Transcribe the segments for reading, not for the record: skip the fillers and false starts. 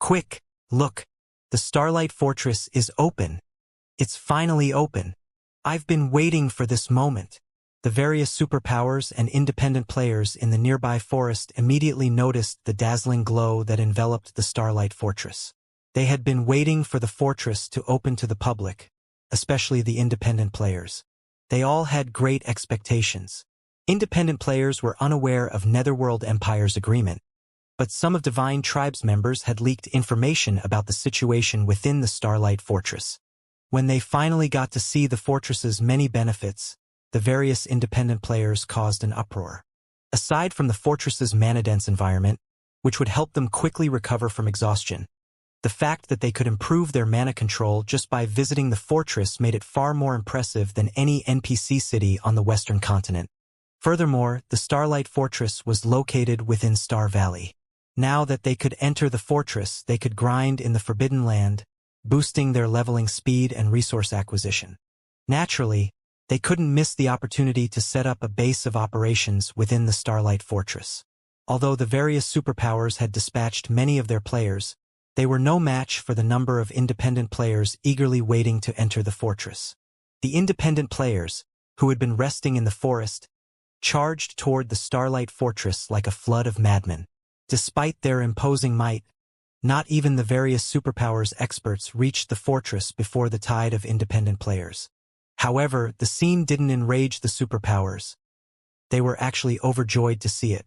Quick, look! The Starlight Fortress is open. It's finally open. I've been waiting for this moment. The various superpowers and independent players in the nearby forest immediately noticed the dazzling glow that enveloped the Starlight Fortress. They had been waiting for the fortress to open to the public, especially the independent players. They all had great expectations. Independent players were unaware of Netherworld Empire's agreement, but some of Divine Tribe's members had leaked information about the situation within the Starlight Fortress. When they finally got to see the fortress's many benefits, the various independent players caused an uproar. Aside from the fortress's mana-dense environment, which would help them quickly recover from exhaustion, the fact that they could improve their mana control just by visiting the fortress made it far more impressive than any NPC city on the Western continent. Furthermore, the Starlight Fortress was located within Star Valley. Now that they could enter the fortress, they could grind in the Forbidden Land, boosting their leveling speed and resource acquisition. Naturally, they couldn't miss the opportunity to set up a base of operations within the Starlight Fortress. Although the various superpowers had dispatched many of their players, they were no match for the number of independent players eagerly waiting to enter the fortress. The independent players, who had been resting in the forest, charged toward the Starlight Fortress like a flood of madmen. Despite their imposing might, not even the various superpowers experts reached the fortress before the tide of independent players. However, the scene didn't enrage the superpowers. They were actually overjoyed to see it.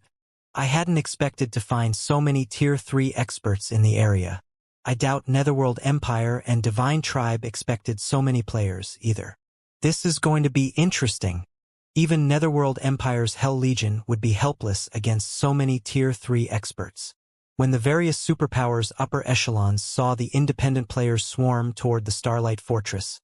I hadn't expected to find so many Tier 3 experts in the area. I doubt Netherworld Empire and Divine Tribe expected so many players either. This is going to be interesting. Even Netherworld Empire's Hell Legion would be helpless against so many Tier 3 experts. When the various superpowers' upper echelons saw the independent players swarm toward the Starlight Fortress,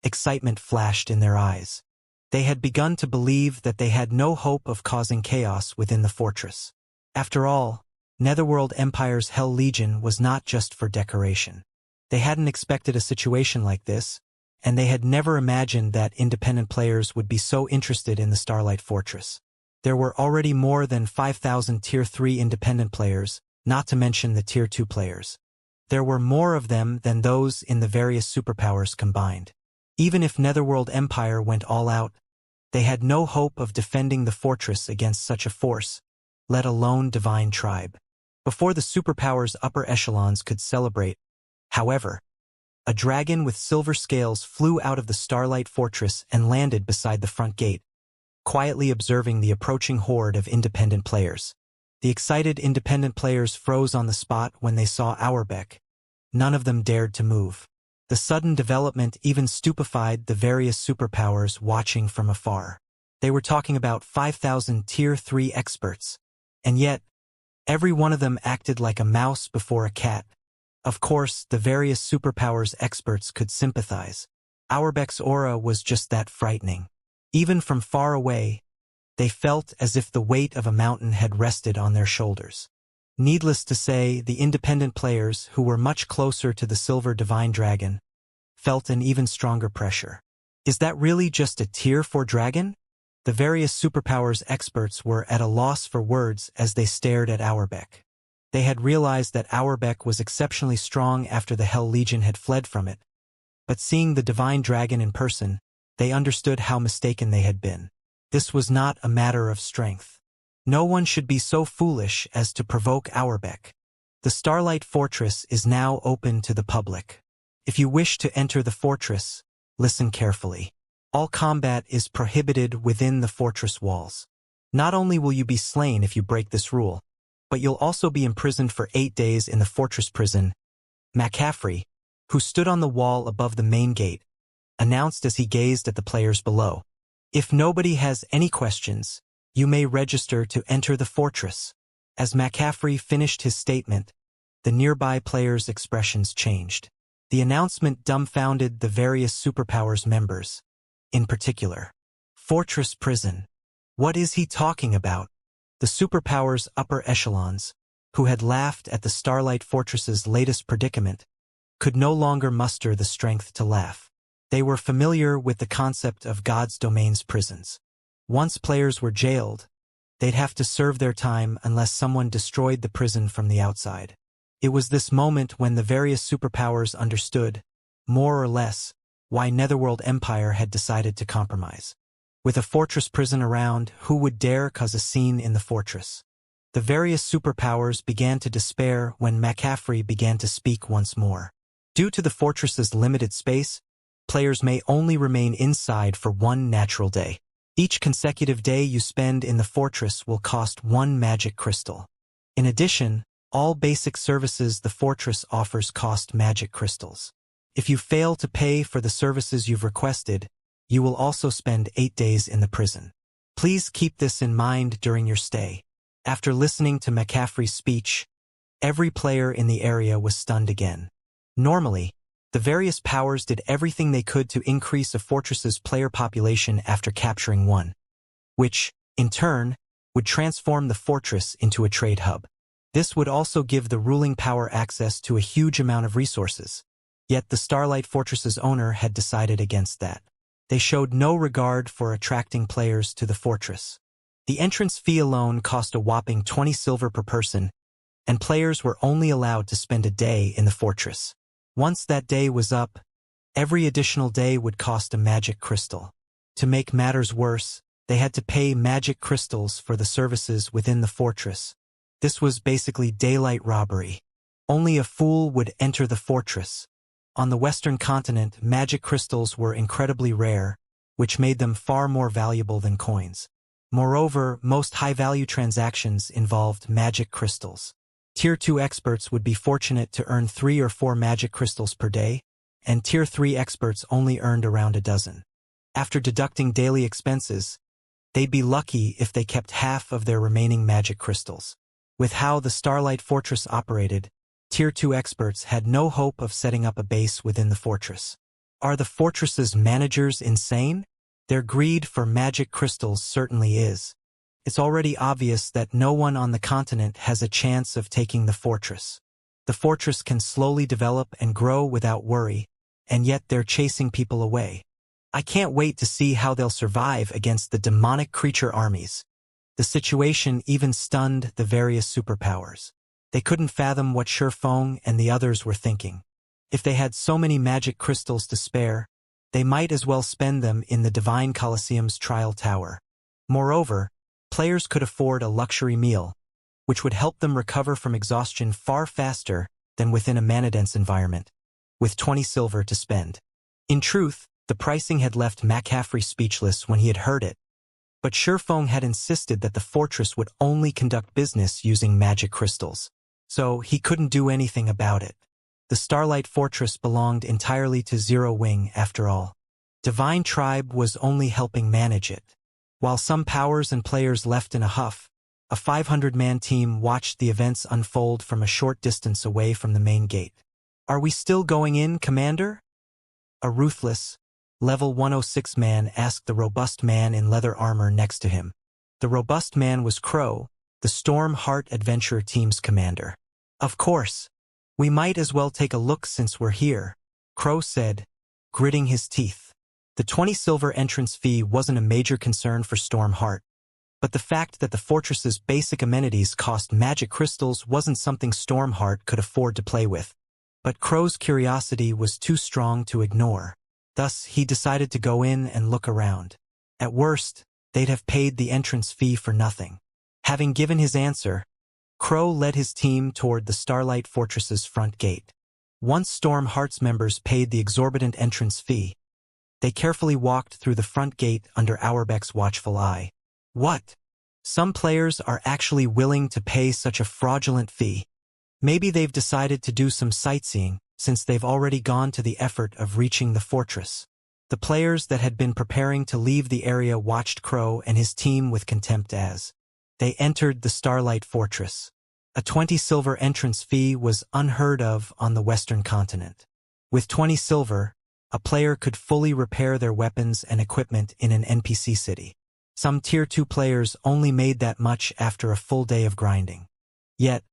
excitement flashed in their eyes. They had begun to believe that they had no hope of causing chaos within the fortress. After all, Netherworld Empire's Hell Legion was not just for decoration. They hadn't expected a situation like this, and they had never imagined that independent players would be so interested in the Starlight Fortress. There were already more than 5,000 Tier 3 independent players, not to mention the Tier 2 players. There were more of them than those in the various superpowers combined. Even if Netherworld Empire went all out, they had no hope of defending the fortress against such a force, let alone Divine Tribe. Before the superpowers' upper echelons could celebrate, however, a dragon with silver scales flew out of the Starlight Fortress and landed beside the front gate, quietly observing the approaching horde of independent players. The excited independent players froze on the spot when they saw Auerbeck. None of them dared to move. The sudden development even stupefied the various superpowers watching from afar. They were talking about 5,000 Tier 3 experts, and yet, every one of them acted like a mouse before a cat. Of course, the various superpowers experts could sympathize. Auerbeck's aura was just that frightening. Even from far away, they felt as if the weight of a mountain had rested on their shoulders. Needless to say, the independent players, who were much closer to the Silver Divine Dragon, felt an even stronger pressure. Is that really just a Tier 4 dragon? The various superpowers experts were at a loss for words as they stared at Auerbeck. They had realized that Auerbeck was exceptionally strong after the Hell Legion had fled from it, but seeing the Divine Dragon in person, they understood how mistaken they had been. This was not a matter of strength. No one should be so foolish as to provoke Auerbeck. The Starlight Fortress is now open to the public. If you wish to enter the fortress, listen carefully. All combat is prohibited within the fortress walls. Not only will you be slain if you break this rule, but you'll also be imprisoned for 8 days in the fortress prison. McCaffrey, who stood on the wall above the main gate, announced as he gazed at the players below. If nobody has any questions, you may register to enter the fortress. As McCaffrey finished his statement, the nearby players' expressions changed. The announcement dumbfounded the various superpowers members. In particular, Fortress Prison. What is he talking about? The superpowers' upper echelons, who had laughed at the Starlight Fortress's latest predicament, could no longer muster the strength to laugh. They were familiar with the concept of God's domain's prisons. Once players were jailed, they'd have to serve their time unless someone destroyed the prison from the outside. It was this moment when the various superpowers understood, more or less, why Netherworld Empire had decided to compromise. With a fortress prison around, who would dare cause a scene in the fortress? The various superpowers began to despair when McCaffrey began to speak once more. Due to the fortress's limited space, players may only remain inside for one natural day. Each consecutive day you spend in the fortress will cost one magic crystal. In addition, all basic services the fortress offers cost magic crystals. If you fail to pay for the services you've requested, you will also spend 8 days in the prison. Please keep this in mind during your stay. After listening to McCaffrey's speech, every player in the area was stunned again. Normally, the various powers did everything they could to increase a fortress's player population after capturing one, which, in turn, would transform the fortress into a trade hub. This would also give the ruling power access to a huge amount of resources. Yet the Starlight Fortress's owner had decided against that. They showed no regard for attracting players to the fortress. The entrance fee alone cost a whopping 20 silver per person, and players were only allowed to spend a day in the fortress. Once that day was up, every additional day would cost a magic crystal. To make matters worse, they had to pay magic crystals for the services within the fortress. This was basically daylight robbery. Only a fool would enter the fortress. On the Western continent, magic crystals were incredibly rare, which made them far more valuable than coins. Moreover, most high-value transactions involved magic crystals. Tier 2 experts would be fortunate to earn 3 or 4 magic crystals per day, and Tier 3 experts only earned around a dozen. After deducting daily expenses, they'd be lucky if they kept half of their remaining magic crystals. With how the Starlight Fortress operated, Tier 2 experts had no hope of setting up a base within the fortress. Are the fortress's managers insane? Their greed for magic crystals certainly is. It's already obvious that no one on the continent has a chance of taking the fortress. The fortress can slowly develop and grow without worry, and yet they're chasing people away. I can't wait to see how they'll survive against the demonic creature armies. The situation even stunned the various superpowers. They couldn't fathom what Shurfeng and the others were thinking. If they had so many magic crystals to spare, they might as well spend them in the Divine Colosseum's trial tower. Moreover, players could afford a luxury meal, which would help them recover from exhaustion far faster than within a mana-dense environment, with 20 silver to spend. In truth, the pricing had left McCaffrey speechless when he had heard it, but Shurfeng had insisted that the fortress would only conduct business using magic crystals, so he couldn't do anything about it. The Starlight Fortress belonged entirely to Zero Wing after all. Divine Tribe was only helping manage it. While some powers and players left in a huff, a 500-man team watched the events unfold from a short distance away from the main gate. "Are we still going in, Commander?" A ruthless, level 106 man asked the robust man in leather armor next to him. The robust man was Crow, the Storm Heart Adventure Team's commander. "Of course. We might as well take a look since we're here," Crow said, gritting his teeth. The 20 silver entrance fee wasn't a major concern for Stormheart, but the fact that the fortress's basic amenities cost magic crystals wasn't something Stormheart could afford to play with. But Crow's curiosity was too strong to ignore. Thus, he decided to go in and look around. At worst, they'd have paid the entrance fee for nothing. Having given his answer, Crow led his team toward the Starlight Fortress's front gate. Once Stormheart's members paid the exorbitant entrance fee, they carefully walked through the front gate under Auerbeck's watchful eye. What? Some players are actually willing to pay such a fraudulent fee. Maybe they've decided to do some sightseeing, since they've already gone to the effort of reaching the fortress. The players that had been preparing to leave the area watched Crow and his team with contempt as they entered the Starlight Fortress. A 20 silver entrance fee was unheard of on the Western continent. With 20 silver, a player could fully repair their weapons and equipment in an NPC city. Some Tier 2 players only made that much after a full day of grinding. Yet,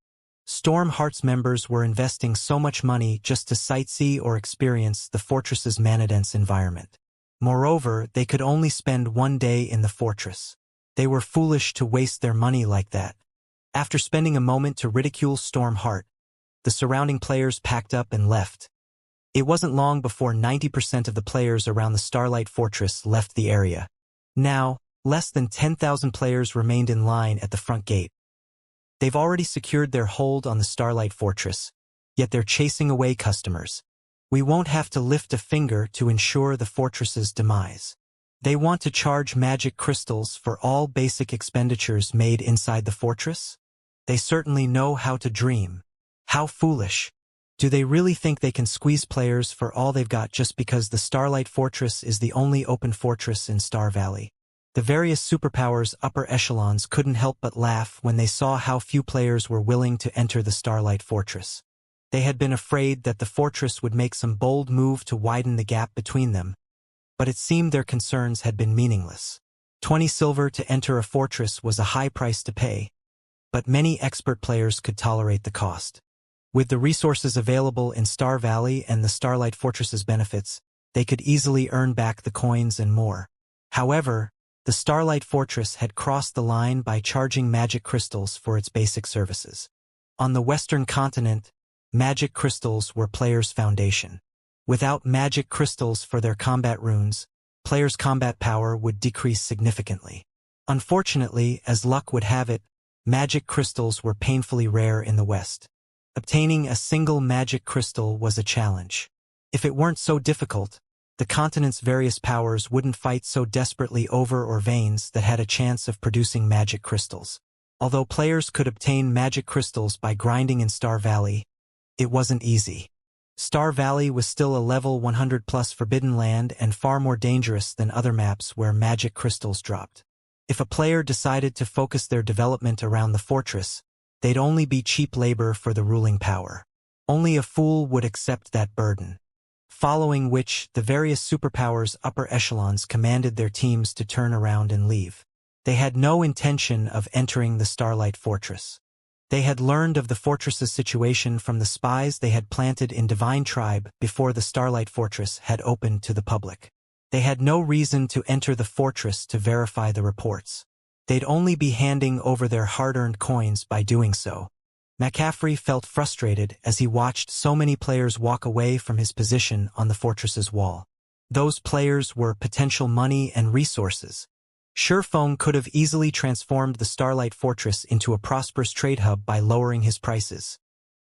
Stormheart's members were investing so much money just to sightsee or experience the fortress's mana-dense environment. Moreover, they could only spend one day in the fortress. They were foolish to waste their money like that. After spending a moment to ridicule Stormheart, the surrounding players packed up and left. It wasn't long before 90% of the players around the Starlight Fortress left the area. Now, less than 10,000 players remained in line at the front gate. They've already secured their hold on the Starlight Fortress, yet they're chasing away customers. We won't have to lift a finger to ensure the fortress's demise. They want to charge magic crystals for all basic expenditures made inside the fortress? They certainly know how to dream. How foolish. Do they really think they can squeeze players for all they've got just because the Starlight Fortress is the only open fortress in Star Valley? The various superpowers' upper echelons couldn't help but laugh when they saw how few players were willing to enter the Starlight Fortress. They had been afraid that the fortress would make some bold move to widen the gap between them, but it seemed their concerns had been meaningless. 20 silver to enter a fortress was a high price to pay, but many expert players could tolerate the cost. With the resources available in Star Valley and the Starlight Fortress's benefits, they could easily earn back the coins and more. However, the Starlight Fortress had crossed the line by charging magic crystals for its basic services. On the Western continent, magic crystals were players' foundation. Without magic crystals for their combat runes, players' combat power would decrease significantly. Unfortunately, as luck would have it, magic crystals were painfully rare in the West. Obtaining a single magic crystal was a challenge. If it weren't so difficult, the continent's various powers wouldn't fight so desperately over veins that had a chance of producing magic crystals. Although players could obtain magic crystals by grinding in Star Valley, it wasn't easy. Star Valley was still a level 100 plus forbidden land and far more dangerous than other maps where magic crystals dropped. If a player decided to focus their development around the fortress, they'd only be cheap labor for the ruling power. Only a fool would accept that burden. Following which, the various superpowers' upper echelons commanded their teams to turn around and leave. They had no intention of entering the Starlight Fortress. They had learned of the fortress's situation from the spies they had planted in Divine Tribe before the Starlight Fortress had opened to the public. They had no reason to enter the fortress to verify the reports. They'd only be handing over their hard-earned coins by doing so. McCaffrey felt frustrated as he watched so many players walk away from his position on the fortress's wall. Those players were potential money and resources. Surephone could have easily transformed the Starlight Fortress into a prosperous trade hub by lowering his prices.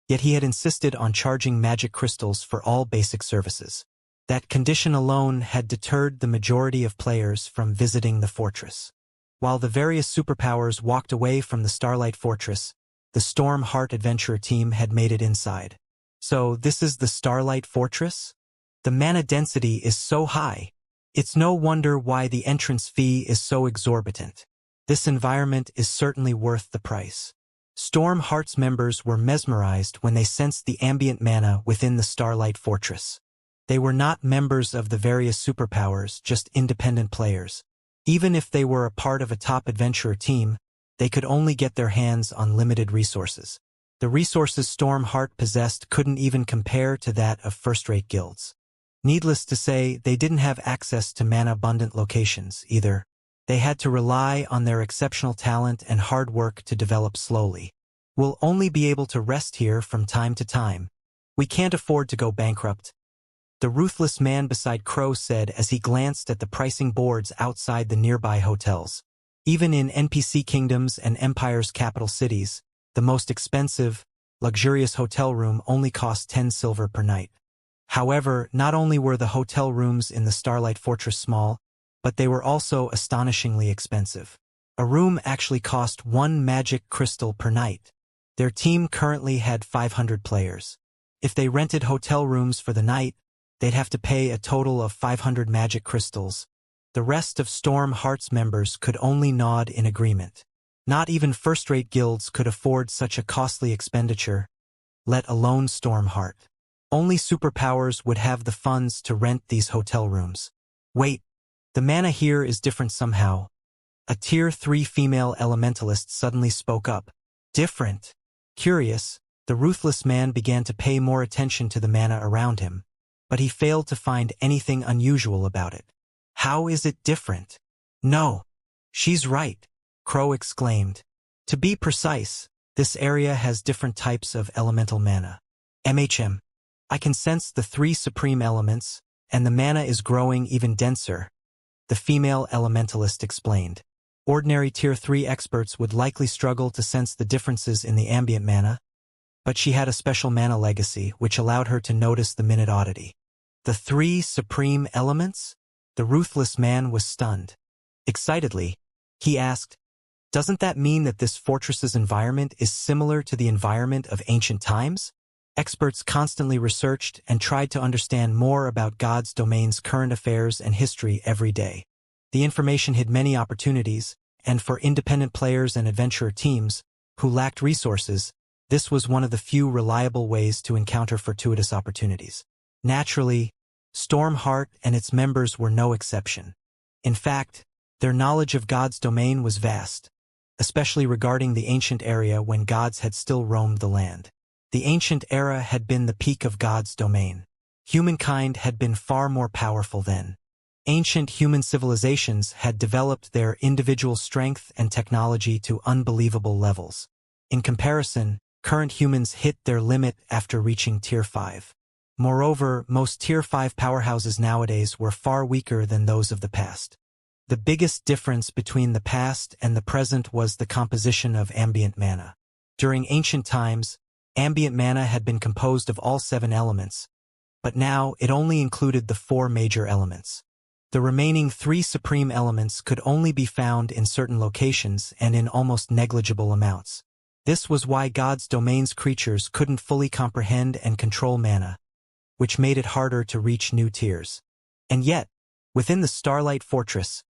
Yet he had insisted on charging magic crystals for all basic services. That condition alone had deterred the majority of players from visiting the fortress. While the various superpowers walked away from the Starlight Fortress, the Storm Heart Adventurer team had made it inside. So this is the Starlight Fortress? The mana density is so high. It's no wonder why the entrance fee is so exorbitant. This environment is certainly worth the price. Storm Heart's members were mesmerized when they sensed the ambient mana within the Starlight Fortress. They were not members of the various superpowers, just independent players. Even if they were a part of a top adventurer team, they could only get their hands on limited resources. The resources Storm Heart possessed couldn't even compare to that of first-rate guilds. Needless to say, they didn't have access to mana-abundant locations, either. They had to rely on their exceptional talent and hard work to develop slowly. We'll only be able to rest here from time to time. We can't afford to go bankrupt. The ruthless man beside Crow said as he glanced at the pricing boards outside the nearby hotels. Even in NPC kingdoms and Empire's capital cities, the most expensive, luxurious hotel room only cost 10 silver per night. However, not only were the hotel rooms in the Starlight Fortress small, but they were also astonishingly expensive. A room actually cost 1 magic crystal per night. Their team currently had 500 players. If they rented hotel rooms for the night, they'd have to pay a total of 500 magic crystals. The rest of Storm Heart's members could only nod in agreement. Not even first-rate guilds could afford such a costly expenditure, let alone Storm Heart. Only superpowers would have the funds to rent these hotel rooms. Wait, the mana here is different somehow. A Tier 3 female elementalist suddenly spoke up. Different. Curious, the ruthless man began to pay more attention to the mana around him, but he failed to find anything unusual about it. How is it different? No. She's right, Crow exclaimed. To be precise, This area has different types of elemental mana. MHM. I can sense the 3 supreme elements, and the mana is growing even denser, the female elementalist explained. Ordinary Tier 3 experts would likely struggle to sense the differences in the ambient mana, but she had a special mana legacy which allowed her to notice the minute oddity. The 3 supreme elements? The ruthless man was stunned. Excitedly, he asked, "Doesn't that mean that this fortress's environment is similar to the environment of ancient times?" Experts constantly researched and tried to understand more about God's domain's current affairs and history every day. The information hid many opportunities, and for independent players and adventurer teams who lacked resources, this was one of the few reliable ways to encounter fortuitous opportunities. Naturally, Stormheart and its members were no exception. In fact, their knowledge of God's domain was vast, especially regarding the ancient area when gods had still roamed the land. The ancient era had been the peak of God's domain. Humankind had been far more powerful then. Ancient human civilizations had developed their individual strength and technology to unbelievable levels. In comparison, current humans hit their limit after reaching Tier 5. Moreover, most Tier 5 powerhouses nowadays were far weaker than those of the past. The biggest difference between the past and the present was the composition of ambient mana. During ancient times, ambient mana had been composed of all 7 elements, but now it only included the 4 major elements. The remaining 3 supreme elements could only be found in certain locations and in almost negligible amounts. This was why God's domain's creatures couldn't fully comprehend and control mana, which made it harder to reach new tiers. And yet, within the Starlight Fortress,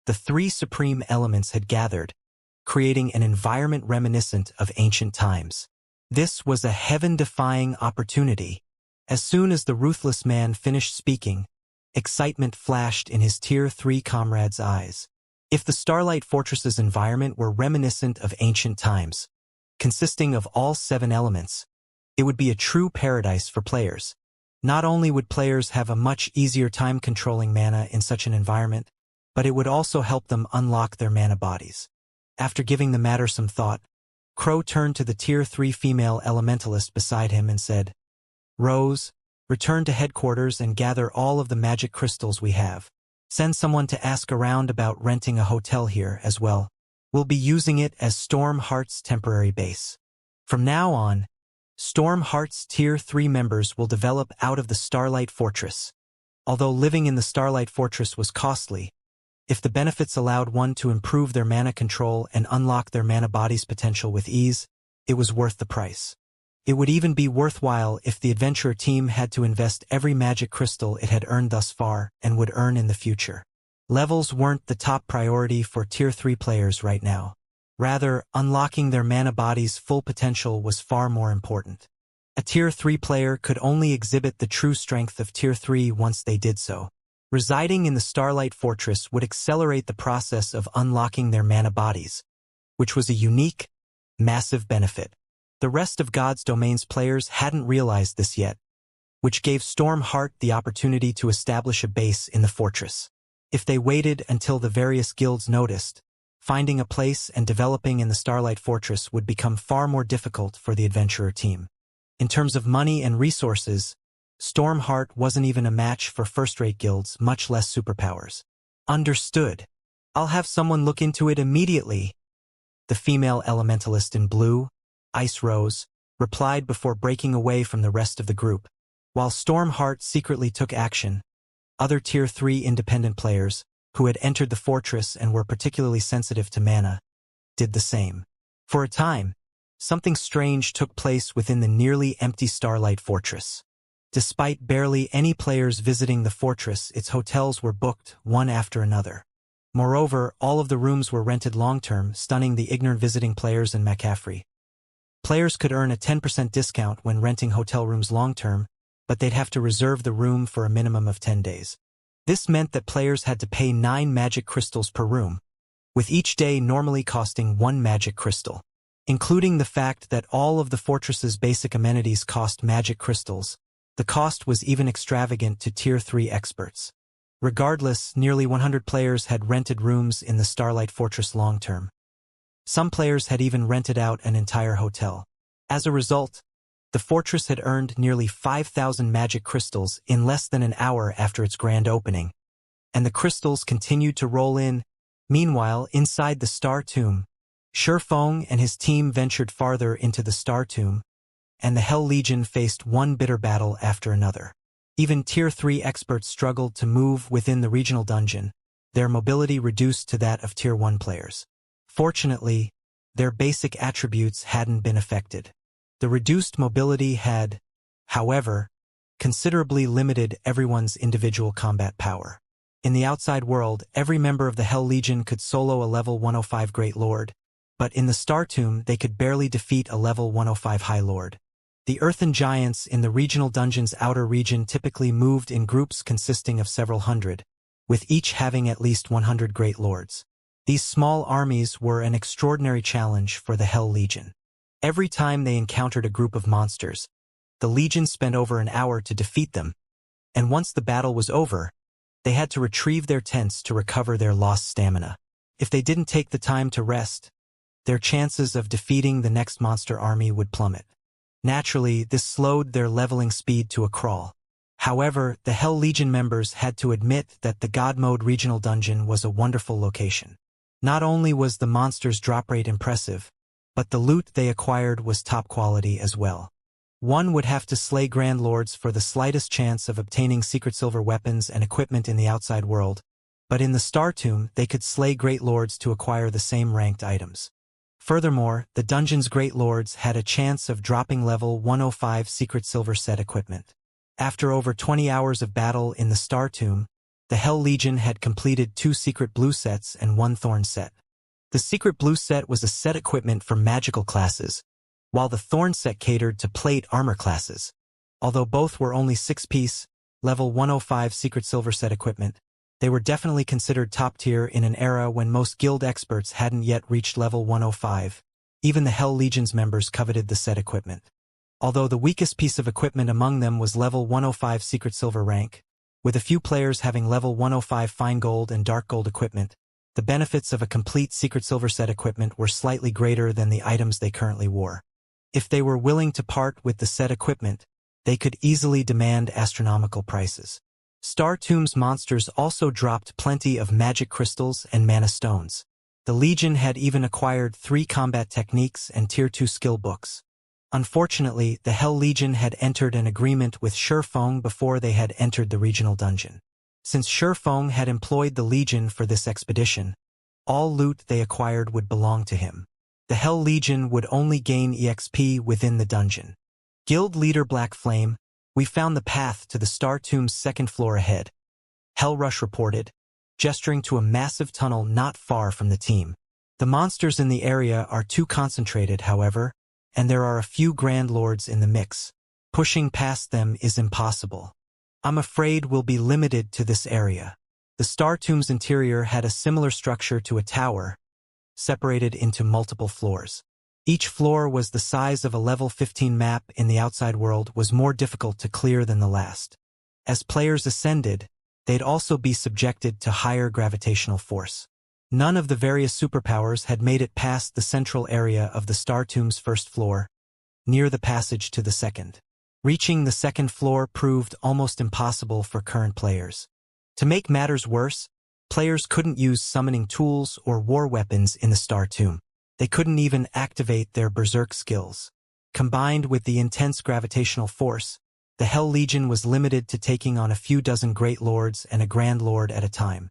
the 3 supreme elements had gathered, creating an environment reminiscent of ancient times. This was a heaven-defying opportunity. As soon as the ruthless man finished speaking, excitement flashed in his Tier 3 comrade's eyes. If the Starlight Fortress's environment were reminiscent of ancient times, consisting of all 7 elements, it would be a true paradise for players. Not only would players have a much easier time controlling mana in such an environment, but it would also help them unlock their mana bodies. After giving the matter some thought, Crow turned to the Tier 3 female elementalist beside him and said, "Rose, return to headquarters and gather all of the magic crystals we have. Send someone to ask around about renting a hotel here as well. We'll be using it as Stormheart's temporary base. From now on, Stormheart's Tier 3 members will develop out of the Starlight Fortress. Although living in the Starlight Fortress was costly, if the benefits allowed one to improve their mana control and unlock their mana body's potential with ease, it was worth the price. It would even be worthwhile if the adventurer team had to invest every magic crystal it had earned thus far and would earn in the future. Levels weren't the top priority for Tier 3 players right now. Rather, unlocking their mana body's full potential was far more important. A Tier 3 player could only exhibit the true strength of Tier 3 once they did so. Residing in the Starlight Fortress would accelerate the process of unlocking their mana bodies, which was a unique, massive benefit. The rest of God's Domain's players hadn't realized this yet, which gave Stormheart the opportunity to establish a base in the fortress. If they waited until the various guilds noticed, finding a place and developing in the Starlight Fortress would become far more difficult for the adventurer team. In terms of money and resources, Stormheart wasn't even a match for first-rate guilds, much less superpowers. Understood. I'll have someone look into it immediately. The female elementalist in blue, Ice Rose, replied before breaking away from the rest of the group. While Stormheart secretly took action, other Tier 3 independent players, who had entered the fortress and were particularly sensitive to mana, did the same. For a time, something strange took place within the nearly empty Starlight Fortress. Despite barely any players visiting the fortress, its hotels were booked one after another. Moreover, all of the rooms were rented long-term, stunning the ignorant visiting players in McCaffrey. Players could earn a 10% discount when renting hotel rooms long-term, but they'd have to reserve the room for a minimum of 10 days. This meant that players had to pay 9 magic crystals per room, with each day normally costing 1 magic crystal. Including the fact that all of the fortress's basic amenities cost magic crystals, the cost was even extravagant to Tier 3 experts. Regardless, nearly 100 players had rented rooms in the Starlight Fortress long-term. Some players had even rented out an entire hotel. As a result, the fortress had earned nearly 5,000 magic crystals in less than an hour after its grand opening, and the crystals continued to roll in. Meanwhile, inside the Star Tomb, Shifeng and his team ventured farther into the Star Tomb, and the Hell Legion faced one bitter battle after another. Even Tier 3 experts struggled to move within the regional dungeon, their mobility reduced to that of Tier 1 players. Fortunately, their basic attributes hadn't been affected. The reduced mobility had, however, considerably limited everyone's individual combat power. In the outside world, every member of the Hell Legion could solo a level 105 Great Lord, but in the Star Tomb they could barely defeat a level 105 High Lord. The Earthen Giants in the regional dungeon's outer region typically moved in groups consisting of several hundred, with each having at least 100 Great Lords. These small armies were an extraordinary challenge for the Hell Legion. Every time they encountered a group of monsters, the Legion spent over an hour to defeat them, and once the battle was over, they had to retrieve their tents to recover their lost stamina. If they didn't take the time to rest, their chances of defeating the next monster army would plummet. Naturally, this slowed their leveling speed to a crawl. However, the Hell Legion members had to admit that the God Mode regional dungeon was a wonderful location. Not only was the monsters' drop rate impressive, but the loot they acquired was top quality as well. One would have to slay Grand Lords for the slightest chance of obtaining secret silver weapons and equipment in the outside world, but in the Star Tomb they could slay Great Lords to acquire the same ranked items. Furthermore, the dungeon's Great Lords had a chance of dropping level 105 secret silver set equipment. After over 20 hours of battle in the Star Tomb, the Hell Legion had completed 2 secret blue sets and 1 thorn set. The secret blue set was a set equipment for magical classes, while the thorn set catered to plate armor classes. Although both were only 6-piece, level 105 secret silver set equipment, they were definitely considered top tier in an era when most guild experts hadn't yet reached level 105. Even the Hell Legion's members coveted the set equipment. Although the weakest piece of equipment among them was level 105 secret silver rank, with a few players having level 105 fine gold and dark gold equipment, the benefits of a complete secret silver set equipment were slightly greater than the items they currently wore. If they were willing to part with the set equipment, they could easily demand astronomical prices. Star Tomb's monsters also dropped plenty of magic crystals and mana stones. The Legion had even acquired 3 combat techniques and Tier 2 skill books. Unfortunately, the Hell Legion had entered an agreement with Shifeng before they had entered the regional dungeon. Since Shifeng had employed the Legion for this expedition, all loot they acquired would belong to him. The Hell Legion would only gain EXP within the dungeon. Guild leader Black Flame, we found the path to the Star Tomb's 2nd floor ahead, Hellrush reported, gesturing to a massive tunnel not far from the team. The monsters in the area are too concentrated, however, and there are a few Grand Lords in the mix. Pushing past them is impossible. I'm afraid we'll be limited to this area. The Star Tomb's interior had a similar structure to a tower, separated into multiple floors. Each floor was the size of a level 15 map in the outside world was more difficult to clear than the last. As players ascended, they'd also be subjected to higher gravitational force. None of the various superpowers had made it past the central area of the Star Tomb's 1st floor, near the passage to the 2nd. Reaching the 2nd floor proved almost impossible for current players. To make matters worse, players couldn't use summoning tools or war weapons in the Star Tomb. They couldn't even activate their berserk skills. Combined with the intense gravitational force, the Hell Legion was limited to taking on a few dozen Great Lords and a Grand Lord at a time.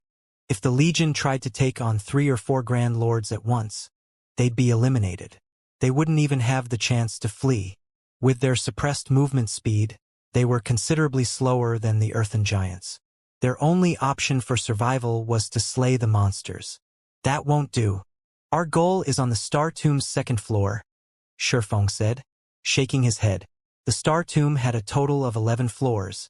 If the Legion tried to take on 3 or 4 Grand Lords at once, they'd be eliminated. They wouldn't even have the chance to flee. With their suppressed movement speed, they were considerably slower than the Earthen Giants. Their only option for survival was to slay the monsters. That won't do. Our goal is on the Star Tomb's 2nd floor, Shifeng said, shaking his head. The Star Tomb had a total of 11 floors,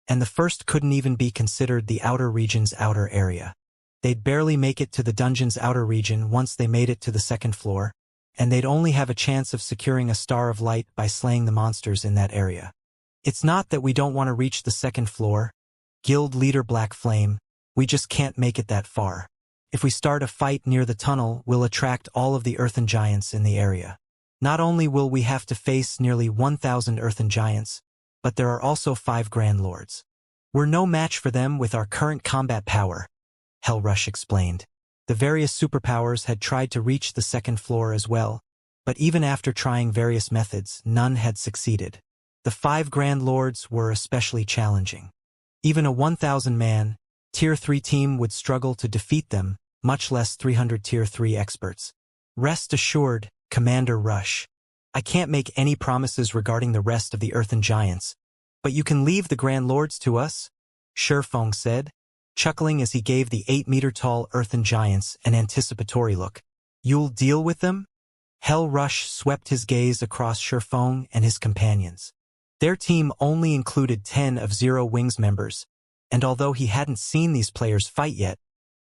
and the first couldn't even be considered the outer region's outer area. They'd barely make it to the dungeon's outer region once they made it to the 2nd floor, and they'd only have a chance of securing a Star of Light by slaying the monsters in that area. It's not that we don't want to reach the 2nd floor, Guild leader Black Flame, we just can't make it that far. If we start a fight near the tunnel, we'll attract all of the earthen giants in the area. Not only will we have to face nearly 1,000 earthen giants, but there are also 5 Grand Lords. We're no match for them with our current combat power, Hellrush explained. The various superpowers had tried to reach the second floor as well, but even after trying various methods, none had succeeded. The 5 Grand Lords were especially challenging. Even a 1,000-man, Tier 3 team would struggle to defeat them, much less 300 Tier 3 experts. Rest assured, Commander Rush. I can't make any promises regarding the rest of the earthen giants, but you can leave the Grand Lords to us, Shifeng said, chuckling as he gave the 8-meter-tall earthen giants an anticipatory look. You'll deal with them? Hellrush swept his gaze across Shifeng and his companions. Their team only included 10 of Zero Wings members, and although he hadn't seen these players fight yet,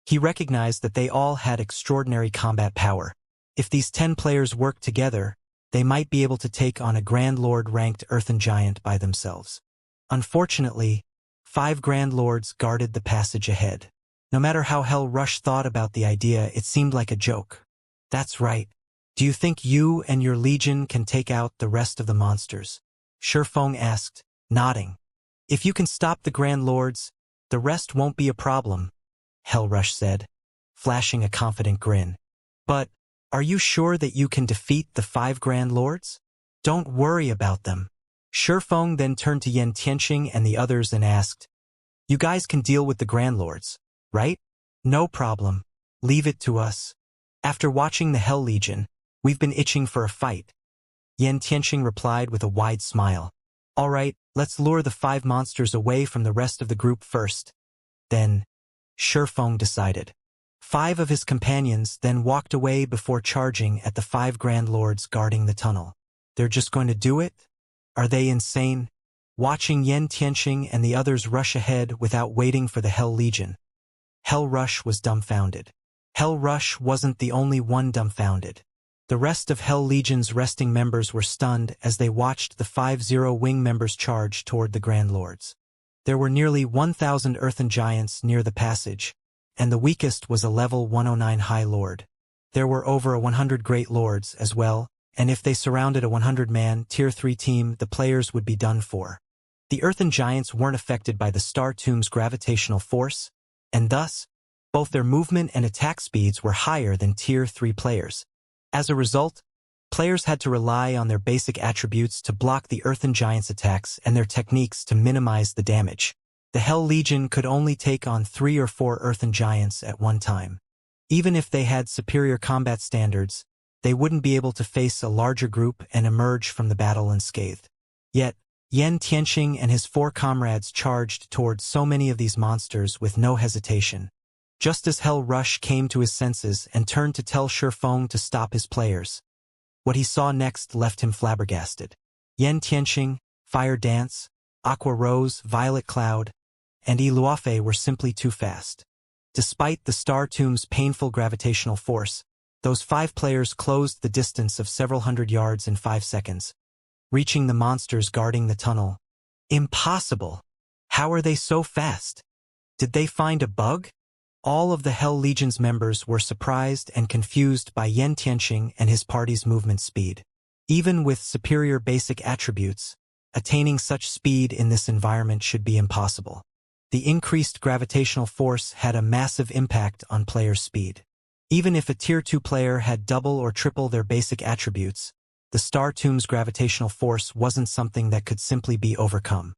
he recognized that they all had extraordinary combat power. If these 10 players worked together, they might be able to take on a Grand Lord-ranked earthen giant by themselves. Unfortunately, 5 Grand Lords guarded the passage ahead. No matter how Hellrush thought about the idea, it seemed like a joke. That's right. Do you think you and your legion can take out the rest of the monsters? Shifeng asked, nodding. If you can stop the Grand Lords, the rest won't be a problem, Hellrush said, flashing a confident grin. But, are you sure that you can defeat the 5 Grand Lords? Don't worry about them. Shifeng then turned to Yan Tianqing and the others and asked, you guys can deal with the Grand Lords, right? No problem. Leave it to us. After watching the Hell Legion, we've been itching for a fight. Yan Tianqing replied with a wide smile. All right, let's lure the 5 monsters away from the rest of the group first. Then, Shifeng decided. 5 of his companions then walked away before charging at the 5 Grand Lords guarding the tunnel. They're just going to do it? Are they insane? Watching Yan Tianqing and the others rush ahead without waiting for the Hell Legion, Hellrush was dumbfounded. Hellrush wasn't the only one dumbfounded. The rest of Hell Legion's resting members were stunned as they watched the 5 Zero Wing members charge toward the Grand Lords. There were nearly 1,000 earthen giants near the passage, and the weakest was a level 109 High Lord. There were over 100 Great Lords as well, and if they surrounded a 100-man Tier 3 team, the players would be done for. The earthen giants weren't affected by the Star Tomb's gravitational force, and thus, both their movement and attack speeds were higher than Tier 3 players. As a result, players had to rely on their basic attributes to block the earthen giants' attacks and their techniques to minimize the damage. The Hell Legion could only take on 3 or 4 earthen giants at one time. Even if they had superior combat standards, they wouldn't be able to face a larger group and emerge from the battle unscathed. Yet, Yan Tianqing and his 4 comrades charged toward so many of these monsters with no hesitation. Just as Hellrush came to his senses and turned to tell Shifeng to stop his players, what he saw next left him flabbergasted. Yan Tianqing, Fire Dance, Aqua Rose, Violet Cloud, and Luofei were simply too fast. Despite the Star Tomb's painful gravitational force, those 5 players closed the distance of several hundred yards in 5 seconds, reaching the monsters guarding the tunnel. Impossible! How are they so fast? Did they find a bug? All of the Hell Legion's members were surprised and confused by Yan Tianqing and his party's movement speed. Even with superior basic attributes, attaining such speed in this environment should be impossible. The increased gravitational force had a massive impact on players' speed. Even if a Tier 2 player had double or triple their basic attributes, the Star Tomb's gravitational force wasn't something that could simply be overcome.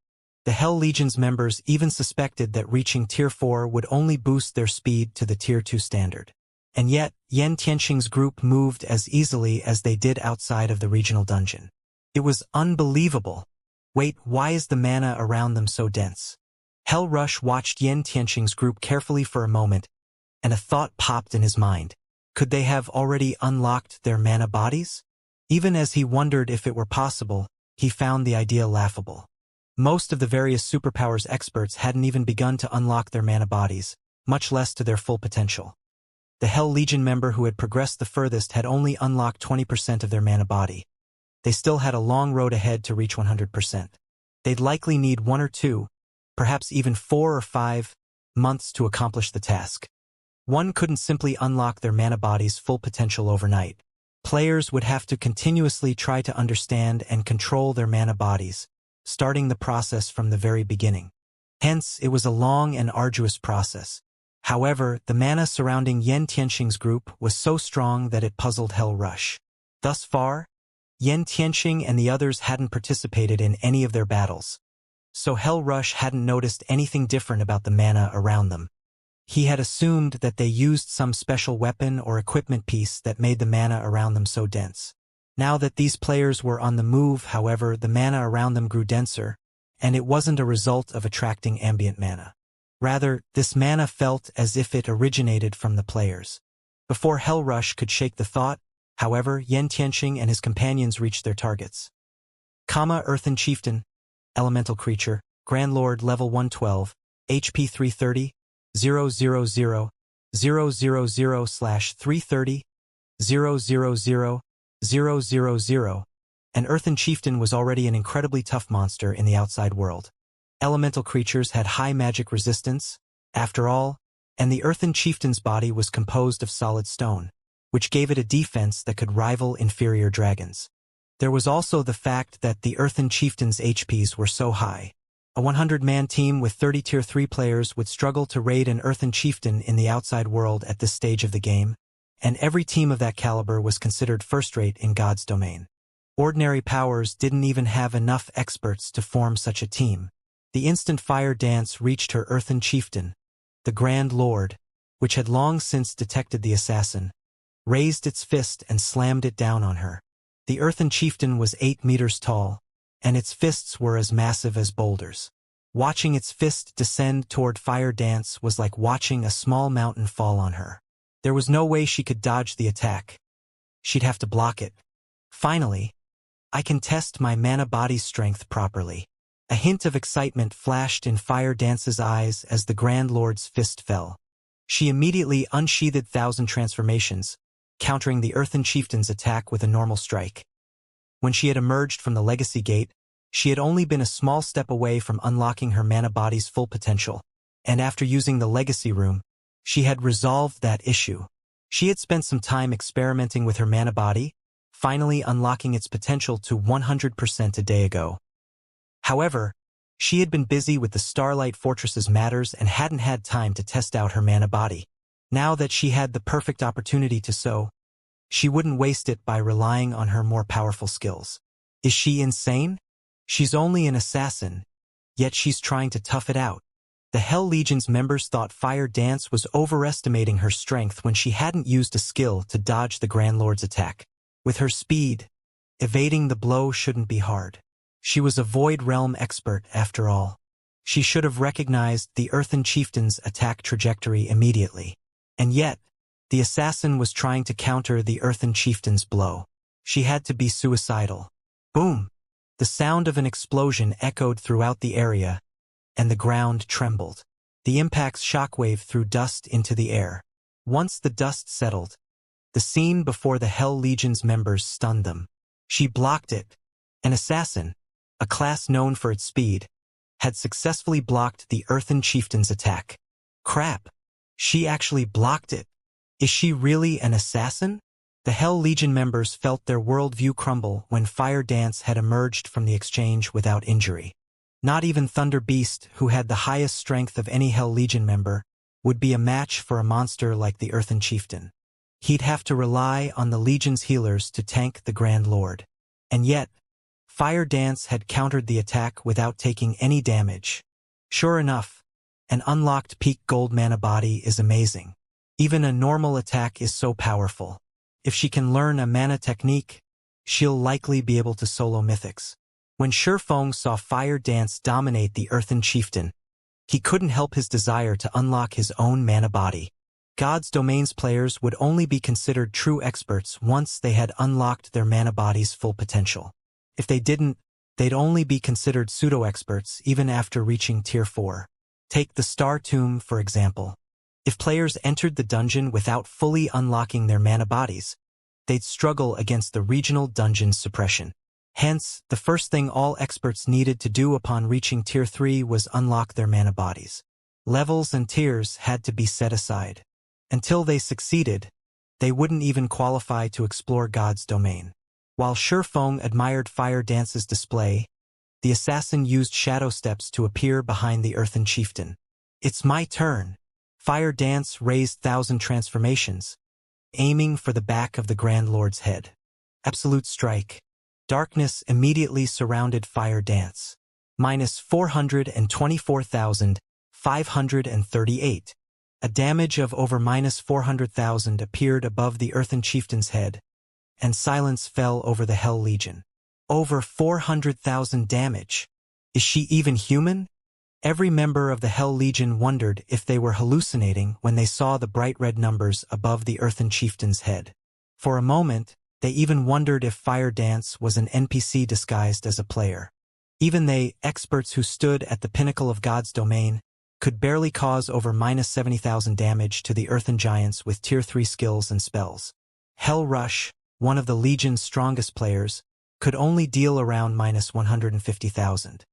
The Hell Legion's members even suspected that reaching Tier 4 would only boost their speed to the Tier 2 standard. And yet, Yan Tianqing's group moved as easily as they did outside of the regional dungeon. It was unbelievable. Wait, why is the mana around them so dense? Hellrush watched Yan Tianqing's group carefully for a moment, and a thought popped in his mind. Could they have already unlocked their mana bodies? Even as he wondered if it were possible, he found the idea laughable. Most of the various superpowers experts hadn't even begun to unlock their mana bodies, much less to their full potential. The Hell Legion member who had progressed the furthest had only unlocked 20% of their mana body. They still had a long road ahead to reach 100%. They'd likely need 1 or 2, perhaps even 4 or 5 months to accomplish the task. One couldn't simply unlock their mana body's full potential overnight. Players would have to continuously try to understand and control their mana bodies, starting the process from the very beginning. Hence, it was a long and arduous process. However, the mana surrounding Yen Tianxing's group was so strong that it puzzled Hell Rush. Thus far, Yen Tianxing and the others hadn't participated in any of their battles, so Hell Rush hadn't noticed anything different about the mana around them. He had assumed that they used some special weapon or equipment piece that made the mana around them so dense. Now that these players were on the move, however, the mana around them grew denser, and it wasn't a result of attracting ambient mana. Rather, this mana felt as if it originated from the players. Before Hell Rush could shake the thought, however, Yen Tianxing and his companions reached their targets. Earthen Chieftain, Elemental Creature, Grand Lord Level 112, HP 330, 000, 000/330, 000, 000. An Earthen Chieftain was already an incredibly tough monster in the outside world. Elemental creatures had high magic resistance, after all, and the Earthen Chieftain's body was composed of solid stone, which gave it a defense that could rival inferior dragons. There was also the fact that the Earthen Chieftain's HPs were so high. A 100-man team with 30 Tier 3 players would struggle to raid an Earthen Chieftain in the outside world at this stage of the game, and every team of that caliber was considered first-rate in God's domain. Ordinary powers didn't even have enough experts to form such a team. The instant Fire Dance reached her Earthen Chieftain, the Grand Lord, which had long since detected the assassin, raised its fist and slammed it down on her. The Earthen Chieftain was 8 meters tall, and its fists were as massive as boulders. Watching its fist descend toward Fire Dance was like watching a small mountain fall on her. There was no way she could dodge the attack. She'd have to block it. Finally, I can test my mana body strength properly. A hint of excitement flashed in Fire Dance's eyes as the Grand Lord's fist fell. She immediately unsheathed 1,000 transformations, countering the Earthen Chieftain's attack with a normal strike. When she had emerged from the Legacy Gate, she had only been a small step away from unlocking her mana body's full potential, and after using the Legacy Room, she had resolved that issue. She had spent some time experimenting with her mana body, finally unlocking its potential to 100% a day ago. However, she had been busy with the Starlight Fortress's matters and hadn't had time to test out her mana body. Now that she had the perfect opportunity to so, she wouldn't waste it by relying on her more powerful skills. Is she insane? She's only an assassin, yet she's trying to tough it out. The Hell Legion's members thought Fire Dance was overestimating her strength when she hadn't used a skill to dodge the Grand Lord's attack. With her speed, evading the blow shouldn't be hard. She was a Void Realm expert, after all. She should have recognized the Earthen Chieftain's attack trajectory immediately. And yet, the assassin was trying to counter the Earthen Chieftain's blow. She had to be suicidal. Boom! The sound of an explosion echoed throughout the area, and the ground trembled. The impact's shockwave threw dust into the air. Once the dust settled, the scene before the Hell Legion's members stunned them. She blocked it. An assassin, a class known for its speed, had successfully blocked the Earthen Chieftain's attack. Crap! She actually blocked it. Is she really an assassin? The Hell Legion members felt their worldview crumble when Fire Dance had emerged from the exchange without injury. Not even Thunder Beast, who had the highest strength of any Hell Legion member, would be a match for a monster like the Earthen Chieftain. He'd have to rely on the Legion's healers to tank the Grand Lord. And yet, Fire Dance had countered the attack without taking any damage. Sure enough, an unlocked peak gold mana body is amazing. Even a normal attack is so powerful. If she can learn a mana technique, she'll likely be able to solo mythics. When Shifeng saw Fire Dance dominate the Earthen Chieftain, he couldn't help his desire to unlock his own mana body. God's Domain's players would only be considered true experts once they had unlocked their mana body's full potential. If they didn't, they'd only be considered pseudo-experts even after reaching Tier 4. Take the Star Tomb, for example. If players entered the dungeon without fully unlocking their mana bodies, they'd struggle against the regional dungeon's suppression. Hence, the first thing all experts needed to do upon reaching Tier 3 was unlock their mana bodies. Levels and tiers had to be set aside. Until they succeeded, they wouldn't even qualify to explore God's domain. While Shifeng admired Fire Dance's display, the assassin used shadow steps to appear behind the Earthen Chieftain. "It's my turn." Fire Dance raised 1,000 transformations, aiming for the back of the Grand Lord's head. Absolute strike. Darkness immediately surrounded Fire Dance. Minus 424,538. A damage of over minus 400,000 appeared above the Earthen Chieftain's head, and silence fell over the Hell Legion. Over 400,000 damage. Is she even human? Every member of the Hell Legion wondered if they were hallucinating when they saw the bright red numbers above the Earthen Chieftain's head. For a moment, they even wondered if Fire Dance was an NPC disguised as a player. Even they, experts who stood at the pinnacle of God's domain, could barely cause over minus 70,000 damage to the Earthen Giants with Tier 3 skills and spells. Hell Rush, one of the Legion's strongest players, could only deal around minus 150,000.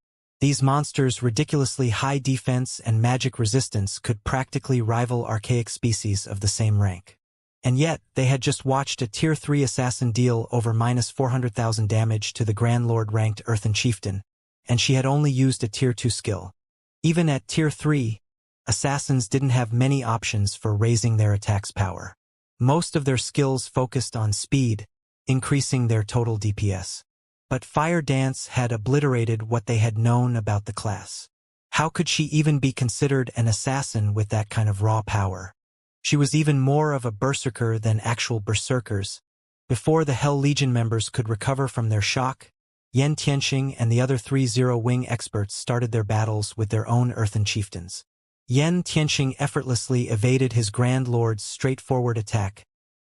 These monsters' ridiculously high defense and magic resistance could practically rival archaic species of the same rank. And yet, they had just watched a Tier 3 assassin deal over minus 400,000 damage to the Grand Lord-ranked Earthen Chieftain, and she had only used a Tier 2 skill. Even at Tier 3, assassins didn't have many options for raising their attack's power. Most of their skills focused on speed, increasing their total DPS. But Fire Dance had obliterated what they had known about the class. How could she even be considered an assassin with that kind of raw power? She was even more of a berserker than actual berserkers. Before the Hell Legion members could recover from their shock, Yen Tianxing and the other 3 Zero-Wing experts started their battles with their own Earthen Chieftains. Yen Tianxing effortlessly evaded his Grand Lord's straightforward attack,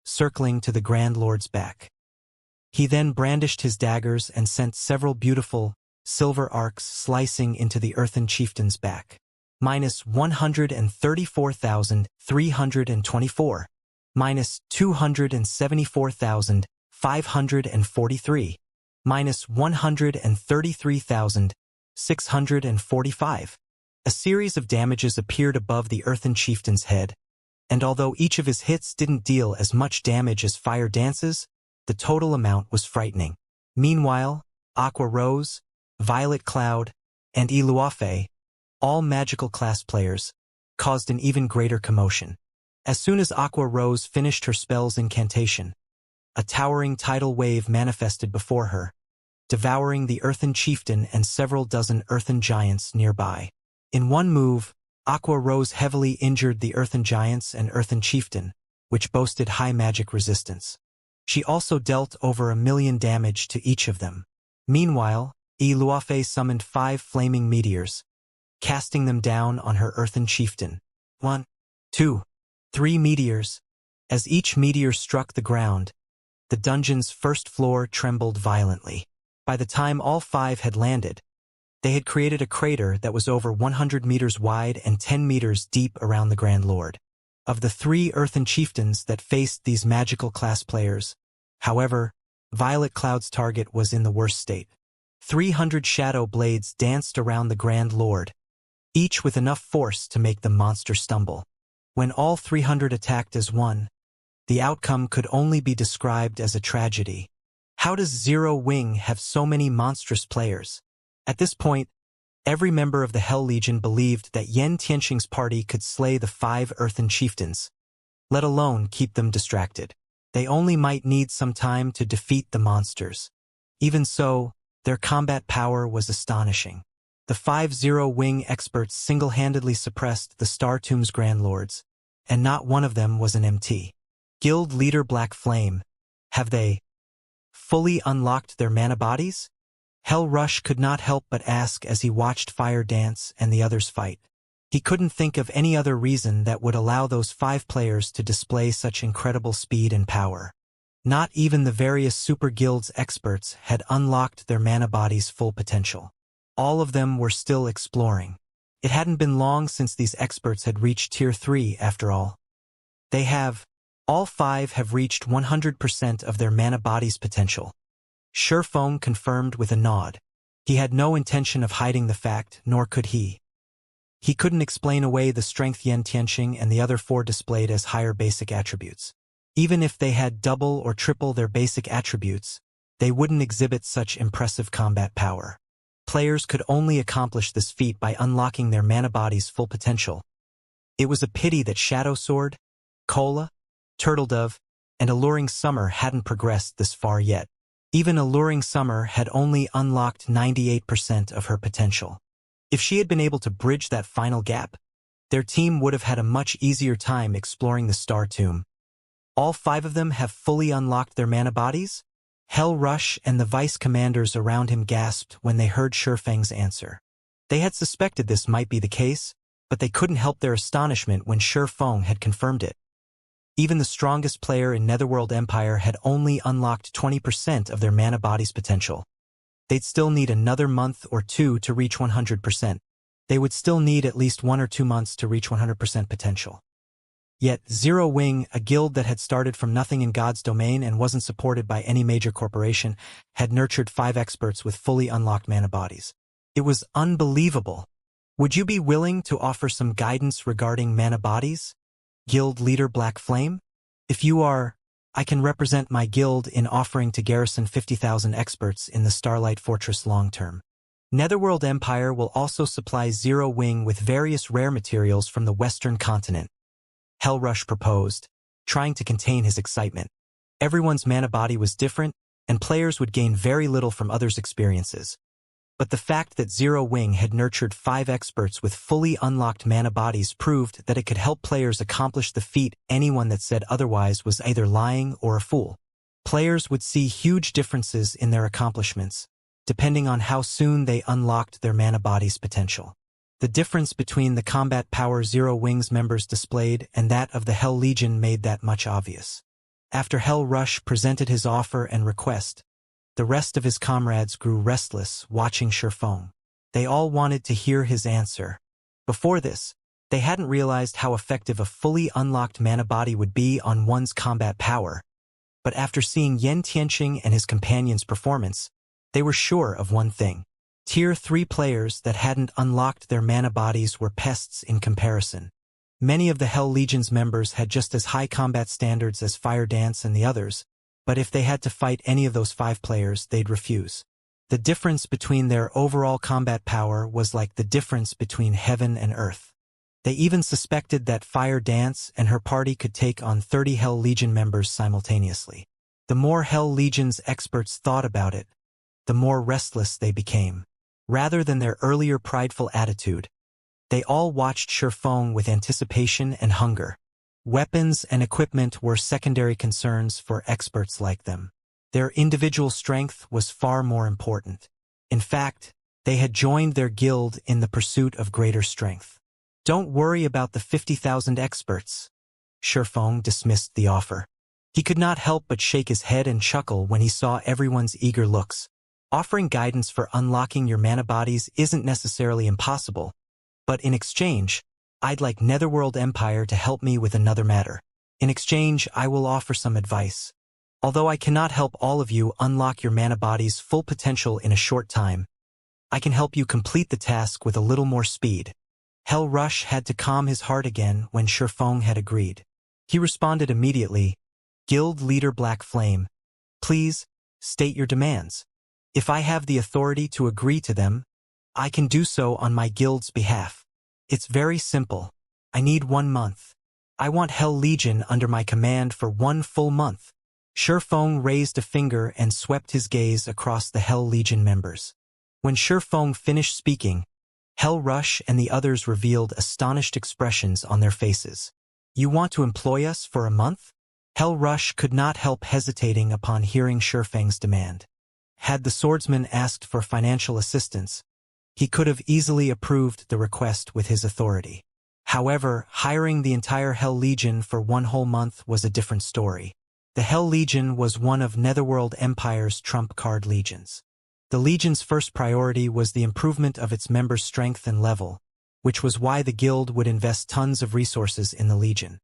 circling to the Grand Lord's back. He then brandished his daggers and sent several beautiful, silver arcs slicing into the Earthen Chieftain's back. Minus 134,324. Minus 274,543. Minus 133,645. A series of damages appeared above the Earthen Chieftain's head, and although each of his hits didn't deal as much damage as Fire Dance's, the total amount was frightening. Meanwhile, Aqua Rose, Violet Cloud, and Iluafe, all magical class players, caused an even greater commotion. As soon as Aqua Rose finished her spell's incantation, a towering tidal wave manifested before her, devouring the Earthen Chieftain and several dozen Earthen Giants nearby. In one move, Aqua Rose heavily injured the Earthen Giants and Earthen Chieftain, which boasted high magic resistance. She also dealt over 1 million damage to each of them. Meanwhile, Iluafe summoned 5 flaming meteors, casting them down on her Earthen Chieftain. 1, 2, 3 meteors. As each meteor struck the ground, the dungeon's first floor trembled violently. By the time all 5 had landed, they had created a crater that was over 100 meters wide and 10 meters deep around the Grand Lord. Of the 3 Earthen Chieftains that faced these magical class players, however, Violet Cloud's target was in the worst state. 300 shadow blades danced around the Grand Lord, each with enough force to make the monster stumble. When all 300 attacked as one, the outcome could only be described as a tragedy. How does Zero Wing have so many monstrous players? At this point, every member of the Hell Legion believed that Yen Tianxing's party could slay the 5 Earthen Chieftains, let alone keep them distracted. They only might need some time to defeat the monsters. Even so, their combat power was astonishing. The 5 Zero-Wing experts single-handedly suppressed the Star Tomb's Grand Lords, and not one of them was an MT. Guild leader Black Flame, have they fully unlocked their mana bodies? Hell Rush could not help but ask as he watched Fire Dance and the others fight. He couldn't think of any other reason that would allow those 5 players to display such incredible speed and power. Not even the various Super Guild's experts had unlocked their mana body's full potential. All of them were still exploring. It hadn't been long since these experts had reached Tier 3 after all. All 5 have reached 100% of their mana body's potential. Shifeng confirmed with a nod. He had no intention of hiding the fact, nor could he. He couldn't explain away the strength Yen Tianqing and the other 4 displayed as higher basic attributes. Even if they had double or triple their basic attributes, they wouldn't exhibit such impressive combat power. Players could only accomplish this feat by unlocking their mana body's full potential. It was a pity that Shadow Sword, Cola, Turtledove, and Alluring Summer hadn't progressed this far yet. Even Alluring Summer had only unlocked 98% of her potential. If she had been able to bridge that final gap, their team would have had a much easier time exploring the Star Tomb. All 5 of them have fully unlocked their mana bodies? Hell Rush and the vice commanders around him gasped when they heard Shifeng's answer. They had suspected this might be the case, but they couldn't help their astonishment when Shifeng had confirmed it. Even the strongest player in Netherworld Empire had only unlocked 20% of their mana body's potential. They'd still need another month or 2 to reach 100%. They would still need at least 1 or 2 months to reach 100% potential. Yet, Zero Wing, a guild that had started from nothing in God's domain and wasn't supported by any major corporation, had nurtured 5 experts with fully unlocked mana bodies. It was unbelievable. Would you be willing to offer some guidance regarding mana bodies? Guild leader Black Flame? If you are, I can represent my guild in offering to garrison 50,000 experts in the Starlight Fortress long-term. Netherworld Empire will also supply Zero Wing with various rare materials from the Western continent. Hellrush proposed, trying to contain his excitement. Everyone's mana body was different, and players would gain very little from others' experiences. But the fact that Zero Wing had nurtured 5 experts with fully unlocked mana bodies proved that it could help players accomplish the feat. Anyone that said otherwise was either lying or a fool. Players would see huge differences in their accomplishments, depending on how soon they unlocked their mana body's potential. The difference between the combat power Zero Wing's members displayed and that of the Hell Legion made that much obvious. After Hell Rush presented his offer and request, the rest of his comrades grew restless watching Shifeng. They all wanted to hear his answer. Before this, they hadn't realized how effective a fully unlocked mana body would be on one's combat power. But after seeing Yen Tianqing and his companions' performance, they were sure of one thing. Tier 3 players that hadn't unlocked their mana bodies were pests in comparison. Many of the Hell Legion's members had just as high combat standards as Fire Dance and the others, but if they had to fight any of those 5 players, they'd refuse. The difference between their overall combat power was like the difference between heaven and earth. They even suspected that Fire Dance and her party could take on 30 Hell Legion members simultaneously. The more Hell Legion's experts thought about it, the more restless they became. Rather than their earlier prideful attitude, they all watched Shifeng with anticipation and hunger. Weapons and equipment were secondary concerns for experts like them. Their individual strength was far more important. In fact, they had joined their guild in the pursuit of greater strength. Don't worry about the 50,000 experts. Shifeng dismissed the offer. He could not help but shake his head and chuckle when he saw everyone's eager looks. Offering guidance for unlocking your mana bodies isn't necessarily impossible, but in exchange, I'd like Netherworld Empire to help me with another matter. In exchange, I will offer some advice. Although I cannot help all of you unlock your mana body's full potential in a short time, I can help you complete the task with a little more speed. Hell Rush had to calm his heart again when Shifeng had agreed. He responded immediately, Guild Leader Black Flame, please, state your demands. If I have the authority to agree to them, I can do so on my guild's behalf. It's very simple. I need 1 month. I want Hell Legion under my command for 1 full month. Shifeng raised a finger and swept his gaze across the Hell Legion members. When Shifeng finished speaking, Hell Rush and the others revealed astonished expressions on their faces. You want to employ us for a month? Hell Rush could not help hesitating upon hearing Shifeng's demand. Had the swordsman asked for financial assistance, he could have easily approved the request with his authority. However, hiring the entire Hell Legion for 1 whole month was a different story. The Hell Legion was one of Netherworld Empire's trump card legions. The Legion's first priority was the improvement of its members' strength and level, which was why the guild would invest tons of resources in the Legion.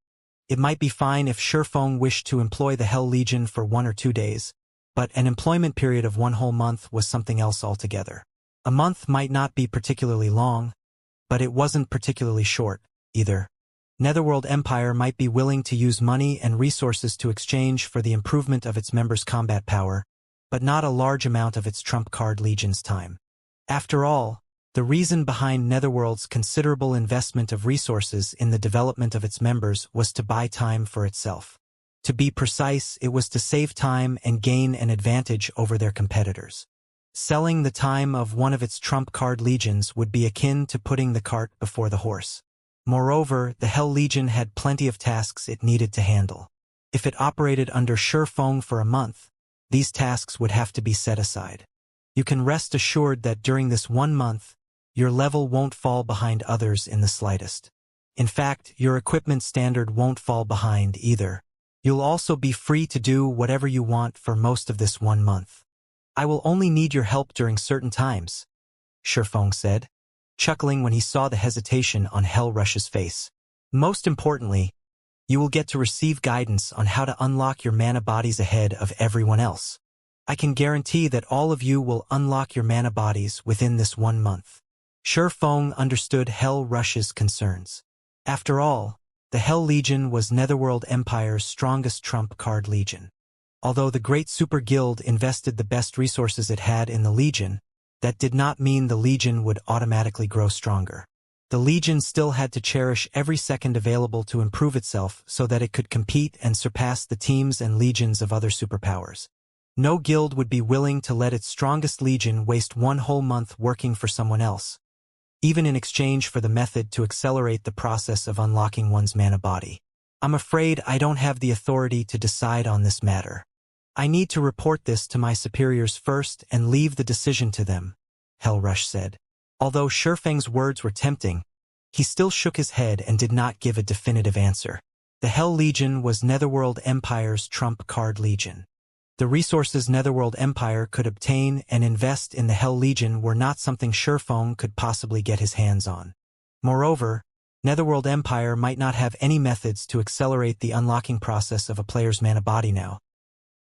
It might be fine if Shifeng wished to employ the Hell Legion for 1 or 2 days, but an employment period of 1 whole month was something else altogether. A month might not be particularly long, but it wasn't particularly short, either. Netherworld Empire might be willing to use money and resources to exchange for the improvement of its members' combat power, but not a large amount of its trump card Legion's time. After all, the reason behind Netherworld's considerable investment of resources in the development of its members was to buy time for itself. To be precise, it was to save time and gain an advantage over their competitors. Selling the time of one of its trump card legions would be akin to putting the cart before the horse. Moreover, the Hell Legion had plenty of tasks it needed to handle. If it operated under Shurfeng for a month, these tasks would have to be set aside. You can rest assured that during this 1 month, your level won't fall behind others in the slightest. In fact, your equipment standard won't fall behind either. You'll also be free to do whatever you want for most of this 1 month. I will only need your help during certain times, Shurfeng said, chuckling when he saw the hesitation on Hellrush's face. Most importantly, you will get to receive guidance on how to unlock your mana bodies ahead of everyone else. I can guarantee that all of you will unlock your mana bodies within this 1 month. Shurfeng understood Hellrush's concerns. After all, the Hell Legion was Netherworld Empire's strongest trump card legion. Although the Great Super Guild invested the best resources it had in the Legion, that did not mean the Legion would automatically grow stronger. The Legion still had to cherish every second available to improve itself so that it could compete and surpass the teams and legions of other superpowers. No guild would be willing to let its strongest legion waste 1 whole month working for someone else, even in exchange for the method to accelerate the process of unlocking one's mana body. I'm afraid I don't have the authority to decide on this matter. I need to report this to my superiors first and leave the decision to them, Hellrush said. Although Shurfeng's words were tempting, he still shook his head and did not give a definitive answer. The Hell Legion was Netherworld Empire's trump card legion. The resources Netherworld Empire could obtain and invest in the Hell Legion were not something Shurfeng could possibly get his hands on. Moreover, Netherworld Empire might not have any methods to accelerate the unlocking process of a player's mana body now.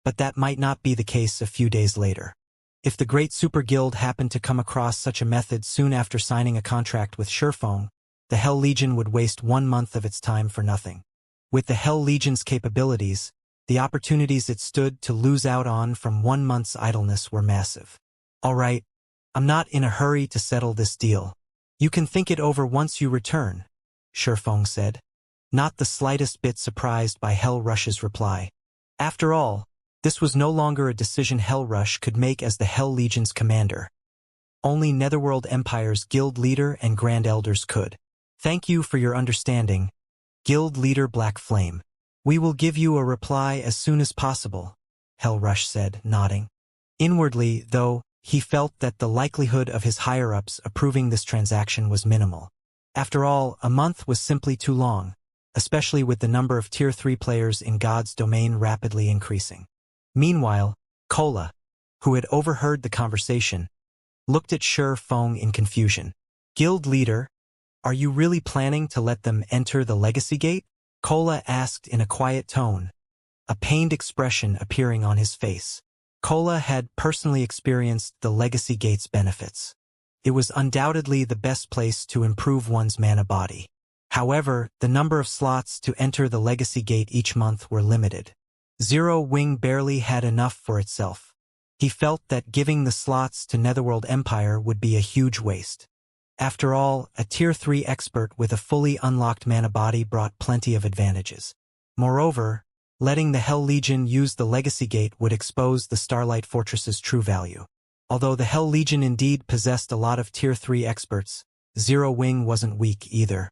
But that might not be the case a few days later. If the Great Super Guild happened to come across such a method soon after signing a contract with Shurfeng, the Hell Legion would waste 1 month of its time for nothing. With the Hell Legion's capabilities, the opportunities it stood to lose out on from 1 month's idleness were massive. All right, I'm not in a hurry to settle this deal. You can think it over once you return, Shurfeng said, not the slightest bit surprised by Hellrush's reply. After all, this was no longer a decision Hellrush could make as the Hell Legion's commander. Only Netherworld Empire's guild leader and grand elders could. Thank you for your understanding, Guild Leader Black Flame. We will give you a reply as soon as possible, Hellrush said, nodding. Inwardly, though, he felt that the likelihood of his higher-ups approving this transaction was minimal. After all, a month was simply too long, especially with the number of Tier 3 players in God's domain rapidly increasing. Meanwhile, Kola, who had overheard the conversation, looked at Shurfeng in confusion. Guild leader, are you really planning to let them enter the Legacy Gate? Kola asked in a quiet tone, a pained expression appearing on his face. Kola had personally experienced the Legacy Gate's benefits. It was undoubtedly the best place to improve one's mana body. However, the number of slots to enter the Legacy Gate each month were limited. Zero Wing barely had enough for itself. He felt that giving the slots to Netherworld Empire would be a huge waste. After all, a Tier 3 expert with a fully unlocked mana body brought plenty of advantages. Moreover, letting the Hell Legion use the Legacy Gate would expose the Starlight Fortress's true value. Although the Hell Legion indeed possessed a lot of Tier 3 experts, Zero Wing wasn't weak either.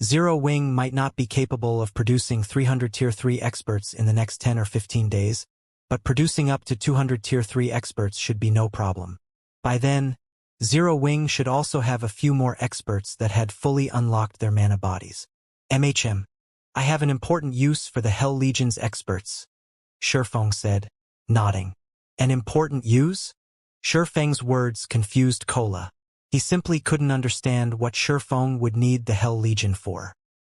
Zero Wing might not be capable of producing 300 Tier 3 experts in the next 10 or 15 days, but producing up to 200 Tier 3 experts should be no problem. By then, Zero Wing should also have a few more experts that had fully unlocked their mana bodies. I have an important use for the Hell Legion's experts, Shurfeng said, nodding. An important use? Shurfeng's words confused Kola. He simply couldn't understand what Shurfeng would need the Hell Legion for.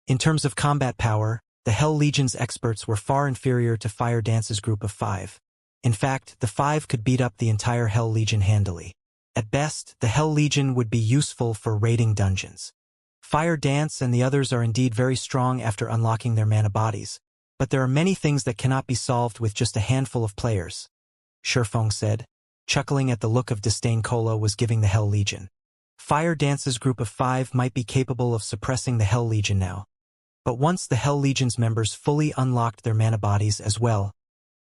In terms of combat power, the Hell Legion's experts were far inferior to Fire Dance's group of 5. In fact, the 5 could beat up the entire Hell Legion handily. At best, the Hell Legion would be useful for raiding dungeons. Fire Dance and the others are indeed very strong after unlocking their mana bodies, but there are many things that cannot be solved with just a handful of players, Shifeng said, chuckling at the look of disdain Kola was giving the Hell Legion. Fire Dance's group of 5 might be capable of suppressing the Hell Legion now. But once the Hell Legion's members fully unlocked their mana bodies as well,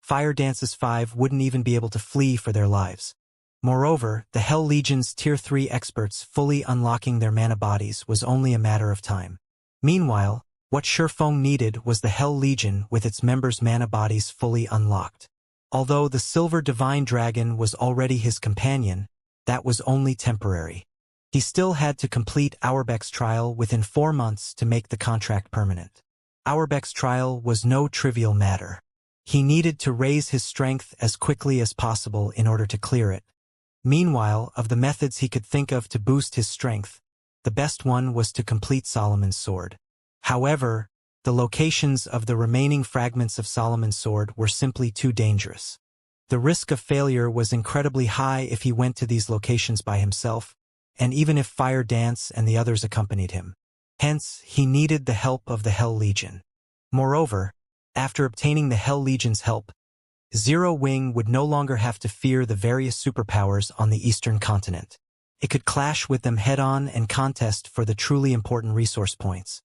Fire Dance's 5 wouldn't even be able to flee for their lives. Moreover, the Hell Legion's Tier 3 experts fully unlocking their mana bodies was only a matter of time. Meanwhile, what Shifeng needed was the Hell Legion with its members' mana bodies fully unlocked. Although the Silver Divine Dragon was already his companion, that was only temporary. He still had to complete Auerbach's trial within 4 months to make the contract permanent. Auerbach's trial was no trivial matter. He needed to raise his strength as quickly as possible in order to clear it. Meanwhile, of the methods he could think of to boost his strength, the best one was to complete Solomon's Sword. However, the locations of the remaining fragments of Solomon's Sword were simply too dangerous. The risk of failure was incredibly high if he went to these locations by himself, and even if Fire Dance and the others accompanied him. Hence, he needed the help of the Hell Legion. Moreover, after obtaining the Hell Legion's help, Zero Wing would no longer have to fear the various superpowers on the eastern continent. It could clash with them head-on and contest for the truly important resource points.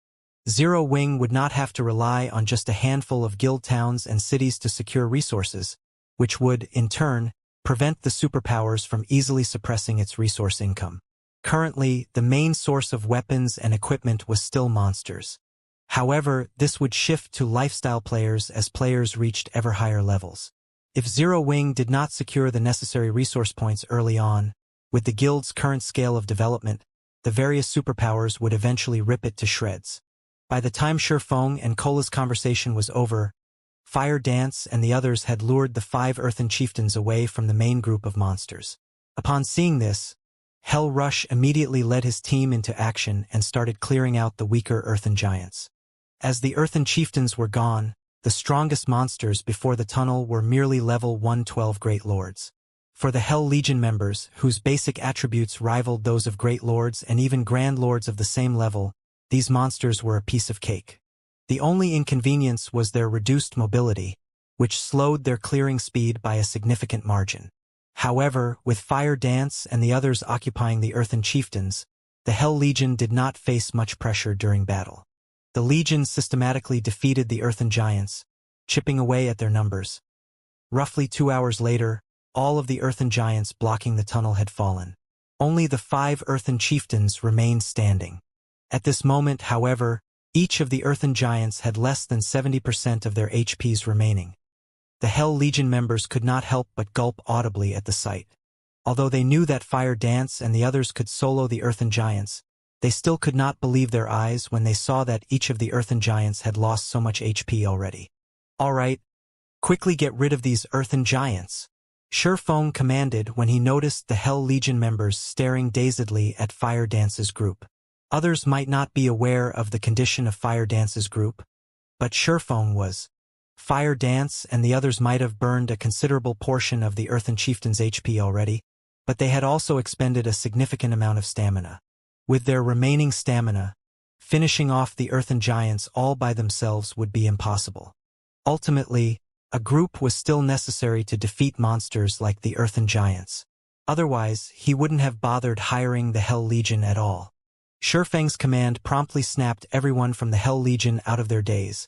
Zero Wing would not have to rely on just a handful of guild towns and cities to secure resources, which would, in turn, prevent the superpowers from easily suppressing its resource income. Currently, the main source of weapons and equipment was still monsters. However, this would shift to lifestyle players as players reached ever higher levels. If Zero Wing did not secure the necessary resource points early on, with the guild's current scale of development, the various superpowers would eventually rip it to shreds. By the time Shifeng and Kola's conversation was over, Fire Dance and the others had lured the 5 earthen chieftains away from the main group of monsters. Upon seeing this, Hell Rush immediately led his team into action and started clearing out the weaker earthen giants. As the earthen chieftains were gone, the strongest monsters before the tunnel were merely level 112 Great Lords. For the Hell Legion members, whose basic attributes rivaled those of Great Lords and even Grand Lords of the same level, these monsters were a piece of cake. The only inconvenience was their reduced mobility, which slowed their clearing speed by a significant margin. However, with Fire Dance and the others occupying the earthen chieftains, the Hell Legion did not face much pressure during battle. The Legion systematically defeated the earthen giants, chipping away at their numbers. Roughly 2 hours later, all of the earthen giants blocking the tunnel had fallen. Only the 5 earthen chieftains remained standing. At this moment, however, each of the earthen giants had less than 70% of their HPs remaining. The Hell Legion members could not help but gulp audibly at the sight. Although they knew that Fire Dance and the others could solo the earthen giants, they still could not believe their eyes when they saw that each of the earthen giants had lost so much HP already. "All right, quickly get rid of these earthen giants," Shifeng commanded when he noticed the Hell Legion members staring dazedly at Fire Dance's group. Others might not be aware of the condition of Fire Dance's group, but Shifeng was. Fire Dance and the others might have burned a considerable portion of the earthen chieftain's HP already, but they had also expended a significant amount of stamina. With their remaining stamina, finishing off the earthen giants all by themselves would be impossible. Ultimately, a group was still necessary to defeat monsters like the earthen giants. Otherwise, he wouldn't have bothered hiring the Hell Legion at all. Shifeng's command promptly snapped everyone from the Hell Legion out of their daze,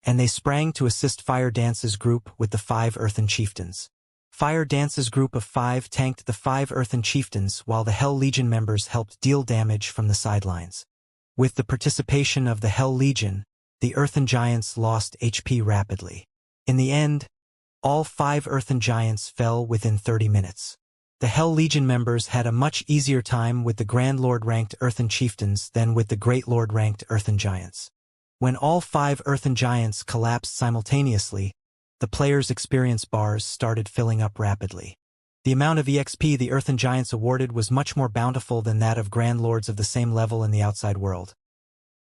and they sprang to assist Fire Dance's group with the 5 earthen chieftains. Fire Dance's group of 5 tanked the 5 earthen chieftains while the Hell Legion members helped deal damage from the sidelines. With the participation of the Hell Legion, the earthen giants lost HP rapidly. In the end, all 5 earthen giants fell within 30 minutes. The Hell Legion members had a much easier time with the Grand Lord-ranked earthen chieftains than with the Great Lord-ranked earthen giants. When all 5 earthen giants collapsed simultaneously, the players' experience bars started filling up rapidly. The amount of EXP the earthen giants awarded was much more bountiful than that of Grand Lords of the same level in the outside world.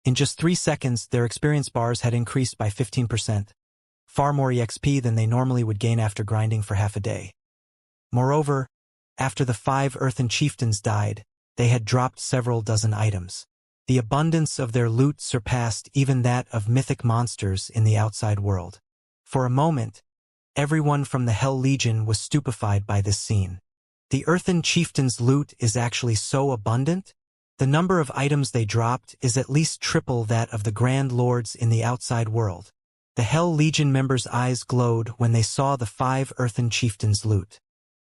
In just 3 seconds, their experience bars had increased by 15%, far more EXP than they normally would gain after grinding for half a day. Moreover, after the 5 earthen chieftains died, they had dropped several dozen items. The abundance of their loot surpassed even that of mythic monsters in the outside world. For a moment, everyone from the Hell Legion was stupefied by this scene. The Earthen Chieftain's loot is actually so abundant? The number of items they dropped is at least triple that of the Grand Lords in the outside world. The Hell Legion members' eyes glowed when they saw the 5 Earthen Chieftains' loot.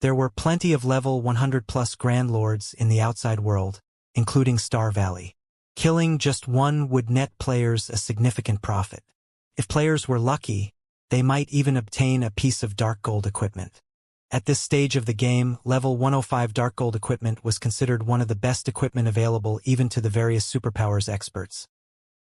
There were plenty of level 100+ Grand Lords in the outside world, including Star Valley. Killing just one would net players a significant profit. If players were lucky, they might even obtain a piece of Dark Gold equipment. At this stage of the game, level 105 Dark Gold equipment was considered one of the best equipment available even to the various superpowers experts.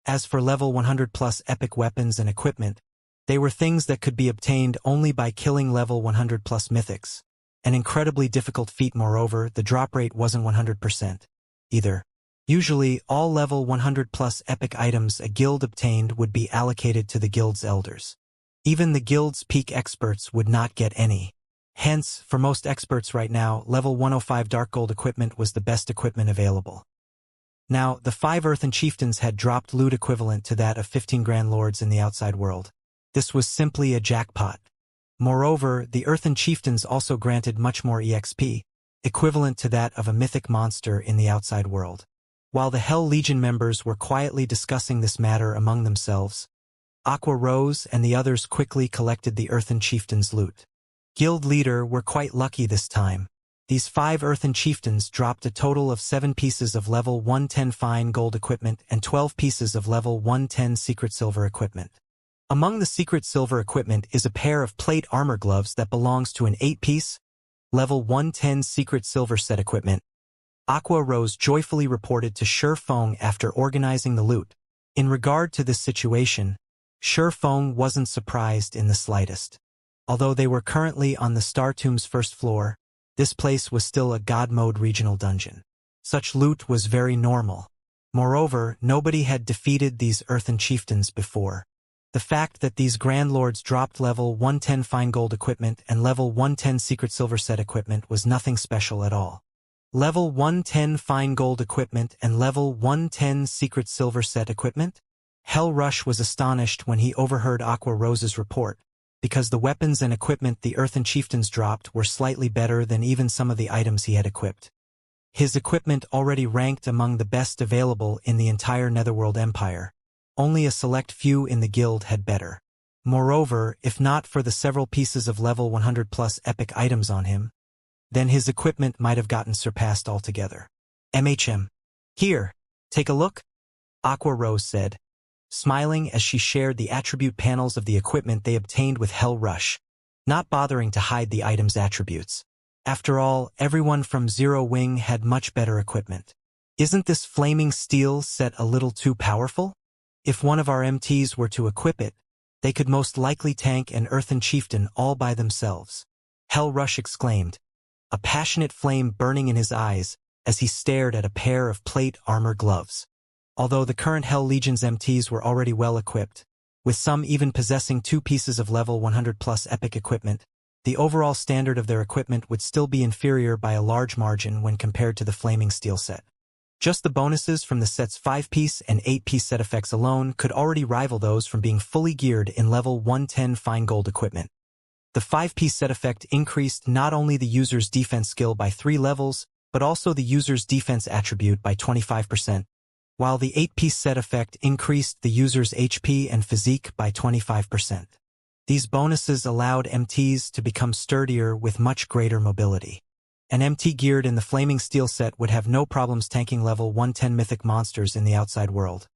As for level 100+ epic weapons and equipment, they were things that could be obtained only by killing level 100+ mythics. An incredibly difficult feat. Moreover, the drop rate wasn't 100% either. Usually, all level 100+ epic items a guild obtained would be allocated to the guild's elders. Even the guild's peak experts would not get any. Hence, for most experts right now, level 105 Dark Gold equipment was the best equipment available. Now, the 5 Earthen Chieftains had dropped loot equivalent to that of 15 Grand Lords in the outside world. This was simply a jackpot. Moreover, the Earthen Chieftains also granted much more EXP, equivalent to that of a mythic monster in the outside world. While the Hell Legion members were quietly discussing this matter among themselves, Aqua Rose and the others quickly collected the Earthen Chieftains' loot. Guild leader were quite lucky this time. These 5 Earthen Chieftains dropped a total of 7 pieces of level 110 fine gold equipment and 12 pieces of level 110 secret silver equipment. Among the secret silver equipment is a pair of plate armor gloves that belongs to an 8-piece, level 110 secret silver set equipment. Aqua Rose joyfully reported to Feng after organizing the loot. In regard to this situation, Feng wasn't surprised in the slightest. Although they were currently on the Star Tomb's first floor, this place was still a God Mode regional dungeon. Such loot was very normal. Moreover, nobody had defeated these Earthen Chieftains before. The fact that these Grand Lords dropped level 110 fine gold equipment and level 110 secret silver set equipment was nothing special at all. Level 110 fine gold equipment and level 110 secret silver set equipment? Hell Rush was astonished when he overheard Aqua Rose's report, because the weapons and equipment the Earthen Chieftains dropped were slightly better than even some of the items he had equipped. His equipment already ranked among the best available in the entire Netherworld Empire. Only a select few in the guild had better. Moreover, if not for the several pieces of level 100+ epic items on him, then his equipment might have gotten surpassed altogether. Here, take a look, Aqua Rose said, smiling as she shared the attribute panels of the equipment they obtained with Hell Rush, not bothering to hide the item's attributes. After all, everyone from Zero Wing had much better equipment. Isn't this flaming steel set a little too powerful? If one of our MTs were to equip it, they could most likely tank an Earthen Chieftain all by themselves. Hell Rush exclaimed, a passionate flame burning in his eyes as he stared at a pair of plate armor gloves. Although the current Hell Legion's MTs were already well equipped, with some even possessing 2 pieces of level 100+ epic equipment, the overall standard of their equipment would still be inferior by a large margin when compared to the Flaming Steel set. Just the bonuses from the set's 5-piece and 8-piece set effects alone could already rival those from being fully geared in level 110 fine gold equipment. The 5-piece set effect increased not only the user's defense skill by 3 levels, but also the user's defense attribute by 25%, while the 8-piece set effect increased the user's HP and physique by 25%. These bonuses allowed MTs to become sturdier with much greater mobility. An MT geared in the Flaming Steel set would have no problems tanking level 110 mythic monsters in the outside world.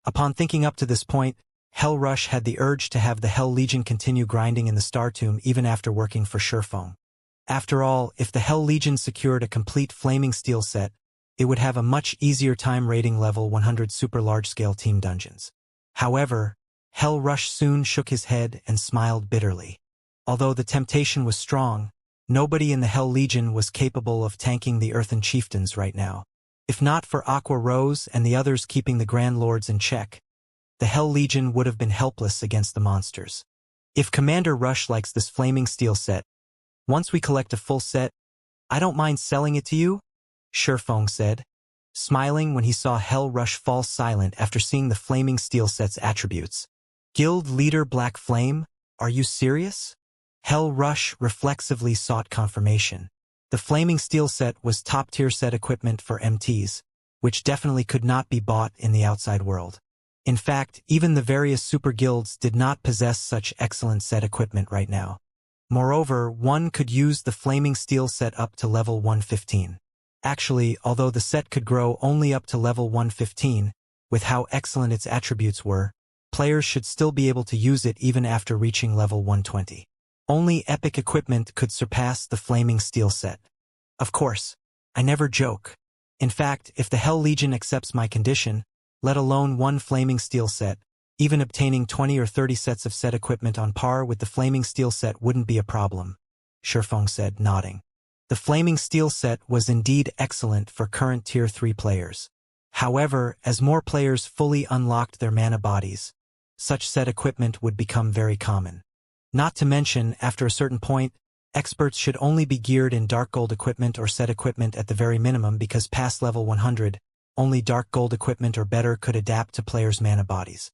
Upon thinking up to this point, Hell Rush had the urge to have the Hell Legion continue grinding in the Star Tomb even after working for Feng. After all, if the Hell Legion secured a complete Flaming Steel set, it would have a much easier time raiding level 100 super large-scale team dungeons. However, Hell Rush soon shook his head and smiled bitterly. Although the temptation was strong, nobody in the Hell Legion was capable of tanking the Earthen Chieftains right now. If not for Aqua Rose and the others keeping the Grand Lords in check, the Hell Legion would have been helpless against the monsters. If Commander Rush likes this Flaming Steel set, once we collect a full set, I don't mind selling it to you, Feng said, smiling when he saw Hell Rush fall silent after seeing the Flaming Steel set's attributes. Guild Leader Black Flame? Are you serious? Hell Rush reflexively sought confirmation. The Flaming Steel set was top-tier set equipment for MTs, which definitely could not be bought in the outside world. In fact, even the various super guilds did not possess such excellent set equipment right now. Moreover, one could use the Flaming Steel set up to level 115. Actually, although the set could grow only up to level 115, with how excellent its attributes were, players should still be able to use it even after reaching level 120. Only epic equipment could surpass the Flaming Steel set. Of course, I never joke. In fact, if the Hell Legion accepts my condition, let alone one Flaming Steel set, even obtaining 20 or 30 sets of set equipment on par with the Flaming Steel set wouldn't be a problem, Shifeng said, nodding. The Flaming Steel set was indeed excellent for current Tier 3 players. However, as more players fully unlocked their mana bodies, such set equipment would become very common. Not to mention, after a certain point, experts should only be geared in Dark Gold equipment or set equipment at the very minimum because past level 100, only Dark Gold equipment or better could adapt to players' mana bodies.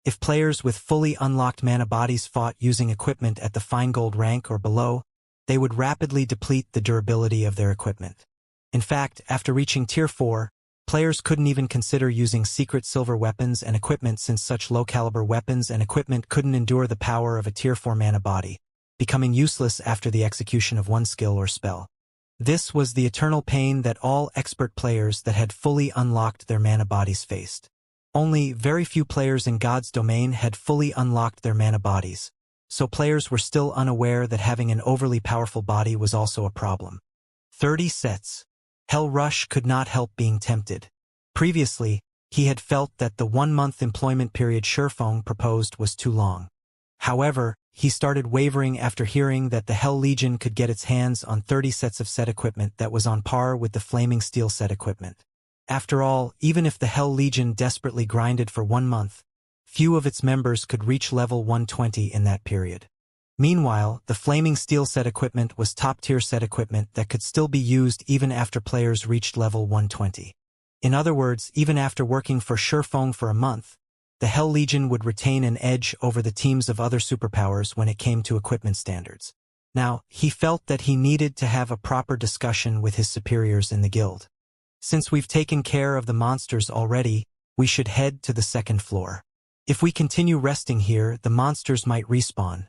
If players with fully unlocked mana bodies fought using equipment at the Fine Gold rank or below, they would rapidly deplete the durability of their equipment. In fact, after reaching Tier 4, players couldn't even consider using secret silver weapons and equipment since such low-caliber weapons and equipment couldn't endure the power of a Tier 4 mana body, becoming useless after the execution of one skill or spell. This was the eternal pain that all expert players that had fully unlocked their mana bodies faced. Only very few players in God's domain had fully unlocked their mana bodies, so players were still unaware that having an overly powerful body was also a problem. 30 sets. Hell Rush could not help being tempted. Previously, he had felt that the 1-month employment period Shifeng proposed was too long. However, he started wavering after hearing that the Hell Legion could get its hands on 30 sets of set equipment that was on par with the Flaming Steel set equipment. After all, even if the Hell Legion desperately grinded for 1 month, few of its members could reach level 120 in that period. Meanwhile, the Flaming Steel set equipment was top-tier set equipment that could still be used even after players reached level 120. In other words, even after working for Shifeng for a month, the Hell Legion would retain an edge over the teams of other superpowers when it came to equipment standards. Now, he felt that he needed to have a proper discussion with his superiors in the guild. Since we've taken care of the monsters already, we should head to the second floor. If we continue resting here, the monsters might respawn,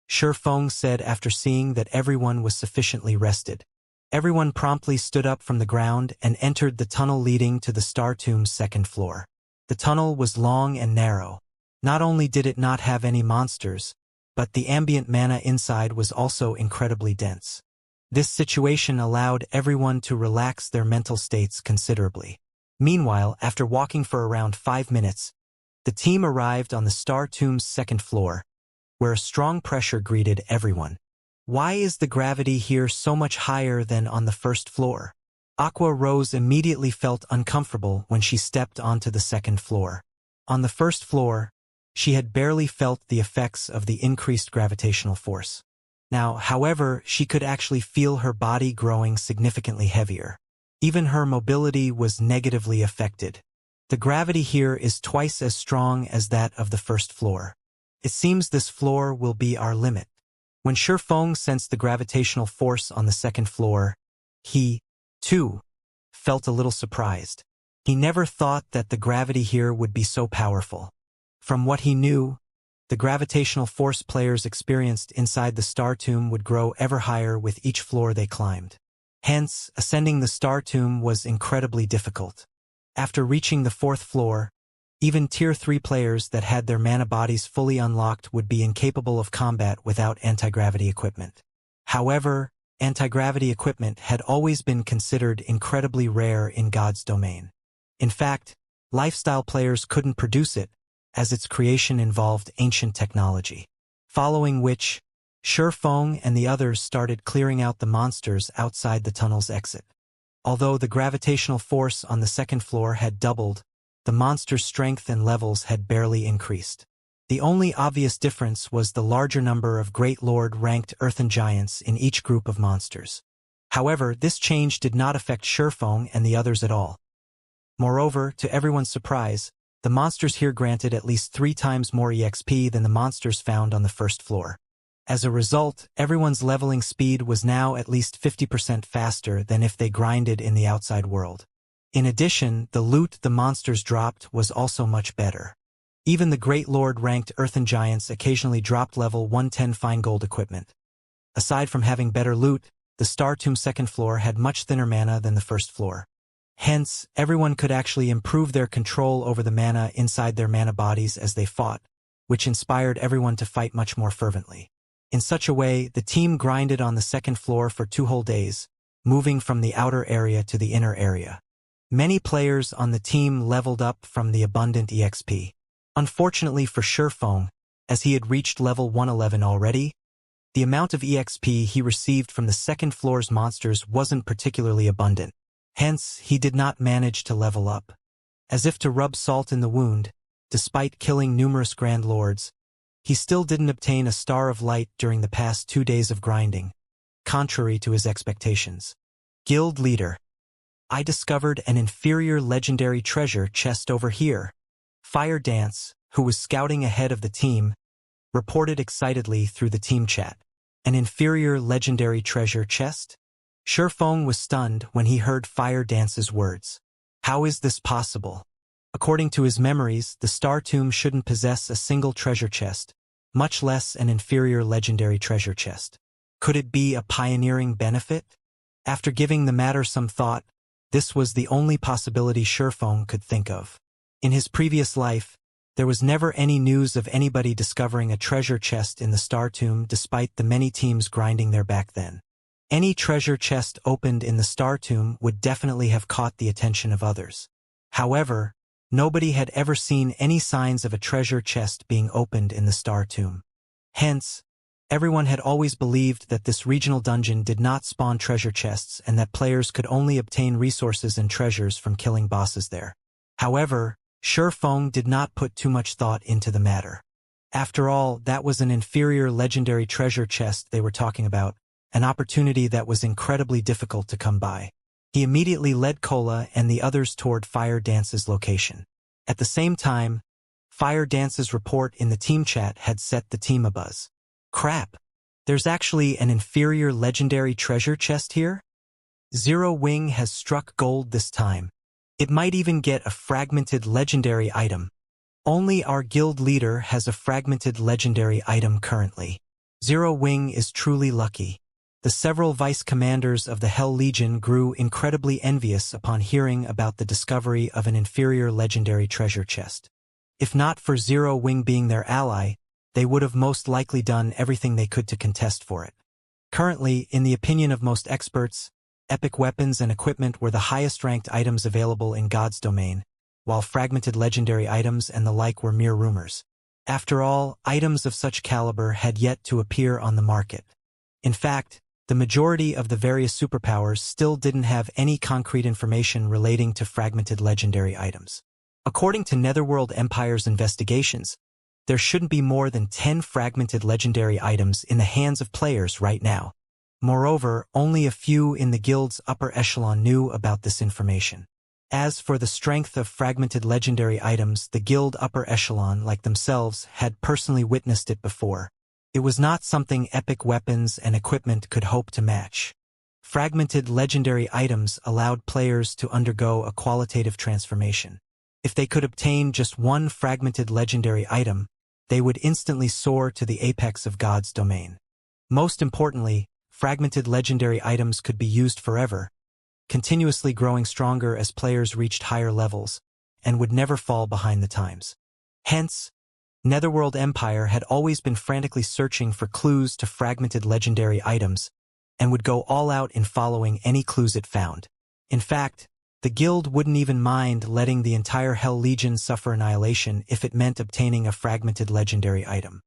Shifeng said after seeing that everyone was sufficiently rested. Everyone promptly stood up from the ground and entered the tunnel leading to the Star Tomb's second floor. The tunnel was long and narrow. Not only did it not have any monsters, but the ambient mana inside was also incredibly dense. This situation allowed everyone to relax their mental states considerably. Meanwhile, after walking for around 5 minutes, the team arrived on the Star Tomb's second floor, where a strong pressure greeted everyone. Why is the gravity here so much higher than on the first floor? Aqua Rose immediately felt uncomfortable when she stepped onto the second floor. On the first floor, she had barely felt the effects of the increased gravitational force. Now, however, she could actually feel her body growing significantly heavier. Even her mobility was negatively affected. The gravity here is twice as strong as that of the first floor. It seems this floor will be our limit. When Shifeng sensed the gravitational force on the second floor, he, too, felt a little surprised. He never thought that the gravity here would be so powerful. From what he knew, the gravitational force players experienced inside the Star Tomb would grow ever higher with each floor they climbed. Hence, ascending the Star Tomb was incredibly difficult. After reaching the 4th floor, even Tier 3 players that had their mana bodies fully unlocked would be incapable of combat without anti-gravity equipment. However, anti-gravity equipment had always been considered incredibly rare in God's domain. In fact, lifestyle players couldn't produce it, as its creation involved ancient technology. Following which, Shifeng and the others started clearing out the monsters outside the tunnel's exit. Although the gravitational force on the second floor had doubled, the monster's strength and levels had barely increased. The only obvious difference was the larger number of Great Lord-ranked earthen giants in each group of monsters. However, this change did not affect Shifeng and the others at all. Moreover, to everyone's surprise, the monsters here granted at least 3 times more EXP than the monsters found on the first floor. As a result, everyone's leveling speed was now at least 50% faster than if they grinded in the outside world. In addition, the loot the monsters dropped was also much better. Even the Great Lord-ranked Earthen Giants occasionally dropped level 110 fine gold equipment. Aside from having better loot, the Star Tomb second floor had much thinner mana than the first floor. Hence, everyone could actually improve their control over the mana inside their mana bodies as they fought, which inspired everyone to fight much more fervently. In such a way, the team grinded on the second floor for 2 whole days, moving from the outer area to the inner area. Many players on the team leveled up from the abundant EXP. Unfortunately for Shurfeng, as he had reached level 111 already, the amount of EXP he received from the second floor's monsters wasn't particularly abundant. Hence, he did not manage to level up. As if to rub salt in the wound, despite killing numerous Grand Lords, he still didn't obtain a Star of Light during the past 2 days of grinding, contrary to his expectations. Guild Leader. I discovered an inferior legendary treasure chest over here. Fire Dance, who was scouting ahead of the team, reported excitedly through the team chat. An inferior legendary treasure chest? Shurfeng was stunned when he heard Fire Dance's words. How is this possible? According to his memories, the Star Tomb shouldn't possess a single treasure chest, much less an inferior legendary treasure chest. Could it be a pioneering benefit? After giving the matter some thought, this was the only possibility Shurfeng could think of. In his previous life, there was never any news of anybody discovering a treasure chest in the Star Tomb despite the many teams grinding there back then. Any treasure chest opened in the Star Tomb would definitely have caught the attention of others. However, nobody had ever seen any signs of a treasure chest being opened in the Star Tomb. Hence, everyone had always believed that this regional dungeon did not spawn treasure chests and that players could only obtain resources and treasures from killing bosses there. However, Shurfeng did not put too much thought into the matter. After all, that was an inferior legendary treasure chest they were talking about, an opportunity that was incredibly difficult to come by. He immediately led Kola and the others toward Fire Dance's location. At the same time, Fire Dance's report in the team chat had set the team abuzz. Crap! There's actually an inferior legendary treasure chest here? Zero Wing has struck gold this time. It might even get a fragmented legendary item. Only our guild leader has a fragmented legendary item currently. Zero Wing is truly lucky. The several vice commanders of the Hell Legion grew incredibly envious upon hearing about the discovery of an inferior legendary treasure chest. If not for Zero Wing being their ally, they would have most likely done everything they could to contest for it. Currently, in the opinion of most experts, epic weapons and equipment were the highest-ranked items available in God's domain, while fragmented legendary items and the like were mere rumors. After all, items of such caliber had yet to appear on the market. In fact, the majority of the various superpowers still didn't have any concrete information relating to fragmented legendary items. According to Netherworld Empire's investigations, there shouldn't be more than 10 fragmented legendary items in the hands of players right now. Moreover, only a few in the guild's upper echelon knew about this information. As for the strength of fragmented legendary items, the guild upper echelon, like themselves, had personally witnessed it before. It was not something epic weapons and equipment could hope to match. Fragmented legendary items allowed players to undergo a qualitative transformation. If they could obtain just one fragmented legendary item, they would instantly soar to the apex of God's domain. Most importantly, fragmented legendary items could be used forever, continuously growing stronger as players reached higher levels, and would never fall behind the times. Hence, Netherworld Empire had always been frantically searching for clues to fragmented legendary items, and would go all out in following any clues it found. In fact, the guild wouldn't even mind letting the entire Hell Legion suffer annihilation if it meant obtaining a fragmented legendary item.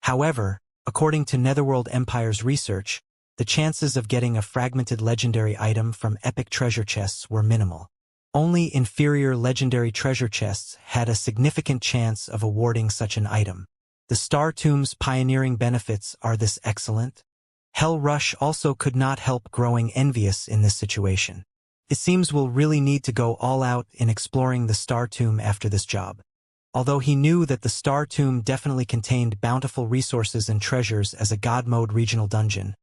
However, according to Netherworld Empire's research, the chances of getting a fragmented legendary item from epic treasure chests were minimal. Only inferior legendary treasure chests had a significant chance of awarding such an item. The Star Tomb's pioneering benefits are this excellent. Hell Rush also could not help growing envious in this situation. It seems we'll really need to go all out in exploring the Star Tomb after this job. Although he knew that the Star Tomb definitely contained bountiful resources and treasures as a God Mode regional dungeon,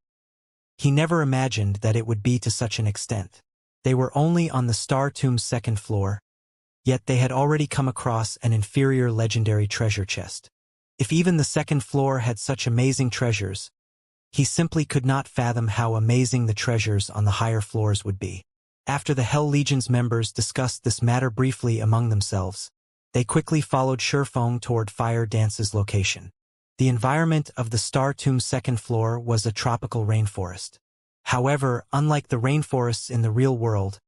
he never imagined that it would be to such an extent. They were only on the Star Tomb's second floor, yet they had already come across an inferior legendary treasure chest. If even the second floor had such amazing treasures, he simply could not fathom how amazing the treasures on the higher floors would be. After the Hell Legion's members discussed this matter briefly among themselves, they quickly followed Sherfong toward Fire Dance's location. The environment of the Star Tomb's second floor was a tropical rainforest. However, unlike the rainforests in the real world,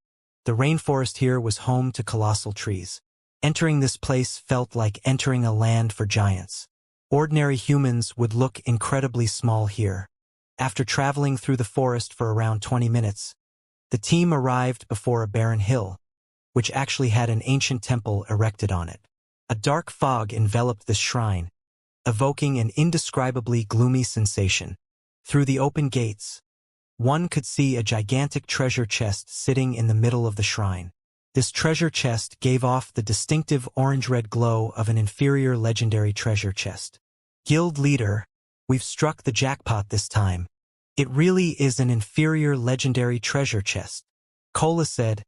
the rainforest here was home to colossal trees. Entering this place felt like entering a land for giants. Ordinary humans would look incredibly small here. After traveling through the forest for around 20 minutes, the team arrived before a barren hill, which actually had an ancient temple erected on it. A dark fog enveloped this shrine, evoking an indescribably gloomy sensation. Through the open gates, one could see a gigantic treasure chest sitting in the middle of the shrine. This treasure chest gave off the distinctive orange-red glow of an inferior legendary treasure chest. Guild leader, we've struck the jackpot this time. It really is an inferior legendary treasure chest, Cola said,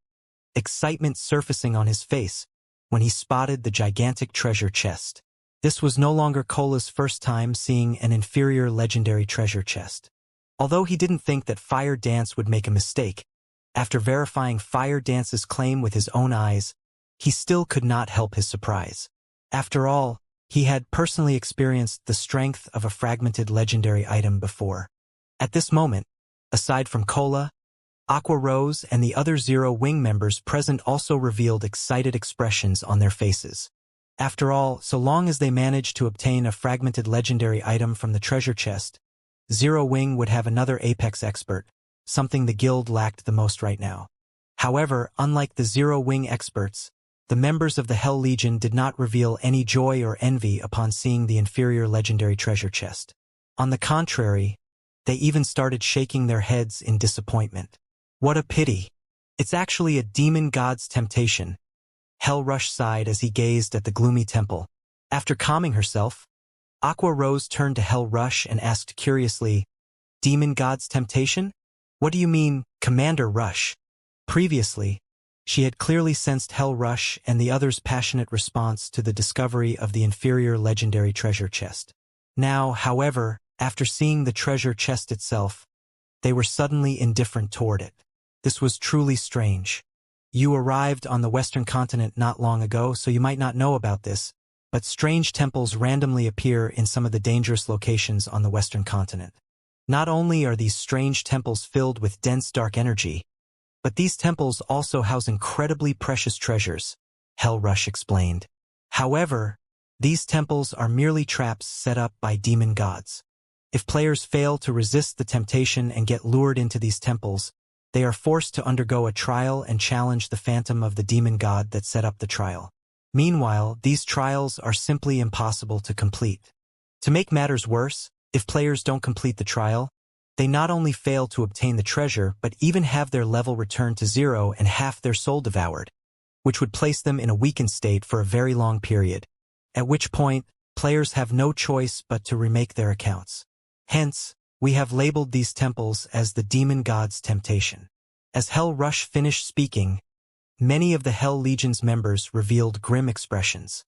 excitement surfacing on his face when he spotted the gigantic treasure chest. This was no longer Cola's first time seeing an inferior legendary treasure chest. Although he didn't think that Fire Dance would make a mistake, after verifying Fire Dance's claim with his own eyes, he still could not help his surprise. After all, he had personally experienced the strength of a fragmented legendary item before. At this moment, aside from Cola, Aqua Rose and the other Zero Wing members present also revealed excited expressions on their faces. After all, so long as they managed to obtain a fragmented legendary item from the treasure chest, Zero Wing would have another Apex expert, something the guild lacked the most right now. However, unlike the Zero Wing experts, the members of the Hell Legion did not reveal any joy or envy upon seeing the inferior legendary treasure chest. On the contrary, they even started shaking their heads in disappointment. What a pity. It's actually a demon god's temptation. Hell Rush sighed as he gazed at the gloomy temple. After calming herself, Aqua Rose turned to Hell Rush and asked curiously, Demon god's temptation? What do you mean, Commander Rush? Previously, she had clearly sensed Hell Rush and the others' passionate response to the discovery of the inferior legendary treasure chest. Now, however, after seeing the treasure chest itself, they were suddenly indifferent toward it. This was truly strange. You arrived on the Western continent not long ago, so you might not know about this, but strange temples randomly appear in some of the dangerous locations on the Western continent. Not only are these strange temples filled with dense dark energy, but these temples also house incredibly precious treasures, Hell Rush explained. However, these temples are merely traps set up by demon gods. If players fail to resist the temptation and get lured into these temples, they are forced to undergo a trial and challenge the phantom of the demon god that set up the trial. Meanwhile, these trials are simply impossible to complete. To make matters worse, if players don't complete the trial, they not only fail to obtain the treasure but even have their level returned to 0 and half their soul devoured, which would place them in a weakened state for a very long period, at which point, players have no choice but to remake their accounts. Hence, we have labeled these temples as the demon god's temptation. As Hell Rush finished speaking, many of the Hell Legion's members revealed grim expressions.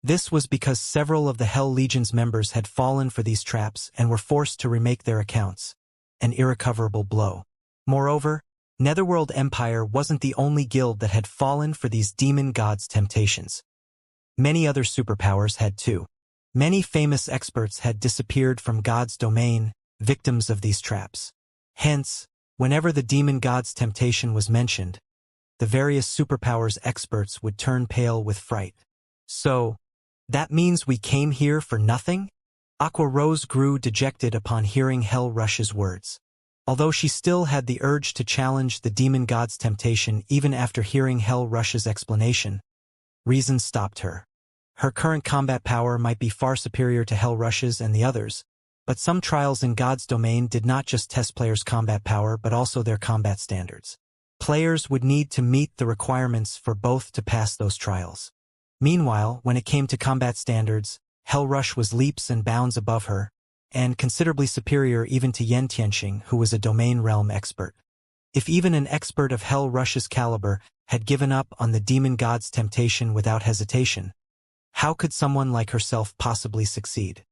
This was because several of the Hell Legion's members had fallen for these traps and were forced to remake their accounts, an irrecoverable blow. Moreover, Netherworld Empire wasn't the only guild that had fallen for these demon gods' temptations. Many other superpowers had too. Many famous experts had disappeared from God's domain, victims of these traps. Hence, whenever the demon god's temptation was mentioned, the various superpowers experts would turn pale with fright. So, that means we came here for nothing? Aqua Rose grew dejected upon hearing Hell Rush's words. Although she still had the urge to challenge the demon god's temptation even after hearing Hell Rush's explanation, reason stopped her. Her current combat power might be far superior to Hell Rush's and the others, but some trials in God's domain did not just test players' combat power but also their combat standards. Players would need to meet the requirements for both to pass those trials. Meanwhile, when it came to combat standards, Hell Rush was leaps and bounds above her, and considerably superior even to Yen Tianxing, who was a domain realm expert. If even an expert of Hell Rush's caliber had given up on the demon god's temptation without hesitation, how could someone like herself possibly succeed?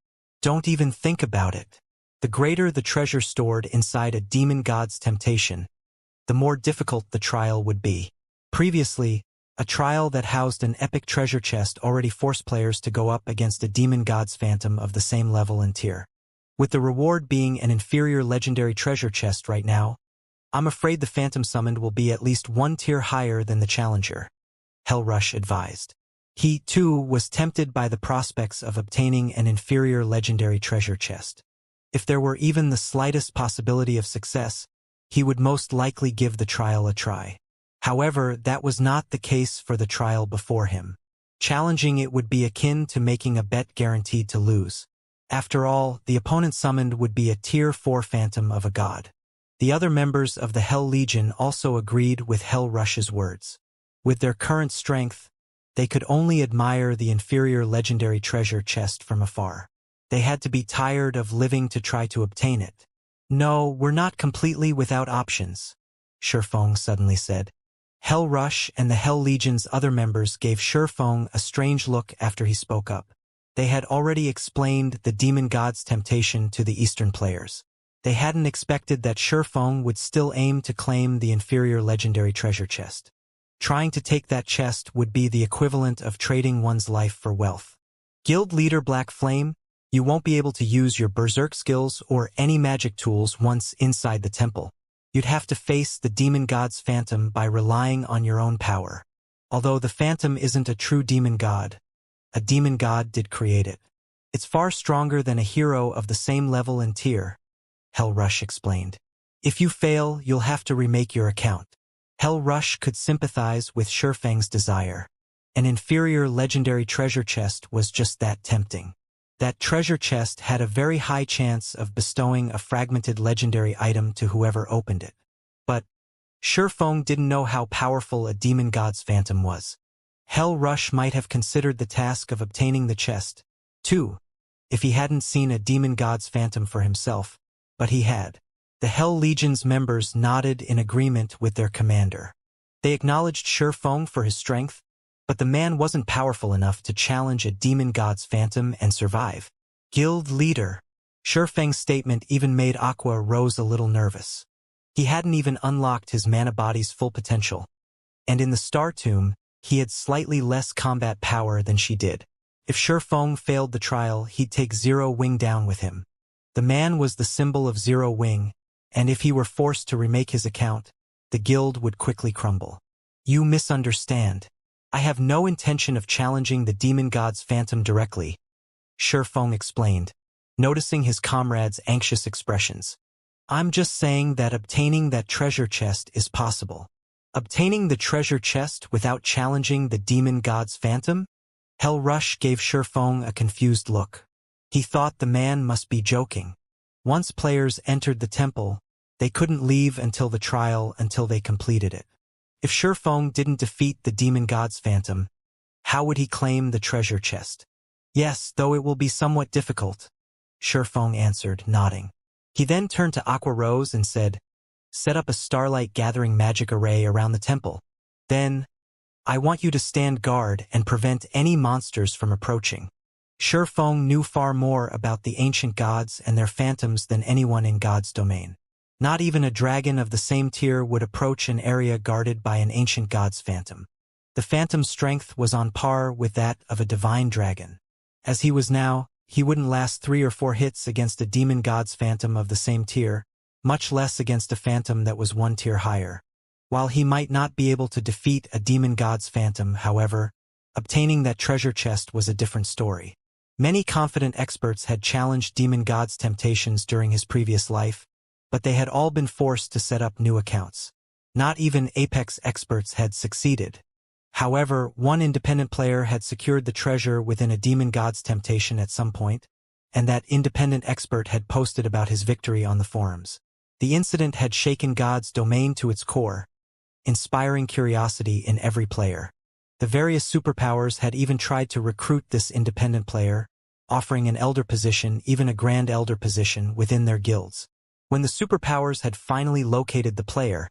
Don't even think about it. The greater the treasure stored inside a demon god's temptation, the more difficult the trial would be. Previously, a trial that housed an epic treasure chest already forced players to go up against a demon god's phantom of the same level and tier. With the reward being an inferior legendary treasure chest right now, I'm afraid the phantom summoned will be at least one tier higher than the challenger, Hell Rush advised. He, too, was tempted by the prospects of obtaining an inferior legendary treasure chest. If there were even the slightest possibility of success, he would most likely give the trial a try. However, that was not the case for the trial before him. Challenging it would be akin to making a bet guaranteed to lose. After all, the opponent summoned would be a Tier 4 phantom of a god. The other members of the Hell Legion also agreed with Hell Rush's words. With their current strength, they could only admire the inferior legendary treasure chest from afar. They had to be tired of living to try to obtain it. No, we're not completely without options, Shifeng suddenly said. Hell Rush and the Hell Legion's other members gave Shifeng a strange look after he spoke up. They had already explained the demon god's temptation to the Eastern players. They hadn't expected that Shifeng would still aim to claim the inferior legendary treasure chest. Trying to take that chest would be the equivalent of trading one's life for wealth. Guild leader Black Flame, you won't be able to use your berserk skills or any magic tools once inside the temple. You'd have to face the demon god's phantom by relying on your own power. Although the phantom isn't a true demon god, a demon god did create it. It's far stronger than a hero of the same level and tier, Hell Rush explained. If you fail, you'll have to remake your account. Hell Rush could sympathize with Shifeng's desire. An inferior legendary treasure chest was just that tempting. That treasure chest had a very high chance of bestowing a fragmented legendary item to whoever opened it. But Shifeng didn't know how powerful a demon god's phantom was. Hell Rush might have considered the task of obtaining the chest, too, if he hadn't seen a demon god's phantom for himself, but he had. The Hell Legion's members nodded in agreement with their commander. They acknowledged Shifeng for his strength, but the man wasn't powerful enough to challenge a demon god's phantom and survive. Guild leader. Shifeng's statement even made Aqua Rose a little nervous. He hadn't even unlocked his mana body's full potential, and in the Star Tomb, he had slightly less combat power than she did. If Shifeng failed the trial, he'd take Zero Wing down with him. The man was the symbol of Zero Wing, and if he were forced to remake his account, the guild would quickly crumble. You misunderstand. I have no intention of challenging the demon god's phantom directly, Shifeng explained, noticing his comrade's anxious expressions. I'm just saying that obtaining that treasure chest is possible. Obtaining the treasure chest without challenging the demon god's phantom? Hell Rush gave Shifeng a confused look. He thought the man must be joking. Once players entered the temple, they couldn't leave until the trial until they completed it. If Shifeng didn't defeat the demon god's phantom, how would he claim the treasure chest? Yes, though it will be somewhat difficult, Shifeng answered, nodding. He then turned to Aqua Rose and said, set up a starlight gathering magic array around the temple. Then, I want you to stand guard and prevent any monsters from approaching. Shifeng knew far more about the ancient gods and their phantoms than anyone in God's domain. Not even a dragon of the same tier would approach an area guarded by an ancient god's phantom. The phantom's strength was on par with that of a divine dragon. As he was now, he wouldn't last 3 or 4 hits against a demon god's phantom of the same tier, much less against a phantom that was 1 tier higher. While he might not be able to defeat a demon god's phantom, however, obtaining that treasure chest was a different story. Many confident experts had challenged demon god's temptations during his previous life, but they had all been forced to set up new accounts. Not even Apex experts had succeeded. However, one independent player had secured the treasure within a demon god's temptation at some point, and that independent expert had posted about his victory on the forums. The incident had shaken God's domain to its core, inspiring curiosity in every player. The various superpowers had even tried to recruit this independent player, offering an elder position, even a grand elder position, within their guilds. When the superpowers had finally located the player,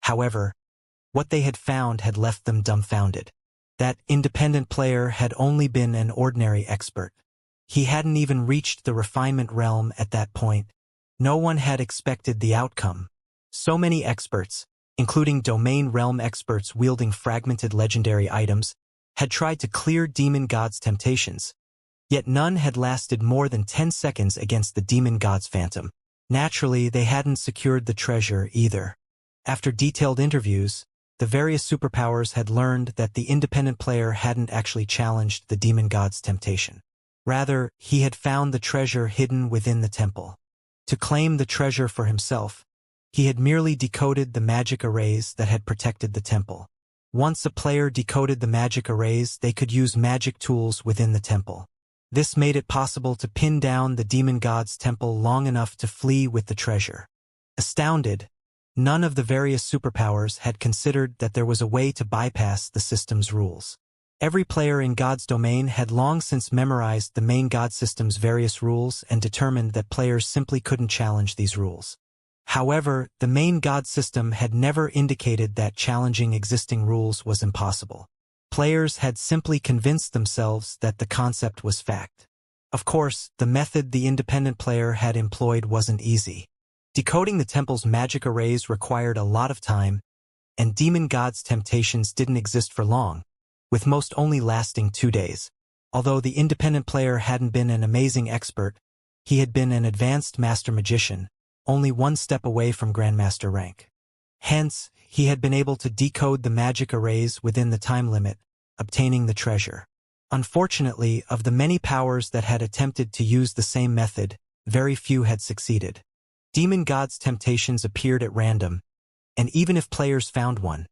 however, what they had found had left them dumbfounded. That independent player had only been an ordinary expert. He hadn't even reached the refinement realm at that point. No one had expected the outcome. So many experts, including domain realm experts wielding fragmented legendary items, had tried to clear demon god's temptations, yet none had lasted more than 10 seconds against the demon god's phantom. Naturally, they hadn't secured the treasure either. After detailed interviews, the various superpowers had learned that the independent player hadn't actually challenged the demon god's temptation. Rather, he had found the treasure hidden within the temple. To claim the treasure for himself, he had merely decoded the magic arrays that had protected the temple. Once a player decoded the magic arrays, they could use magic tools within the temple. This made it possible to pin down the demon god's temple long enough to flee with the treasure. Astounded, none of the various superpowers had considered that there was a way to bypass the system's rules. Every player in God's domain had long since memorized the main God system's various rules and determined that players simply couldn't challenge these rules. However, the main God system had never indicated that challenging existing rules was impossible. Players had simply convinced themselves that the concept was fact. Of course, the method the independent player had employed wasn't easy. Decoding the temple's magic arrays required a lot of time, and demon god's temptations didn't exist for long, with most only lasting 2 days. Although the independent player hadn't been an amazing expert, he had been an advanced master magician, only one step away from grandmaster rank. Hence, he had been able to decode the magic arrays within the time limit, obtaining the treasure. Unfortunately, of the many powers that had attempted to use the same method, very few had succeeded. Demon god's temptations appeared at random, and even if players found one,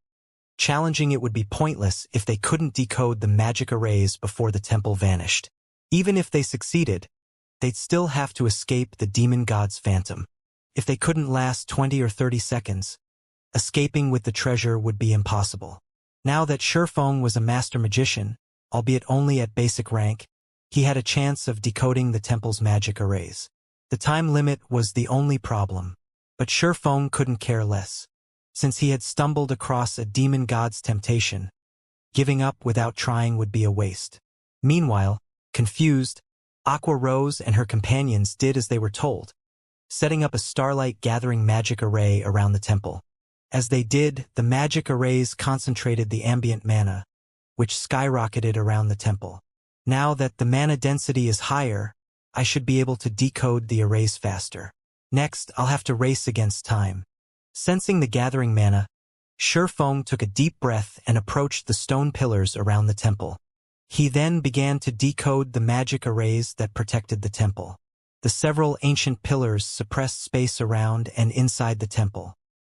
challenging it would be pointless if they couldn't decode the magic arrays before the temple vanished. Even if they succeeded, they'd still have to escape the demon god's phantom. If they couldn't last 20 or 30 seconds, escaping with the treasure would be impossible. Now that Shifeng was a master magician, albeit only at basic rank, he had a chance of decoding the temple's magic arrays. The time limit was the only problem, but Shifeng couldn't care less. Since he had stumbled across a demon god's temptation, giving up without trying would be a waste. Meanwhile, confused, Aqua Rose and her companions did as they were told, setting up a starlight gathering magic array around the temple. As they did, the magic arrays concentrated the ambient mana, which skyrocketed around the temple. Now that the mana density is higher, I should be able to decode the arrays faster. Next, I'll have to race against time. Sensing the gathering mana, Shifeng took a deep breath and approached the stone pillars around the temple. He then began to decode the magic arrays that protected the temple. The several ancient pillars suppressed space around and inside the temple.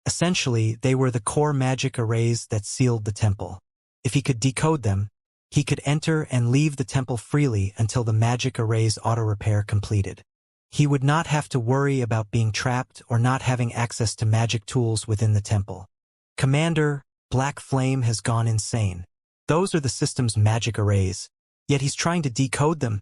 Essentially, they were the core magic arrays that sealed the temple. If he could decode them, he could enter and leave the temple freely until the magic array's auto-repair completed. He would not have to worry about being trapped or not having access to magic tools within the temple. Commander, Black Flame has gone insane. Those are the system's magic arrays, yet he's trying to decode them.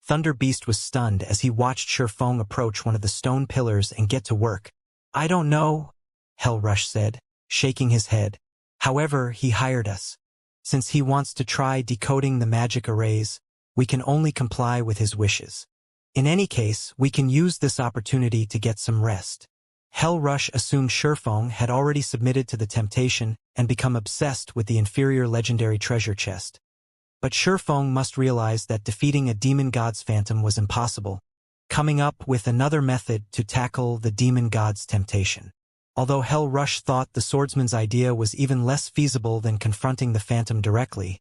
Thunder Beast was stunned as he watched Shifeng approach one of the stone pillars and get to work. I don't know, Hell Rush said, shaking his head. However, he hired us. Since he wants to try decoding the magic arrays, we can only comply with his wishes. In any case, we can use this opportunity to get some rest. Hell Rush assumed Shifeng had already submitted to the temptation and become obsessed with the inferior legendary treasure chest. But Shifeng must realize that defeating a demon god's phantom was impossible, coming up with another method to tackle the demon god's temptation. Although Hell Rush thought the swordsman's idea was even less feasible than confronting the phantom directly,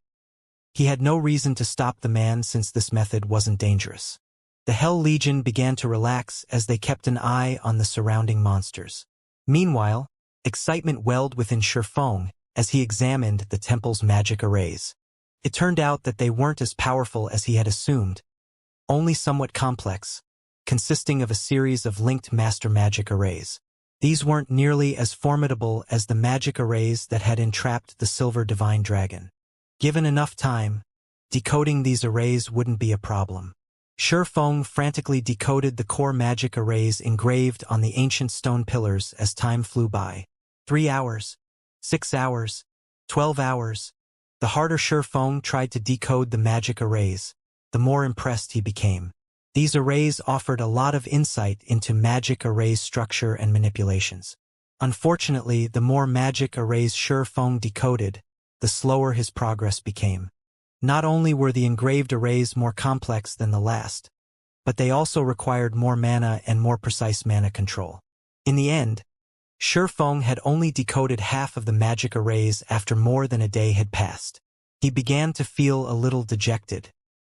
he had no reason to stop the man since this method wasn't dangerous. The Hell Legion began to relax as they kept an eye on the surrounding monsters. Meanwhile, excitement welled within Shifeng as he examined the temple's magic arrays. It turned out that they weren't as powerful as he had assumed, only somewhat complex, consisting of a series of linked master magic arrays. These weren't nearly as formidable as the magic arrays that had entrapped the Silver Divine Dragon. Given enough time, decoding these arrays wouldn't be a problem. Shifeng frantically decoded the core magic arrays engraved on the ancient stone pillars as time flew by. 3 hours, 6 hours, 12 hours. The harder Shifeng tried to decode the magic arrays, the more impressed he became. These arrays offered a lot of insight into magic arrays' structure and manipulations. Unfortunately, the more magic arrays Shifeng decoded, the slower his progress became. Not only were the engraved arrays more complex than the last, but they also required more mana and more precise mana control. In the end, Shifeng had only decoded half of the magic arrays after more than a day had passed. He began to feel a little dejected.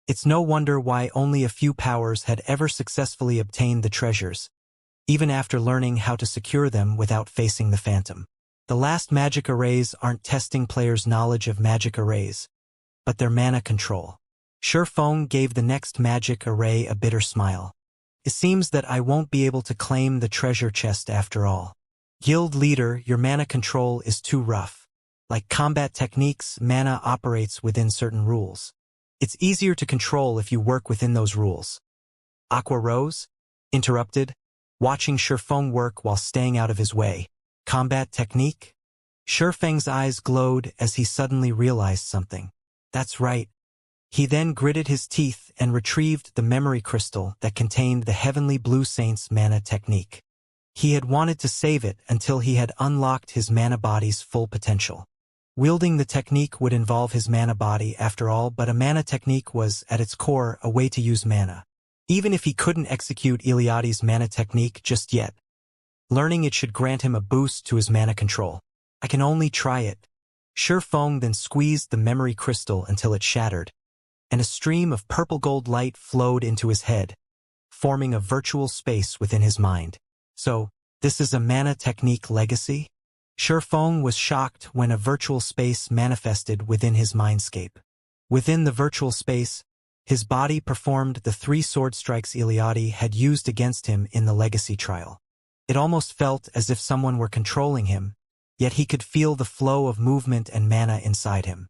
It's no wonder why only a few powers had ever successfully obtained the treasures, even after learning how to secure them without facing the Phantom. The last magic arrays aren't testing players' knowledge of magic arrays, but their mana control. Shifeng gave the next magic array a bitter smile. It seems that I won't be able to claim the treasure chest after all. Guild leader, your mana control is too rough. Like combat techniques, mana operates within certain rules. It's easier to control if you work within those rules. Aqua Rose? Interrupted, watching Shifeng work while staying out of his way. Combat technique? Shifeng's eyes glowed as he suddenly realized something. That's right. He then gritted his teeth and retrieved the memory crystal that contained the Heavenly Blue Saint's mana technique. He had wanted to save it until he had unlocked his mana body's full potential. Wielding the technique would involve his mana body after all, but a mana technique was, at its core, a way to use mana. Even if he couldn't execute Iliadi's mana technique just yet, learning it should grant him a boost to his mana control. I can only try it. Shifeng then squeezed the memory crystal until it shattered, and a stream of purple-gold light flowed into his head, forming a virtual space within his mind. So, this is a mana technique legacy? Shifeng was shocked when a virtual space manifested within his mindscape. Within the virtual space, his body performed the 3 sword strikes Iliadi had used against him in the legacy trial. It almost felt as if someone were controlling him, yet he could feel the flow of movement and mana inside him.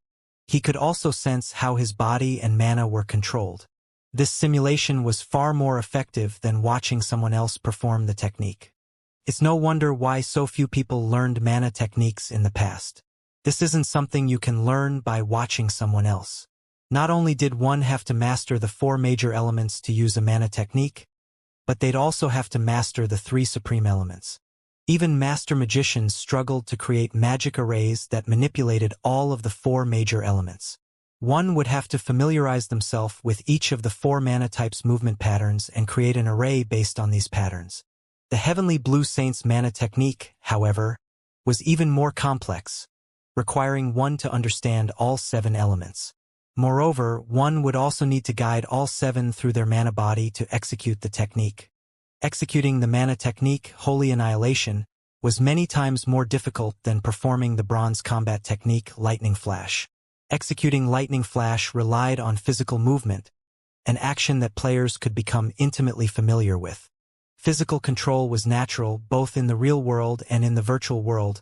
He could also sense how his body and mana were controlled. This simulation was far more effective than watching someone else perform the technique. It's no wonder why so few people learned mana techniques in the past. This isn't something you can learn by watching someone else. Not only did one have to master the 4 major elements to use a mana technique, but they'd also have to master the 3 supreme elements. Even master magicians struggled to create magic arrays that manipulated all of the 4 major elements. One would have to familiarize themselves with each of the 4 mana types' movement patterns and create an array based on these patterns. The Heavenly Blue Saint's mana technique, however, was even more complex, requiring one to understand all 7 elements. Moreover, one would also need to guide all 7 through their mana body to execute the technique. Executing the mana technique, Holy Annihilation, was many times more difficult than performing the bronze combat technique, Lightning Flash. Executing Lightning Flash relied on physical movement, an action that players could become intimately familiar with. Physical control was natural both in the real world and in the virtual world,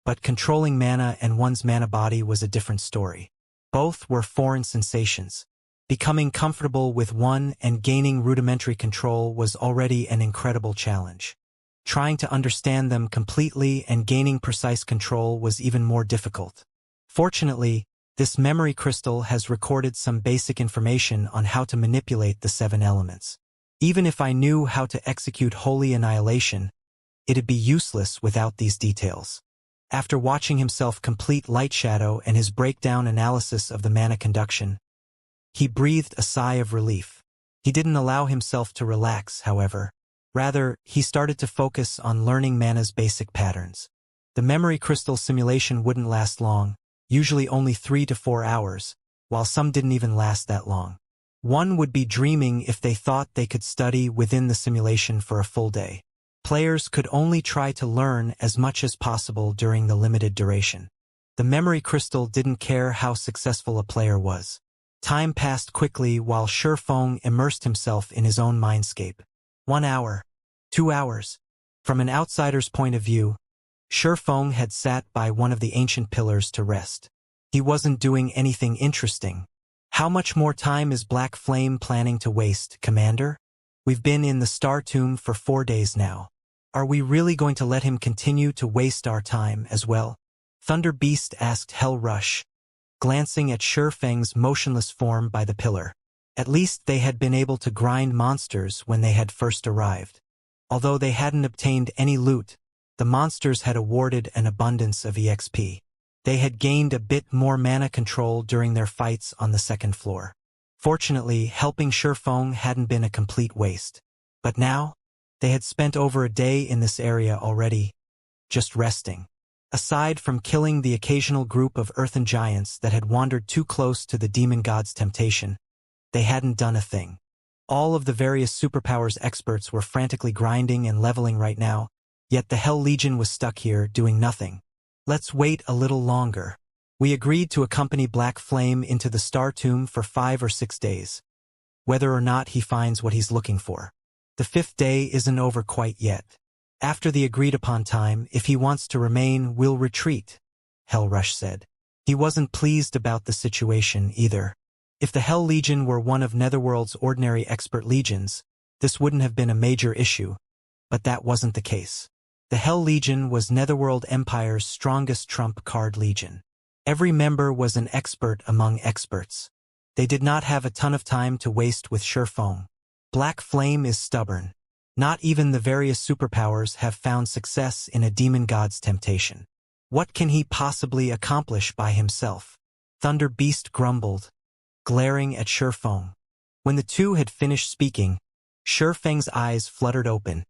but controlling mana and one's mana body was a different story. Both were foreign sensations. Becoming comfortable with one and gaining rudimentary control was already an incredible challenge. Trying to understand them completely and gaining precise control was even more difficult. Fortunately, this memory crystal has recorded some basic information on how to manipulate the 7 elements. Even if I knew how to execute Holy Annihilation, it'd be useless without these details. After watching himself complete Light Shadow and his breakdown analysis of the mana conduction, he breathed a sigh of relief. He didn't allow himself to relax, however. Rather, he started to focus on learning mana's basic patterns. The memory crystal simulation wouldn't last long, usually only 3 to 4 hours, while some didn't even last that long. One would be dreaming if they thought they could study within the simulation for a full day. Players could only try to learn as much as possible during the limited duration. The memory crystal didn't care how successful a player was. Time passed quickly while Shifeng immersed himself in his own mindscape. 1 hour, 2 hours, From an outsider's point of view, Shifeng had sat by one of the ancient pillars to rest. He wasn't doing anything interesting. How much more time is Black Flame planning to waste, Commander? We've been in the Star Tomb for 4 days now. Are we really going to let him continue to waste our time as well? Thunder Beast asked Hell Rush, glancing at Shifeng's motionless form by the pillar. At least they had been able to grind monsters when they had first arrived. Although they hadn't obtained any loot, the monsters had awarded an abundance of EXP. They had gained a bit more mana control during their fights on the second floor. Fortunately, helping Shifeng hadn't been a complete waste. But now, they had spent over a day in this area already, just resting. Aside from killing the occasional group of earthen giants that had wandered too close to the demon god's temptation, they hadn't done a thing. All of the various superpowers experts were frantically grinding and leveling right now, yet the Hell Legion was stuck here doing nothing. Let's wait a little longer. We agreed to accompany Black Flame into the Star Tomb for 5 or 6 days, whether or not he finds what he's looking for. The 5th day isn't over quite yet. After the agreed-upon time, if he wants to remain, we'll retreat, Hellrush said. He wasn't pleased about the situation either. If the Hell Legion were one of Netherworld's ordinary expert legions, this wouldn't have been a major issue, but that wasn't the case. The Hell Legion was Netherworld Empire's strongest trump card legion. Every member was an expert among experts. They did not have a ton of time to waste with Shifeng. Black Flame is stubborn. Not even the various superpowers have found success in a demon god's temptation. What can he possibly accomplish by himself? Thunder Beast grumbled, glaring at Shifeng. When the two had finished speaking, Shifeng's eyes fluttered open,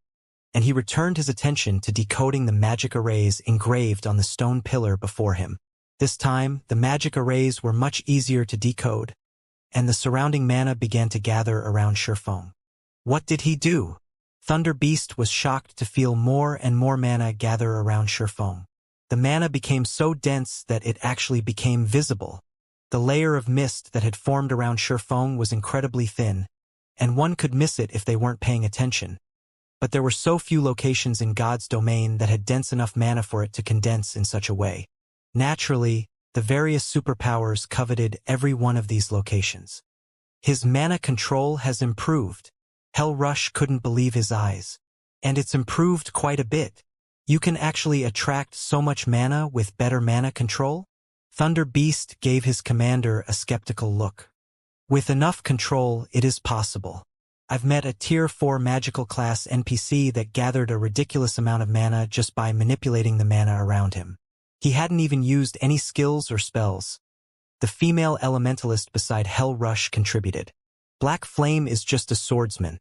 and he returned his attention to decoding the magic arrays engraved on the stone pillar before him. This time, the magic arrays were much easier to decode, and the surrounding mana began to gather around Shifeng. What did he do? Thunder Beast was shocked to feel more and more mana gather around Shifeng. The mana became so dense that it actually became visible. The layer of mist that had formed around Shifeng was incredibly thin, and one could miss it if they weren't paying attention. But there were so few locations in God's domain that had dense enough mana for it to condense in such a way. Naturally, the various superpowers coveted every one of these locations. His mana control has improved. Hellrush couldn't believe his eyes. And it's improved quite a bit. You can actually attract so much mana with better mana control? Thunder Beast gave his commander a skeptical look. With enough control, it is possible. I've met a Tier 4 magical class NPC that gathered a ridiculous amount of mana just by manipulating the mana around him. He hadn't even used any skills or spells. The female elementalist beside Hellrush contributed. Black Flame is just a swordsman.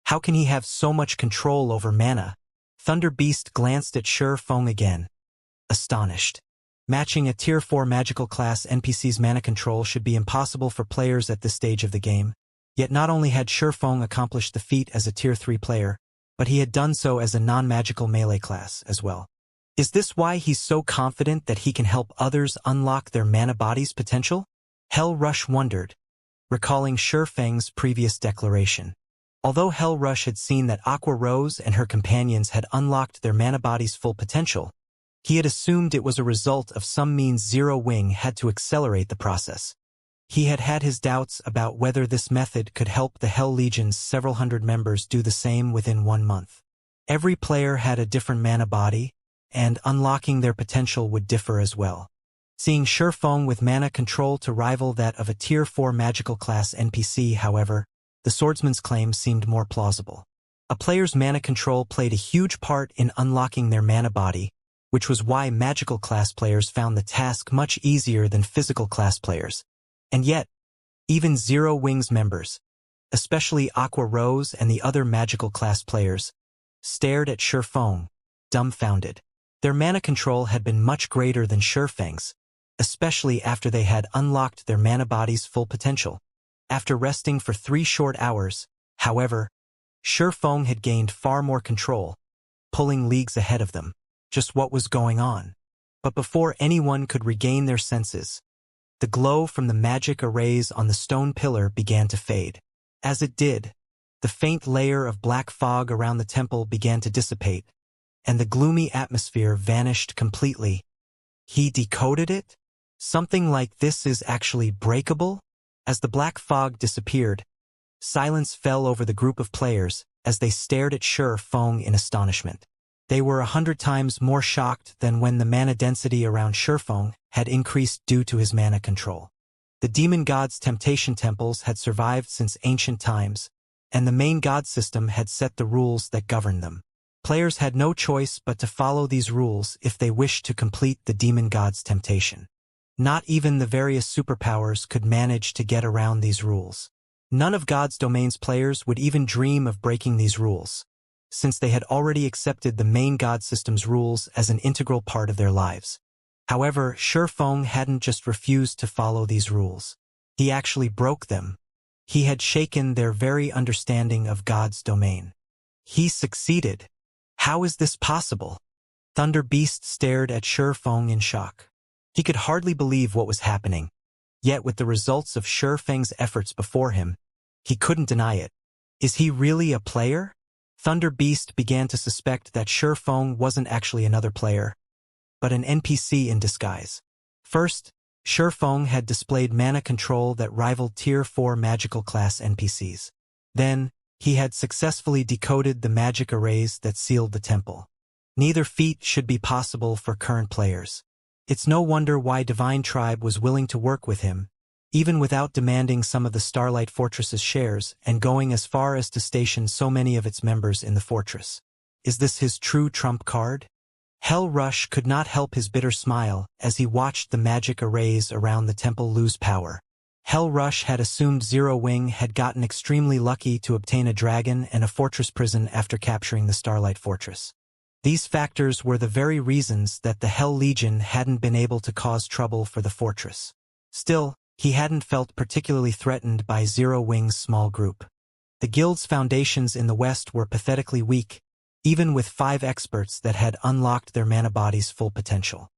How can he have so much control over mana? Thunder Beast glanced at Shifeng again, astonished. Matching a Tier 4 magical class NPC's mana control should be impossible for players at this stage of the game. Yet not only had Shifeng accomplished the feat as a Tier 3 player, but he had done so as a non-magical melee class as well. Is this why he's so confident that he can help others unlock their mana body's potential? Hellrush wondered, recalling Shifeng's previous declaration. Although Hellrush had seen that Aqua Rose and her companions had unlocked their mana body's full potential, he had assumed it was a result of some means Zero Wing had to accelerate the process. He had had his doubts about whether this method could help the Hell Legion's several hundred members do the same within 1 month. Every player had a different mana body, and unlocking their potential would differ as well. Seeing Shifeng with mana control to rival that of a Tier 4 magical class NPC, however, the swordsman's claim seemed more plausible. A player's mana control played a huge part in unlocking their mana body, which was why magical class players found the task much easier than physical class players. And yet, even Zero Wing's members, especially Aqua Rose and the other magical class players, stared at Shifeng, dumbfounded. Their mana control had been much greater than Shifeng's, especially after they had unlocked their mana body's full potential. After resting for 3 short hours, however, Shifeng had gained far more control, pulling leagues ahead of them. Just what was going on? But before anyone could regain their senses, the glow from the magic arrays on the stone pillar began to fade. As it did, the faint layer of black fog around the temple began to dissipate, and the gloomy atmosphere vanished completely. He decoded it? Something like this is actually breakable? As the black fog disappeared, silence fell over the group of players as they stared at Feng in astonishment. They were 100 times more shocked than when the mana density around Feng had increased due to his mana control. The demon god's temptation temples had survived since ancient times, and the main god system had set the rules that governed them. Players had no choice but to follow these rules if they wished to complete the demon god's temptation. Not even the various superpowers could manage to get around these rules. None of God's domain's players would even dream of breaking these rules, since they had already accepted the main god system's rules as an integral part of their lives. However, Feng hadn't just refused to follow these rules. He actually broke them. He had shaken their very understanding of God's domain. He succeeded. How is this possible? Thunder Beast stared at Feng in shock. He could hardly believe what was happening. Yet with the results of Feng's efforts before him, he couldn't deny it. Is he really a player? Thunder Beast began to suspect that Feng wasn't actually another player, but an NPC in disguise. First, Feng had displayed mana control that rivaled Tier 4 magical class NPCs. Then, he had successfully decoded the magic arrays that sealed the temple. Neither feat should be possible for current players. It's no wonder why Divine Tribe was willing to work with him, even without demanding some of the Starlight Fortress's shares and going as far as to station so many of its members in the fortress. Is this his true trump card? Hell Rush could not help his bitter smile as he watched the magic arrays around the temple lose power. Hell Rush had assumed Zero Wing had gotten extremely lucky to obtain a dragon and a fortress prison after capturing the Starlight Fortress. These factors were the very reasons that the Hell Legion hadn't been able to cause trouble for the fortress. Still, he hadn't felt particularly threatened by Zero Wing's small group. The guild's foundations in the west were pathetically weak, even with 5 experts that had unlocked their mana body's full potential.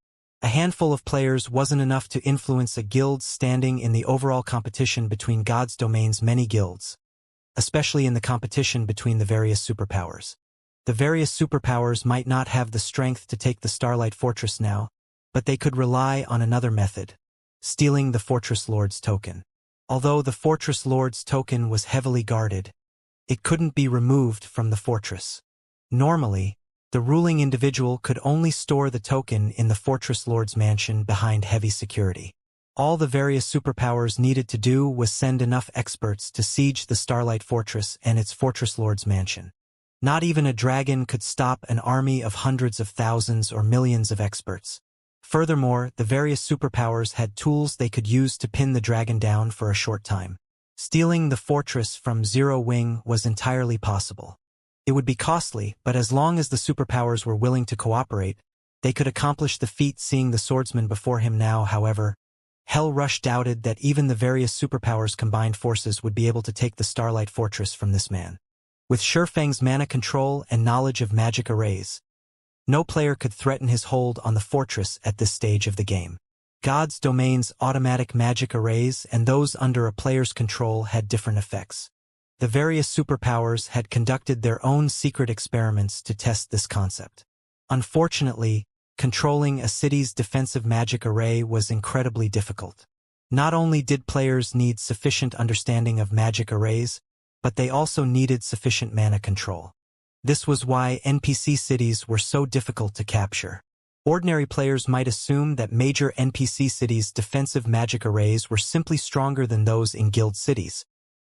A handful of players wasn't enough to influence a guild's standing in the overall competition between God's domain's many guilds, especially in the competition between the various superpowers. The various superpowers might not have the strength to take the Starlight Fortress now, but they could rely on another method: stealing the Fortress Lord's token. Although the Fortress Lord's token was heavily guarded, it couldn't be removed from the fortress. Normally, the ruling individual could only store the token in the Fortress Lord's mansion behind heavy security. All the various superpowers needed to do was send enough experts to siege the Starlight Fortress and its Fortress Lord's mansion. Not even a dragon could stop an army of hundreds of thousands or millions of experts. Furthermore, the various superpowers had tools they could use to pin the dragon down for a short time. Stealing the fortress from Zero Wing was entirely possible. It would be costly, but as long as the superpowers were willing to cooperate, they could accomplish the feat. Seeing the swordsman before him now, however, Hell Rush doubted that even the various superpowers' combined forces would be able to take the Starlight Fortress from this man. With Feng's mana control and knowledge of magic arrays, no player could threaten his hold on the fortress at this stage of the game. God's domain's automatic magic arrays and those under a player's control had different effects. The various superpowers had conducted their own secret experiments to test this concept. Unfortunately, controlling a city's defensive magic array was incredibly difficult. Not only did players need sufficient understanding of magic arrays, but they also needed sufficient mana control. This was why NPC cities were so difficult to capture. Ordinary players might assume that major NPC cities' defensive magic arrays were simply stronger than those in guild cities,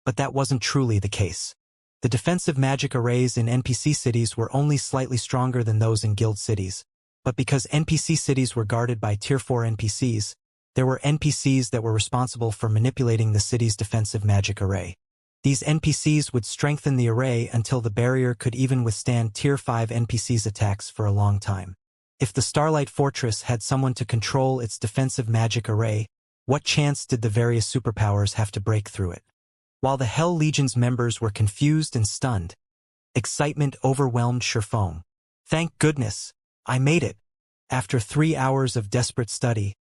but that wasn't truly the case. The defensive magic arrays in NPC cities were only slightly stronger than those in guild cities, but because NPC cities were guarded by Tier 4 NPCs, there were NPCs that were responsible for manipulating the city's defensive magic array. These NPCs would strengthen the array until the barrier could even withstand Tier 5 NPCs' attacks for a long time. If the Starlight Fortress had someone to control its defensive magic array, what chance did the various superpowers have to break through it? While the Hell Legion's members were confused and stunned, excitement overwhelmed Feng. Thank goodness, I made it. After 3 hours of desperate study,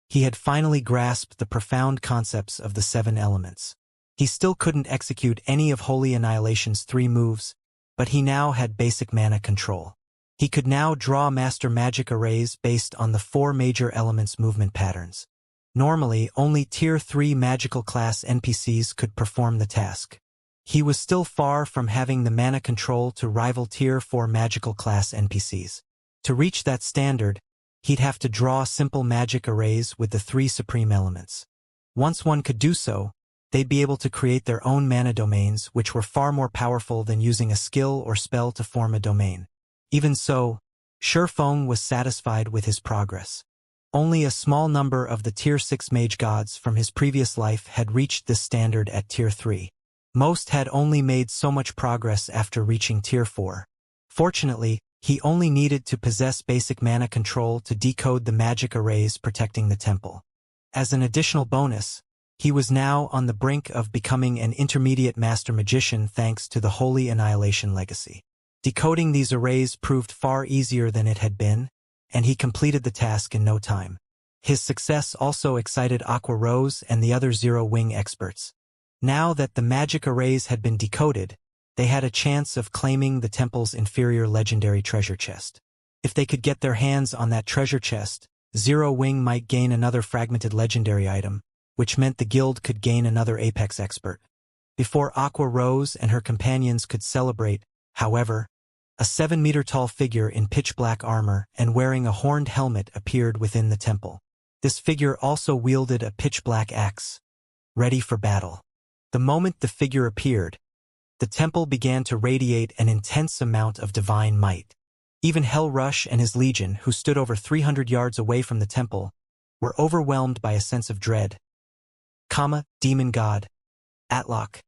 he had finally grasped the profound concepts of the 7 elements. He still couldn't execute any of Holy Annihilation's 3 moves, but he now had basic mana control. He could now draw master magic arrays based on the 4 major elements movement patterns. Normally, only Tier 3 magical class NPCs could perform the task. He was still far from having the mana control to rival Tier 4 magical class NPCs. To reach that standard, he'd have to draw simple magic arrays with the 3 supreme elements. Once one could do so, they'd be able to create their own mana domains, which were far more powerful than using a skill or spell to form a domain. Even so, Shifeng was satisfied with his progress. Only a small number of the Tier 6 mage gods from his previous life had reached this standard at Tier 3. Most had only made so much progress after reaching Tier 4. Fortunately, he only needed to possess basic mana control to decode the magic arrays protecting the temple. As an additional bonus, he was now on the brink of becoming an intermediate master magician thanks to the Holy Annihilation legacy. Decoding these arrays proved far easier than it had been, and he completed the task in no time. His success also excited Aqua Rose and the other Zero-Wing experts. Now that the magic arrays had been decoded, they had a chance of claiming the temple's inferior legendary treasure chest. If they could get their hands on that treasure chest, Zero-Wing might gain another fragmented legendary item, which meant the guild could gain another Apex expert. Before Aqua Rose and her companions could celebrate, however, a 7-meter-tall figure in pitch-black armor and wearing a horned helmet appeared within the temple. This figure also wielded a pitch-black axe, ready for battle. The moment the figure appeared, the temple began to radiate an intense amount of divine might. Even Hell Rush and his legion, who stood over 300 yards away from the temple, were overwhelmed by a sense of dread. Demon God. Atlock.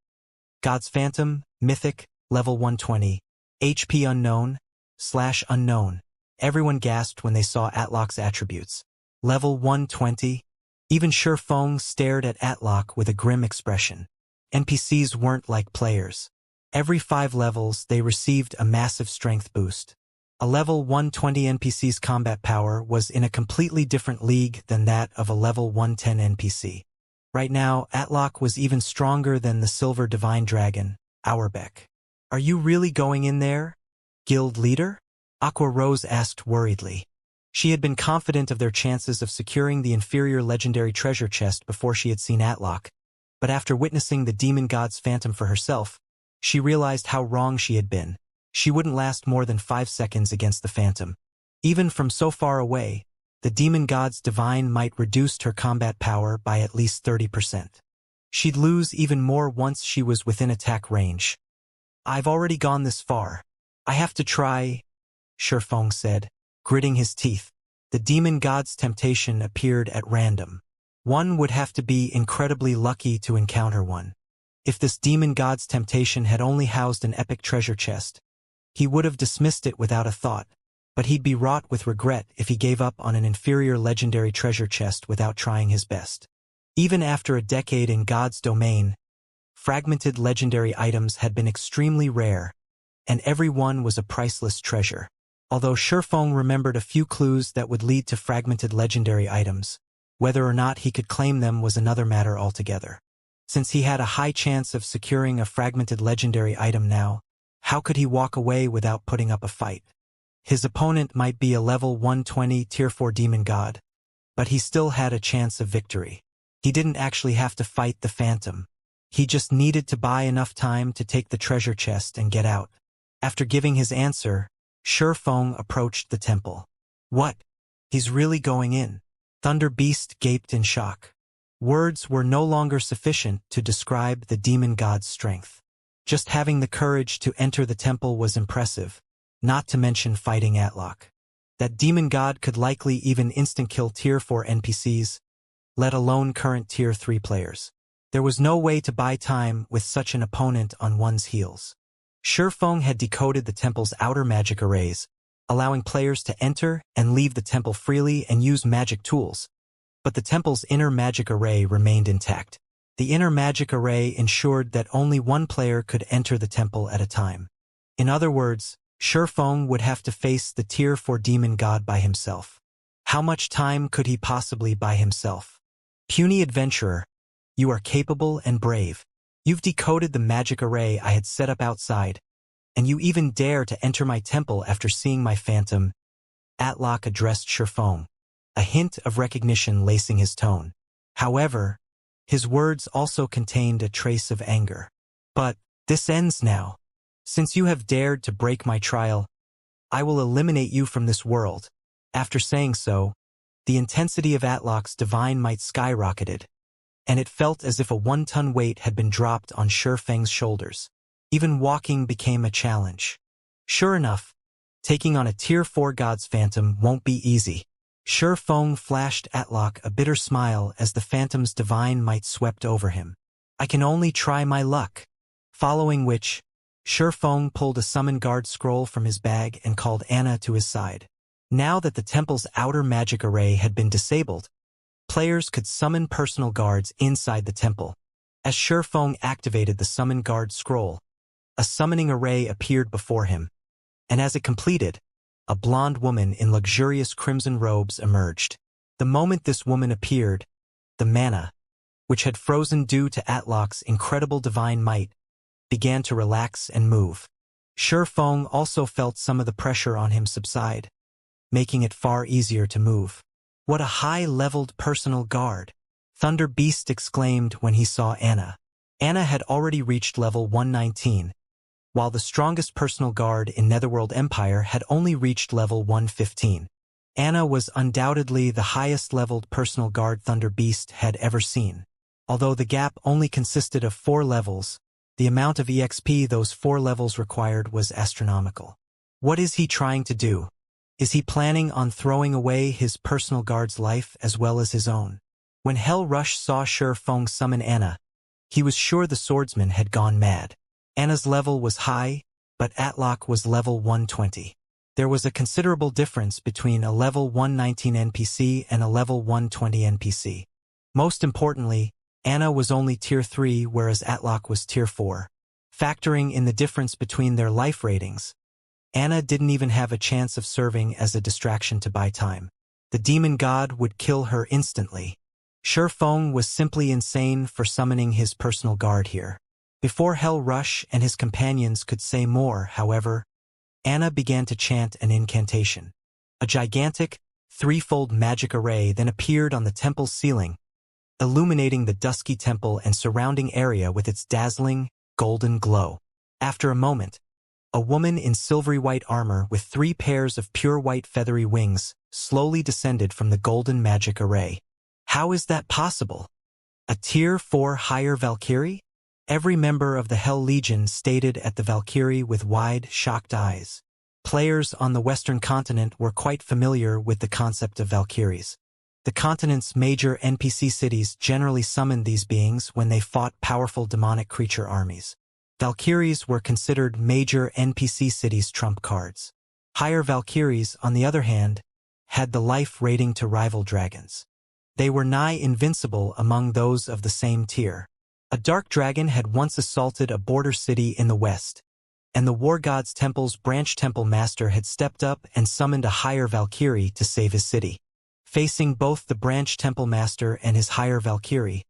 God's Phantom, Mythic, level 120. HP unknown/unknown. Everyone gasped when they saw Atlock's attributes. Level 120. Even Shifeng stared at Atlock with a grim expression. NPCs weren't like players. Every 5 levels, they received a massive strength boost. A level 120 NPC's combat power was in a completely different league than that of a level 110 NPC. Right now, Atlock was even stronger than the Silver Divine Dragon, Auerbeck. "Are you really going in there, guild leader?" Aqua Rose asked worriedly. She had been confident of their chances of securing the inferior legendary treasure chest before she had seen Atlock, but after witnessing the demon god's phantom for herself, she realized how wrong she had been. She wouldn't last more than 5 seconds against the phantom. Even from so far away, the demon god's divine might reduced her combat power by at least 30%. She'd lose even more once she was within attack range. "I've already gone this far. I have to try," Shifeng said, gritting his teeth. The demon god's temptation appeared at random. One would have to be incredibly lucky to encounter one. If this demon god's temptation had only housed an epic treasure chest, he would have dismissed it without a thought, but he'd be wrought with regret if he gave up on an inferior legendary treasure chest without trying his best. Even after a decade in God's domain, fragmented legendary items had been extremely rare, and every one was a priceless treasure. Although Shifeng remembered a few clues that would lead to fragmented legendary items, whether or not he could claim them was another matter altogether. Since he had a high chance of securing a fragmented legendary item now, how could he walk away without putting up a fight? His opponent might be a level 120 Tier 4 demon god, but he still had a chance of victory. He didn't actually have to fight the phantom. He just needed to buy enough time to take the treasure chest and get out. After giving his answer, Shifeng approached the temple. "What? He's really going in?" Thunder Beast gaped in shock. Words were no longer sufficient to describe the demon god's strength. Just having the courage to enter the temple was impressive, not to mention fighting Atlock. That demon god could likely even instant-kill Tier 4 NPCs, let alone current Tier 3 players. There was no way to buy time with such an opponent on one's heels. Shifeng had decoded the temple's outer magic arrays, allowing players to enter and leave the temple freely and use magic tools. But the temple's inner magic array remained intact. The inner magic array ensured that only one player could enter the temple at a time. In other words, Shifeng would have to face the Tier 4 demon god by himself. How much time could he possibly buy himself? "Puny adventurer, you are capable and brave. You've decoded the magic array I had set up outside, And you even dare to enter my temple after seeing my phantom? Atlok addressed Sherfong, a hint of recognition lacing his tone. However, his words also contained a trace of anger. But this ends now. Since you have dared to break my trial, I will eliminate you from this world. After saying so, the intensity of Atlok's divine might skyrocketed, and it felt as if a 1-ton weight had been dropped on Sherfeng's shoulders. Even walking became a challenge. Sure enough, taking on a Tier 4 God's Phantom won't be easy. Sherfong flashed Atlok a bitter smile as the Phantom's divine might swept over him. I can only try my luck. Following which, Sherfong pulled a summon guard scroll from his bag and called Anna to his side. Now that the temple's outer magic array had been disabled, players could summon personal guards inside the temple. As Sherfong activated the summon guard scroll, a summoning array appeared before him, and as it completed, a blonde woman in luxurious crimson robes emerged. The moment this woman appeared, the mana, which had frozen due to Atlok's incredible divine might, began to relax and move. Sherfong also felt some of the pressure on him subside, making it far easier to move. What a high-leveled personal guard! Thunder Beast exclaimed when he saw Anna. Anna had already reached level 119, while the strongest personal guard in Netherworld Empire had only reached level 115. Anna was undoubtedly the highest-leveled personal guard Thunder Beast had ever seen. Although the gap only consisted of 4 levels, the amount of EXP those 4 levels required was astronomical. What is he trying to do? Is he planning on throwing away his personal guard's life as well as his own? When Hell Rush saw Sherfong summon Anna, he was sure the swordsman had gone mad. Anna's level was high, but Atlok was level 120. There was a considerable difference between a level 119 NPC and a level 120 NPC. Most importantly, Anna was only Tier 3 whereas Atlok was Tier 4. Factoring in the difference between their life ratings, Anna didn't even have a chance of serving as a distraction to buy time. The demon god would kill her instantly. Sherfong was simply insane for summoning his personal guard here. Before Hell Rush and his companions could say more, however, Anna began to chant an incantation. A gigantic, 3-fold magic array then appeared on the temple's ceiling, illuminating the dusky temple and surrounding area with its dazzling, golden glow. After a moment, a woman in silvery white armor with 3 pairs of pure white feathery wings slowly descended from the golden magic array. How is that possible? A Tier 4 higher Valkyrie? Every member of the Hell Legion stated at the Valkyrie with wide, shocked eyes. Players on the Western continent were quite familiar with the concept of Valkyries. The continent's major NPC cities generally summoned these beings when they fought powerful demonic creature armies. Valkyries were considered major NPC cities' trump cards. Higher Valkyries, on the other hand, had the life rating to rival dragons. They were nigh invincible among those of the same tier. A dark dragon had once assaulted a border city in the west, and the War God's Temple's branch temple master had stepped up and summoned a higher Valkyrie to save his city. Facing both the branch temple master and his higher Valkyrie,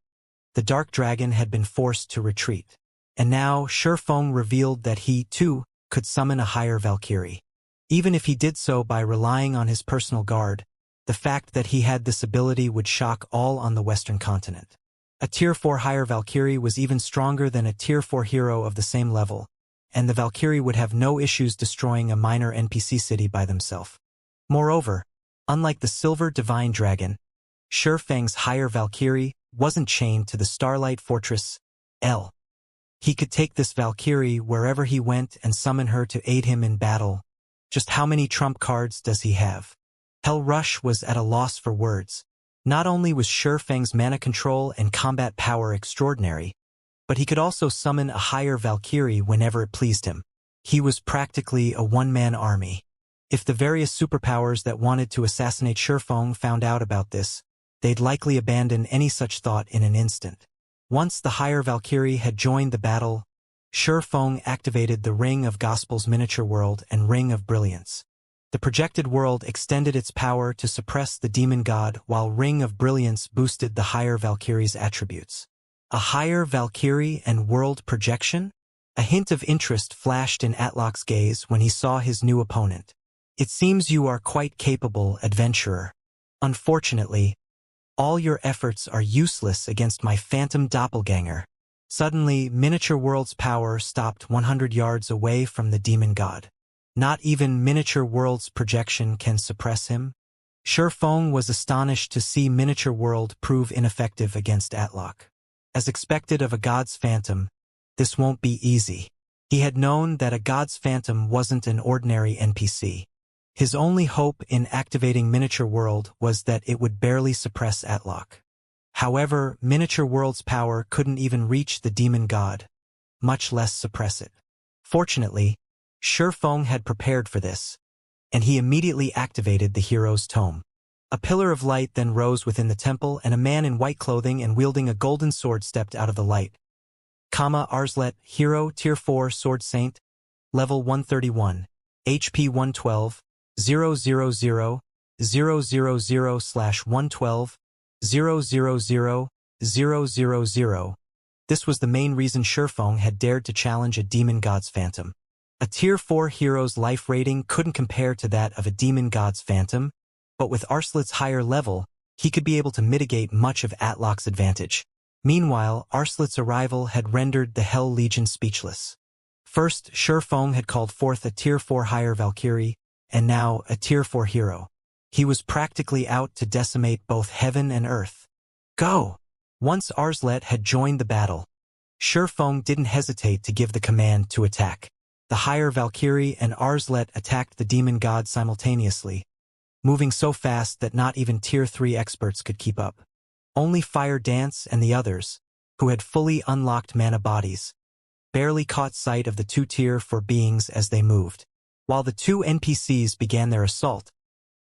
the dark dragon had been forced to retreat. And now Sherfong revealed that he, too, could summon a higher Valkyrie. Even if he did so by relying on his personal guard, the fact that he had this ability would shock all on the Western continent. A Tier 4 higher Valkyrie was even stronger than a Tier 4 hero of the same level, and the Valkyrie would have no issues destroying a minor NPC city by themselves. Moreover, unlike the Silver Divine Dragon, Sherfang's higher Valkyrie wasn't chained to the Starlight Fortress, L. He could take this Valkyrie wherever he went and summon her to aid him in battle. Just how many trump cards does he have? Hell Rush was at a loss for words. Not only was Sherfang's mana control and combat power extraordinary, but he could also summon a higher Valkyrie whenever it pleased him. He was practically a one-man army. If the various superpowers that wanted to assassinate Sherfang found out about this, they'd likely abandon any such thought in an instant. Once the higher Valkyrie had joined the battle, Sherfang activated the Ring of Gospel's miniature world and Ring of Brilliance. The projected world extended its power to suppress the demon god, while Ring of Brilliance boosted the higher Valkyrie's attributes. A higher Valkyrie and world projection? A hint of interest flashed in Atlok's gaze when he saw his new opponent. "It seems you are quite capable, adventurer. Unfortunately, all your efforts are useless against my phantom doppelganger." Suddenly, Miniature World's power stopped 100 yards away from the demon god. Not even Miniature World's projection can suppress him? Shurfeng was astonished to see Miniature World prove ineffective against Atlok. As expected of a god's phantom, this won't be easy. He had known that a god's phantom wasn't an ordinary NPC. His only hope in activating Miniature World was that it would barely suppress Atlok. However, Miniature World's power couldn't even reach the demon god, much less suppress it. Fortunately, Shurfeng had prepared for this, and he immediately activated the hero's tome. A pillar of light then rose within the temple, and a man in white clothing and wielding a golden sword stepped out of the light. Arslet, Hero, Tier 4, Sword Saint, Level 131, HP 112, 000, 000/112, 000. This was the main reason Shurfeng had dared to challenge a demon god's phantom. A Tier 4 hero's life rating couldn't compare to that of a demon god's phantom, but with Arslet's higher level, he could be able to mitigate much of Atlok's advantage. Meanwhile, Arslet's arrival had rendered the Hell Legion speechless. First, Shurfeng had called forth a Tier 4 higher Valkyrie, and now a Tier 4 hero. He was practically out to decimate both heaven and earth. Go! Once Arslet had joined the battle, Shurfeng didn't hesitate to give the command to attack. The higher Valkyrie and Arslet attacked the demon god simultaneously, moving so fast that not even Tier 3 experts could keep up. Only Fire Dance and the others, who had fully unlocked mana bodies, barely caught sight of the two Tier 4 beings as they moved. While the two NPCs began their assault,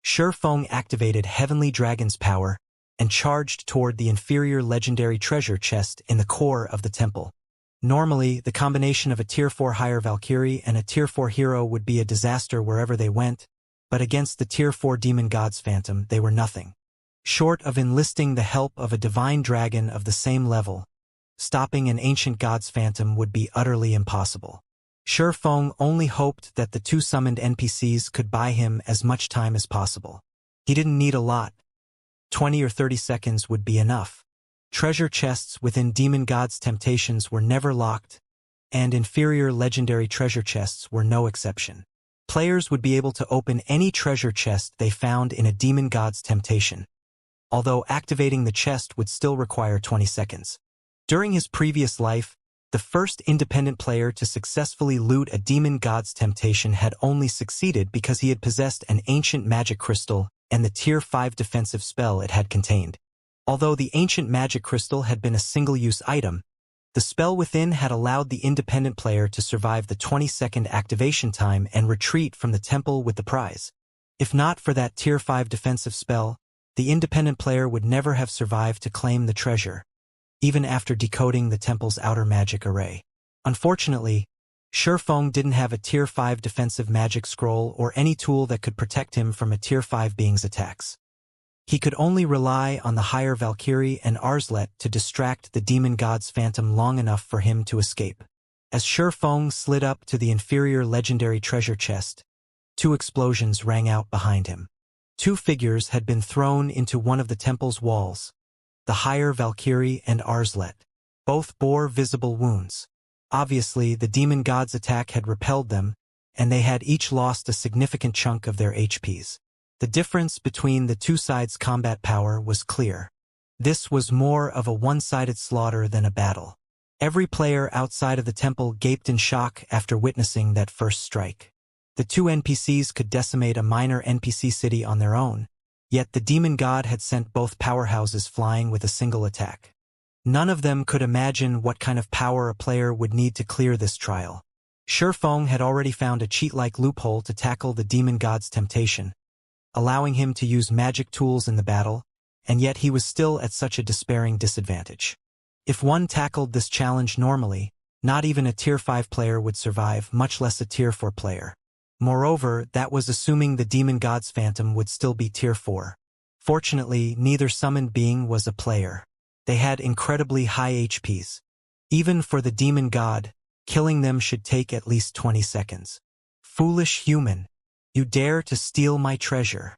Shurfeng activated Heavenly Dragon's power and charged toward the inferior legendary treasure chest in the core of the temple. Normally, the combination of a Tier 4 higher Valkyrie and a Tier 4 hero would be a disaster wherever they went, but against the Tier 4 demon god's phantom, they were nothing. Short of enlisting the help of a divine dragon of the same level, stopping an ancient god's phantom would be utterly impossible. Shurfeng only hoped that the two summoned NPCs could buy him as much time as possible. He didn't need a lot. 20 or 30 seconds would be enough. Treasure chests within Demon God's Temptations were never locked, and inferior legendary treasure chests were no exception. Players would be able to open any treasure chest they found in a Demon God's Temptation, although activating the chest would still require 20 seconds. During his previous life, the first independent player to successfully loot a demon god's temptation had only succeeded because he had possessed an ancient magic crystal and the Tier 5 defensive spell it had contained. Although the ancient magic crystal had been a single-use item, the spell within had allowed the independent player to survive the 20-second activation time and retreat from the temple with the prize. If not for that Tier 5 defensive spell, the independent player would never have survived to claim the treasure, even after decoding the temple's outer magic array. Unfortunately, Shurfeng didn't have a Tier 5 defensive magic scroll or any tool that could protect him from a Tier 5 being's attacks. He could only rely on the higher Valkyrie and Arslet to distract the demon god's phantom long enough for him to escape. As Shurfeng slid up to the inferior legendary treasure chest, two explosions rang out behind him. Two figures had been thrown into one of the temple's walls, the higher Valkyrie and Arslet. Both bore visible wounds. Obviously, the demon god's attack had repelled them, and they had each lost a significant chunk of their HPs. The difference between the two sides' combat power was clear. This was more of a one-sided slaughter than a battle. Every player outside of the temple gaped in shock after witnessing that first strike. The two NPCs could decimate a minor NPC city on their own, yet the demon god had sent both powerhouses flying with a single attack. None of them could imagine what kind of power a player would need to clear this trial. Shurfeng had already found a cheat-like loophole to tackle the demon god's temptation, allowing him to use magic tools in the battle, and yet he was still at such a despairing disadvantage. If one tackled this challenge normally, not even a Tier 5 player would survive, much less a Tier 4 player. Moreover, that was assuming the demon god's phantom would still be Tier 4. Fortunately, neither summoned being was a player. They had incredibly high HPs. Even for the demon god, Killing them should take at least 20 seconds. Foolish human. You dare to steal my treasure.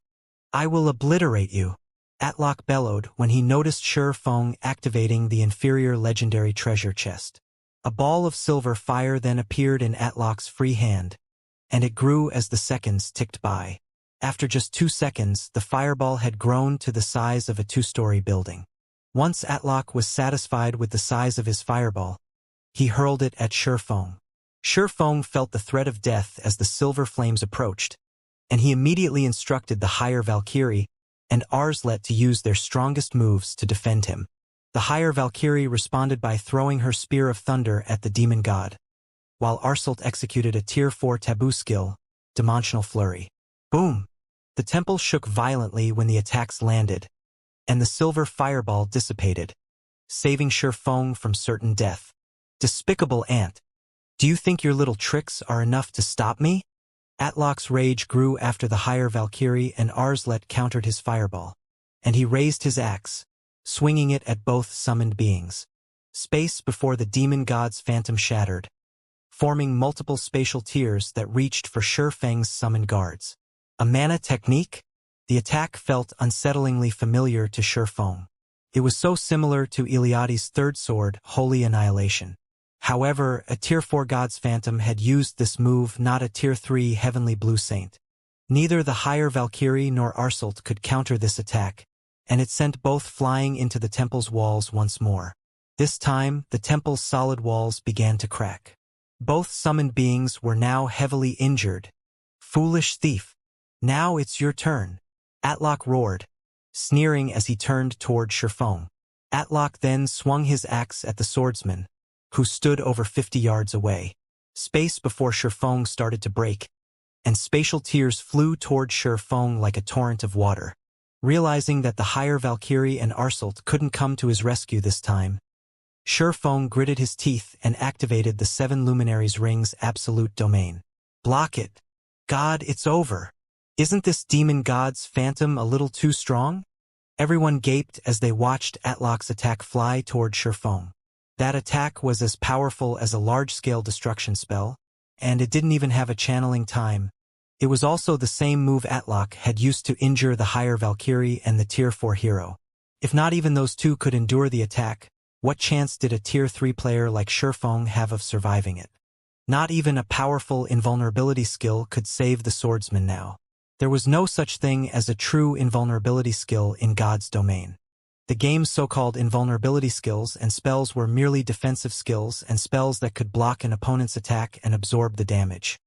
I will obliterate you. Atlock bellowed when he noticed Shi Feng activating the inferior legendary treasure chest. A ball of silver fire then appeared in Atlock's free hand, and it grew as the seconds ticked by. After just 2 seconds, the fireball had grown to the size of a 2-story building. Once Atlock was satisfied with the size of his fireball, he hurled it at Shi Feng. Shi Feng felt the threat of death as the silver flames approached, and he immediately instructed the higher Valkyrie and Arslet to use their strongest moves to defend him. The higher Valkyrie responded by throwing her Spear of Thunder at the demon god, while Arslet executed a Tier 4 taboo skill, Dimensional Flurry. Boom! The temple shook violently when the attacks landed, and the silver fireball dissipated, saving Shi Feng from certain death. Despicable ant! Do you think your little tricks are enough to stop me? Atlock's rage grew after the higher Valkyrie and Arslet countered his fireball, and he raised his axe, swinging it at both summoned beings. Space before the demon god's phantom shattered, forming multiple spatial tiers that reached for Shi Feng's summoned guards. A mana technique? The attack felt unsettlingly familiar to Shi Feng. It was so similar to Iliade's third sword, Holy Annihilation. However, a Tier 4 god's phantom had used this move, not a Tier 3 heavenly blue saint. Neither the higher Valkyrie nor Arslet could counter this attack, and it sent both flying into the temple's walls once more. This time, the temple's solid walls began to crack. Both summoned beings were now heavily injured. Foolish thief! Now it's your turn. Atlock roared, sneering as he turned toward Shi Feng. Atlock then swung his axe at the swordsman, who stood over 50 yards away. Space before Shi Feng started to break, and spatial tiers flew toward Shi Feng like a torrent of water. Realizing that the higher Valkyrie and Arslet couldn't come to his rescue this time, Shi Feng gritted his teeth and activated the 7 Luminaries Ring's absolute domain. Block it. God, it's over. Isn't this demon god's phantom a little too strong? Everyone gaped as they watched Atlock's attack fly toward Shi Feng. That attack was as powerful as a large-scale destruction spell, and it didn't even have a channeling time. It was also the same move Atlock had used to injure the higher Valkyrie and the Tier 4 hero. If not even those two could endure the attack, what chance did a Tier 3 player like Shi Feng have of surviving it? Not even a powerful invulnerability skill could save the swordsman now. There was no such thing as a true invulnerability skill in God's domain. The game's so-called invulnerability skills and spells were merely defensive skills and spells that could block an opponent's attack and absorb the damage.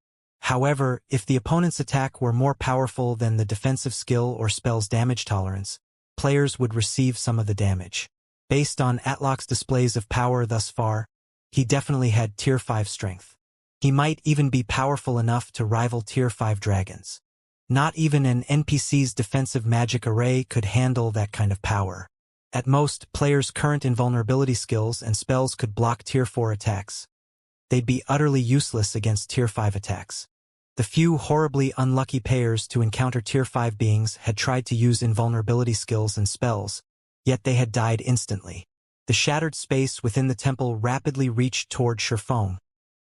However, if the opponent's attack were more powerful than the defensive skill or spell's damage tolerance, players would receive some of the damage. Based on Atlock's displays of power thus far, he definitely had Tier 5 strength. He might even be powerful enough to rival Tier 5 dragons. Not even an NPC's defensive magic array could handle that kind of power. At most, players' current invulnerability skills and spells could block Tier 4 attacks. They'd be utterly useless against Tier 5 attacks. The few horribly unlucky players to encounter Tier 5 beings had tried to use invulnerability skills and spells, yet they had died instantly. The shattered space within the temple rapidly reached toward Shi Feng,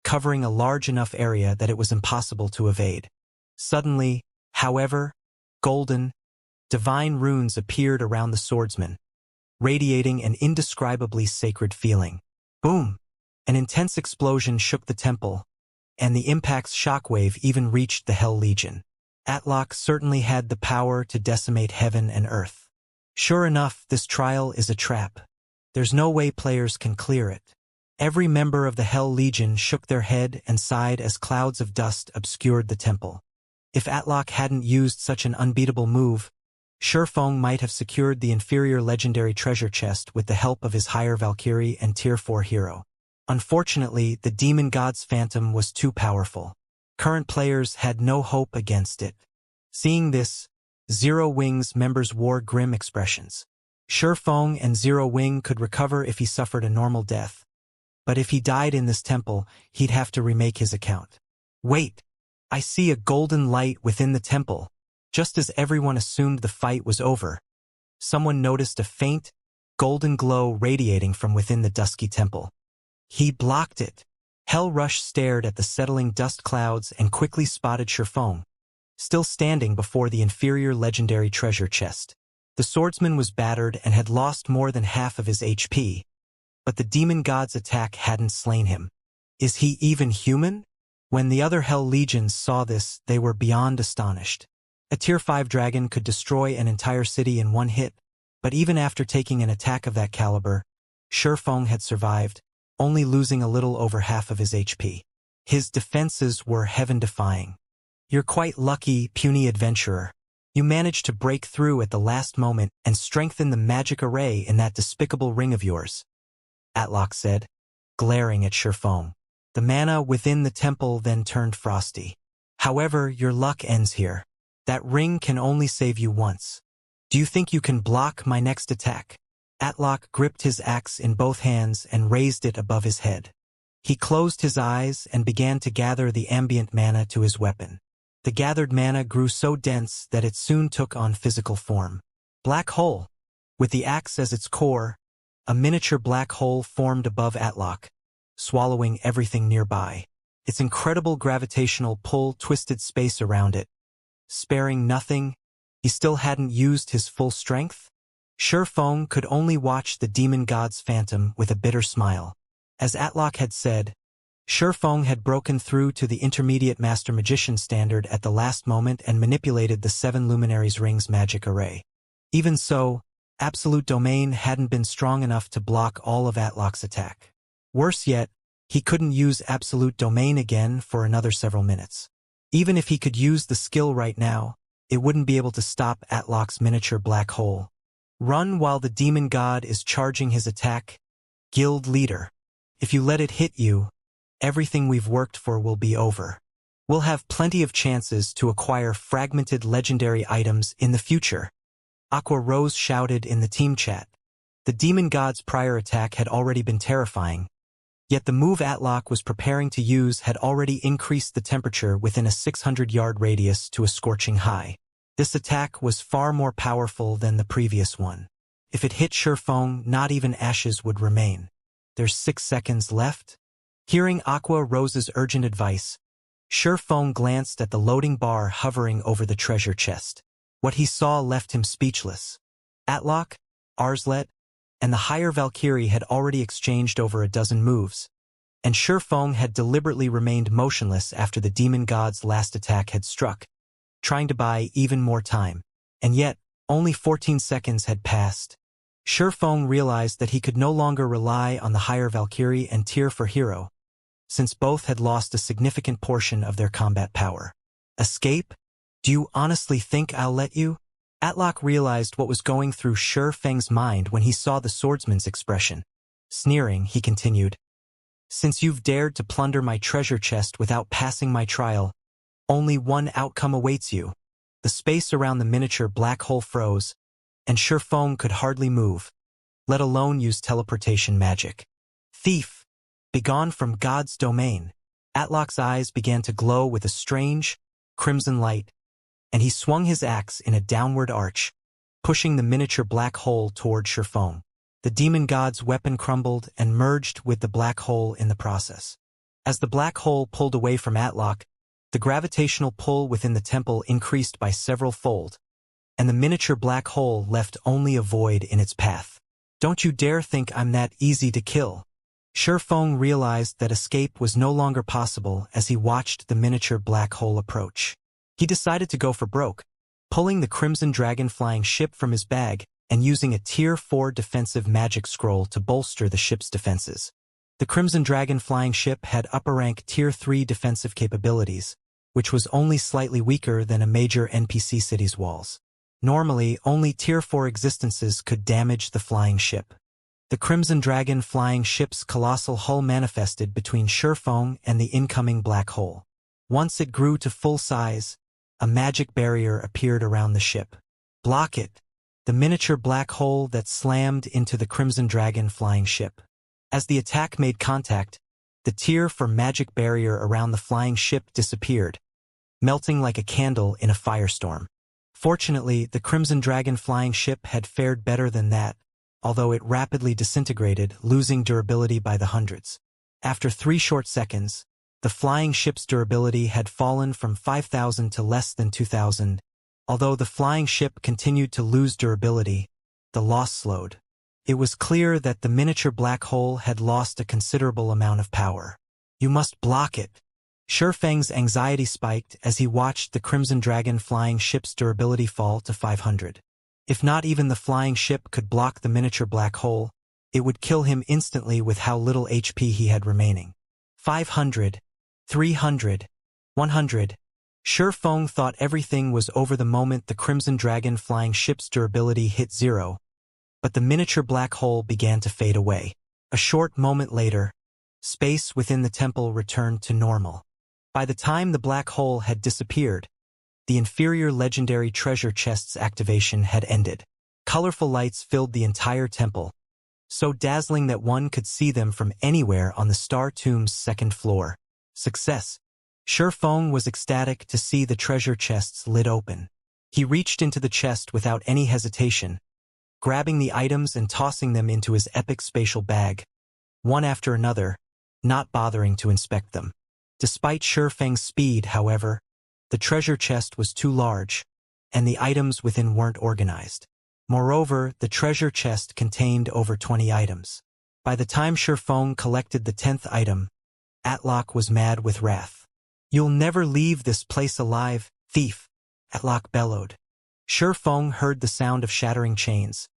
covering a large enough area that it was impossible to evade. Suddenly, however, golden, divine runes appeared around the swordsman, radiating an indescribably sacred feeling. Boom! An intense explosion shook the temple, and the impact's shockwave even reached the Hell Legion. Atlock certainly had the power to decimate heaven and earth. Sure enough, this trial is a trap. There's no way players can clear it. Every member of the Hell Legion shook their head and sighed as clouds of dust obscured the temple. If Atlock hadn't used such an unbeatable move, Shi Feng might have secured the inferior legendary treasure chest with the help of his higher Valkyrie and Tier 4 hero. Unfortunately, the demon god's phantom was too powerful. Current players had no hope against it. Seeing this, Zero Wing's members wore grim expressions. Shi Feng and Zero Wing could recover if he suffered a normal death, but if he died in this temple, he'd have to remake his account. Wait! I see a golden light within the temple. Just as everyone assumed the fight was over, someone noticed a faint, golden glow radiating from within the dusky temple. He blocked it. Hell Rush stared at the settling dust clouds and quickly spotted Sherfong, still standing before the inferior legendary treasure chest. The swordsman was battered and had lost more than half of his HP, but the demon god's attack hadn't slain him. Is he even human? When the other Hell Legions saw this, they were beyond astonished. A Tier 5 dragon could destroy an entire city in one hit, but even after taking an attack of that caliber, Sherfong had survived, only losing a little over half of his HP. His defenses were heaven-defying. You're quite lucky, puny adventurer. You managed to break through at the last moment and strengthen the magic array in that despicable ring of yours, Atlock said, glaring at Sherfong. The mana within the temple then turned frosty. However, your luck ends here. That ring can only save you once. Do you think you can block my next attack? Atlock gripped his axe in both hands and raised it above his head. He closed his eyes and began to gather the ambient mana to his weapon. The gathered mana grew so dense that it soon took on physical form. Black hole. With the axe as its core, a miniature black hole formed above Atlock, swallowing everything nearby. Its incredible gravitational pull twisted space around it. Sparing nothing, he still hadn't used his full strength? Sherfong could only watch the demon god's phantom with a bitter smile. As Atlock had said, Sherfong had broken through to the intermediate Master Magician standard at the last moment and manipulated the 7 Luminaries Ring's magic array. Even so, Absolute Domain hadn't been strong enough to block all of Atlock's attack. Worse yet, he couldn't use Absolute Domain again for another several minutes. Even if he could use the skill right now, it wouldn't be able to stop Atlock's miniature black hole. Run while the demon god is charging his attack, guild leader. If you let it hit you, everything we've worked for will be over. We'll have plenty of chances to acquire fragmented legendary items in the future. Aqua Rose shouted in the team chat. The demon god's prior attack had already been terrifying, yet the move Atlock was preparing to use had already increased the temperature within a 600-yard radius to a scorching high. This attack was far more powerful than the previous one. If it hit Sherfong, not even ashes would remain. There's 6 seconds left? Hearing Aqua Rose's urgent advice, Sherfong glanced at the loading bar hovering over the treasure chest. What he saw left him speechless. Atlock, Arslet, and the higher Valkyrie had already exchanged over a dozen moves, and Sherfong had deliberately remained motionless after the demon god's last attack had struck, trying to buy even more time. And yet, only 14 seconds had passed. Sherfong realized that he could no longer rely on the higher Valkyrie and Tyr for hero, since both had lost a significant portion of their combat power. Escape? Do you honestly think I'll let you? Atlock realized what was going through Sherfeng's mind when he saw the swordsman's expression. Sneering, he continued, "Since you've dared to plunder my treasure chest without passing my trial, only one outcome awaits you." The space around the miniature black hole froze, and Sherfong could hardly move, let alone use teleportation magic. Thief! Begone from God's domain. Atlock's eyes began to glow with a strange, crimson light, and he swung his axe in a downward arch, pushing the miniature black hole toward Sherfong. The demon god's weapon crumbled and merged with the black hole in the process. As the black hole pulled away from Atlock, the gravitational pull within the temple increased by several fold, and the miniature black hole left only a void in its path. Don't you dare think I'm that easy to kill. Sherfong realized that escape was no longer possible as he watched the miniature black hole approach. He decided to go for broke, pulling the Crimson Dragon flying ship from his bag and using a Tier 4 defensive magic scroll to bolster the ship's defenses. The Crimson Dragon flying ship had upper-rank Tier 3 defensive capabilities, which was only slightly weaker than a major NPC city's walls. Normally, only Tier 4 existences could damage the flying ship. The Crimson Dragon flying ship's colossal hull manifested between Sherfong and the incoming black hole. Once it grew to full size, a magic barrier appeared around the ship. Block it! The miniature black hole that slammed into the Crimson Dragon flying ship. As the attack made contact, the Tier 4 magic barrier around the flying ship disappeared, melting like a candle in a firestorm. Fortunately, the Crimson Dragon flying ship had fared better than that, although it rapidly disintegrated, losing durability by the hundreds. After 3 short seconds, the flying ship's durability had fallen from 5,000 to less than 2,000. Although the flying ship continued to lose durability, the loss slowed. It was clear that the miniature black hole had lost a considerable amount of power. You must block it. Shifeng's anxiety spiked as he watched the Crimson Dragon flying ship's durability fall to 500. If not even the flying ship could block the miniature black hole, it would kill him instantly with how little HP he had remaining. 500, 300, 100. Shifeng thought everything was over the moment the Crimson Dragon flying ship's durability hit 0, but the miniature black hole began to fade away. A short moment later, space within the temple returned to normal. By the time the black hole had disappeared, the inferior legendary treasure chest's activation had ended. Colorful lights filled the entire temple, so dazzling that one could see them from anywhere on the Star Tomb's 2nd floor. Success! Shifeng was ecstatic to see the treasure chest's lid open. He reached into the chest without any hesitation, grabbing the items and tossing them into his epic spatial bag, one after another, not bothering to inspect them. Despite Shifeng's speed, however, the treasure chest was too large, and the items within weren't organized. Moreover, the treasure chest contained over 20 items. By the time Shifeng collected the 10th item, Atlok was mad with wrath. "You'll never leave this place alive, thief," Atlok bellowed. Shifeng heard the sound of shattering chains,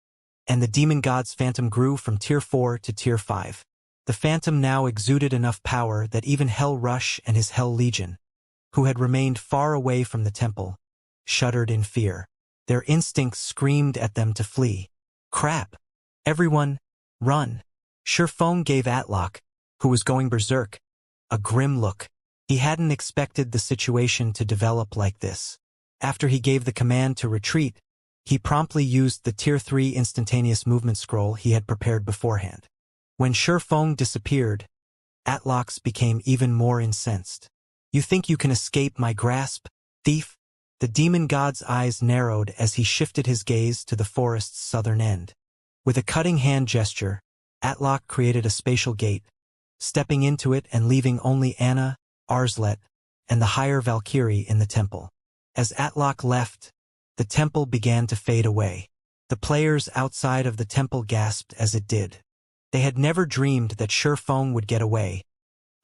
and the demon god's phantom grew from Tier 4 to Tier 5. The phantom now exuded enough power that even Hell Rush and his Hell Legion, who had remained far away from the temple, shuddered in fear. Their instincts screamed at them to flee. "Crap! Everyone, run!" Shifeng gave Atlok, who was going berserk, a grim look. He hadn't expected the situation to develop like this. After he gave the command to retreat, he promptly used the Tier 3 instantaneous movement scroll he had prepared beforehand. When Shifeng disappeared, Atlok's became even more incensed. "You think you can escape my grasp, thief?" The demon god's eyes narrowed as he shifted his gaze to the forest's southern end. With a cutting hand gesture, Atlok created a spatial gate, stepping into it and leaving only Anna, Arslet, and the higher Valkyrie in the temple. As Atlok left, the temple began to fade away. The players outside of the temple gasped as it did. They had never dreamed that Shifeng would get away,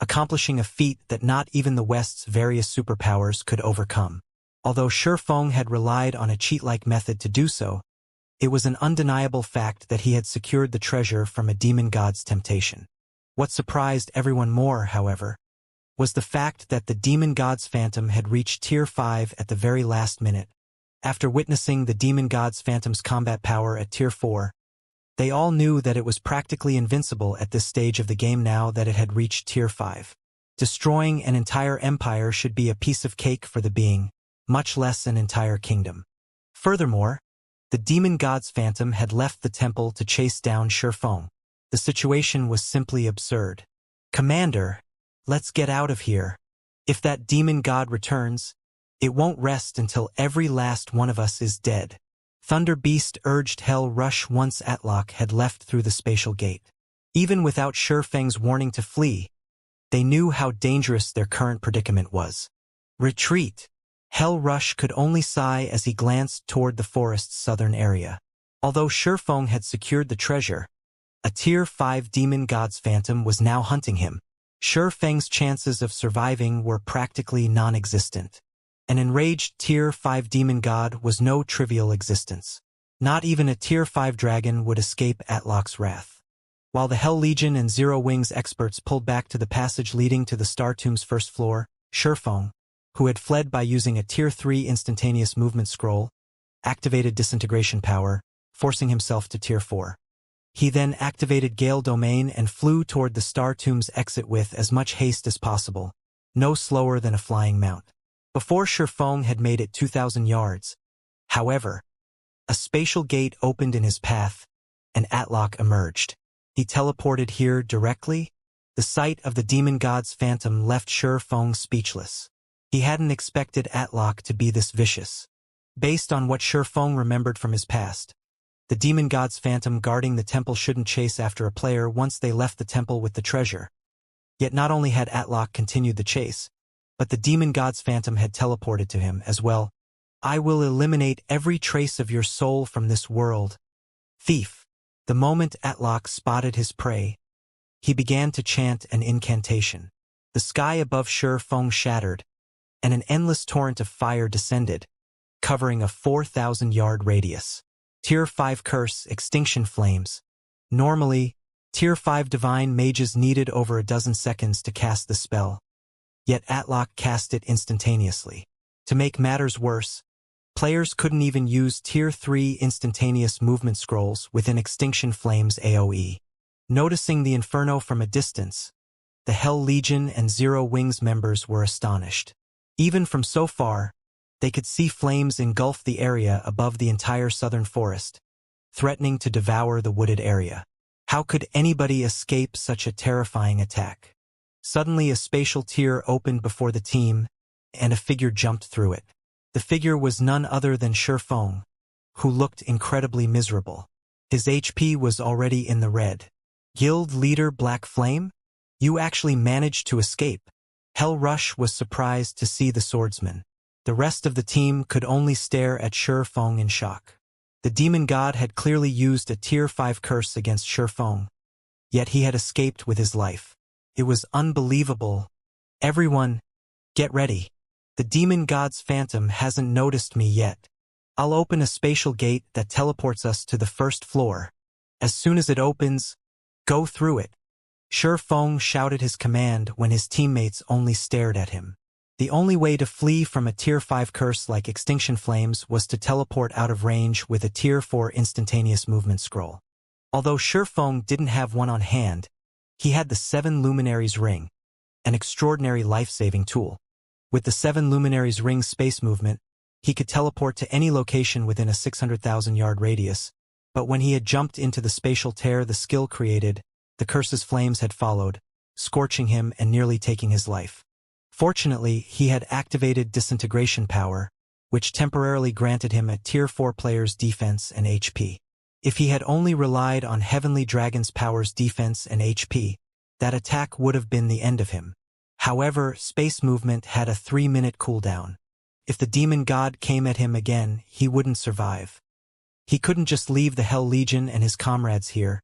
accomplishing a feat that not even the West's various superpowers could overcome. Although Shifeng had relied on a cheat-like method to do so, it was an undeniable fact that he had secured the treasure from a demon god's temptation. What surprised everyone more, however, was the fact that the demon god's phantom had reached Tier 5 at the very last minute. After witnessing the demon god's phantom's combat power at Tier 4, they all knew that it was practically invincible at this stage of the game now that it had reached Tier 5. Destroying an entire empire should be a piece of cake for the being, much less an entire kingdom. Furthermore, the demon god's phantom had left the temple to chase down Shifeng. The situation was simply absurd. "Commander, let's get out of here. If that demon god returns, it won't rest until every last one of us is dead." Thunder Beast urged Hell Rush once Atlok had left through the spatial gate. Even without Shifeng's warning to flee, they knew how dangerous their current predicament was. "Retreat!" Hell Rush could only sigh as he glanced toward the forest's southern area. Although Shifeng had secured the treasure, a Tier 5 demon god's phantom was now hunting him. Shifeng's chances of surviving were practically non-existent. An enraged Tier 5 demon god was no trivial existence. Not even a Tier 5 dragon would escape Atlok's wrath. While the Hell Legion and Zero Wings experts pulled back to the passage leading to the Star Tomb's 1st floor, Shifeng, who had fled by using a Tier 3 instantaneous movement scroll, activated disintegration power, forcing himself to Tier 4. He then activated Gale Domain and flew toward the Star Tomb's exit with as much haste as possible, no slower than a flying mount. Before Shifeng had made it 2,000 yards, however, a spatial gate opened in his path, and Atlok emerged. He teleported here directly. The sight of the demon god's phantom left Shifeng speechless. He hadn't expected Atlok to be this vicious. Based on what Shifeng remembered from his past, the demon god's phantom guarding the temple shouldn't chase after a player once they left the temple with the treasure. Yet not only had Atlock continued the chase, but the demon god's phantom had teleported to him as well. I will eliminate every trace of your soul from this world. Thief. The moment Atlock spotted his prey, he began to chant an incantation. The sky above Shi Feng shattered, and an endless torrent of fire descended, covering a 4,000-yard radius. Tier 5 Curse, Extinction Flames. Normally, Tier 5 Divine Mages needed over a dozen seconds to cast the spell. Yet Atlock cast it instantaneously. To make matters worse, players couldn't even use Tier 3 instantaneous movement scrolls within Extinction Flames AoE. Noticing the inferno from a distance, the Hell Legion and Zero Wings members were astonished. Even from so far, they could see flames engulf the area above the entire southern forest, threatening to devour the wooded area. How could anybody escape such a terrifying attack? Suddenly a spatial tier opened before the team, and a figure jumped through it. The figure was none other than Shi Feng, who looked incredibly miserable. His HP was already in the red. Guild Leader Black Flame? You actually managed to escape. Hell Rush was surprised to see the swordsman. The rest of the team could only stare at Shi Feng in shock. The demon god had clearly used a Tier 5 curse against Shi Feng, yet he had escaped with his life. It was unbelievable. Everyone, get ready. The demon god's phantom hasn't noticed me yet. I'll open a spatial gate that teleports us to the first floor. As soon as it opens, go through it. Shi Feng shouted his command when his teammates only stared at him. The only way to flee from a Tier 5 curse like Extinction Flames was to teleport out of range with a Tier 4 instantaneous movement scroll. Although Shi Feng didn't have one on hand, he had the 7 Luminaries Ring, an extraordinary life-saving tool. With the 7 Luminaries Ring space movement, he could teleport to any location within a 600,000-yard radius, but when he had jumped into the spatial tear the skill created, the curse's flames had followed, scorching him and nearly taking his life. Fortunately, he had activated disintegration power, which temporarily granted him a Tier 4 player's defense and HP. If he had only relied on Heavenly Dragon's power's defense and HP, that attack would have been the end of him. However, space movement had a 3-minute cooldown. If the demon god came at him again, he wouldn't survive. He couldn't just leave the Hell Legion and his comrades here,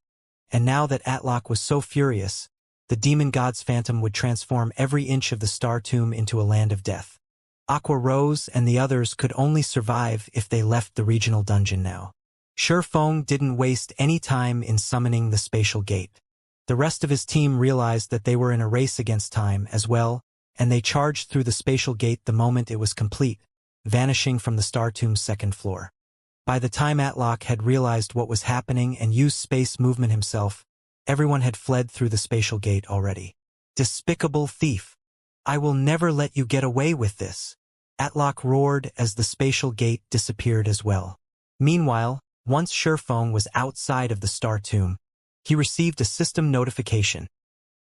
and now that Atlock was so furious, the demon god's phantom would transform every inch of the Star Tomb into a land of death. Aqua Rose and the others could only survive if they left the regional dungeon now. Shi Feng didn't waste any time in summoning the spatial gate. The rest of his team realized that they were in a race against time as well, and they charged through the spatial gate the moment it was complete, vanishing from the Star Tomb's second floor. By the time Atlock had realized what was happening and used space movement himself, everyone had fled through the spatial gate already. Despicable thief! I will never let you get away with this! Atlock roared as the spatial gate disappeared as well. Meanwhile, once Shi Feng was outside of the Star Tomb, he received a system notification.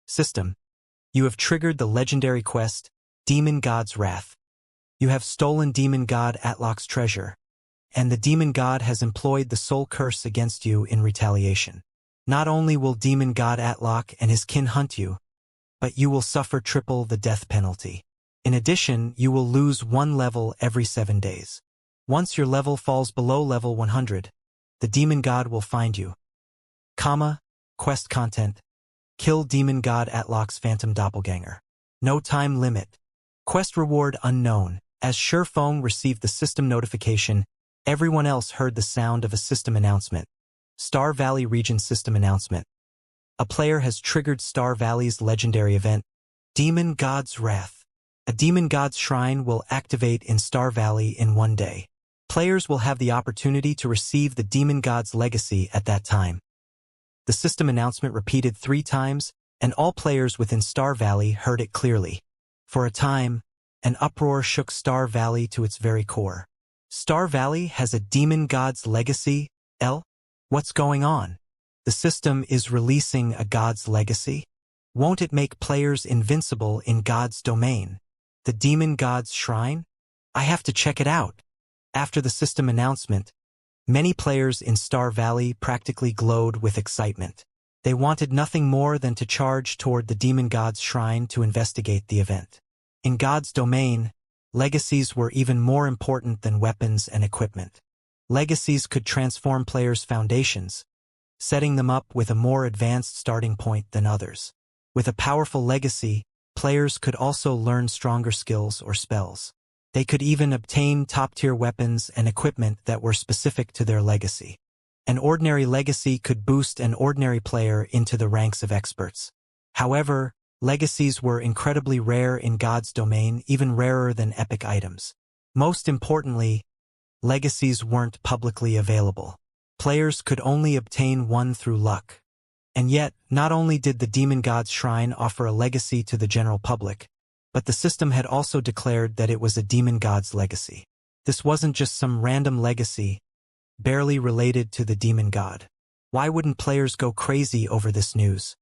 System, you have triggered the legendary quest, Demon God's Wrath. You have stolen Demon God Atlock's treasure, and the Demon God has employed the soul curse against you in retaliation. Not only will Demon God Atlock and his kin hunt you, but you will suffer triple the death penalty. In addition, you will lose 1 level every 7 days. Once your level falls below level 100, the Demon God will find you. Quest content. Kill Demon God Atlock's phantom doppelganger. No time limit. Quest reward unknown. As Shi Feng received the system notification, everyone else heard the sound of a system announcement. Star Valley Region System Announcement. A player has triggered Star Valley's legendary event, Demon God's Wrath. A Demon God's Shrine will activate in Star Valley in 1 day. Players will have the opportunity to receive the Demon God's legacy at that time. The system announcement repeated 3 times, and all players within Star Valley heard it clearly. For a time, an uproar shook Star Valley to its very core. Star Valley has a Demon God's legacy? What's going on? The system is releasing a God's legacy? Won't it make players invincible in God's domain? The Demon God's Shrine? I have to check it out. After the system announcement, many players in Star Valley practically glowed with excitement. They wanted nothing more than to charge toward the demon god's shrine to investigate the event. In God's domain, legacies were even more important than weapons and equipment. Legacies could transform players' foundations, setting them up with a more advanced starting point than others. With a powerful legacy, players could also learn stronger skills or spells. They could even obtain top-tier weapons and equipment that were specific to their legacy. An ordinary legacy could boost an ordinary player into the ranks of experts. However, legacies were incredibly rare in God's domain, even rarer than epic items. Most importantly, legacies weren't publicly available. Players could only obtain one through luck. And yet, not only did the demon god's shrine offer a legacy to the general public, but the system had also declared that it was a demon god's legacy. This wasn't just some random legacy, barely related to the demon god. Why wouldn't players go crazy over this news?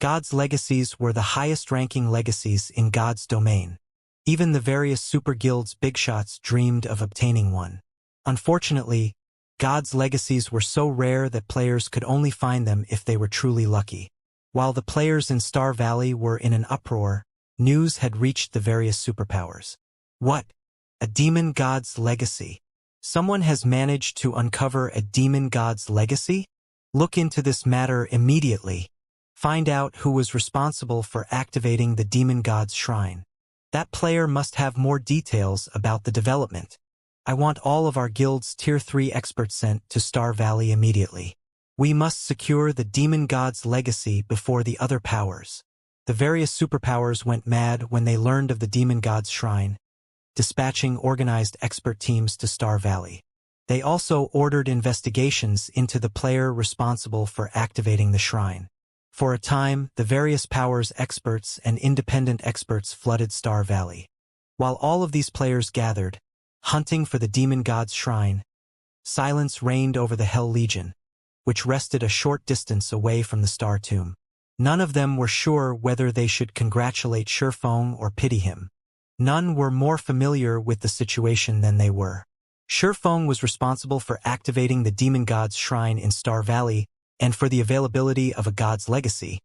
God's legacies were the highest-ranking legacies in God's domain. Even the various super guilds' big shots dreamed of obtaining one. Unfortunately, God's legacies were so rare that players could only find them if they were truly lucky. While the players in Star Valley were in an uproar, news had reached the various superpowers. What? A demon god's legacy? Someone has managed to uncover a demon god's legacy? Look into this matter immediately. Find out who was responsible for activating the demon god's shrine. That player must have more details about the development. I want all of our guild's Tier 3 experts sent to Star Valley immediately. We must secure the demon god's legacy before the other powers. The various superpowers went mad when they learned of the demon god's shrine, dispatching organized expert teams to Star Valley. They also ordered investigations into the player responsible for activating the shrine. For a time, the various powers' experts and independent experts flooded Star Valley. While all of these players gathered, hunting for the demon god's shrine, silence reigned over the Hell Legion, which rested a short distance away from the Star Tomb. None of them were sure whether they should congratulate Shurfeng or pity him. None were more familiar with the situation than they were. Shurfeng was responsible for activating the demon god's shrine in Star Valley and for the availability of a god's legacy,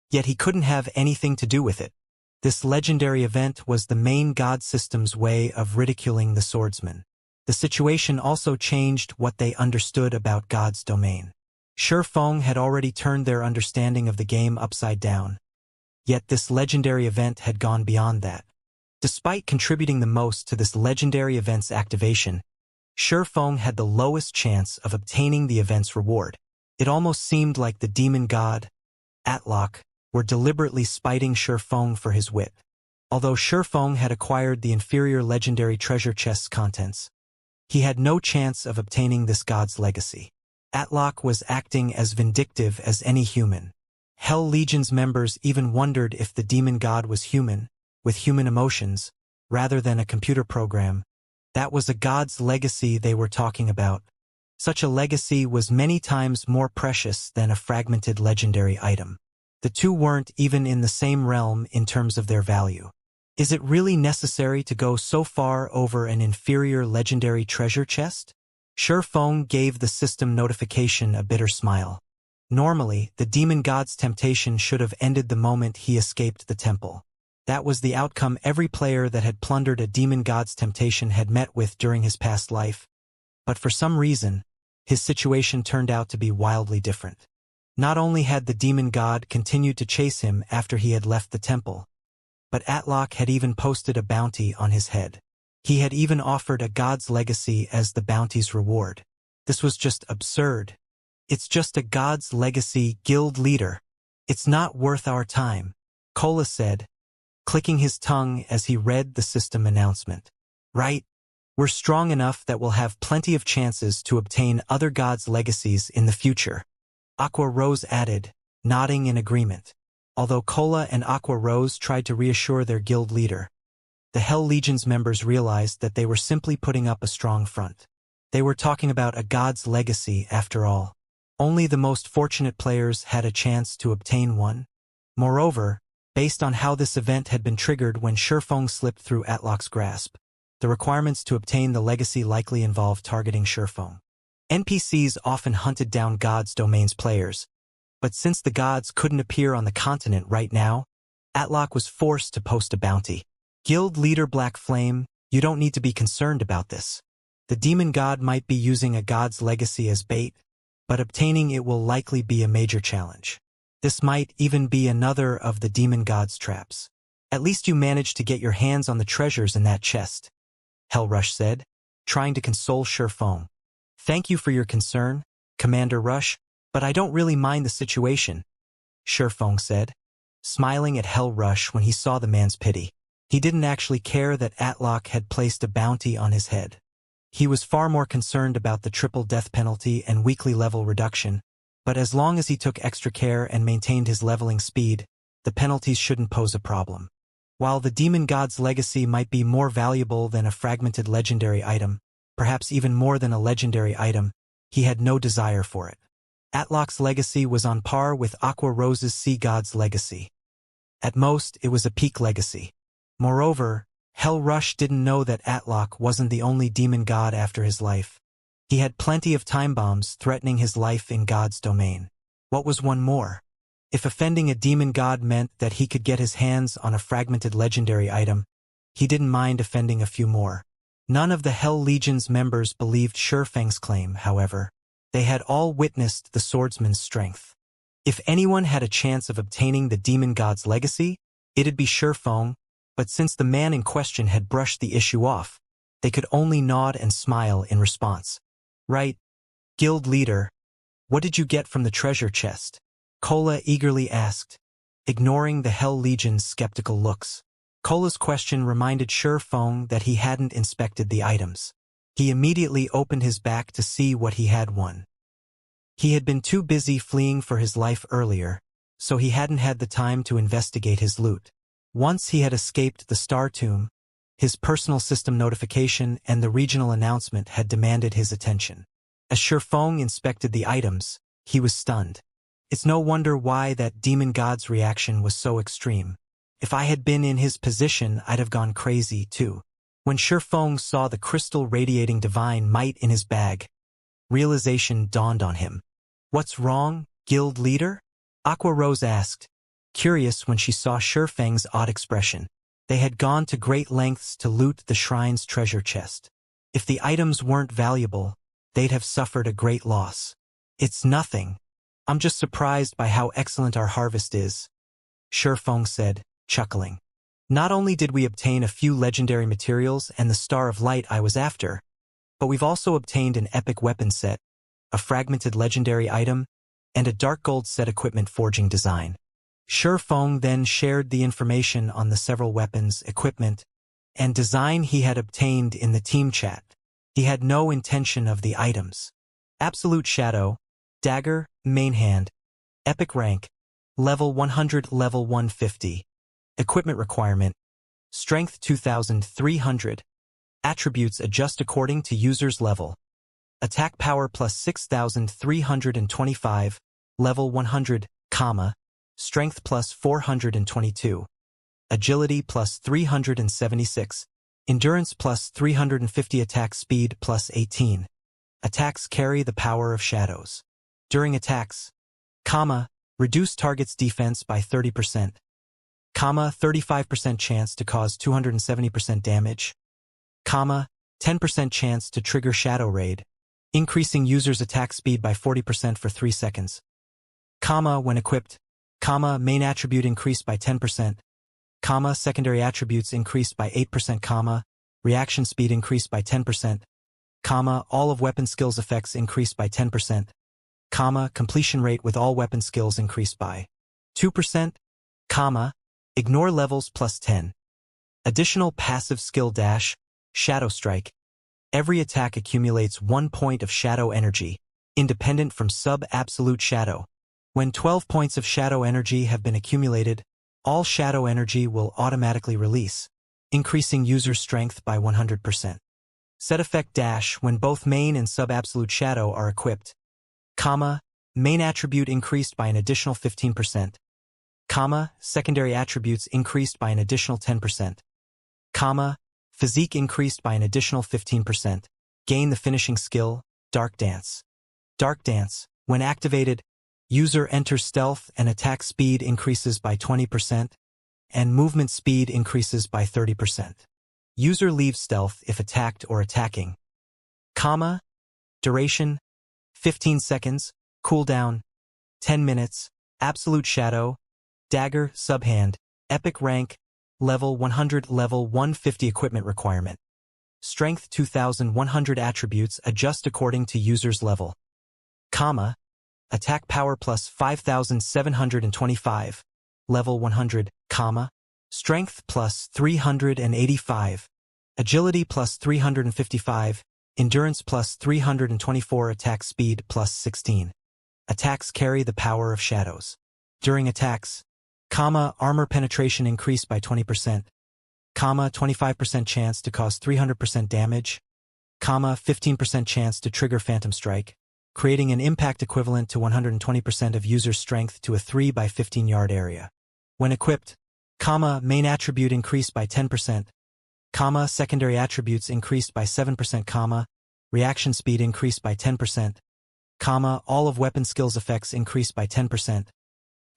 yet he couldn't have anything to do with it. This legendary event was the main god system's way of ridiculing the swordsman. The situation also changed what they understood about God's domain. Shurfeng had already turned their understanding of the game upside down, yet this legendary event had gone beyond that. Despite contributing the most to this legendary event's activation, Shurfeng had the lowest chance of obtaining the event's reward. It almost seemed like the demon god, Atlok, were deliberately spiting Shurfeng for his wit. Although Shurfeng had acquired the inferior legendary treasure chest's contents, he had no chance of obtaining this god's legacy. Atlok was acting as vindictive as any human. Hell Legion's members even wondered if the demon god was human, with human emotions, rather than a computer program. That was a god's legacy they were talking about. Such a legacy was many times more precious than a fragmented legendary item. The two weren't even in the same realm in terms of their value. Is it really necessary to go so far over an inferior legendary treasure chest? Shurfeng gave the system notification a bitter smile. Normally, the demon god's temptation should have ended the moment he escaped the temple. That was the outcome every player that had plundered a demon god's temptation had met with during his past life. But for some reason, his situation turned out to be wildly different. Not only had the demon god continued to chase him after he had left the temple, but Atlok had even posted a bounty on his head. He had even offered a god's legacy as the bounty's reward. This was just absurd. It's just a god's legacy, guild leader. It's not worth our time, Kola said, clicking his tongue as he read the system announcement. Right? We're strong enough that we'll have plenty of chances to obtain other gods' legacies in the future. Aqua Rose added, nodding in agreement. Although Kola and Aqua Rose tried to reassure their guild leader, the Hell Legion's members realized that they were simply putting up a strong front. They were talking about a god's legacy after all. Only the most fortunate players had a chance to obtain one. Moreover, based on how this event had been triggered when Shurfeng slipped through Atlok's grasp, the requirements to obtain the legacy likely involved targeting Shurfeng. NPCs often hunted down God's Domain's players, But since the gods couldn't appear on the continent right now, Atlock was forced to post a bounty. Guild leader Black Flame, you don't need to be concerned about this. The demon god might be using a god's legacy as bait, but obtaining it will likely be a major challenge. This might even be another of the demon god's traps. At least you managed to get your hands on the treasures in that chest, Hellrush said, trying to console Shurfeng. Thank you for your concern, Commander Rush, but I don't really mind the situation, Shurfeng said, smiling at Hellrush when he saw the man's pity. He didn't actually care that Atlock had placed a bounty on his head. He was far more concerned about the triple death penalty and weekly level reduction, but as long as he took extra care and maintained his leveling speed, the penalties shouldn't pose a problem. While the demon god's legacy might be more valuable than a fragmented legendary item, perhaps even more than a legendary item, he had no desire for it. Atlock's legacy was on par with Aqua Rose's sea god's legacy. At most, it was a peak legacy. Moreover, Hellrush didn't know that Atlock wasn't the only demon god after his life. He had plenty of time bombs threatening his life in God's domain. What was one more? If offending a demon god meant that he could get his hands on a fragmented legendary item, he didn't mind offending a few more. None of the Hell Legion's members believed Shurfeng's claim, however. They had all witnessed the swordsman's strength. If anyone had a chance of obtaining the demon god's legacy, it'd be Shurfeng, but since the man in question had brushed the issue off, they could only nod and smile in response. Right, guild leader, what did you get from the treasure chest? Kola eagerly asked, ignoring the Hell Legion's skeptical looks. Kola's question reminded Shurfeng that he hadn't inspected the items. He immediately opened his back to see what he had won. He had been too busy fleeing for his life earlier, so he hadn't had the time to investigate his loot. Once he had escaped the Star Tomb, his personal system notification and the regional announcement had demanded his attention. As Shurfeng inspected the items, he was stunned. It's no wonder why that demon god's reaction was so extreme. If I had been in his position, I'd have gone crazy too. When Shurfeng saw the crystal radiating divine might in his bag, realization dawned on him. What's wrong, guild leader? Aqua Rose asked, curious when she saw Shurfeng's odd expression. They had gone to great lengths to loot the shrine's treasure chest. If the items weren't valuable, they'd have suffered a great loss. It's nothing. I'm just surprised by how excellent our harvest is, Shurfeng said, chuckling. Not only did we obtain a few legendary materials and the Star of Light I was after, but we've also obtained an epic weapon set, a fragmented legendary item, and a dark gold set equipment forging design. Shurfeng then shared the information on the several weapons, equipment, and design he had obtained in the team chat. He had no intention of the items. Absolute Shadow, Dagger, Main Hand, Epic Rank, Level 100, Level 150. Equipment requirement, Strength 2300. Attributes adjust according to user's level. Attack power plus 6325, Level 100, Strength plus 422. Agility plus 376. Endurance plus 350. Attack speed plus 18. Attacks carry the power of shadows. During attacks, reduce target's defense by 30%. 35% chance to cause 270% damage. 10% chance to trigger Shadow Raid, increasing user's attack speed by 40% for 3 seconds. When equipped, main attribute increased by 10%. Secondary attributes increased by 8%. Reaction speed increased by 10%. All of weapon skills effects increased by 10%. Completion rate with all weapon skills increased by 2%. Ignore levels plus 10. Additional passive skill dash, Shadow Strike. Every attack accumulates 1 point of shadow energy, independent from sub-absolute shadow. When 12 points of shadow energy have been accumulated, all shadow energy will automatically release, increasing user strength by 100%. Set effect dash when both main and sub-absolute shadow are equipped. Main attribute increased by an additional 15%. Secondary attributes increased by an additional 10%. Physique increased by an additional 15%. Gain the finishing skill, Dark Dance. Dark Dance, when activated, User enters stealth and attack speed increases by 20%, and movement speed increases by 30%. User leaves stealth if attacked or attacking. Comma, duration, 15 seconds, cooldown, 10 minutes, absolute shadow, dagger, subhand, epic rank, level 100, level 150 equipment requirement. Strength 2100 attributes adjust according to user's level. Comma, attack power plus 5725, level 100, comma, strength plus 385, agility plus 355, endurance plus 324, attack speed plus 16. Attacks carry the power of shadows. During attacks, comma, armor penetration increased by 20%, comma, 25% chance to cause 300% damage, comma, 15% chance to trigger phantom strike, creating an impact equivalent to 120% of user strength to a 3 by 15 yard area. When equipped, comma, main attribute increased by 10%, comma, secondary attributes increased by 7%, comma, reaction speed increased by 10%, comma, all of weapon skills effects increased by 10%,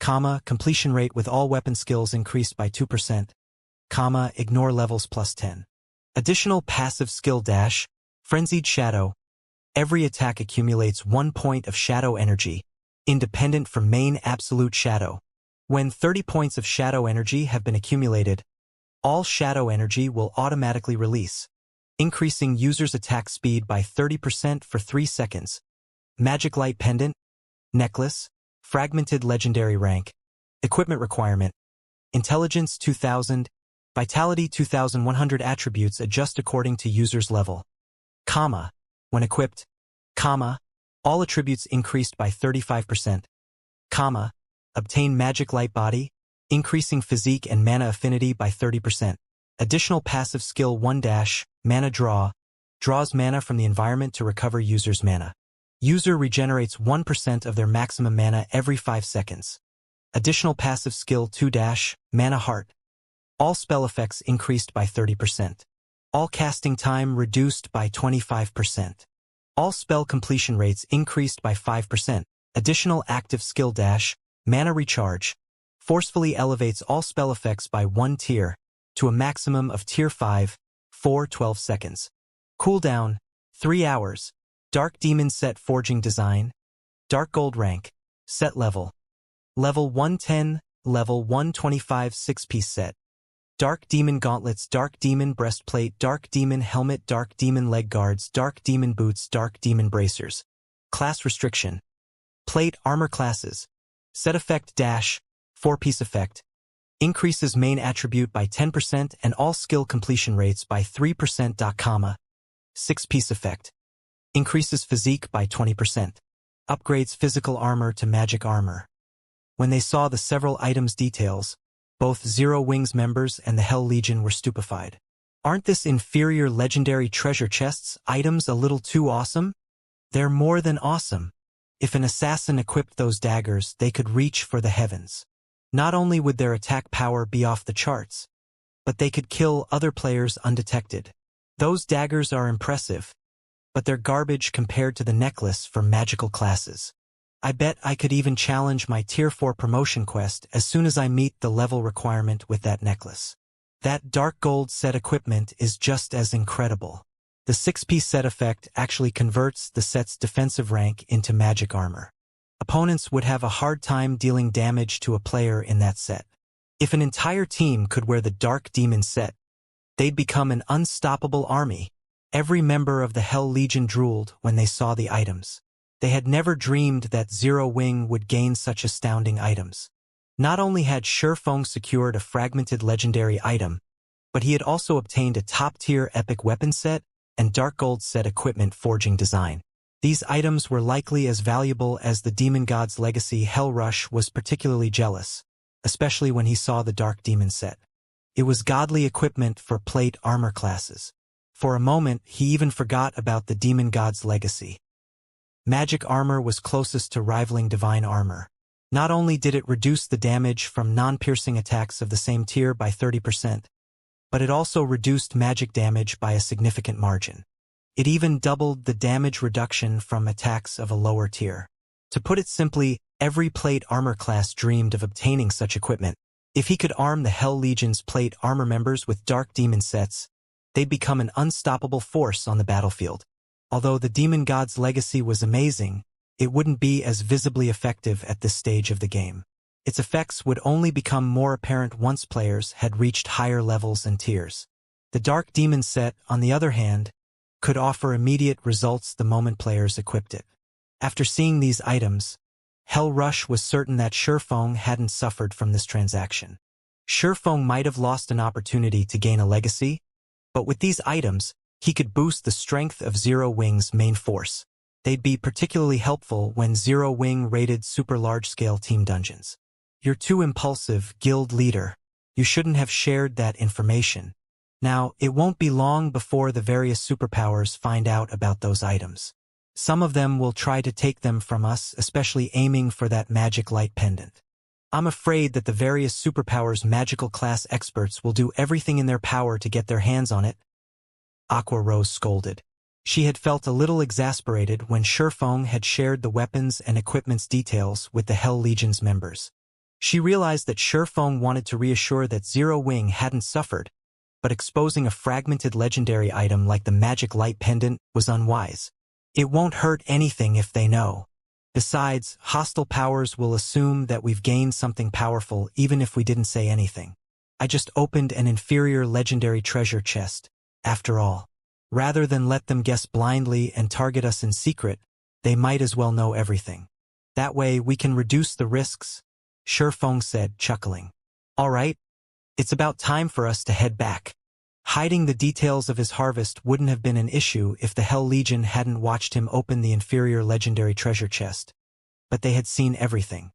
comma, completion rate with all weapon skills increased by 2%, comma, ignore levels plus 10. Additional passive skill dash, frenzied shadow. Every attack accumulates 1 point of shadow energy, independent from main absolute shadow. When 30 points of shadow energy have been accumulated, all shadow energy will automatically release, increasing user's attack speed by 30% for 3 seconds. Magic Light Pendant, Necklace, Fragmented Legendary Rank, Equipment Requirement, Intelligence 2000, Vitality 2100 attributes adjust according to user's level. Comma, when equipped, comma, all attributes increased by 35%, comma, obtain Magic Light Body, increasing physique and mana affinity by 30%. Additional passive skill 1 dash, mana draw, draws mana from the environment to recover user's mana. User regenerates 1% of their maximum mana every 5 seconds. Additional passive skill 2 dash, mana heart. All spell effects increased by 30%. All casting time reduced by 25%. All spell completion rates increased by 5%. Additional active skill dash, mana recharge, forcefully elevates all spell effects by 1 tier, to a maximum of tier 5, for 12 seconds. Cooldown, 3 hours. Dark Demon Set Forging Design, Dark Gold Rank, Set Level. Level 110, Level 125 6-piece set. Dark Demon Gauntlets, Dark Demon Breastplate, Dark Demon Helmet, Dark Demon Leg Guards, Dark Demon Boots, Dark Demon Bracers. Class Restriction. Plate Armor Classes. Set Effect Dash, 4-piece effect. Increases main attribute by 10% and all skill completion rates by 3%, comma. 6-piece effect. Increases physique by 20%. Upgrades physical armor to magic armor. When they saw the several items details, both Zero Wings members and the Hell Legion were stupefied. Aren't this inferior legendary treasure chests items a little too awesome? They're more than awesome. If an assassin equipped those daggers, they could reach for the heavens. Not only would their attack power be off the charts, but they could kill other players undetected. Those daggers are impressive, but they're garbage compared to the necklace for magical classes. I bet I could even challenge my Tier 4 promotion quest as soon as I meet the level requirement with that necklace. That dark gold set equipment is just as incredible. The 6-piece set effect actually converts the set's defensive rank into magic armor. Opponents would have a hard time dealing damage to a player in that set. If an entire team could wear the Dark Demon set, they'd become an unstoppable army. Every member of the Hell Legion drooled when they saw the items. They had never dreamed that Zero Wing would gain such astounding items. Not only had Shurfeng secured a fragmented legendary item, but he had also obtained a top-tier epic weapon set and dark gold set equipment forging design. These items were likely as valuable as the Demon God's legacy. Hellrush was particularly jealous, especially when he saw the Dark Demon set. It was godly equipment for plate armor classes. For a moment, he even forgot about the Demon God's legacy. Magic armor was closest to rivaling divine armor. Not only did it reduce the damage from non-piercing attacks of the same tier by 30%, but it also reduced magic damage by a significant margin. It even doubled the damage reduction from attacks of a lower tier. To put it simply, every plate armor class dreamed of obtaining such equipment. If he could arm the Hell Legion's plate armor members with dark demon sets, they'd become an unstoppable force on the battlefield. Although the demon god's legacy was amazing, it wouldn't be as visibly effective at this stage of the game. Its effects would only become more apparent once players had reached higher levels and tiers. The dark demon set, on the other hand, could offer immediate results the moment players equipped it. After seeing these items, Hell Rush was certain that Shurfeng hadn't suffered from this transaction. Shurfeng might have lost an opportunity to gain a legacy, but with these items, he could boost the strength of Zero Wing's main force. They'd be particularly helpful when Zero Wing raided super large-scale team dungeons. You're too impulsive, guild leader. You shouldn't have shared that information. Now, it won't be long before the various superpowers find out about those items. Some of them will try to take them from us, especially aiming for that magic light pendant. I'm afraid that the various superpowers' magical class experts will do everything in their power to get their hands on it. Aqua Rose scolded. She had felt a little exasperated when Shurfeng had shared the weapons and equipment's details with the Hell Legion's members. She realized that Shurfeng wanted to reassure that Zero Wing hadn't suffered, but exposing a fragmented legendary item like the magic light pendant was unwise. It won't hurt anything if they know. Besides, hostile powers will assume that we've gained something powerful even if we didn't say anything. I just opened an inferior legendary treasure chest, after all. Rather than let them guess blindly and target us in secret, they might as well know everything. That way we can reduce the risks, Shurfeng said, chuckling. All right, it's about time for us to head back. Hiding the details of his harvest wouldn't have been an issue if the Hell Legion hadn't watched him open the inferior legendary treasure chest. But they had seen everything.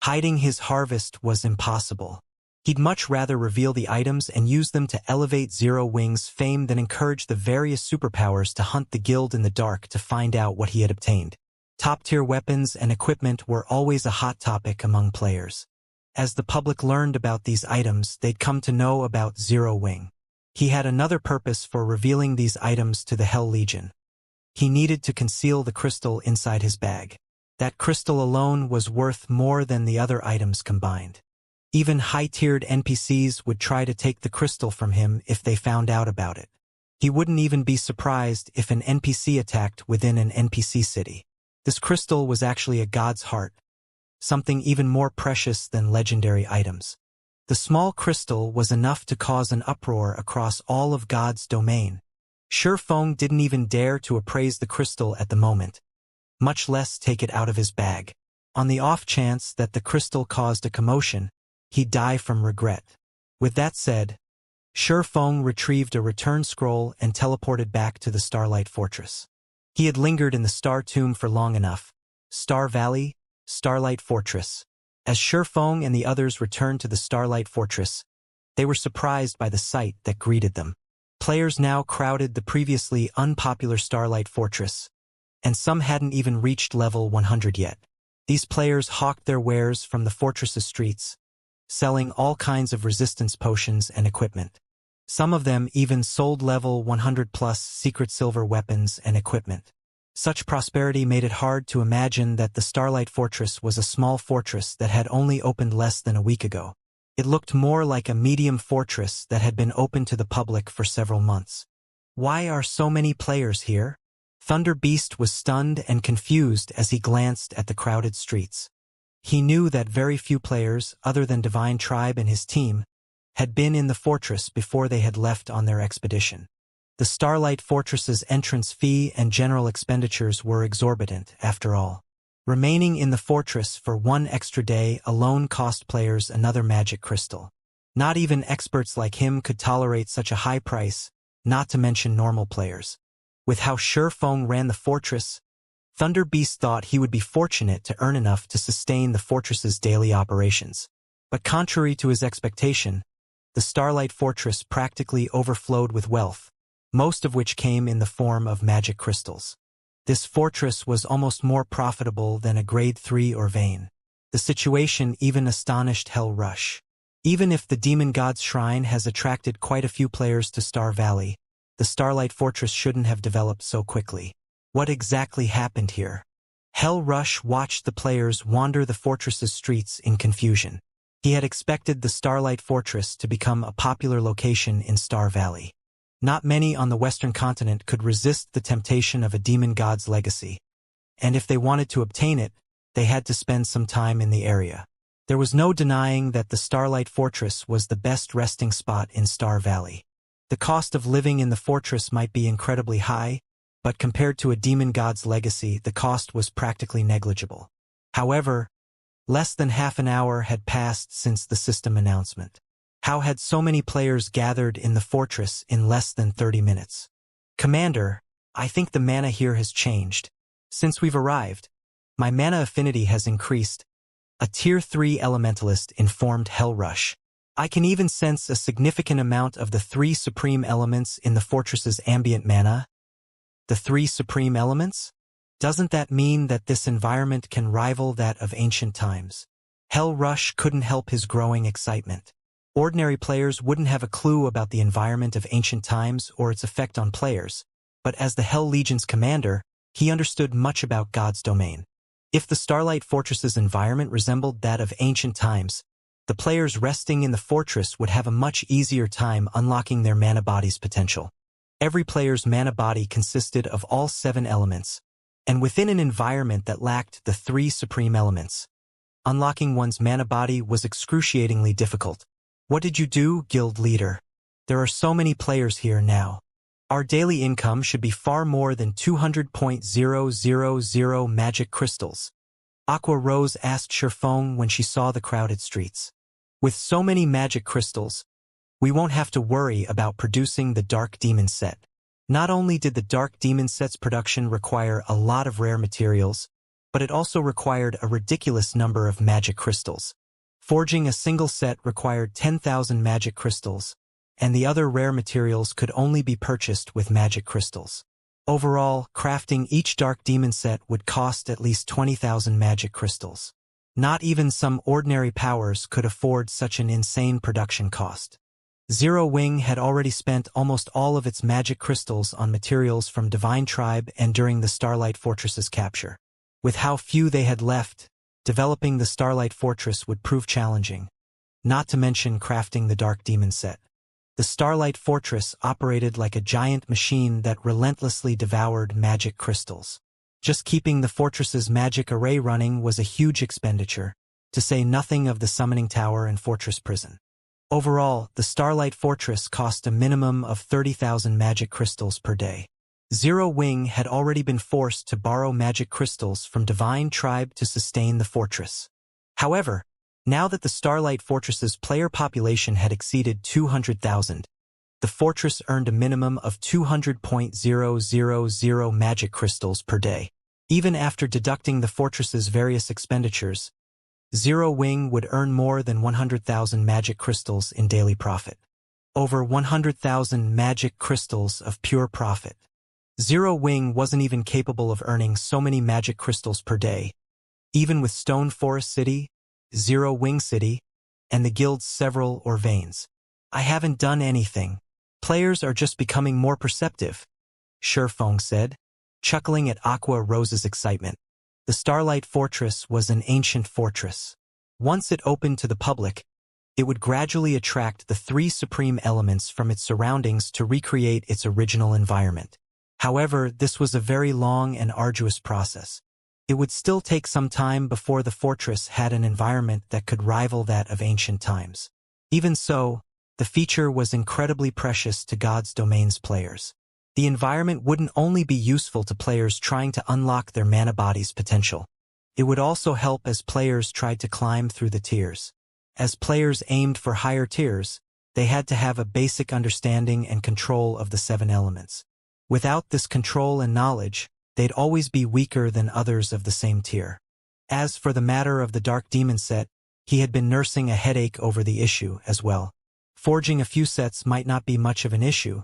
Hiding his harvest was impossible. He'd much rather reveal the items and use them to elevate Zero Wing's fame than encourage the various superpowers to hunt the guild in the dark to find out what he had obtained. Top-tier weapons and equipment were always a hot topic among players. As the public learned about these items, they'd come to know about Zero Wing. He had another purpose for revealing these items to the Hell Legion. He needed to conceal the crystal inside his bag. That crystal alone was worth more than the other items combined. Even high-tiered NPCs would try to take the crystal from him if they found out about it. He wouldn't even be surprised if an NPC attacked within an NPC city. This crystal was actually a god's heart, something even more precious than legendary items. The small crystal was enough to cause an uproar across all of God's domain. Shurfeng didn't even dare to appraise the crystal at the moment, much less take it out of his bag. On the off chance that the crystal caused a commotion, he'd die from regret. With that said, Shurfeng retrieved a return scroll and teleported back to the Starlight Fortress. He had lingered in the Star Tomb for long enough. Star Valley, Starlight Fortress. As Shurfeng and the others returned to the Starlight Fortress, they were surprised by the sight that greeted them. Players now crowded the previously unpopular Starlight Fortress, and some hadn't even reached level 100 yet. These players hawked their wares from the fortress's streets, selling all kinds of resistance potions and equipment. Some of them even sold level 100+ secret silver weapons and equipment. Such prosperity made it hard to imagine that the Starlight Fortress was a small fortress that had only opened less than a week ago. It looked more like a medium fortress that had been open to the public for several months. Why are so many players here? Thunder Beast was stunned and confused as he glanced at the crowded streets. He knew that very few players, other than Divine Tribe and his team, had been in the fortress before they had left on their expedition. The Starlight Fortress's entrance fee and general expenditures were exorbitant, after all. Remaining in the fortress for one extra day alone cost players another magic crystal. Not even experts like him could tolerate such a high price, not to mention normal players. With how Shurfeng ran the fortress, Thunder Beast thought he would be fortunate to earn enough to sustain the fortress's daily operations. But contrary to his expectation, the Starlight Fortress practically overflowed with wealth, most of which came in the form of magic crystals. This fortress was almost more profitable than a grade 3 or Vane. The situation even astonished Hell Rush. Even if the Demon God's Shrine has attracted quite a few players to Star Valley, the Starlight Fortress shouldn't have developed so quickly. What exactly happened here? Hell Rush watched the players wander the fortress's streets in confusion. He had expected the Starlight Fortress to become a popular location in Star Valley. Not many on the Western continent could resist the temptation of a demon god's legacy, and if they wanted to obtain it, they had to spend some time in the area. There was no denying that the Starlight Fortress was the best resting spot in Star Valley. The cost of living in the fortress might be incredibly high, but compared to a demon god's legacy, the cost was practically negligible. However, less than half an hour had passed since the system announcement. How had so many players gathered in the fortress in less than 30 minutes? Commander, I think the mana here has changed. Since we've arrived, my mana affinity has increased. A Tier 3 Elementalist informed Hell Rush. I can even sense a significant amount of the 3 supreme elements in the fortress's ambient mana. The 3 supreme elements? Doesn't that mean that this environment can rival that of ancient times? Hell Rush couldn't help his growing excitement. Ordinary players wouldn't have a clue about the environment of ancient times or its effect on players, but as the Hell Legion's commander, he understood much about God's domain. If the Starlight Fortress's environment resembled that of ancient times, the players resting in the fortress would have a much easier time unlocking their mana body's potential. Every player's mana body consisted of all 7 elements, and within an environment that lacked the 3 supreme elements, unlocking one's mana body was excruciatingly difficult. What did you do, guild leader? There are so many players here now. Our daily income should be far more than 200,000 magic crystals. Aqua Rose asked Sherfong when she saw the crowded streets. With so many magic crystals, we won't have to worry about producing the Dark Demon set. Not only did the Dark Demon set's production require a lot of rare materials, but it also required a ridiculous number of magic crystals. Forging a single set required 10,000 magic crystals, and the other rare materials could only be purchased with magic crystals. Overall, crafting each Dark Demon set would cost at least 20,000 magic crystals. Not even some ordinary powers could afford such an insane production cost. Zero Wing had already spent almost all of its magic crystals on materials from Divine Tribe and during the Starlight Fortress's capture. With how few they had left, developing the Starlight Fortress would prove challenging, not to mention crafting the Dark Demon set. The Starlight Fortress operated like a giant machine that relentlessly devoured magic crystals. Just keeping the fortress's magic array running was a huge expenditure, to say nothing of the summoning tower and fortress prison. Overall, the Starlight Fortress cost a minimum of 30,000 magic crystals per day. Zero Wing had already been forced to borrow magic crystals from Divine Tribe to sustain the fortress. However, now that the Starlight Fortress's player population had exceeded 200,000, the fortress earned a minimum of 200,000 magic crystals per day. Even after deducting the fortress's various expenditures, Zero Wing would earn more than 100,000 magic crystals in daily profit. Over 100,000 magic crystals of pure profit. Zero Wing wasn't even capable of earning so many magic crystals per day. Even with Stone Forest City, Zero Wing City, and the guild's several or veins. I haven't done anything. Players are just becoming more perceptive, Sherfong said, chuckling at Aqua Rose's excitement. The Starlight Fortress was an ancient fortress. Once it opened to the public, it would gradually attract the 3 supreme elements from its surroundings to recreate its original environment. However, this was a very long and arduous process. It would still take some time before the fortress had an environment that could rival that of ancient times. Even so, the feature was incredibly precious to God's Domain's players. The environment wouldn't only be useful to players trying to unlock their mana body's potential. It would also help as players tried to climb through the tiers. As players aimed for higher tiers, they had to have a basic understanding and control of the 7 elements. Without this control and knowledge, they'd always be weaker than others of the same tier. As for the matter of the Dark Demon set, he had been nursing a headache over the issue as well. Forging a few sets might not be much of an issue,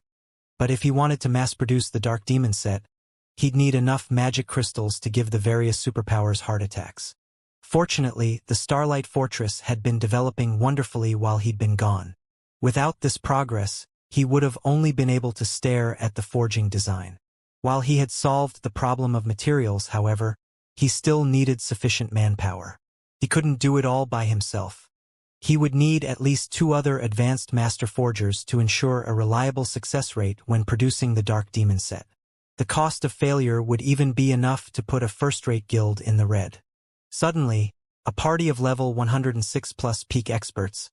but if he wanted to mass-produce the Dark Demon set, he'd need enough magic crystals to give the various superpowers heart attacks. Fortunately, the Starlight Fortress had been developing wonderfully while he'd been gone. Without this progress, he would have only been able to stare at the forging design. While he had solved the problem of materials, however, he still needed sufficient manpower. He couldn't do it all by himself. He would need at least 2 other advanced master forgers to ensure a reliable success rate when producing the Dark Demon set. The cost of failure would even be enough to put a first-rate guild in the red. Suddenly, a party of level 106 plus peak experts,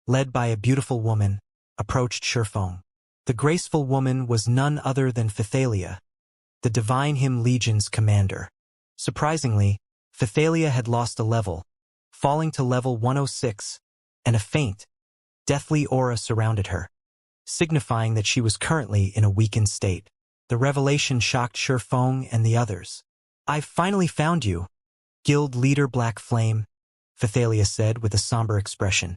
led by a beautiful woman, approached Shurfeng. The graceful woman was none other than Phythalia, the Divine Hymn Legion's commander. Surprisingly, Phythalia had lost a level, falling to level 106, and a faint, deathly aura surrounded her, signifying that she was currently in a weakened state. The revelation shocked Shurfeng and the others. "I've finally found you, Guild Leader Black Flame," Phythalia said with a somber expression.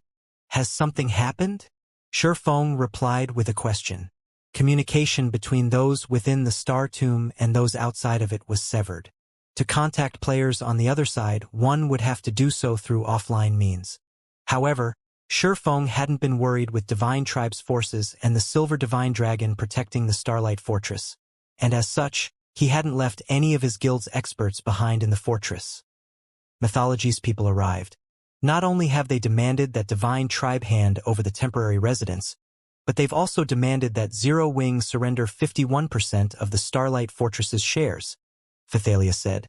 "Has something happened?" Shurfeng replied with a question. Communication between those within the Star Tomb and those outside of it was severed. To contact players on the other side, one would have to do so through offline means. However, Shurfeng hadn't been worried with Divine Tribe's forces and the Silver Divine Dragon protecting the Starlight Fortress, and as such, he hadn't left any of his guild's experts behind in the fortress. Mythology's people arrived. Not only have they demanded that Divine Tribe hand over the temporary residence, but they've also demanded that Zero Wing surrender 51% of the Starlight Fortress's shares, Phythalia said.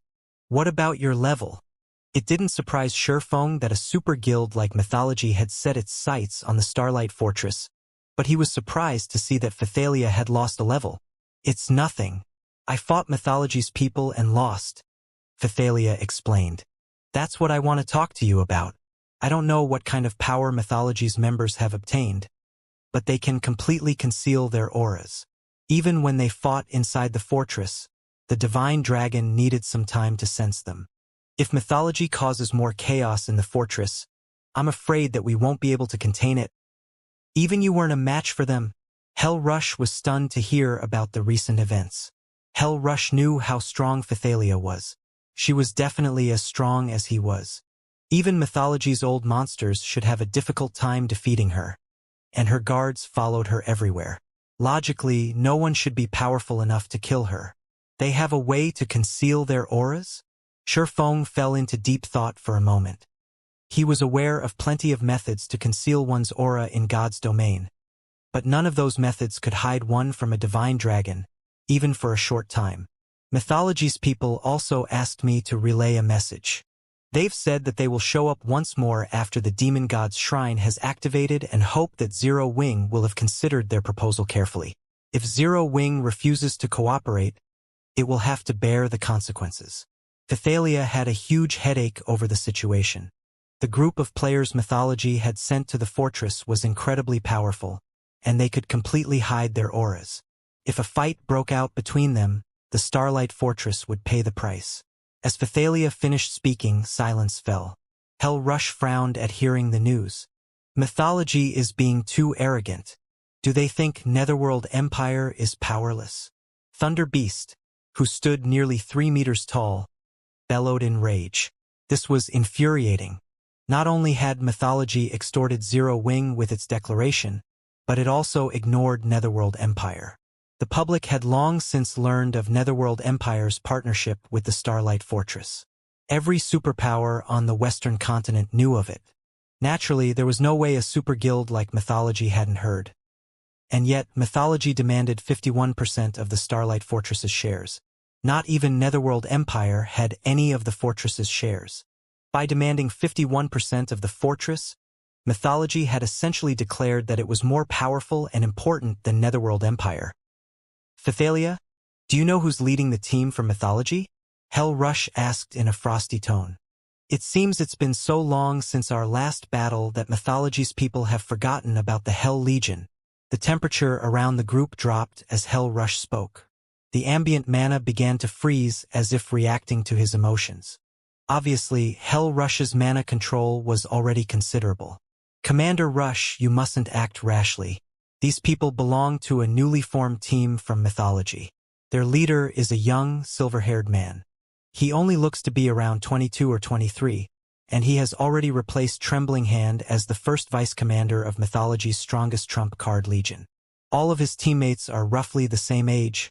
"What about your level?" It didn't surprise Shurfeng that a super guild like Mythology had set its sights on the Starlight Fortress, but he was surprised to see that Phythalia had lost a level. "It's nothing. I fought Mythology's people and lost," Phythalia explained. "That's what I want to talk to you about. I don't know what kind of power Mythology's members have obtained, but they can completely conceal their auras. Even when they fought inside the fortress, the Divine Dragon needed some time to sense them. If Mythology causes more chaos in the fortress, I'm afraid that we won't be able to contain it. Even you weren't a match for them." Hell Rush was stunned to hear about the recent events. Hell Rush knew how strong Phythalia was. She was definitely as strong as he was. Even Mythology's old monsters should have a difficult time defeating her, and her guards followed her everywhere. Logically, no one should be powerful enough to kill her. They have a way to conceal their auras? Shurfeng fell into deep thought for a moment. He was aware of plenty of methods to conceal one's aura in God's domain, but none of those methods could hide one from a divine dragon, even for a short time. Mythology's people also asked me to relay a message. They've said that they will show up once more after the demon god's shrine has activated and hope that Zero Wing will have considered their proposal carefully. If Zero Wing refuses to cooperate, it will have to bear the consequences. Phythalia had a huge headache over the situation. The group of players Mythology had sent to the fortress was incredibly powerful, and they could completely hide their auras. If a fight broke out between them, the Starlight Fortress would pay the price. As Phythalia finished speaking, silence fell. Hell Rush frowned at hearing the news. Mythology is being too arrogant. Do they think Netherworld Empire is powerless? Thunder Beast, who stood nearly 3 meters tall, bellowed in rage. This was infuriating. Not only had Mythology extorted Zero Wing with its declaration, but it also ignored Netherworld Empire. The public had long since learned of Netherworld Empire's partnership with the Starlight Fortress. Every superpower on the Western continent knew of it. Naturally, there was no way a super guild like Mythology hadn't heard. And yet, Mythology demanded 51% of the Starlight Fortress's shares. Not even Netherworld Empire had any of the fortress's shares. By demanding 51% of the fortress, Mythology had essentially declared that it was more powerful and important than Netherworld Empire. Phythalia, do you know who's leading the team for Mythology? Hell Rush asked in a frosty tone. It seems it's been so long since our last battle that Mythology's people have forgotten about the Hell Legion. The temperature around the group dropped as Hell Rush spoke. The ambient mana began to freeze as if reacting to his emotions. Obviously, Hell Rush's mana control was already considerable. Commander Rush, you mustn't act rashly. These people belong to a newly formed team from Mythology. Their leader is a young, silver-haired man. He only looks to be around 22 or 23, and he has already replaced Trembling Hand as the first vice-commander of Mythology's strongest trump card legion. All of his teammates are roughly the same age,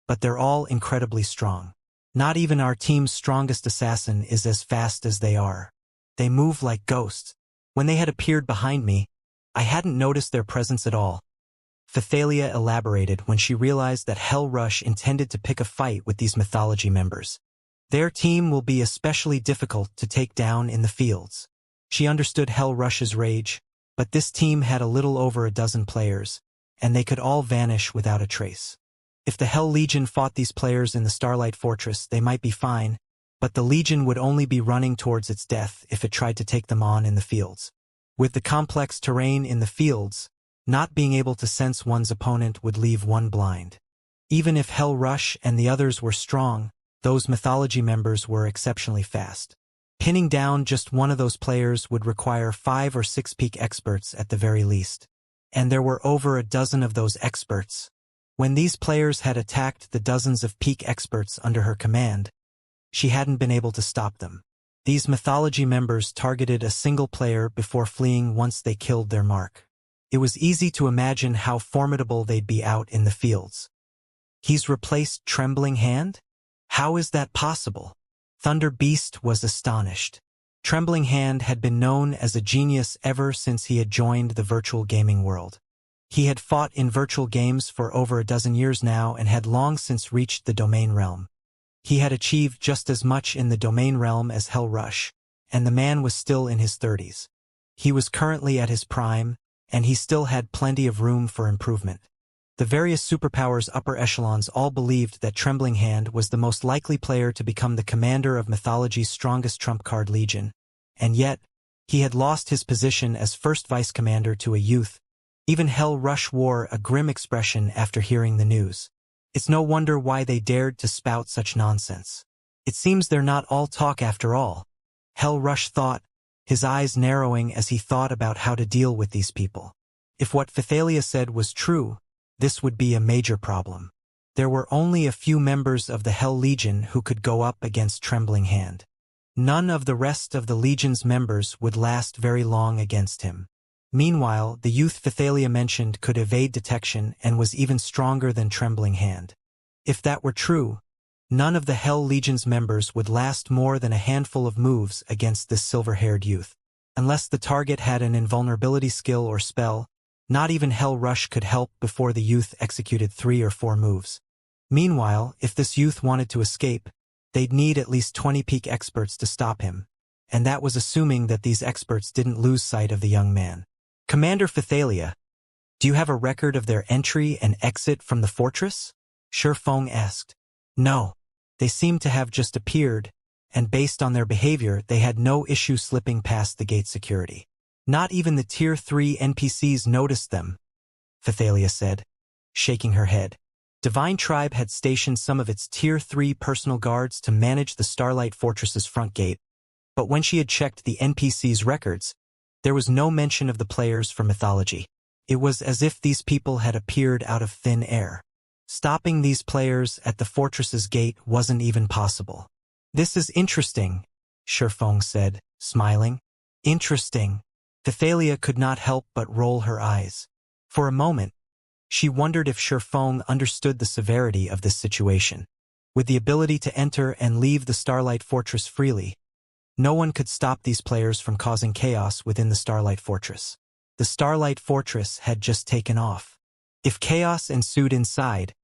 but they're all incredibly strong. Not even our team's strongest assassin is as fast as they are. They move like ghosts. When they had appeared behind me, I hadn't noticed their presence at all. Thalia elaborated when she realized that Hell Rush intended to pick a fight with these mythology members. Their team will be especially difficult to take down in the fields. She understood Hell Rush's rage, but this team had a little over a dozen players, and they could all vanish without a trace. If the Hell Legion fought these players in the Starlight Fortress, they might be fine, but the Legion would only be running towards its death if it tried to take them on in the fields. With the complex terrain in the fields, not being able to sense one's opponent would leave one blind. Even if Hell Rush and the others were strong, those mythology members were exceptionally fast. Pinning down just one of those players would require 5 or 6 peak experts at the very least. And there were over a dozen of those experts. When these players had attacked the dozens of peak experts under her command, she hadn't been able to stop them. These mythology members targeted a single player before fleeing once they killed their mark. It was easy to imagine how formidable they'd be out in the fields. He's replaced Trembling Hand? How is that possible? Thunder Beast was astonished. Trembling Hand had been known as a genius ever since he had joined the virtual gaming world. He had fought in virtual games for over a dozen years now and had long since reached the domain realm. He had achieved just as much in the domain realm as Hell Rush, and the man was still in his 30s. He was currently at his prime, and he still had plenty of room for improvement. The various superpowers upper echelons all believed that Trembling Hand was the most likely player to become the commander of mythology's strongest trump card legion, and yet, he had lost his position as first vice commander to a youth. Even Hell Rush wore a grim expression after hearing the news. It's no wonder why they dared to spout such nonsense. It seems they're not all talk after all. Hell Rush thought, his eyes narrowing as he thought about how to deal with these people. If what Thalia said was true, this would be a major problem. There were only a few members of the Hell Legion who could go up against Trembling Hand. None of the rest of the Legion's members would last very long against him. Meanwhile, the youth Thalia mentioned could evade detection and was even stronger than Trembling Hand. If that were true, none of the Hell Legion's members would last more than a handful of moves against this silver-haired youth. Unless the target had an invulnerability skill or spell, not even Hell Rush could help before the youth executed 3 or 4 moves. Meanwhile, if this youth wanted to escape, they'd need at least 20 peak experts to stop him, and that was assuming that these experts didn't lose sight of the young man. Commander Thalia, do you have a record of their entry and exit from the fortress? Shifeng asked. No. They seemed to have just appeared, and based on their behavior, they had no issue slipping past the gate security. Not even the Tier 3 NPCs noticed them, Thalia said, shaking her head. Divine Tribe had stationed some of its Tier 3 personal guards to manage the Starlight Fortress's front gate, but when she had checked the NPCs' records, there was no mention of the players from mythology. It was as if these people had appeared out of thin air. Stopping these players at the fortress's gate wasn't even possible. This is interesting, Shifeng said, smiling. Interesting. Thalia could not help but roll her eyes. For a moment, she wondered if Shifeng understood the severity of this situation. With the ability to enter and leave the Starlight Fortress freely, no one could stop these players from causing chaos within the Starlight Fortress. The Starlight Fortress had just taken off. If chaos ensued inside,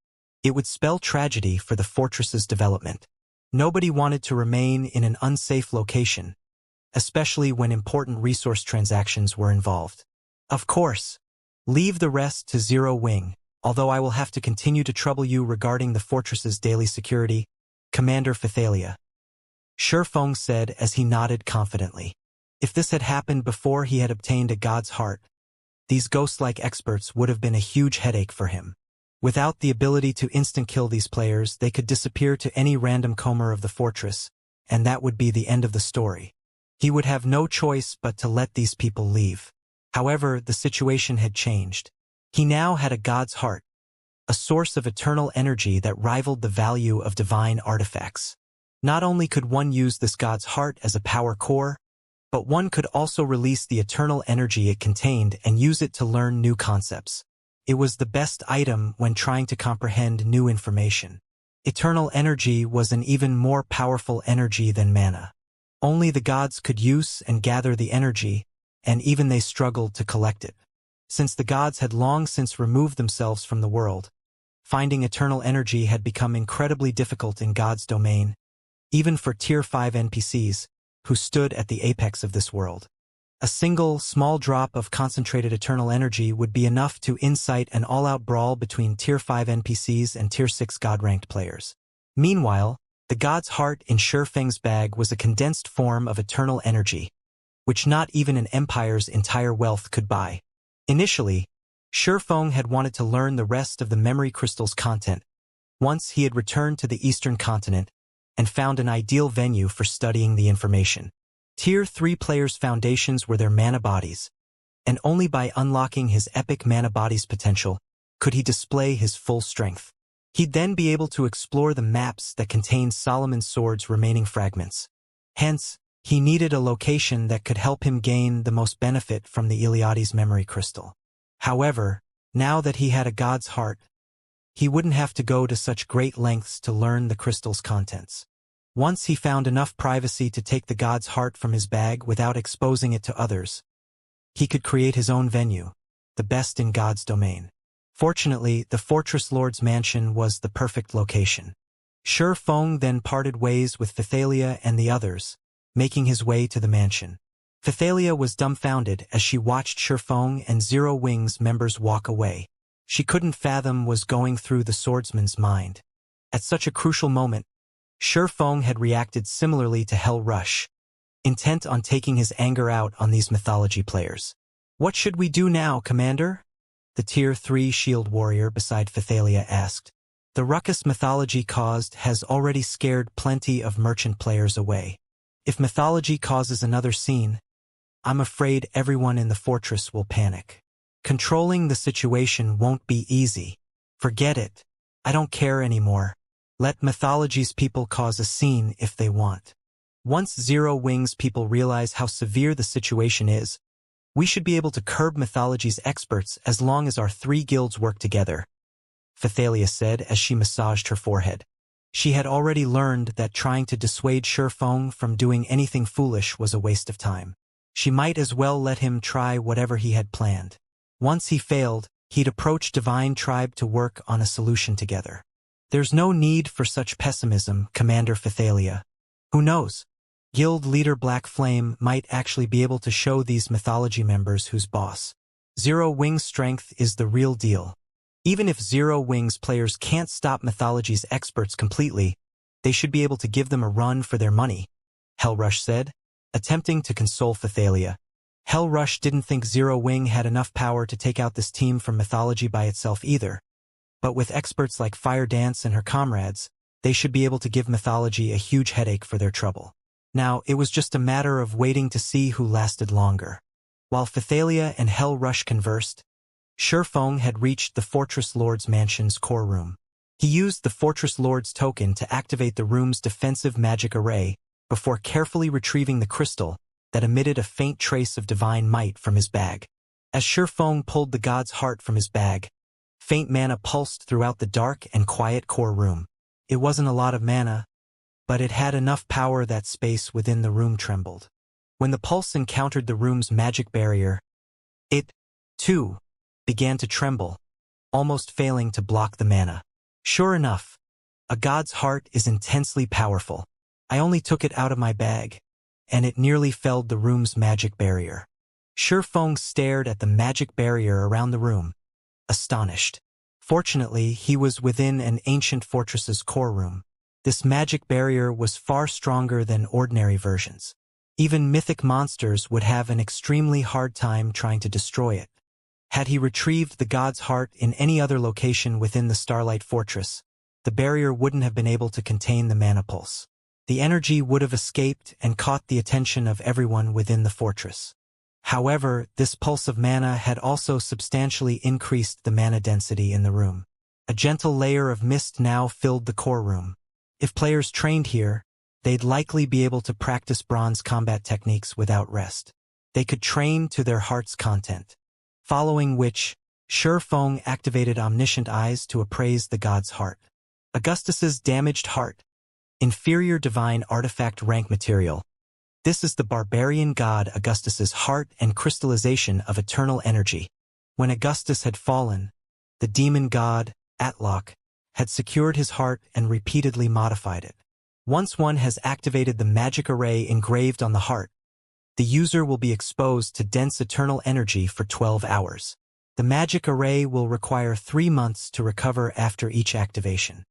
it would spell tragedy for the fortress's development. Nobody wanted to remain in an unsafe location, especially when important resource transactions were involved. Of course, leave the rest to Zero Wing, although I will have to continue to trouble you regarding the fortress's daily security, Commander Thalia. Shifeng said as he nodded confidently. If this had happened before he had obtained a god's heart, these ghost-like experts would have been a huge headache for him. Without the ability to instant-kill these players, they could disappear to any random comer of the fortress, and that would be the end of the story. He would have no choice but to let these people leave. However, the situation had changed. He now had a god's heart, a source of eternal energy that rivaled the value of divine artifacts. Not only could one use this god's heart as a power core, but one could also release the eternal energy it contained and use it to learn new concepts. It was the best item when trying to comprehend new information. Eternal energy was an even more powerful energy than mana. Only the gods could use and gather the energy, and even they struggled to collect it. Since the gods had long since removed themselves from the world, finding eternal energy had become incredibly difficult in God's domain, even for Tier 5 NPCs, who stood at the apex of this world. A single, small drop of concentrated eternal energy would be enough to incite an all-out brawl between Tier 5 NPCs and Tier 6 God-ranked players. Meanwhile, the God's Heart in Shurfeng's bag was a condensed form of eternal energy, which not even an empire's entire wealth could buy. Initially, Shurfeng had wanted to learn the rest of the memory crystal's content once he had returned to the eastern continent and found an ideal venue for studying the information. Tier 3 players' foundations were their mana bodies, and only by unlocking his epic mana bodies potential could he display his full strength. He'd then be able to explore the maps that contained Solomon's sword's remaining fragments. Hence, he needed a location that could help him gain the most benefit from the Iliades memory crystal. However, now that he had a God's Heart, he wouldn't have to go to such great lengths to learn the crystal's contents. Once he found enough privacy to take the God's Heart from his bag without exposing it to others, he could create his own venue, the best in God's domain. Fortunately, the Fortress Lord's mansion was the perfect location. Shurfeng then parted ways with Phythalia and the others, making his way to the mansion. Phythalia was dumbfounded as she watched Shurfeng and Zero Wings members walk away. She couldn't fathom what was going through the swordsman's mind. At such a crucial moment, Shurfeng had reacted similarly to Hell Rush, intent on taking his anger out on these mythology players. "What should we do now, Commander?" the Tier 3 shield warrior beside Phythalia asked. "The ruckus mythology caused has already scared plenty of merchant players away. If mythology causes another scene, I'm afraid everyone in the fortress will panic. Controlling the situation won't be easy. Forget it. I don't care anymore. Let mythology's people cause a scene if they want. Once Zero Wings people realize how severe the situation is, we should be able to curb mythology's experts as long as our 3 guilds work together," Phythalia said as she massaged her forehead. She had already learned that trying to dissuade Shurfeng from doing anything foolish was a waste of time. She might as well let him try whatever he had planned. Once he failed, he'd approach Divine Tribe to work on a solution together. "There's no need for such pessimism, Commander Phythalia. Who knows? Guild leader Black Flame might actually be able to show these mythology members who's boss. Zero Wings' strength is the real deal. Even if Zero Wings players can't stop mythology's experts completely, they should be able to give them a run for their money," Hellrush said, attempting to console Phythalia. Hellrush didn't think Zero Wing had enough power to take out this team from mythology by itself either. But with experts like Fire Dance and her comrades, they should be able to give mythology a huge headache for their trouble. Now, it was just a matter of waiting to see who lasted longer. While Phythalia and Hellrush conversed, Shurfeng had reached the Fortress Lord's mansion's core room. He used the Fortress Lord's token to activate the room's defensive magic array before carefully retrieving the crystal that emitted a faint trace of divine might from his bag. As Shurfeng pulled the God's Heart from his bag, faint mana pulsed throughout the dark and quiet core room. It wasn't a lot of mana, but it had enough power that space within the room trembled. When the pulse encountered the room's magic barrier, it, too, began to tremble, almost failing to block the mana. Sure enough, a God's Heart is intensely powerful. I only took it out of my bag, and it nearly felled the room's magic barrier. Shurfeng stared at the magic barrier around the room, astonished. Fortunately, he was within an ancient fortress's core room. This magic barrier was far stronger than ordinary versions. Even mythic monsters would have an extremely hard time trying to destroy it. Had he retrieved the God's Heart in any other location within the Starlight Fortress, the barrier wouldn't have been able to contain the mana pulse. The energy would have escaped and caught the attention of everyone within the fortress. However, this pulse of mana had also substantially increased the mana density in the room. A gentle layer of mist now filled the core room. If players trained here, they'd likely be able to practice bronze combat techniques without rest. They could train to their heart's content. Following which, Shurfeng activated Omniscient Eyes to appraise the God's Heart. Augustus's damaged heart. Inferior divine artifact rank material. This is the barbarian god Augustus's heart and crystallization of eternal energy. When Augustus had fallen, the demon god, Atloc, had secured his heart and repeatedly modified it. Once one has activated the magic array engraved on the heart, the user will be exposed to dense eternal energy for 12 hours. The magic array will require 3 months to recover after each activation.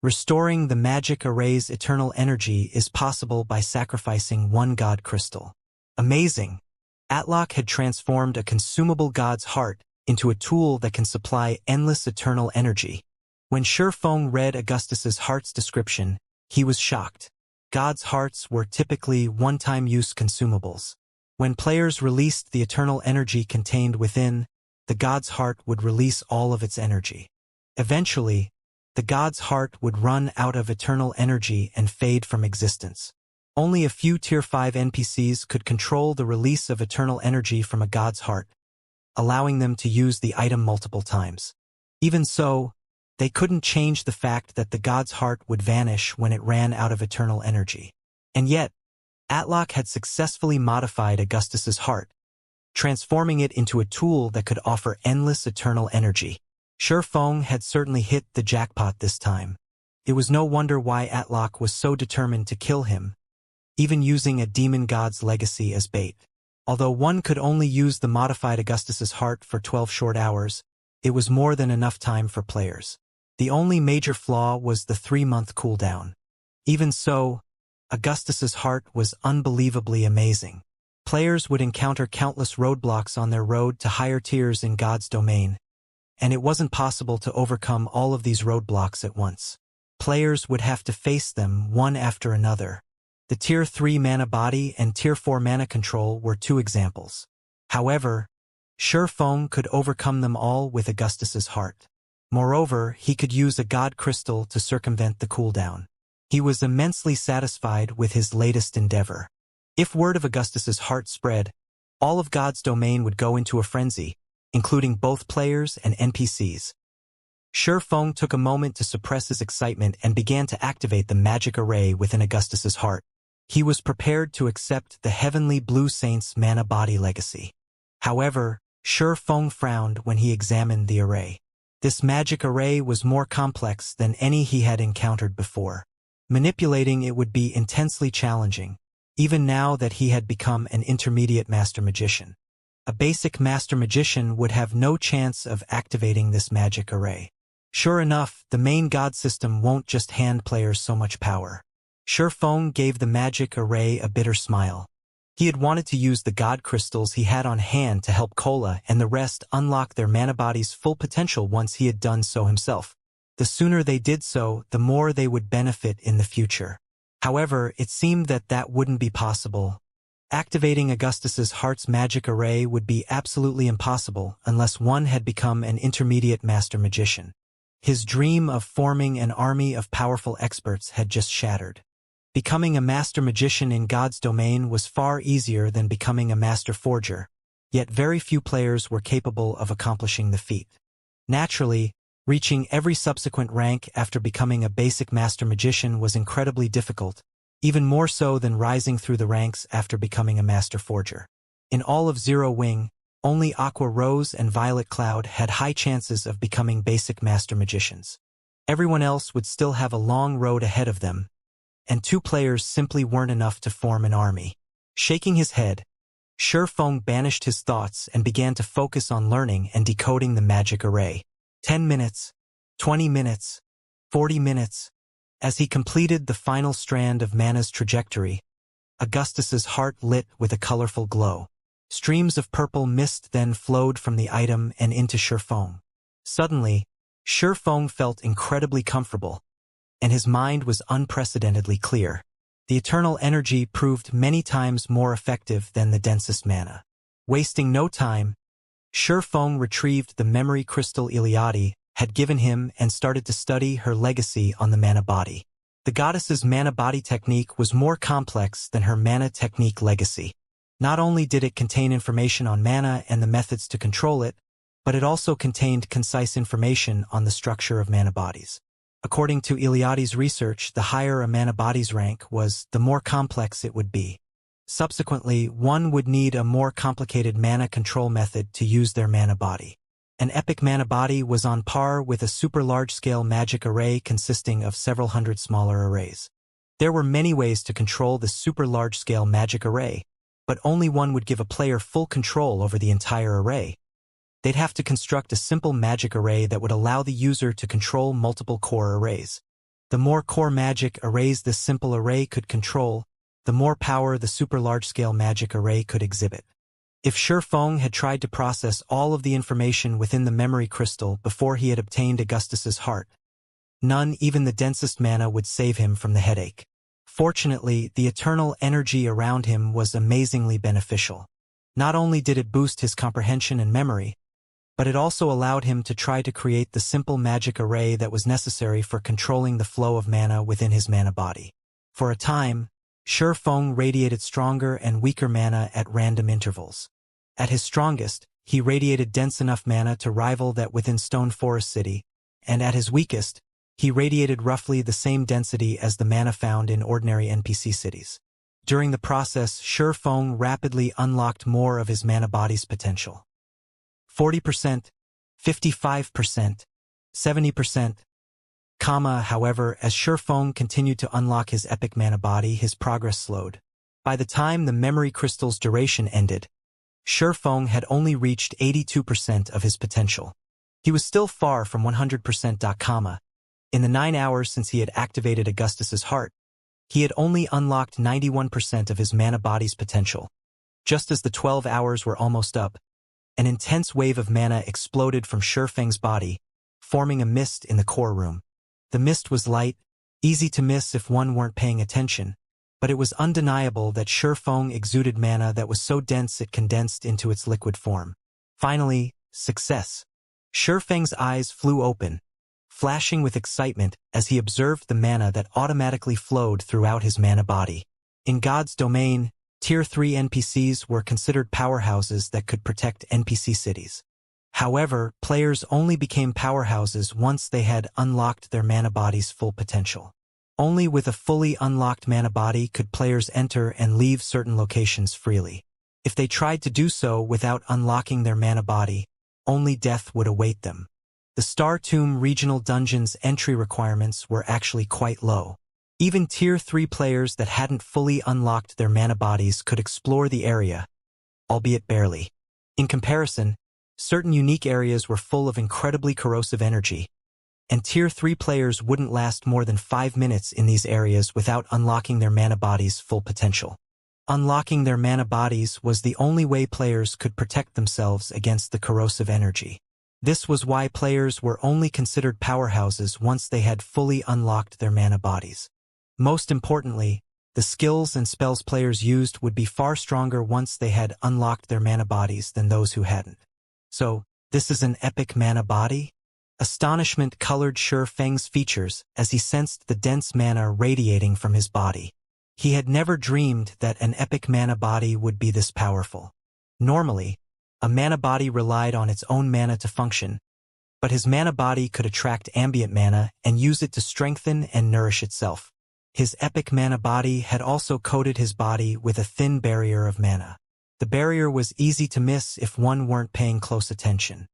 Restoring the magic array's eternal energy is possible by sacrificing one god crystal. Amazing! Atloc had transformed a consumable god's heart into a tool that can supply endless eternal energy. When Shifeng read Augustus's heart's description, he was shocked. Gods' hearts were typically one-time use consumables. When players released the eternal energy contained within, the god's heart would release all of its energy. Eventually, the god's heart would run out of eternal energy and fade from existence. Only a few Tier 5 NPCs could control the release of eternal energy from a god's heart, allowing them to use the item multiple times. Even so, they couldn't change the fact that the god's heart would vanish when it ran out of eternal energy. And yet, Atloc had successfully modified Augustus's heart, transforming it into a tool that could offer endless eternal energy. Shifeng had certainly hit the jackpot this time. It was no wonder why Atloc was so determined to kill him, even using a demon god's legacy as bait. Although one could only use the modified Augustus's heart for 12 short hours, it was more than enough time for players. The only major flaw was the 3-month cooldown. Even so, Augustus's heart was unbelievably amazing. Players would encounter countless roadblocks on their road to higher tiers in God's domain, and it wasn't possible to overcome all of these roadblocks at once. Players would have to face them one after another. The Tier 3 mana body and Tier 4 mana control were 2 examples. However, Shifeng could overcome them all with Augustus's heart. Moreover, he could use a god crystal to circumvent the cooldown. He was immensely satisfied with his latest endeavor. If word of Augustus's heart spread, all of God's domain would go into a frenzy, including both players and NPCs. Shifeng took a moment to suppress his excitement and began to activate the magic array within Augustus's heart. He was prepared to accept the Heavenly Blue Saint's mana body legacy. However, Shifeng frowned when he examined the array. This magic array was more complex than any he had encountered before. Manipulating it would be intensely challenging, even now that he had become an intermediate master magician. A basic master magician would have no chance of activating this magic array. Sure enough, the main god system won't just hand players so much power. Shifeng gave the magic array a bitter smile. He had wanted to use the god crystals he had on hand to help Kola and the rest unlock their mana body's full potential once he had done so himself. The sooner they did so, the more they would benefit in the future. However, it seemed that that wouldn't be possible. Activating Augustus's heart's magic array would be absolutely impossible unless one had become an intermediate master magician. His dream of forming an army of powerful experts had just shattered. Becoming a master magician in God's domain was far easier than becoming a master forger, yet very few players were capable of accomplishing the feat. Naturally, reaching every subsequent rank after becoming a basic master magician was incredibly difficult, even more so than rising through the ranks after becoming a master forger. In all of Zero Wing, only Aqua Rose and Violet Cloud had high chances of becoming basic master magicians. Everyone else would still have a long road ahead of them, and 2 players simply weren't enough to form an army. Shaking his head, Shifeng banished his thoughts and began to focus on learning and decoding the magic array. 10 minutes, 20 minutes, 40 minutes. As he completed the final strand of mana's trajectory, Augustus's heart lit with a colorful glow. Streams of purple mist then flowed from the item and into Shifeng. Suddenly, Shifeng felt incredibly comfortable, and his mind was unprecedentedly clear. The eternal energy proved many times more effective than the densest mana. Wasting no time, Shifeng retrieved the memory crystal Iliade had given him and started to study her legacy on the mana body. The goddess's mana body technique was more complex than her mana technique legacy. Not only did it contain information on mana and the methods to control it, but it also contained concise information on the structure of mana bodies. According to Eliade's research, the higher a mana body's rank was, the more complex it would be. Subsequently, one would need a more complicated mana control method to use their mana body. An epic mana body was on par with a super large-scale magic array consisting of several hundred smaller arrays. There were many ways to control the super large-scale magic array, but only one would give a player full control over the entire array. They'd have to construct a simple magic array that would allow the user to control multiple core arrays. The more core magic arrays this simple array could control, the more power the super large-scale magic array could exhibit. If Shifeng had tried to process all of the information within the memory crystal before he had obtained Augustus's heart, none, even the densest mana, would save him from the headache. Fortunately, the eternal energy around him was amazingly beneficial. Not only did it boost his comprehension and memory, but it also allowed him to try to create the simple magic array that was necessary for controlling the flow of mana within his mana body. For a time, Shifeng radiated stronger and weaker mana at random intervals. At his strongest, he radiated dense enough mana to rival that within Stone Forest City, and at his weakest, he radiated roughly the same density as the mana found in ordinary NPC cities. During the process, Shifeng rapidly unlocked more of his mana body's potential. 40%, 55%, 70%. However, as Shifeng continued to unlock his epic mana body, his progress slowed. By the time the memory crystal's duration ended, Shifeng had only reached 82% of his potential. He was still far from 100%. In the 9 hours since he had activated Augustus's heart, he had only unlocked 91% of his mana body's potential. Just as the 12 hours were almost up, an intense wave of mana exploded from Shifeng's body, forming a mist in the core room. The mist was light, easy to miss if one weren't paying attention, but it was undeniable that Shifeng exuded mana that was so dense it condensed into its liquid form. Finally, success. Shifeng's eyes flew open, flashing with excitement as he observed the mana that automatically flowed throughout his mana body. In God's domain, Tier 3 NPCs were considered powerhouses that could protect NPC cities. However, players only became powerhouses once they had unlocked their mana body's full potential. Only with a fully unlocked mana body could players enter and leave certain locations freely. If they tried to do so without unlocking their mana body, only death would await them. The Star Tomb regional dungeon's entry requirements were actually quite low. Even Tier 3 players that hadn't fully unlocked their mana bodies could explore the area, albeit barely. In comparison, certain unique areas were full of incredibly corrosive energy, and Tier 3 players wouldn't last more than 5 minutes in these areas without unlocking their mana body's full potential. Unlocking their mana bodies was the only way players could protect themselves against the corrosive energy. This was why players were only considered powerhouses once they had fully unlocked their mana bodies. Most importantly, the skills and spells players used would be far stronger once they had unlocked their mana bodies than those who hadn't. So, this is an epic mana body? Astonishment colored Shifeng's features as he sensed the dense mana radiating from his body. He had never dreamed that an epic mana body would be this powerful. Normally, a mana body relied on its own mana to function, but his mana body could attract ambient mana and use it to strengthen and nourish itself. His epic mana body had also coated his body with a thin barrier of mana. The barrier was easy to miss if one weren't paying close attention.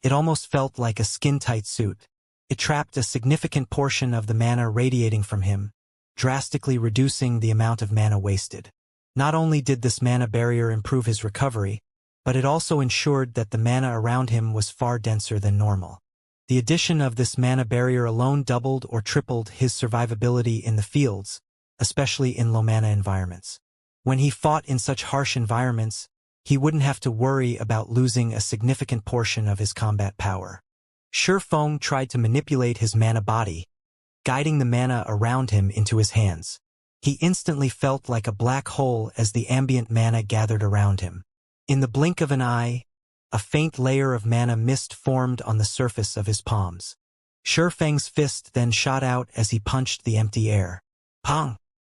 It almost felt like a skin-tight suit. It trapped a significant portion of the mana radiating from him, drastically reducing the amount of mana wasted. Not only did this mana barrier improve his recovery, but it also ensured that the mana around him was far denser than normal. The addition of this mana barrier alone doubled or tripled his survivability in the fields, especially in low-mana environments. When he fought in such harsh environments, he wouldn't have to worry about losing a significant portion of his combat power. Shifeng tried to manipulate his mana body, guiding the mana around him into his hands. He instantly felt like a black hole as the ambient mana gathered around him. In the blink of an eye, a faint layer of mana mist formed on the surface of his palms. Shifeng's fist then shot out as he punched the empty air. Pong!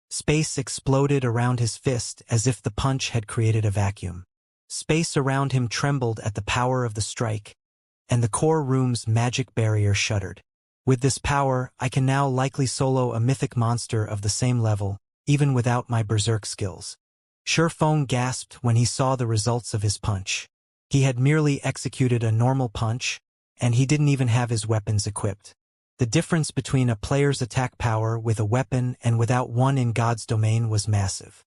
Space exploded around his fist as if the punch had created a vacuum. Space around him trembled at the power of the strike, and the core room's magic barrier shuddered. With this power, I can now likely solo a mythic monster of the same level, even without my berserk skills. Shifeng gasped when he saw the results of his punch. He had merely executed a normal punch, and he didn't even have his weapons equipped. The difference between a player's attack power with a weapon and without one in God's domain was massive.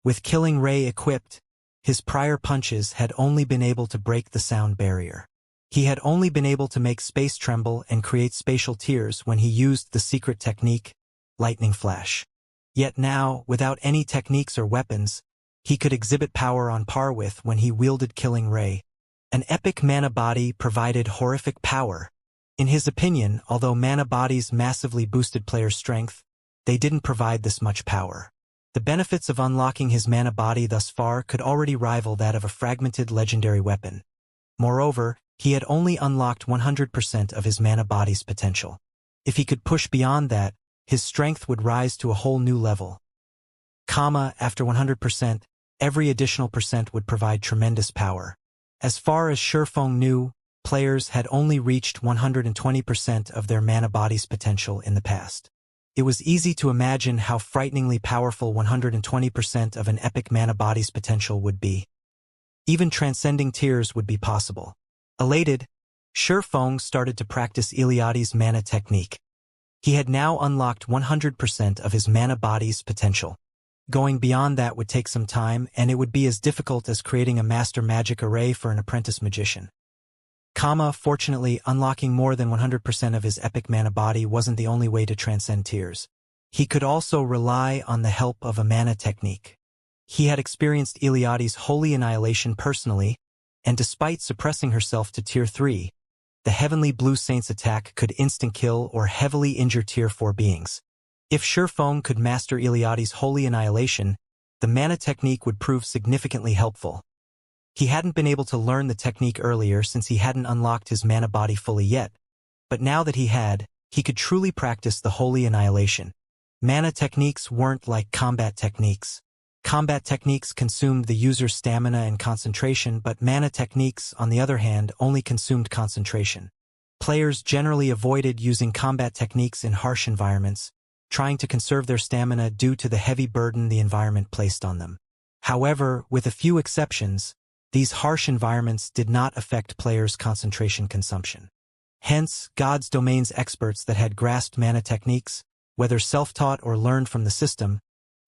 With Killing Ray equipped, his prior punches had only been able to break the sound barrier. He had only been able to make space tremble and create spatial tears when he used the secret technique, Lightning Flash. Yet now, without any techniques or weapons, he could exhibit power on par with when he wielded Killing Ray. An epic mana body provided horrific power. In his opinion, although mana bodies massively boosted players' strength, they didn't provide this much power. The benefits of unlocking his mana body thus far could already rival that of a fragmented legendary weapon. Moreover, he had only unlocked 100% of his mana body's potential. If he could push beyond that, his strength would rise to a whole new level. After 100%, every additional percent would provide tremendous power. As far as Shifeng knew, players had only reached 120% of their mana body's potential in the past. It was easy to imagine how frighteningly powerful 120% of an epic mana body's potential would be. Even transcending tears would be possible. Elated, Shifeng started to practice Eliade's mana technique. He had now unlocked 100% of his mana body's potential. Going beyond that would take some time, and it would be as difficult as creating a master magic array for an apprentice magician. Fortunately, unlocking more than 100% of his epic mana body wasn't the only way to transcend tears. He could also rely on the help of a mana technique. He had experienced Eliade's Holy Annihilation personally, and despite suppressing herself to Tier 3, the Heavenly Blue Saint's attack could instant-kill or heavily injure Tier 4 beings. If Shifeng could master Eliade's Holy Annihilation, the mana technique would prove significantly helpful. He hadn't been able to learn the technique earlier since he hadn't unlocked his mana body fully yet, but now that he had, he could truly practice the Holy Annihilation. Mana techniques weren't like combat techniques. Combat techniques consumed the user's stamina and concentration, but mana techniques, on the other hand, only consumed concentration. Players generally avoided using combat techniques in harsh environments, trying to conserve their stamina due to the heavy burden the environment placed on them. However, with a few exceptions, these harsh environments did not affect players' concentration consumption. Hence, God's domain's experts that had grasped mana techniques, whether self-taught or learned from the system,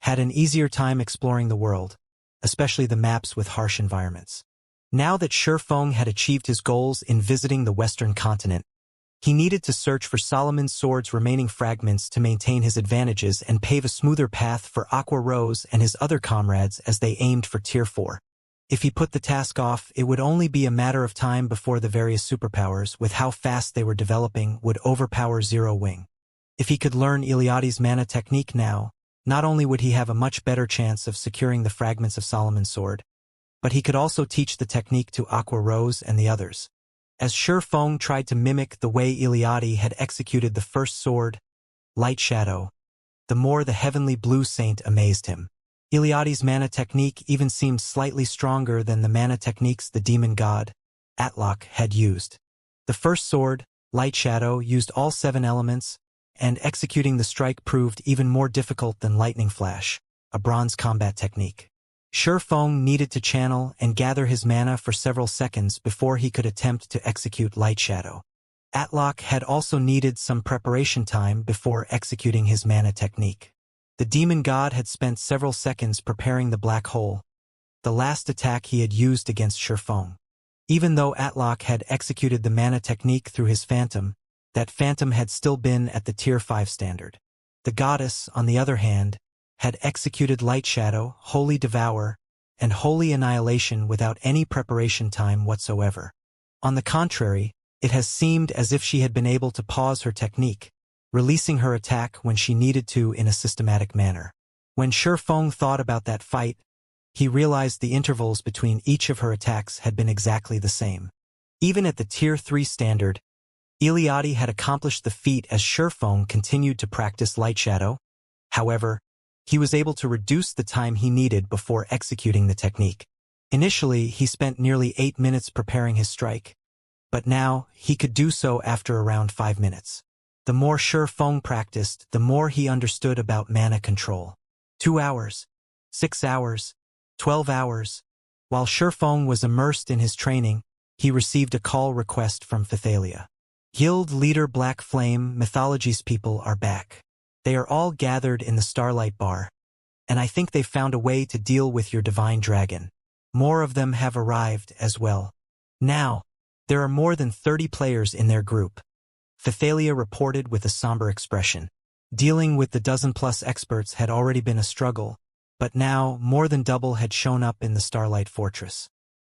had an easier time exploring the world, especially the maps with harsh environments. Now that Shifeng had achieved his goals in visiting the Western continent, he needed to search for Solomon's Sword's remaining fragments to maintain his advantages and pave a smoother path for Aqua Rose and his other comrades as they aimed for Tier 4. If he put the task off, it would only be a matter of time before the various superpowers, with how fast they were developing, would overpower Zero Wing. If he could learn Eliade's mana technique now, not only would he have a much better chance of securing the fragments of Solomon's Sword, but he could also teach the technique to Aqua Rose and the others. As Shifeng tried to mimic the way Eliade had executed the first sword, Light Shadow, the more the Heavenly Blue Saint amazed him. Eliade's mana technique even seemed slightly stronger than the mana techniques the demon god, Atlok, had used. The first sword, Light Shadow, used all 7 elements, and executing the strike proved even more difficult than Lightning Flash, a bronze combat technique. Shifeng needed to channel and gather his mana for several seconds before he could attempt to execute Light Shadow. Atlok had also needed some preparation time before executing his mana technique. The demon god had spent several seconds preparing the black hole, the last attack he had used against Shifeng. Even though Atlok had executed the mana technique through his phantom, that phantom had still been at the Tier 5 standard. The goddess, on the other hand, had executed Light Shadow, Holy Devour, and Holy Annihilation without any preparation time whatsoever. On the contrary, it has seemed as if she had been able to pause her technique, releasing her attack when she needed to in a systematic manner. When Shifeng thought about that fight, he realized the intervals between each of her attacks had been exactly the same. Even at the Tier 3 standard, Eliade had accomplished the feat as Shifeng continued to practice Light Shadow. However, he was able to reduce the time he needed before executing the technique. Initially, he spent nearly 8 minutes preparing his strike, but now he could do so after around 5 minutes. The more Feng practiced, the more he understood about mana control. 2 hours, 6 hours, 12 hours. While Feng was immersed in his training, he received a call request from Phythalia. Guild leader Black Flame, Mythology's people are back. They are all gathered in the Starlight Bar, and I think they've found a way to deal with your divine dragon. More of them have arrived as well. Now, there are more than 30 players in their group. Phythalia reported with a somber expression. Dealing with the dozen-plus experts had already been a struggle, but now more than double had shown up in the Starlight Fortress.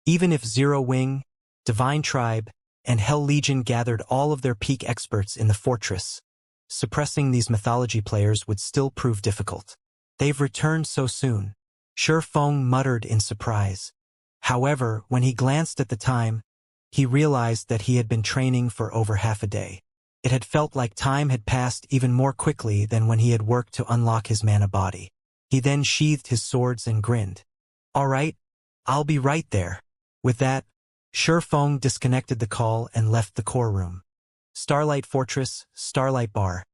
Even if Zero Wing, Divine Tribe, and Hell Legion gathered all of their peak experts in the fortress, suppressing these mythology players would still prove difficult. They've returned so soon, Feng muttered in surprise. However, when he glanced at the time, he realized that he had been training for over half a day. It had felt like time had passed even more quickly than when he had worked to unlock his mana body. He then sheathed his swords and grinned. All right, I'll be right there. With that, Feng disconnected the call and left the core room. Starlight Fortress, Starlight Bar.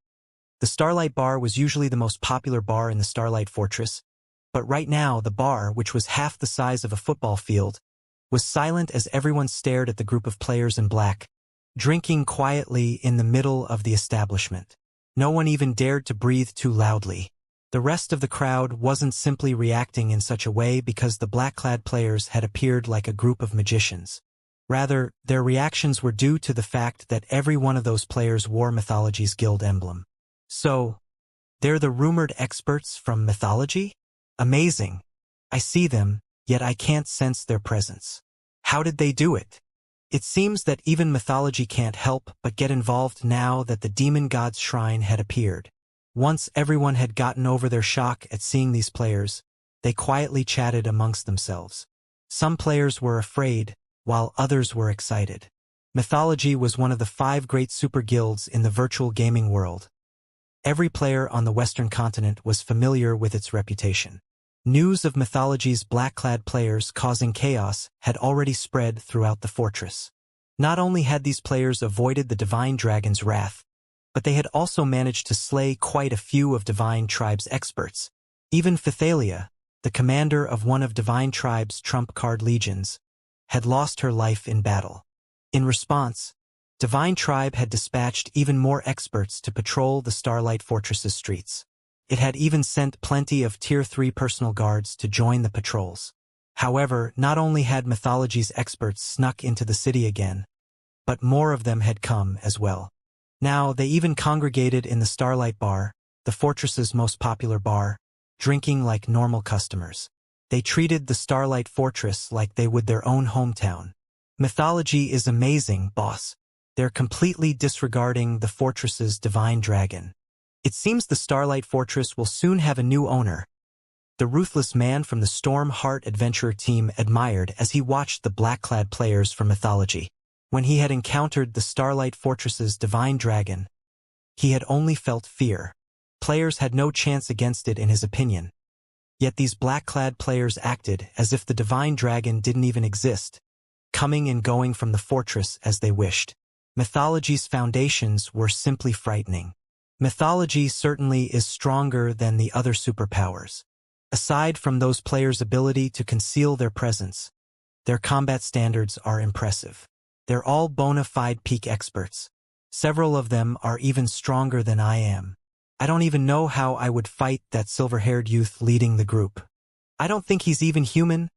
The Starlight Bar was usually the most popular bar in the Starlight Fortress, but right now the bar, which was half the size of a football field, was silent as everyone stared at the group of players in black, drinking quietly in the middle of the establishment. No one even dared to breathe too loudly. The rest of the crowd wasn't simply reacting in such a way because the black-clad players had appeared like a group of magicians. Rather, their reactions were due to the fact that every one of those players wore Mythology's guild emblem. So, they're the rumored experts from Mythology? Amazing. I see them, yet I can't sense their presence. How did they do it? It seems that even Mythology can't help but get involved now that the demon god's shrine had appeared. Once everyone had gotten over their shock at seeing these players, they quietly chatted amongst themselves. Some players were afraid, while others were excited. Mythology was one of the 5 great super guilds in the virtual gaming world. Every player on the Western continent was familiar with its reputation. News of Mythology's black-clad players causing chaos had already spread throughout the fortress. Not only had these players avoided the Divine Dragon's wrath, but they had also managed to slay quite a few of Divine Tribe's experts. Even Phythalia, the commander of one of Divine Tribe's trump card legions, had lost her life in battle. In response, Divine Tribe had dispatched even more experts to patrol the Starlight Fortress's streets. It had even sent plenty of Tier 3 personal guards to join the patrols. However, not only had Mythology's experts snuck into the city again, but more of them had come as well. Now they even congregated in the Starlight Bar, the fortress's most popular bar, drinking like normal customers. They treated the Starlight Fortress like they would their own hometown. Mythology is amazing, boss. They're completely disregarding the fortress's divine dragon. It seems the Starlight Fortress will soon have a new owner. The ruthless man from the Storm Heart Adventurer team admired as he watched the black-clad players from Mythology. When he had encountered the Starlight Fortress's divine dragon, he had only felt fear. Players had no chance against it in his opinion. Yet these black-clad players acted as if the divine dragon didn't even exist, coming and going from the fortress as they wished. Mythology's foundations were simply frightening. Mythology certainly is stronger than the other superpowers. Aside from those players' ability to conceal their presence, their combat standards are impressive. They're all bona fide peak experts. Several of them are even stronger than I am. I don't even know how I would fight that silver-haired youth leading the group. I don't think he's even human,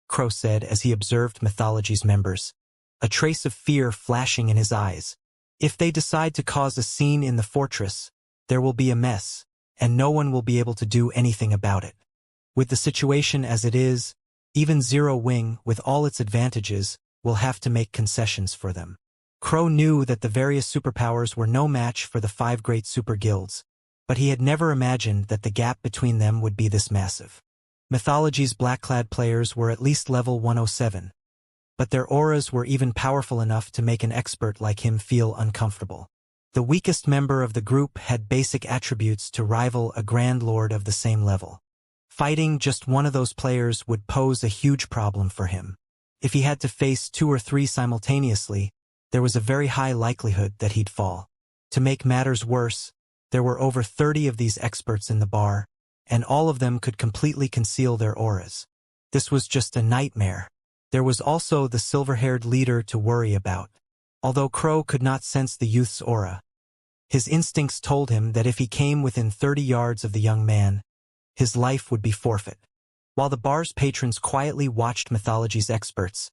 Crow said as he observed Mythology's members, a trace of fear flashing in his eyes. If they decide to cause a scene in the fortress, there will be a mess, and no one will be able to do anything about it. With the situation as it is, even Zero Wing, with all its advantages, will have to make concessions for them. Crow knew that the various superpowers were no match for the 5 great super guilds, but he had never imagined that the gap between them would be this massive. Mythology's black-clad players were at least level 107, but their auras were even powerful enough to make an expert like him feel uncomfortable. The weakest member of the group had basic attributes to rival a Grand Lord of the same level. Fighting just one of those players would pose a huge problem for him. If he had to face 2 or 3 simultaneously, there was a very high likelihood that he'd fall. To make matters worse, there were over 30 of these experts in the bar, and all of them could completely conceal their auras. This was just a nightmare. There was also the silver-haired leader to worry about. Although Crow could not sense the youth's aura, his instincts told him that if he came within 30 yards of the young man, his life would be forfeit. While the bar's patrons quietly watched Mythology's experts,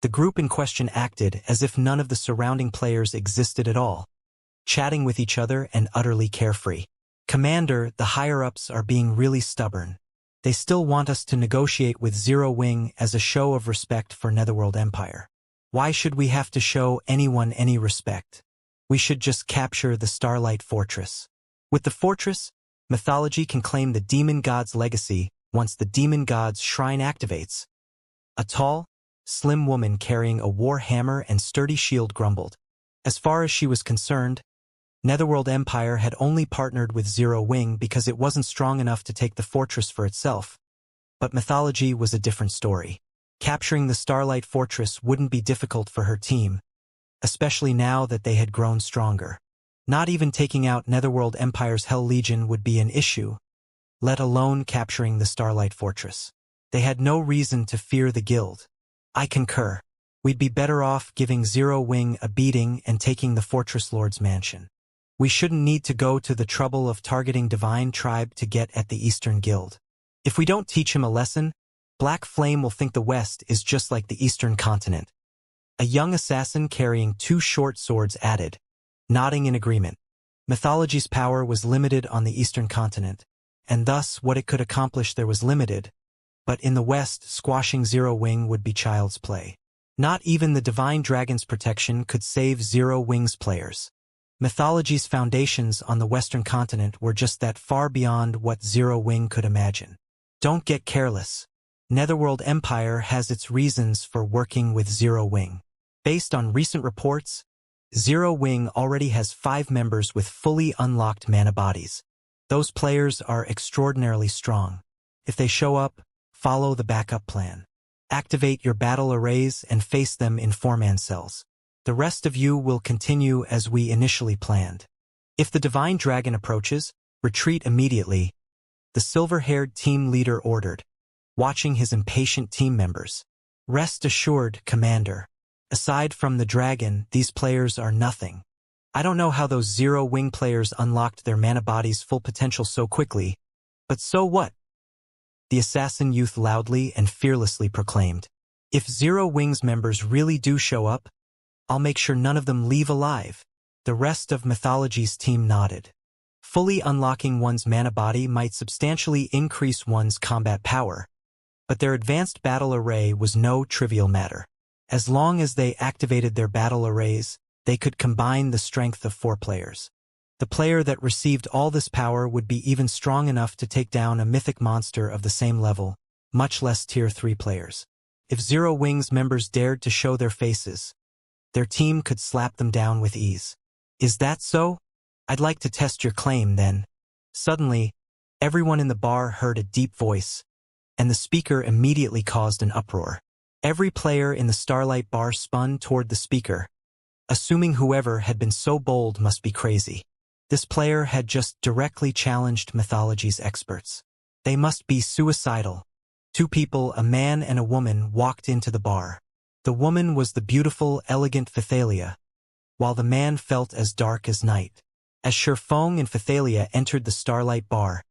the group in question acted as if none of the surrounding players existed at all, chatting with each other and utterly carefree. Commander, the higher-ups are being really stubborn. They still want us to negotiate with Zero Wing as a show of respect for Netherworld Empire. Why should we have to show anyone any respect? We should just capture the Starlight Fortress. With the fortress, Mythology can claim the Demon God's legacy once the Demon God's shrine activates. A tall, slim woman carrying a war hammer and sturdy shield grumbled. As far as she was concerned, Netherworld Empire had only partnered with Zero Wing because it wasn't strong enough to take the fortress for itself. But Mythology was a different story. Capturing the Starlight Fortress wouldn't be difficult for her team, especially now that they had grown stronger. Not even taking out Netherworld Empire's Hell Legion would be an issue, let alone capturing the Starlight Fortress. They had no reason to fear the guild. I concur. We'd be better off giving Zero Wing a beating and taking the Fortress Lord's mansion. We shouldn't need to go to the trouble of targeting Divine Tribe to get at the Eastern Guild. If we don't teach him a lesson, Black Flame will think the West is just like the Eastern continent. A young assassin carrying 2 short swords added, nodding in agreement. Mythology's power was limited on the Eastern continent, and thus what it could accomplish there was limited, but in the West, squashing Zero Wing would be child's play. Not even the Divine Dragon's protection could save Zero Wing's players. Mythology's foundations on the Western continent were just that far beyond what Zero Wing could imagine. Don't get careless. Netherworld Empire has its reasons for working with Zero Wing. Based on recent reports, Zero Wing already has 5 members with fully unlocked mana bodies. Those players are extraordinarily strong. If they show up, follow the backup plan. Activate your battle arrays and face them in 4-man cells. The rest of you will continue as we initially planned. If the Divine Dragon approaches, retreat immediately, the silver-haired team leader ordered, watching his impatient team members. Rest assured, Commander. Aside from the dragon, these players are nothing. I don't know how those Zero Wing players unlocked their mana body's full potential so quickly, but so what? The assassin youth loudly and fearlessly proclaimed. If Zero Wing's members really do show up, I'll make sure none of them leave alive. The rest of Mythology's team nodded. Fully unlocking one's mana body might substantially increase one's combat power, but their advanced battle array was no trivial matter. As long as they activated their battle arrays, they could combine the strength of 4 players. The player that received all this power would be even strong enough to take down a mythic monster of the same level, much less Tier 3 players. If Zero Wing's members dared to show their faces, their team could slap them down with ease. Is that so? I'd like to test your claim, then. Suddenly, everyone in the bar heard a deep voice, and the speaker immediately caused an uproar. Every player in the Starlight Bar spun toward the speaker, assuming whoever had been so bold must be crazy. This player had just directly challenged Mythology's experts. They must be suicidal. 2 people, a man and a woman, walked into the bar. The woman was the beautiful, elegant Phythalia, while the man felt as dark as night. As Sherfong and Phythalia entered the Starlight Bar,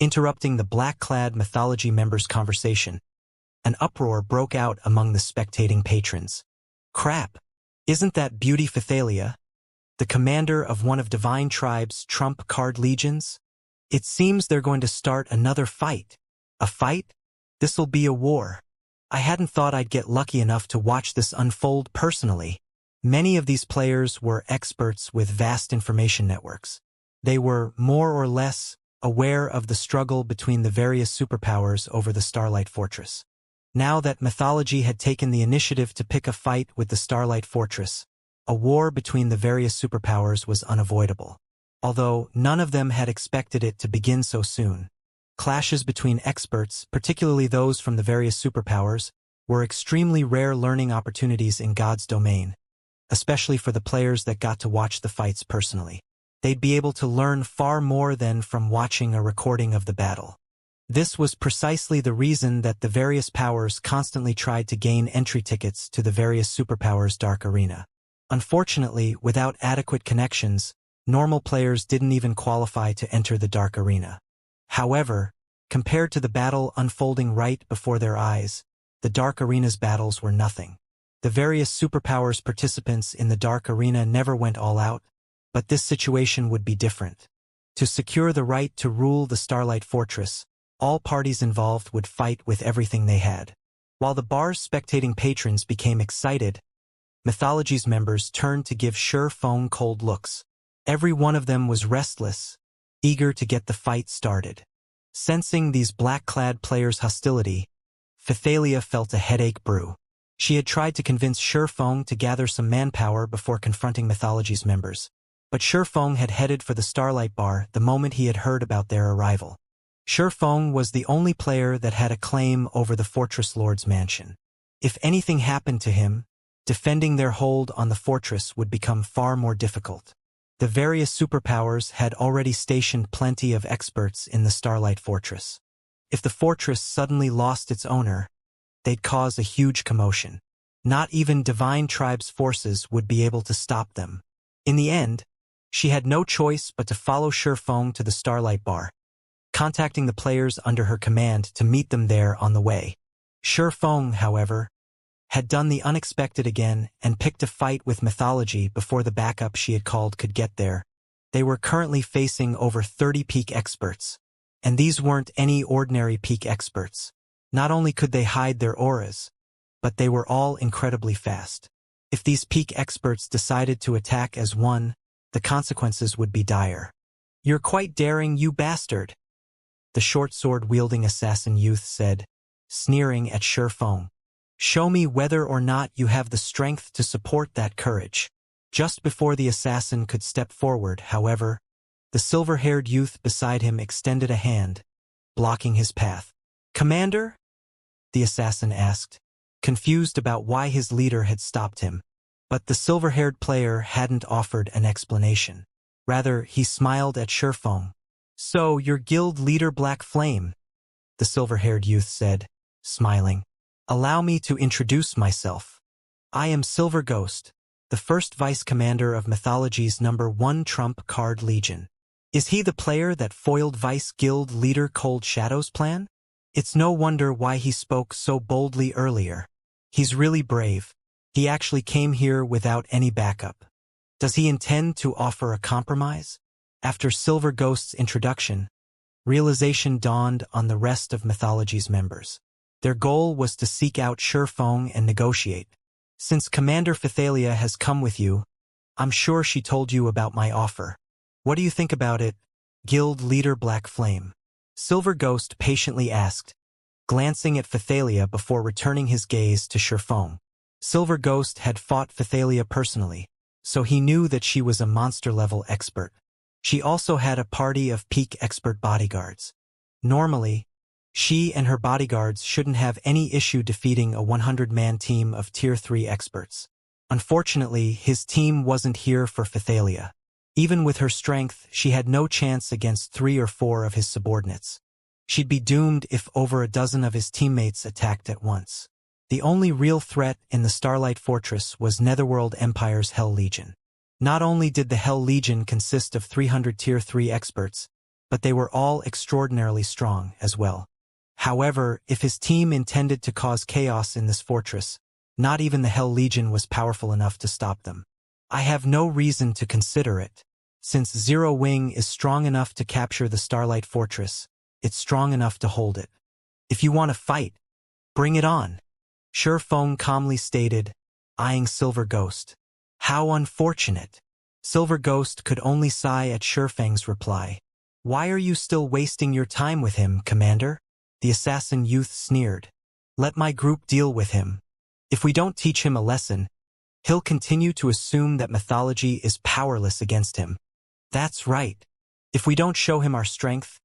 interrupting the black-clad Mythology members' conversation, an uproar broke out among the spectating patrons. Crap! Isn't that Beauty Phythalia, the commander of one of Divine Tribe's trump card legions? It seems they're going to start another fight. A fight? This'll be a war. I hadn't thought I'd get lucky enough to watch this unfold personally. Many of these players were experts with vast information networks. They were, more or less, aware of the struggle between the various superpowers over the Starlight Fortress. Now that Mythology had taken the initiative to pick a fight with the Starlight Fortress, a war between the various superpowers was unavoidable. Although none of them had expected it to begin so soon. Clashes between experts, particularly those from the various superpowers, were extremely rare learning opportunities in God's domain, especially for the players that got to watch the fights personally. They'd be able to learn far more than from watching a recording of the battle. This was precisely the reason that the various powers constantly tried to gain entry tickets to the various superpowers' Dark Arena. Unfortunately, without adequate connections, normal players didn't even qualify to enter the Dark Arena. However, compared to the battle unfolding right before their eyes, the Dark Arena's battles were nothing. The various superpowers participants in the Dark Arena never went all out, but this situation would be different. To secure the right to rule the Starlight Fortress, all parties involved would fight with everything they had. While the bar's spectating patrons became excited, Mythology's members turned to give Feng cold looks. Every one of them was restless, eager to get the fight started. Sensing these black-clad players' hostility, Phythalia felt a headache brew. She had tried to convince Feng to gather some manpower before confronting Mythology's members. But Feng had headed for the Starlight Bar the moment he had heard about their arrival. Feng was the only player that had a claim over the Fortress Lord's mansion. If anything happened to him, defending their hold on the fortress would become far more difficult. The various superpowers had already stationed plenty of experts in the Starlight Fortress. If the fortress suddenly lost its owner, they'd cause a huge commotion. Not even Divine Tribe's forces would be able to stop them. In the end, she had no choice but to follow Feng to the Starlight Bar, contacting the players under her command to meet them there on the way. Feng, however, had done the unexpected again and picked a fight with Mythology before the backup she had called could get there. They were currently facing over 30 peak experts, and these weren't any ordinary peak experts. Not only could they hide their auras, but they were all incredibly fast. If these peak experts decided to attack as one, the consequences would be dire. "You're quite daring, you bastard," the short sword-wielding assassin youth said, sneering at Feng. "Show me whether or not you have the strength to support that courage." Just before the assassin could step forward, however, the silver-haired youth beside him extended a hand, blocking his path. "Commander?" the assassin asked, confused about why his leader had stopped him. But the silver-haired player hadn't offered an explanation. Rather, he smiled at Feng. "So, your guild leader Black Flame," the silver-haired youth said, smiling. "Allow me to introduce myself. I am Silver Ghost, the first vice-commander of Mythology's #1 trump card Legion. Is he the player that foiled vice-guild leader Cold Shadow's plan? It's no wonder why he spoke so boldly earlier. He's really brave. He actually came here without any backup. Does he intend to offer a compromise?" After Silver Ghost's introduction, realization dawned on the rest of Mythology's members. Their goal was to seek out Feng and negotiate. "Since Commander Phythalia has come with you, I'm sure she told you about my offer. What do you think about it, Guild Leader Black Flame?" Silver Ghost patiently asked, glancing at Phythalia before returning his gaze to Feng. Silver Ghost had fought Phythalia personally, so he knew that she was a monster-level expert. She also had a party of peak expert bodyguards. Normally, she and her bodyguards shouldn't have any issue defeating a 100-man team of Tier 3 experts. Unfortunately, his team wasn't here for Phythalia. Even with her strength, she had no chance against 3 or 4 of his subordinates. She'd be doomed if over a dozen of his teammates attacked at once. The only real threat in the Starlight Fortress was Netherworld Empire's Hell Legion. Not only did the Hell Legion consist of 300 Tier 3 experts, but they were all extraordinarily strong as well. However, if his team intended to cause chaos in this fortress, not even the Hell Legion was powerful enough to stop them. "I have no reason to consider it. Since Zero Wing is strong enough to capture the Starlight Fortress, it's strong enough to hold it. If you want to fight, bring it on," Feng calmly stated, eyeing Silver Ghost. "How unfortunate." Silver Ghost could only sigh at Feng's reply. "Why are you still wasting your time with him, Commander?" the assassin youth sneered. "Let my group deal with him. If we don't teach him a lesson, he'll continue to assume that Mythology is powerless against him. That's right. If we don't show him our strength,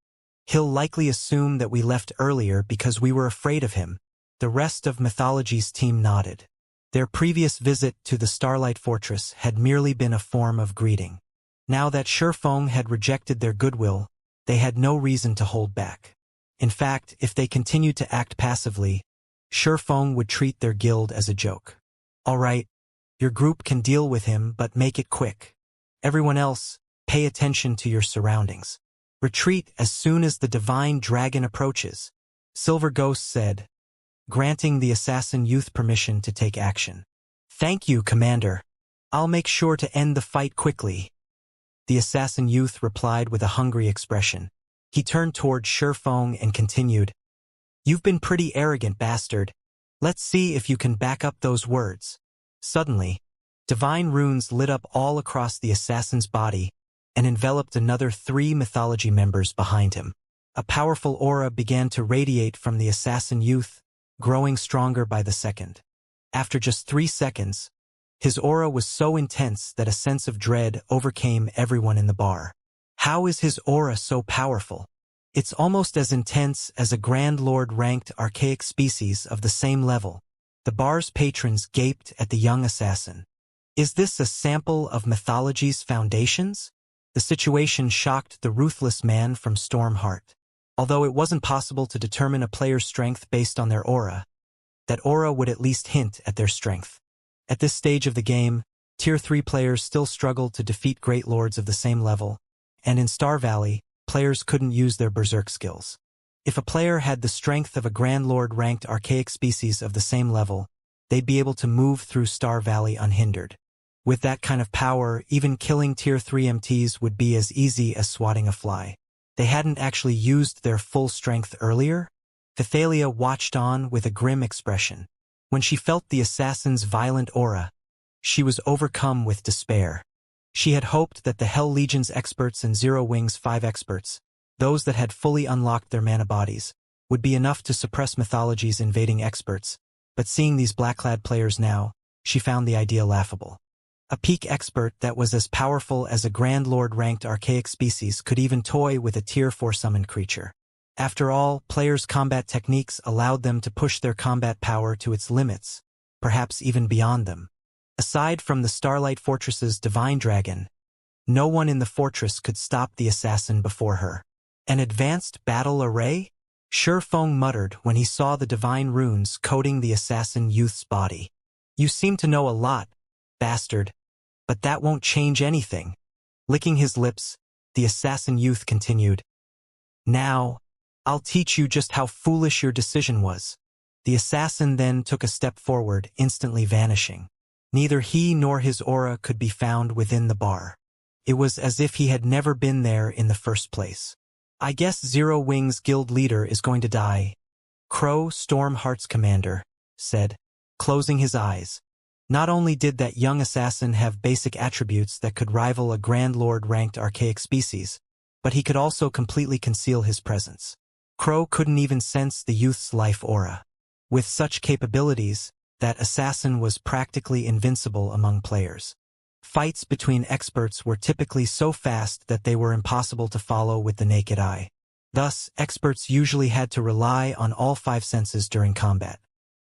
he'll likely assume that we left earlier because we were afraid of him." The rest of Mythology's team nodded. Their previous visit to the Starlight Fortress had merely been a form of greeting. Now that Shifeng had rejected their goodwill, they had no reason to hold back. In fact, if they continued to act passively, Shifeng would treat their guild as a joke. All right, your group can deal with him, but make it quick. Everyone else, pay attention to your surroundings. Retreat as soon as the divine dragon approaches, Silver Ghost said, granting the assassin youth permission to take action. Thank you, Commander. I'll make sure to end the fight quickly. The assassin youth replied with a hungry expression. He turned toward Shifeng and continued, You've been pretty arrogant, bastard. Let's see if you can back up those words. Suddenly, divine runes lit up all across the assassin's body and enveloped another 3 mythology members behind him. A powerful aura began to radiate from the assassin youth, growing stronger by the second. After just 3 seconds, his aura was so intense that a sense of dread overcame everyone in the bar. How is his aura so powerful? It's almost as intense as a Grand Lord-ranked archaic species of the same level. The bar's patrons gaped at the young assassin. Is this a sample of mythology's foundations? The situation shocked the ruthless man from Stormheart. Although it wasn't possible to determine a player's strength based on their aura, that aura would at least hint at their strength. At this stage of the game, Tier 3 players still struggled to defeat Great Lords of the same level, and in Star Valley, players couldn't use their berserk skills. If a player had the strength of a Grand Lord-ranked archaic species of the same level, they'd be able to move through Star Valley unhindered. With that kind of power, even killing Tier 3 MTs would be as easy as swatting a fly. They hadn't actually used their full strength earlier? Thalia watched on with a grim expression. When she felt the assassin's violent aura, she was overcome with despair. She had hoped that the Hell Legion's experts and Zero Wing's 5 experts, those that had fully unlocked their mana bodies, would be enough to suppress mythology's invading experts, but seeing these black-clad players now, she found the idea laughable. A peak expert that was as powerful as a Grand Lord-ranked archaic species could even toy with a Tier 4 summoned creature. After all, players' combat techniques allowed them to push their combat power to its limits, perhaps even beyond them. Aside from the Starlight Fortress's divine dragon, no one in the fortress could stop the assassin before her. An advanced battle array? Shifeng muttered when he saw the divine runes coating the assassin youth's body. You seem to know a lot, bastard, but that won't change anything. Licking his lips, the assassin youth continued. Now, I'll teach you just how foolish your decision was. The assassin then took a step forward, instantly vanishing. Neither he nor his aura could be found within the bar. It was as if he had never been there in the first place. I guess Zero Wing's guild leader is going to die, Crow, Stormheart's commander, said, closing his eyes. Not only did that young assassin have basic attributes that could rival a Grand Lord-ranked archaic species, but he could also completely conceal his presence. Crow couldn't even sense the youth's life aura. With such capabilities, that assassin was practically invincible among players. Fights between experts were typically so fast that they were impossible to follow with the naked eye. Thus, experts usually had to rely on all 5 senses during combat.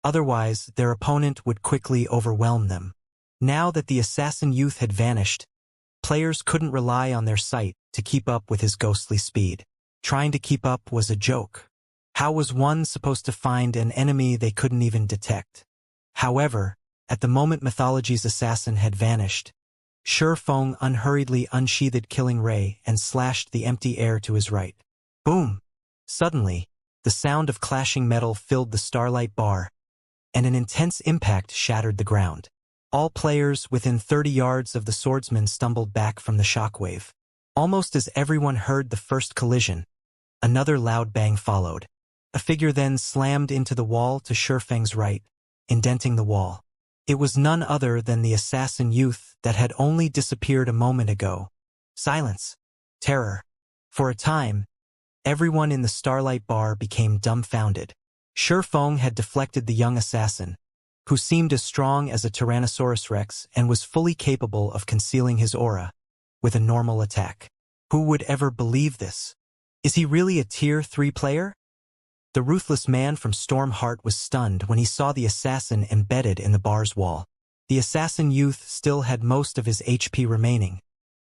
Otherwise, their opponent would quickly overwhelm them. Now that the assassin youth had vanished, players couldn't rely on their sight to keep up with his ghostly speed. Trying to keep up was a joke. How was one supposed to find an enemy they couldn't even detect? However, at the moment mythology's assassin had vanished, Shifeng unhurriedly unsheathed Killing Ray and slashed the empty air to his right. Boom! Suddenly, the sound of clashing metal filled the Starlight Bar, and an intense impact shattered the ground. All players within 30 yards of the Swordsman stumbled back from the shockwave. Almost as everyone heard the first collision, another loud bang followed. A figure then slammed into the wall to Shifeng's right, indenting the wall. It was none other than the assassin youth that had only disappeared a moment ago. Silence. Terror. For a time, everyone in the Starlight Bar became dumbfounded. Shifeng had deflected the young assassin, who seemed as strong as a Tyrannosaurus Rex and was fully capable of concealing his aura, with a normal attack. Who would ever believe this? Is he really a Tier 3 player? The ruthless man from Stormheart was stunned when he saw the assassin embedded in the bar's wall. The assassin youth still had most of his HP remaining,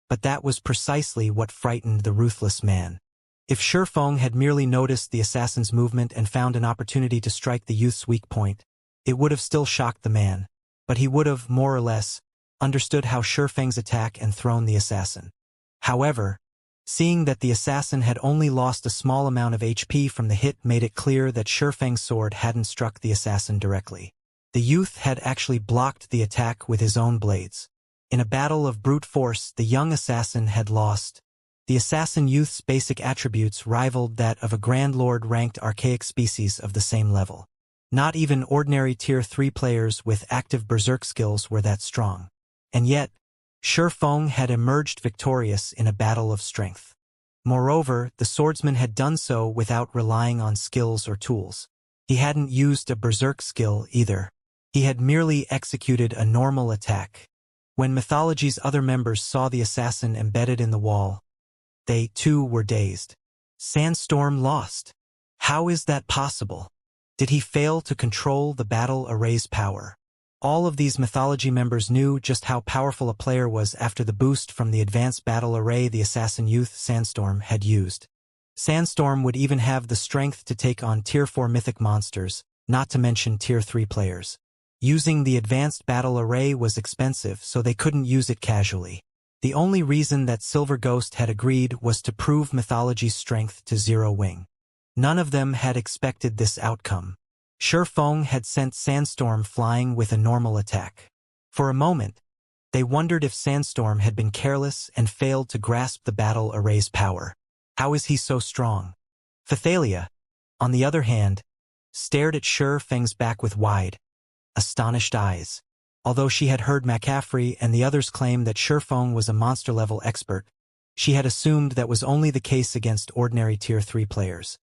but that was precisely what frightened the ruthless man. If Shifeng had merely noticed the assassin's movement and found an opportunity to strike the youth's weak point, it would have still shocked the man, but he would have, more or less, understood how Shifeng's attack and thrown the assassin. However, seeing that the assassin had only lost a small amount of HP from the hit made it clear that Shifeng's sword hadn't struck the assassin directly. The youth had actually blocked the attack with his own blades. In a battle of brute force, the young assassin had lost. The assassin youth's basic attributes rivaled that of a Grand Lord-ranked archaic species of the same level. Not even ordinary Tier 3 players with active berserk skills were that strong. And yet, Shifeng had emerged victorious in a battle of strength. Moreover, the swordsman had done so without relying on skills or tools. He hadn't used a berserk skill either. He had merely executed a normal attack. When Mythology's other members saw the assassin embedded in the wall, they, too, were dazed. Sandstorm lost. How is that possible? Did he fail to control the battle array's power? All of these Mythology members knew just how powerful a player was after the boost from the advanced battle array the assassin youth Sandstorm had used. Sandstorm would even have the strength to take on Tier 4 mythic monsters, not to mention Tier 3 players. Using the advanced battle array was expensive, so they couldn't use it casually. The only reason that Silver Ghost had agreed was to prove Mythology's strength to Zero Wing. None of them had expected this outcome. Shifeng had sent Sandstorm flying with a normal attack. For a moment, they wondered if Sandstorm had been careless and failed to grasp the battle array's power. How is he so strong? Phythalia, on the other hand, stared at Shifeng's back with wide, astonished eyes. Although she had heard McCaffrey and the others claim that Shifeng was a monster-level expert, she had assumed that was only the case against ordinary Tier 3 players.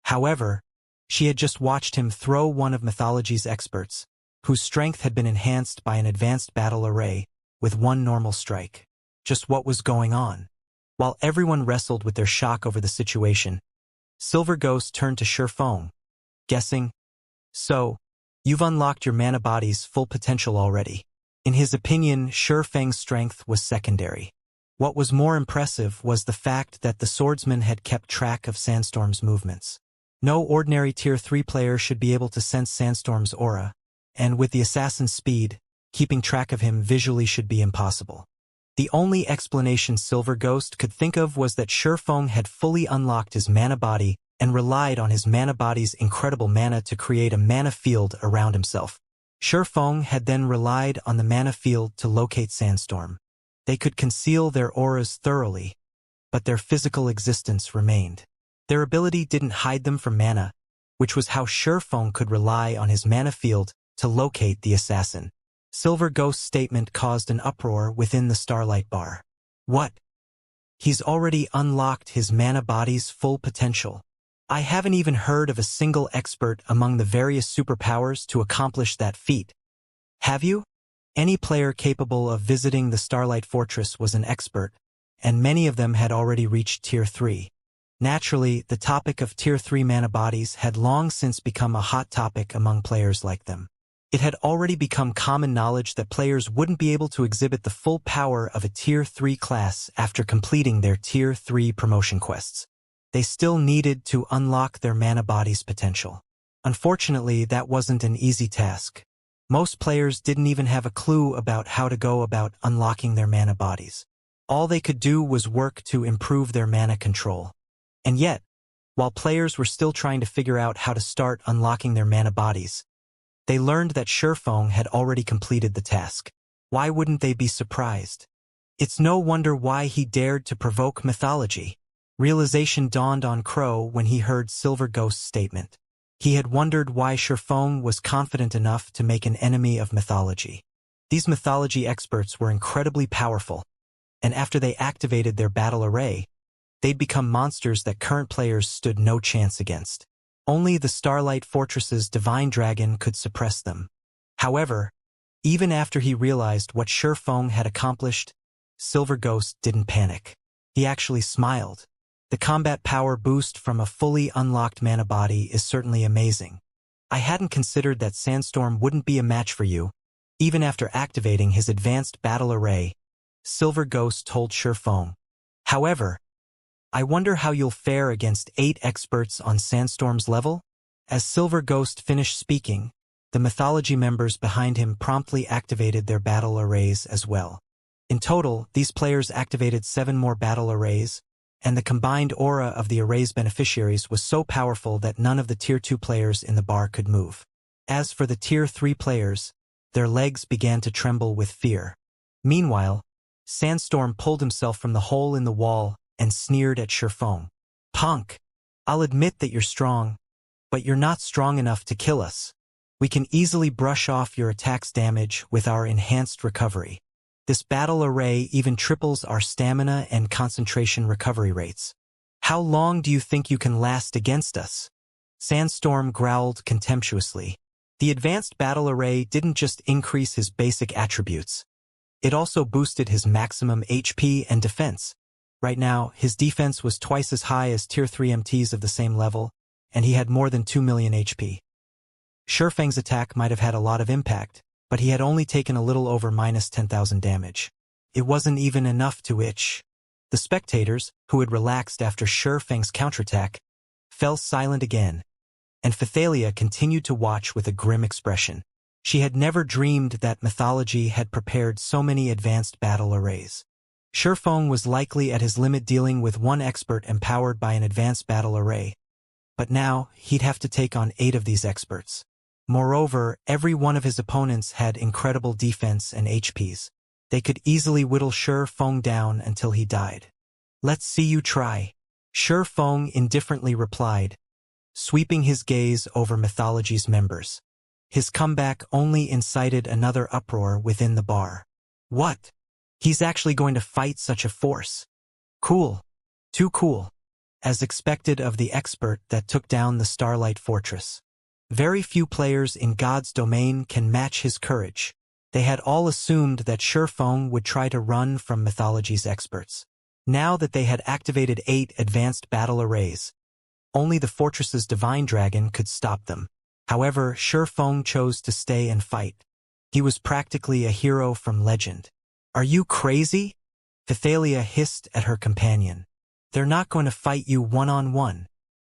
However, she had just watched him throw one of Mythology's experts, whose strength had been enhanced by an advanced battle array, with one normal strike. Just what was going on? While everyone wrestled with their shock over the situation, Silver Ghost turned to Shifeng, guessing, "So, you've unlocked your mana body's full potential already." In his opinion, Shifeng's strength was secondary. What was more impressive was the fact that the swordsman had kept track of Sandstorm's movements. No ordinary Tier 3 player should be able to sense Sandstorm's aura, and with the assassin's speed, keeping track of him visually should be impossible. The only explanation Silver Ghost could think of was that Shifeng had fully unlocked his mana body and relied on his mana body's incredible mana to create a mana field around himself. Shifeng had then relied on the mana field to locate Sandstorm. They could conceal their auras thoroughly, but their physical existence remained. Their ability didn't hide them from mana, which was how Shifeng could rely on his mana field to locate the assassin. Silver Ghost's statement caused an uproar within the Starlight Bar. What? He's already unlocked his mana body's full potential. I haven't even heard of a single expert among the various superpowers to accomplish that feat. Have you? Any player capable of visiting the Starlight Fortress was an expert, and many of them had already reached Tier 3. Naturally, the topic of Tier 3 mana bodies had long since become a hot topic among players like them. It had already become common knowledge that players wouldn't be able to exhibit the full power of a Tier 3 class after completing their Tier 3 promotion quests. They still needed to unlock their mana body's potential. Unfortunately, that wasn't an easy task. Most players didn't even have a clue about how to go about unlocking their mana bodies. All they could do was work to improve their mana control. And yet, while players were still trying to figure out how to start unlocking their mana bodies, they learned that Shifeng had already completed the task. Why wouldn't they be surprised? It's no wonder why he dared to provoke Mythology. Realization dawned on Crow when he heard Silver Ghost's statement. He had wondered why Shifeng was confident enough to make an enemy of Mythology. These Mythology experts were incredibly powerful, and after they activated their battle array, they'd become monsters that current players stood no chance against. Only the Starlight Fortress's Divine Dragon could suppress them. However, even after he realized what Shifeng had accomplished, Silver Ghost didn't panic. He actually smiled. The combat power boost from a fully unlocked mana body is certainly amazing. I hadn't considered that Sandstorm wouldn't be a match for you, even after activating his advanced battle array, Silver Ghost told Shifeng. However, I wonder how you'll fare against 8 experts on Sandstorm's level? As Silver Ghost finished speaking, the mythology members behind him promptly activated their battle arrays as well. In total, these players activated 7 more battle arrays, and the combined aura of the array's beneficiaries was so powerful that none of the Tier 2 players in the bar could move. As for the Tier 3 players, their legs began to tremble with fear. Meanwhile, Sandstorm pulled himself from the hole in the wall and sneered at Shifeng. "Punk, I'll admit that you're strong, but you're not strong enough to kill us. We can easily brush off your attack's damage with our enhanced recovery. This battle array even triples our stamina and concentration recovery rates. How long do you think you can last against us?" Sandstorm growled contemptuously. The advanced battle array didn't just increase his basic attributes. It also boosted his maximum HP and defense. Right now, his defense was twice as high as Tier 3 MTs of the same level, and he had more than 2 million HP. Shifeng's attack might have had a lot of impact, but he had only taken a little over minus 10,000 damage. It wasn't even enough to itch. The spectators, who had relaxed after Shifeng's counterattack, fell silent again, and Phythalia continued to watch with a grim expression. She had never dreamed that mythology had prepared so many advanced battle arrays. Shifeng was likely at his limit dealing with 1 expert empowered by an advanced battle array, but now he'd have to take on 8 of these experts. Moreover, every one of his opponents had incredible defense and HPs. They could easily whittle Shifeng down until he died. "Let's see you try," Shifeng indifferently replied, sweeping his gaze over mythology's members. His comeback only incited another uproar within the bar. "What? He's actually going to fight such a force? Cool. Too cool." As expected of the expert that took down the Starlight Fortress. Very few players in God's domain can match his courage. They had all assumed that Shifeng would try to run from mythology's experts. Now that they had activated 8 advanced battle arrays, only the fortress's divine dragon could stop them. However, Shifeng chose to stay and fight. He was practically a hero from legend. "Are you crazy?" Phythalia hissed at her companion. "They're not going to fight you one-on-one.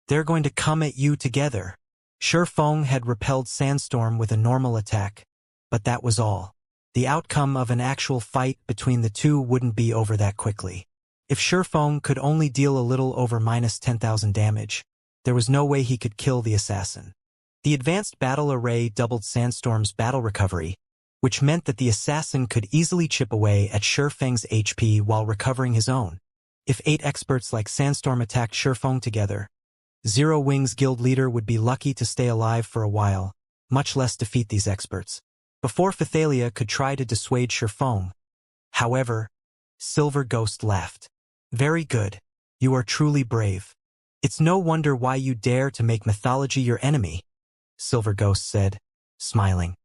They're going to come at you together." Shifeng had repelled Sandstorm with a normal attack, but that was all. The outcome of an actual fight between the two wouldn't be over that quickly. If Shifeng could only deal a little over minus 10,000 damage, there was no way he could kill the assassin. The advanced battle array doubled Sandstorm's battle recovery, which meant that the assassin could easily chip away at Shifeng's HP while recovering his own. If 8 experts like Sandstorm attacked Shifeng together, Zero Wings Guild leader would be lucky to stay alive for a while, much less defeat these experts. Before Phythalia could try to dissuade Shifeng, however, Silver Ghost laughed. "Very good. You are truly brave. It's no wonder why you dare to make mythology your enemy," Silver Ghost said, smiling.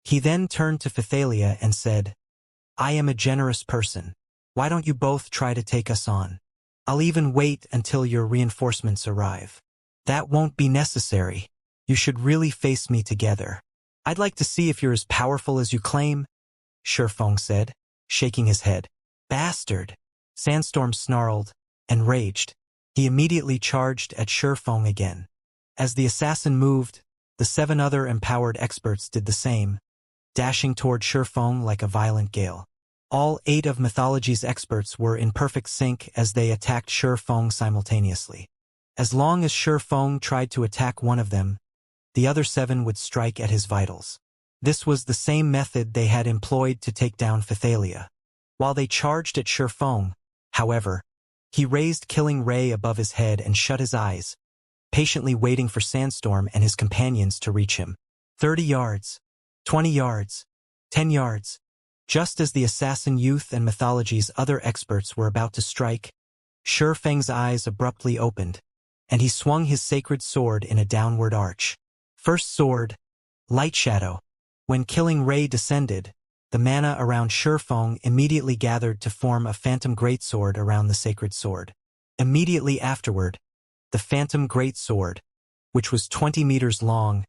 He then turned to Phythalia and said, "I am a generous person. Why don't you both try to take us on? I'll even wait until your reinforcements arrive." "That won't be necessary. You should really face me together. I'd like to see if you're as powerful as you claim," Shifeng said, shaking his head. "Bastard!" Sandstorm snarled and raged. He immediately charged at Shifeng again. As the assassin moved, the 7 other empowered experts did the same, dashing toward Shifeng like a violent gale. All 8 of mythology's experts were in perfect sync as they attacked Shifeng simultaneously. As long as Shifeng tried to attack one of them, the other 7 would strike at his vitals. This was the same method they had employed to take down Phythalia. While they charged at Shifeng, however, he raised Killing Ray above his head and shut his eyes, patiently waiting for Sandstorm and his companions to reach him. 30 yards, 20 yards, 10 yards. Just as the assassin youth and mythology's other experts were about to strike, Shifeng's eyes abruptly opened, and he swung his sacred sword in a downward arch. First sword, Light Shadow. When Killing Ray descended, the mana around Shifeng immediately gathered to form a phantom greatsword around the sacred sword. Immediately afterward, the phantom greatsword, which was 20 meters long,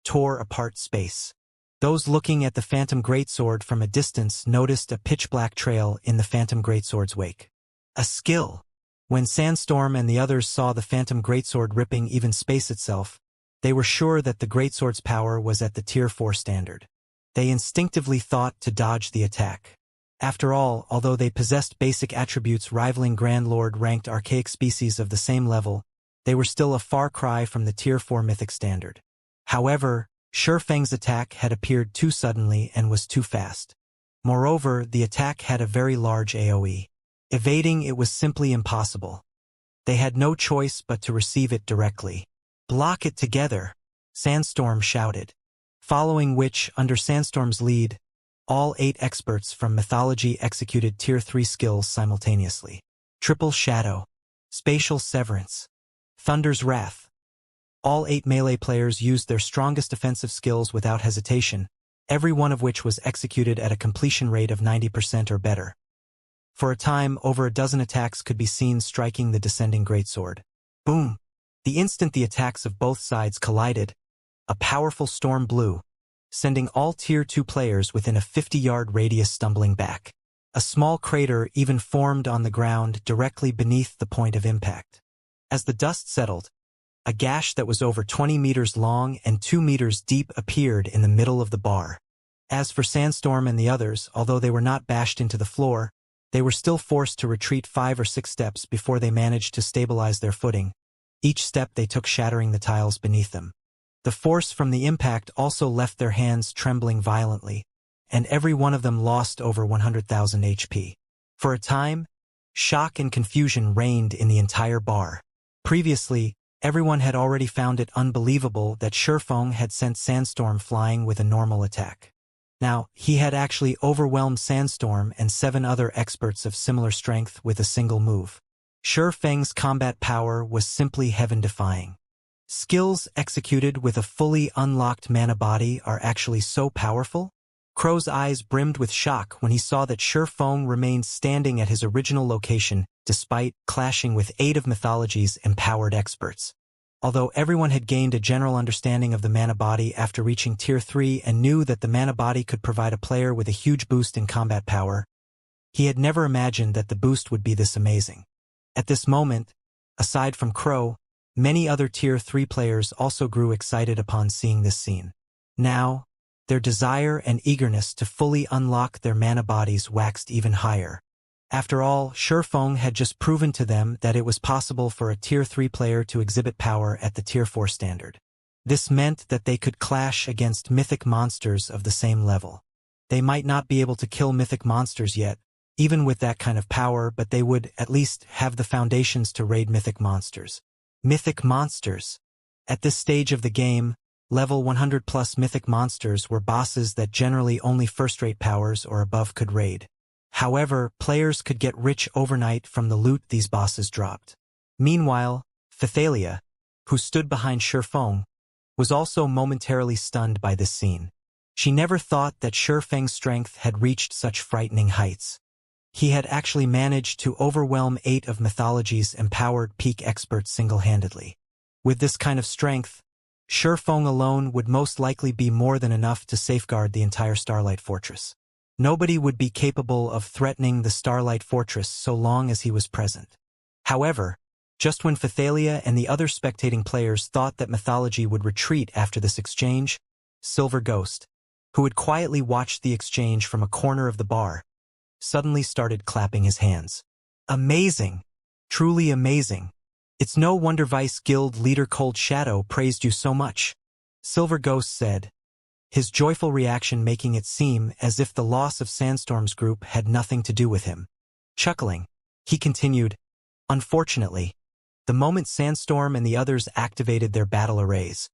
tore apart space. Those looking at the Phantom Greatsword from a distance noticed a pitch-black trail in the Phantom Greatsword's wake. A skill! When Sandstorm and the others saw the Phantom Greatsword ripping even space itself, they were sure that the Greatsword's power was at the Tier 4 standard. They instinctively thought to dodge the attack. After all, although they possessed basic attributes rivaling Grand Lord-ranked archaic species of the same level, they were still a far cry from the Tier 4 mythic standard. However, Shifeng's attack had appeared too suddenly and was too fast. Moreover, the attack had a very large AoE. Evading it was simply impossible. They had no choice but to receive it directly. "Block it together," Sandstorm shouted. Following which, under Sandstorm's lead, all 8 experts from Mythology executed Tier 3 skills simultaneously. Triple Shadow, Spatial Severance, Thunder's Wrath. All 8 melee players used their strongest offensive skills without hesitation, every one of which was executed at a completion rate of 90% or better. For a time, over a dozen attacks could be seen striking the descending greatsword. Boom! The instant the attacks of both sides collided, a powerful storm blew, sending all Tier 2 players within a 50-yard radius stumbling back. A small crater even formed on the ground directly beneath the point of impact. As the dust settled, a gash that was over 20 meters long and 2 meters deep appeared in the middle of the bar. As for Sandstorm and the others, although they were not bashed into the floor, they were still forced to retreat 5 or 6 steps before they managed to stabilize their footing, each step they took shattering the tiles beneath them. The force from the impact also left their hands trembling violently, and every one of them lost over 100,000 HP. For a time, shock and confusion reigned in the entire bar. Previously, everyone had already found it unbelievable that Shifeng had sent Sandstorm flying with a normal attack. Now, he had actually overwhelmed Sandstorm and 7 other experts of similar strength with a single move. Shifeng's combat power was simply heaven-defying. Skills executed with a fully unlocked mana body are actually so powerful? Crow's eyes brimmed with shock when he saw that Shifeng remained standing at his original location despite clashing with 8 of Mythology's empowered experts. Although everyone had gained a general understanding of the mana body after reaching Tier 3 and knew that the mana body could provide a player with a huge boost in combat power, he had never imagined that the boost would be this amazing. At this moment, aside from Crow, many other Tier 3 players also grew excited upon seeing this scene. Now, their desire and eagerness to fully unlock their mana bodies waxed even higher. After all, Shifeng had just proven to them that it was possible for a Tier 3 player to exhibit power at the Tier 4 standard. This meant that they could clash against mythic monsters of the same level. They might not be able to kill mythic monsters yet, even with that kind of power, but they would at least have the foundations to raid mythic monsters. Mythic monsters. At this stage of the game, level 100 plus mythic monsters were bosses that generally only first-rate powers or above could raid. However, players could get rich overnight from the loot these bosses dropped. Meanwhile, Phythalia, who stood behind Shifeng, was also momentarily stunned by this scene. She never thought that Shifeng's strength had reached such frightening heights. He had actually managed to overwhelm 8 of Mythology's empowered peak experts single-handedly. With this kind of strength, Shifeng alone would most likely be more than enough to safeguard the entire Starlight Fortress. Nobody would be capable of threatening the Starlight Fortress so long as he was present. However, just when Phythalia and the other spectating players thought that Mythology would retreat after this exchange, Silver Ghost, who had quietly watched the exchange from a corner of the bar, suddenly started clapping his hands. Amazing! Truly amazing! It's no wonder Vice Guild leader Cold Shadow praised you so much, Silver Ghost said, his joyful reaction making it seem as if the loss of Sandstorm's group had nothing to do with him. Chuckling, he continued, unfortunately, the moment Sandstorm and the others activated their battle arrays,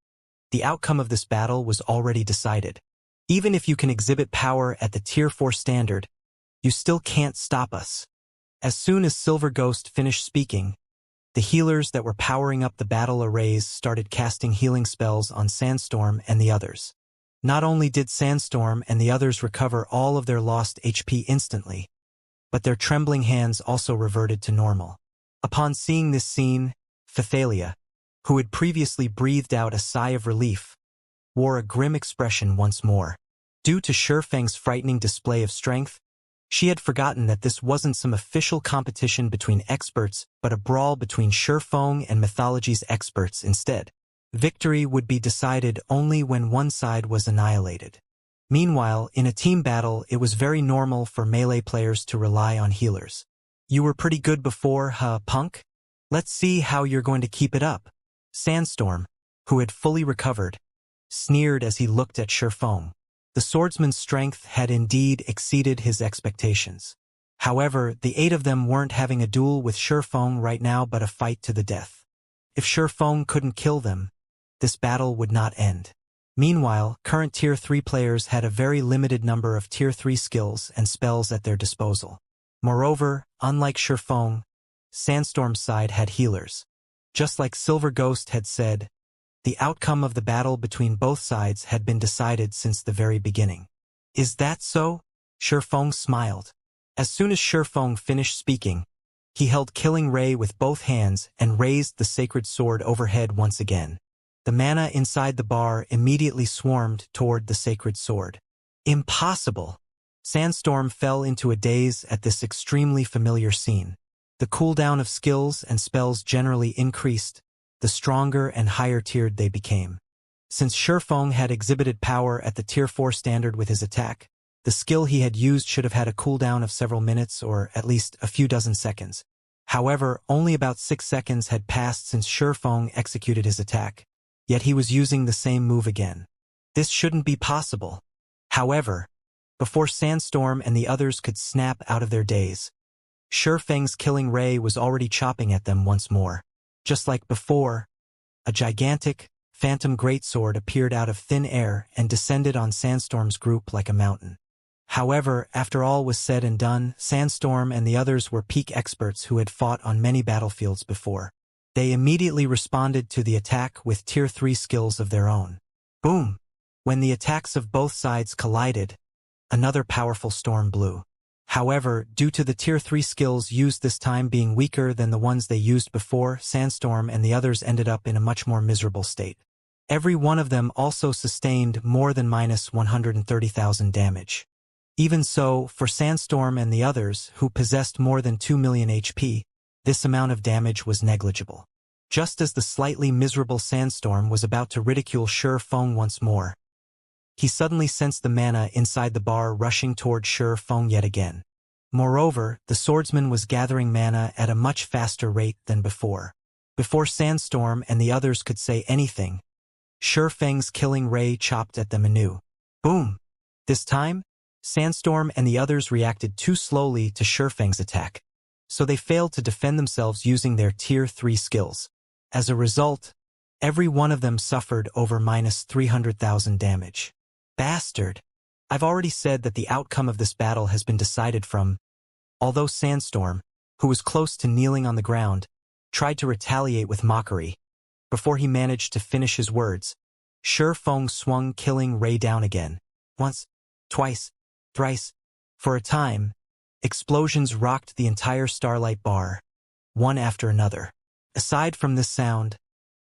the outcome of this battle was already decided. Even if you can exhibit power at the Tier 4 standard, you still can't stop us. As soon as Silver Ghost finished speaking, the healers that were powering up the battle arrays started casting healing spells on Sandstorm and the others. Not only did Sandstorm and the others recover all of their lost HP instantly, but their trembling hands also reverted to normal. Upon seeing this scene, Phythalia, who had previously breathed out a sigh of relief, wore a grim expression once more. Due to Shifeng's frightening display of strength, she had forgotten that this wasn't some official competition between experts, but a brawl between Shifeng and mythology's experts instead. Victory would be decided only when one side was annihilated. Meanwhile, in a team battle, it was very normal for melee players to rely on healers. You were pretty good before, huh, punk? Let's see how you're going to keep it up. Sandstorm, who had fully recovered, sneered as he looked at Shifeng. The swordsman's strength had indeed exceeded his expectations. However, the 8 of them weren't having a duel with Shifeng right now but a fight to the death. If Shifeng couldn't kill them, this battle would not end. Meanwhile, current Tier 3 players had a very limited number of Tier 3 skills and spells at their disposal. Moreover, unlike Shifeng, Sandstorm's side had healers. Just like Silver Ghost had said, the outcome of the battle between both sides had been decided since the very beginning. Is that so? Shifeng smiled. As soon as Shifeng finished speaking, he held Killing Ray with both hands and raised the sacred sword overhead once again. The mana inside the bar immediately swarmed toward the sacred sword. Impossible! Sandstorm fell into a daze at this extremely familiar scene. The cooldown of skills and spells generally increased, the stronger and higher-tiered they became. Since Shifeng had exhibited power at the Tier 4 standard with his attack, the skill he had used should have had a cooldown of several minutes or at least a few dozen seconds. However, only about 6 seconds had passed since Shifeng executed his attack, yet he was using the same move again. This shouldn't be possible. However, before Sandstorm and the others could snap out of their daze, Shifeng's Killing Ray was already chopping at them once more. Just like before, a gigantic, phantom greatsword appeared out of thin air and descended on Sandstorm's group like a mountain. However, after all was said and done, Sandstorm and the others were peak experts who had fought on many battlefields before. They immediately responded to the attack with Tier 3 skills of their own. Boom! When the attacks of both sides collided, another powerful storm blew. However, due to the Tier 3 skills used this time being weaker than the ones they used before, Sandstorm and the others ended up in a much more miserable state. Every one of them also sustained more than minus 130,000 damage. Even so, for Sandstorm and the others, who possessed more than 2 million HP, this amount of damage was negligible. Just as the slightly miserable Sandstorm was about to ridicule Shifeng once more, he suddenly sensed the mana inside the bar rushing toward Shifeng yet again. Moreover, the swordsman was gathering mana at a much faster rate than before. Before Sandstorm and the others could say anything, Shifeng's Killing Ray chopped at them anew. Boom! This time, Sandstorm and the others reacted too slowly to Shifeng's attack, so they failed to defend themselves using their Tier 3 skills. As a result, every one of them suffered over minus 300,000 damage. Bastard! I've already said that the outcome of this battle has been decided from. Although Sandstorm, who was close to kneeling on the ground, tried to retaliate with mockery, before he managed to finish his words, Shifeng swung Killing Ray down again. Once, twice, thrice. For a time, explosions rocked the entire Starlight Bar, one after another. Aside from this sound,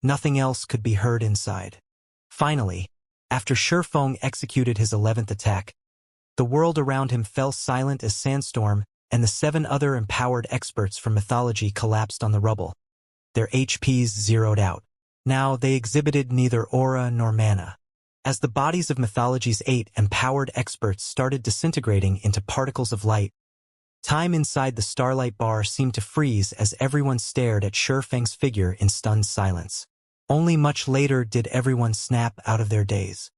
nothing else could be heard inside. Finally, after Shifeng executed his 11th attack, the world around him fell silent as Sandstorm and the 7 other empowered experts from mythology collapsed on the rubble, their HPs zeroed out. Now they exhibited neither aura nor mana. As the bodies of mythology's 8 empowered experts started disintegrating into particles of light, time inside the Starlight Bar seemed to freeze as everyone stared at Shifeng's figure in stunned silence. Only much later did everyone snap out of their daze.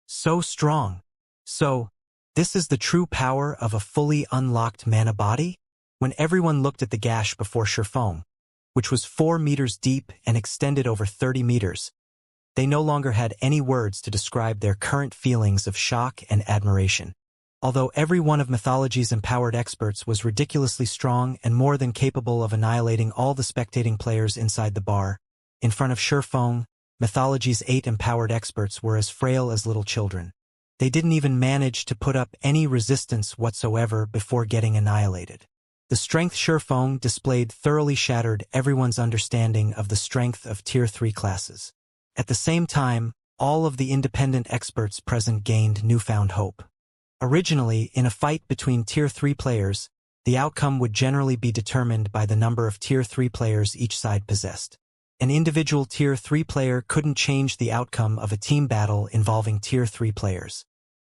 So strong. So, this is the true power of a fully unlocked mana body? When everyone looked at the gash before Shifeng, which was 4 meters deep and extended over 30 meters, they no longer had any words to describe their current feelings of shock and admiration. Although every one of mythology's empowered experts was ridiculously strong and more than capable of annihilating all the spectating players inside the bar, in front of Shifeng, mythology's 8 empowered experts were as frail as little children. They didn't even manage to put up any resistance whatsoever before getting annihilated. The strength Shifeng displayed thoroughly shattered everyone's understanding of the strength of Tier 3 classes. At the same time, all of the independent experts present gained newfound hope. Originally, in a fight between Tier 3 players, the outcome would generally be determined by the number of Tier 3 players each side possessed. An individual Tier 3 player couldn't change the outcome of a team battle involving Tier 3 players.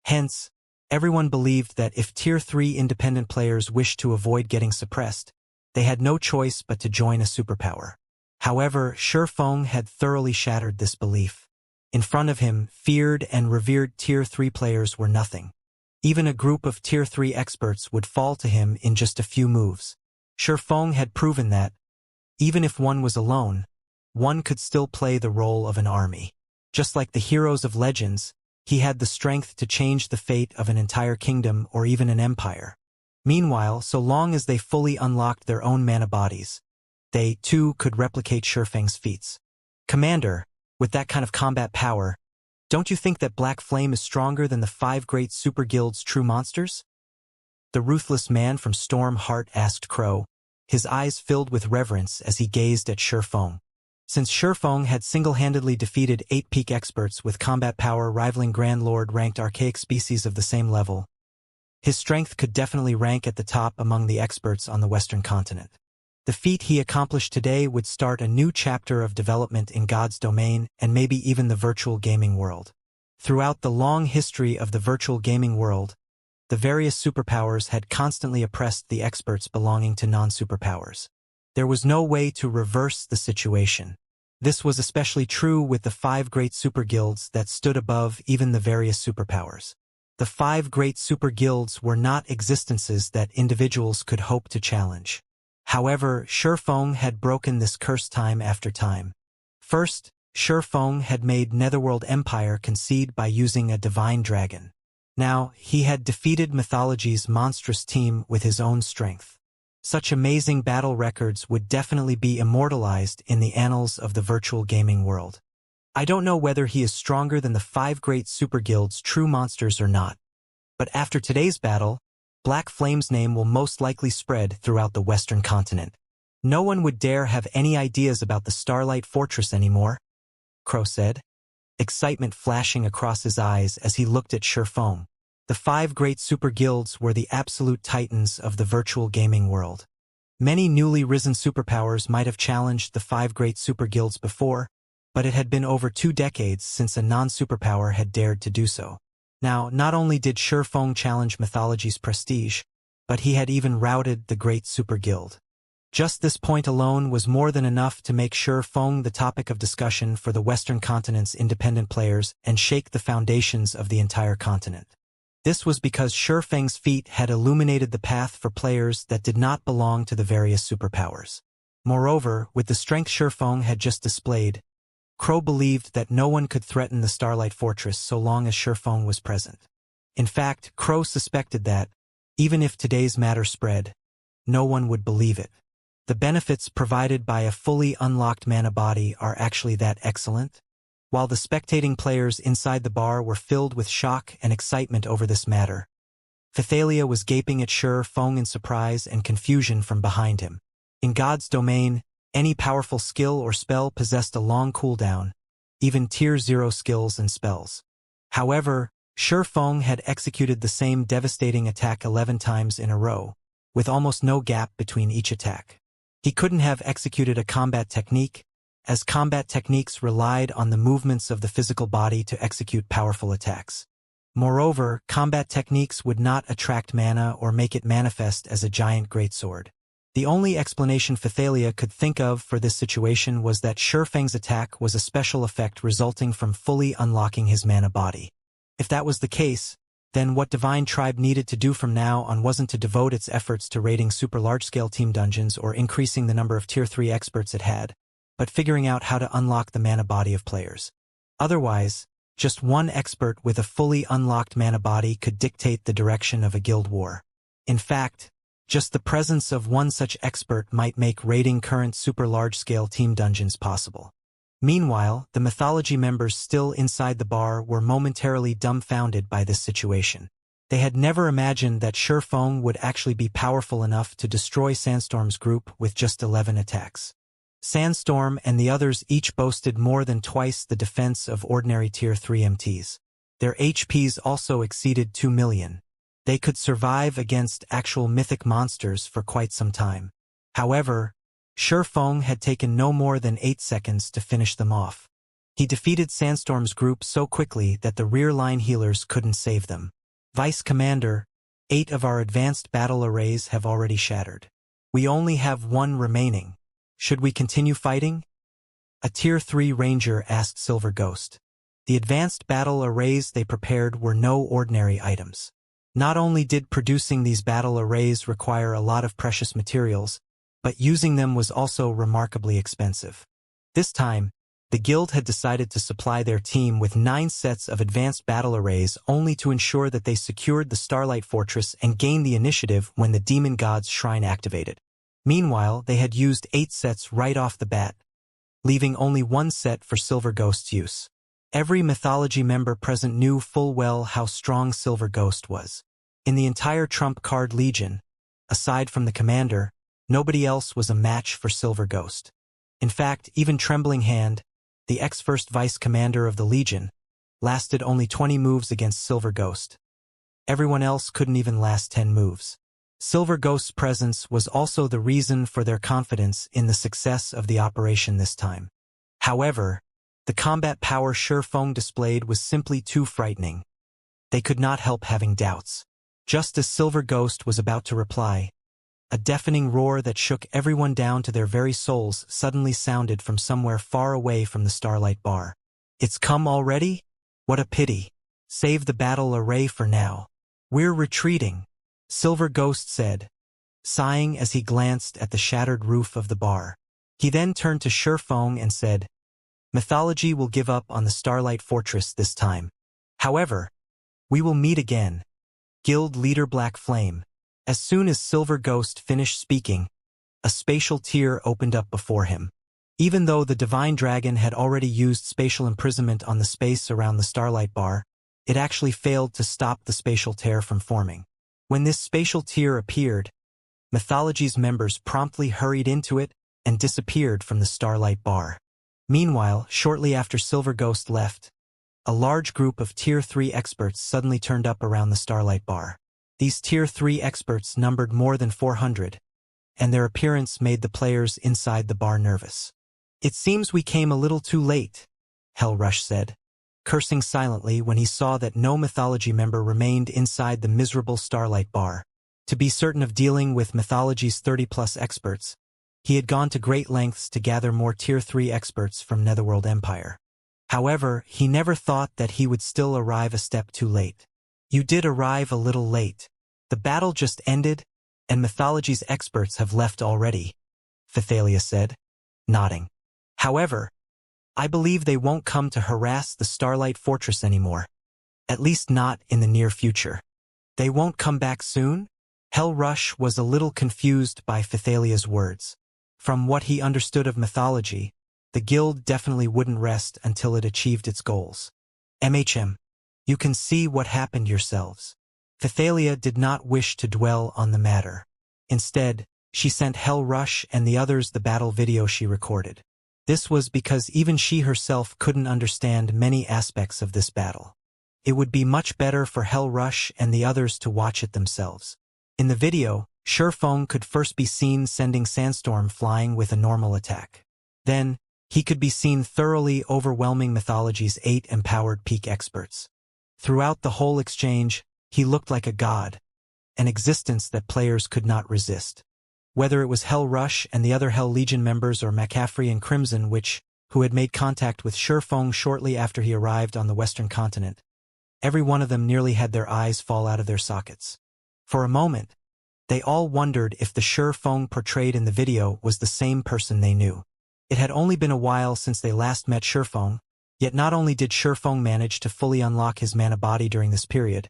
Hence, everyone believed that if Tier 3 independent players wished to avoid getting suppressed, they had no choice but to join a superpower. However, Shi Feng had thoroughly shattered this belief. In front of him, feared and revered Tier 3 players were nothing. Even a group of Tier 3 experts would fall to him in just a few moves. Shi Feng had proven that, even if one was alone, one could still play the role of an army. Just like the heroes of legends, he had the strength to change the fate of an entire kingdom or even an empire. Meanwhile, so long as they fully unlocked their own mana bodies, they, too, could replicate Shi Feng's feats. Commander, with that kind of combat power, don't you think that Black Flame is stronger than the 5 great super guild's true monsters? The ruthless man from Storm Heart asked Crow, his eyes filled with reverence as he gazed at Shi Feng. Since Shi Feng had single-handedly defeated 8 peak experts with combat power rivaling Grand Lord-ranked archaic species of the same level, his strength could definitely rank at the top among the experts on the Western continent. The feat he accomplished today would start a new chapter of development in God's domain and maybe even the virtual gaming world. Throughout the long history of the virtual gaming world, the various superpowers had constantly oppressed the experts belonging to non-superpowers. There was no way to reverse the situation. This was especially true with the 5 great super guilds that stood above even the various superpowers. The 5 great super guilds were not existences that individuals could hope to challenge. However, Shi Feng had broken this curse time after time. First, Shi Feng had made Netherworld Empire concede by using a divine dragon. Now, he had defeated mythology's monstrous team with his own strength. Such amazing battle records would definitely be immortalized in the annals of the virtual gaming world. I don't know whether he is stronger than the 5 great super guilds' true monsters or not, but after today's battle, Black Flame's name will most likely spread throughout the Western continent. No one would dare have any ideas about the Starlight Fortress anymore, Crow said, excitement flashing across his eyes as he looked at Shi Feng. The 5 great super guilds were the absolute titans of the virtual gaming world. Many newly risen superpowers might have challenged the 5 great super guilds before, but it had been over 2 decades since a non-superpower had dared to do so. Now, not only did Shi Feng challenge mythology's prestige, but he had even routed the great super guild. Just this point alone was more than enough to make Shi Feng the topic of discussion for the Western continent's independent players and shake the foundations of the entire continent. This was because Shi Feng's feat had illuminated the path for players that did not belong to the various superpowers. Moreover, with the strength Shi Feng had just displayed, Crow believed that no one could threaten the Starlight Fortress so long as Shi Feng was present. In fact, Crow suspected that, even if today's matter spread, no one would believe it. The benefits provided by a fully unlocked mana body are actually that excellent. While the spectating players inside the bar were filled with shock and excitement over this matter, Phythalia was gaping at Shi Feng in surprise and confusion from behind him. In God's domain, any powerful skill or spell possessed a long cooldown, even Tier 0 skills and spells. However, Shi Feng had executed the same devastating attack 11 times in a row, with almost no gap between each attack. He couldn't have executed a combat technique, as combat techniques relied on the movements of the physical body to execute powerful attacks. Moreover, combat techniques would not attract mana or make it manifest as a giant greatsword. The only explanation Phythalia could think of for this situation was that Shi Feng's attack was a special effect resulting from fully unlocking his mana body. If that was the case, then what Divine Tribe needed to do from now on wasn't to devote its efforts to raiding super large-scale team dungeons or increasing the number of Tier 3 experts it had, but figuring out how to unlock the mana body of players. Otherwise, just one expert with a fully unlocked mana body could dictate the direction of a guild war. In fact, just the presence of one such expert might make raiding current super large-scale team dungeons possible. Meanwhile, the mythology members still inside the bar were momentarily dumbfounded by this situation. They had never imagined that Shi Feng would actually be powerful enough to destroy Sandstorm's group with just 11 attacks. Sandstorm and the others each boasted more than twice the defense of ordinary Tier 3 MTs. Their HPs also exceeded 2 million. They could survive against actual mythic monsters for quite some time. However, Shifeng had taken no more than 8 seconds to finish them off. He defeated Sandstorm's group so quickly that the rear-line healers couldn't save them. Vice Commander, 8 of our advanced battle arrays have already shattered. We only have 1 remaining. Should we continue fighting? A Tier 3 Ranger asked Silver Ghost. The advanced battle arrays they prepared were no ordinary items. Not only did producing these battle arrays require a lot of precious materials, but using them was also remarkably expensive. This time, the guild had decided to supply their team with 9 sets of advanced battle arrays only to ensure that they secured the Starlight Fortress and gained the initiative when the Demon God's Shrine activated. Meanwhile, they had used 8 sets right off the bat, leaving only 1 set for Silver Ghost's use. Every mythology member present knew full well how strong Silver Ghost was. In the entire Trump Card Legion, aside from the commander, nobody else was a match for Silver Ghost. In fact, even Trembling Hand, the ex-first vice commander of the Legion, lasted only 20 moves against Silver Ghost. Everyone else couldn't even last 10 moves. Silver Ghost's presence was also the reason for their confidence in the success of the operation this time. However, the combat power Shifeng displayed was simply too frightening. They could not help having doubts. Just as Silver Ghost was about to reply, a deafening roar that shook everyone down to their very souls suddenly sounded from somewhere far away from the Starlight Bar. It's come already? What a pity. Save the battle array for now. We're retreating, Silver Ghost said, sighing as he glanced at the shattered roof of the bar. He then turned to Shifeng and said, Mythology will give up on the Starlight Fortress this time. However, we will meet again. Guild Leader Black Flame. As soon as Silver Ghost finished speaking, a spatial tier opened up before him. Even though the Divine Dragon had already used spatial imprisonment on the space around the Starlight Bar, it actually failed to stop the spatial tear from forming. When this spatial tier appeared, Mythology's members promptly hurried into it and disappeared from the Starlight Bar. Meanwhile, shortly after Silver Ghost left, a large group of Tier 3 experts suddenly turned up around the Starlight Bar. These Tier 3 experts numbered more than 400, and their appearance made the players inside the bar nervous. It seems we came a little too late, Hellrush said, cursing silently when he saw that no Mythology member remained inside the miserable Starlight Bar. To be certain of dealing with Mythology's 30-plus experts, he had gone to great lengths to gather more Tier 3 experts from Netherworld Empire. However, he never thought that he would still arrive a step too late. You did arrive a little late. The battle just ended, and Mythology's experts have left already, Phythalia said, nodding. However, I believe they won't come to harass the Starlight Fortress anymore. At least not in the near future. They won't come back soon? Hellrush was a little confused by Phythalia's words. From what he understood of mythology, the guild definitely wouldn't rest until it achieved its goals. You can see what happened yourselves. Phythalia did not wish to dwell on the matter. Instead, she sent Hellrush and the others the battle video she recorded. This was because even she herself couldn't understand many aspects of this battle. It would be much better for Hellrush and the others to watch it themselves. In the video, Shifeng could first be seen sending Sandstorm flying with a normal attack. Then, he could be seen thoroughly overwhelming Mythology's 8 empowered peak experts. Throughout the whole exchange, he looked like a god, an existence that players could not resist. Whether it was Hellrush and the other Hell Legion members or McCaffrey and Crimson who had made contact with Shifeng shortly after he arrived on the Western continent, every one of them nearly had their eyes fall out of their sockets. For a moment, they all wondered if the Shifeng portrayed in the video was the same person they knew. It had only been a while since they last met Shifeng, yet not only did Shifeng manage to fully unlock his mana body during this period,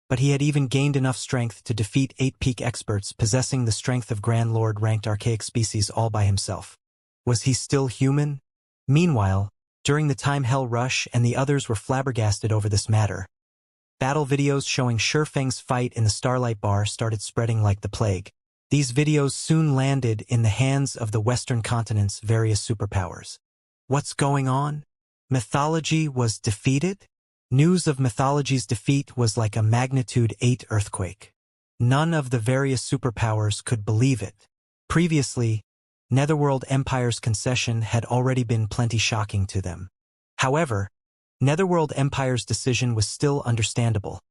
but he had even gained enough strength to defeat 8 peak experts possessing the strength of Grand Lord ranked archaic species all by himself. Was he still human? Meanwhile, during the time Hellrush and the others were flabbergasted over this matter, battle videos showing Shifeng's fight in the Starlight Bar started spreading like the plague. These videos soon landed in the hands of the Western continent's various superpowers. What's going on? Mythology was defeated? News of Mythology's defeat was like a magnitude 8 earthquake. None of the various superpowers could believe it. Previously, Netherworld Empire's concession had already been plenty shocking to them. However, Netherworld Empire's decision was still understandable,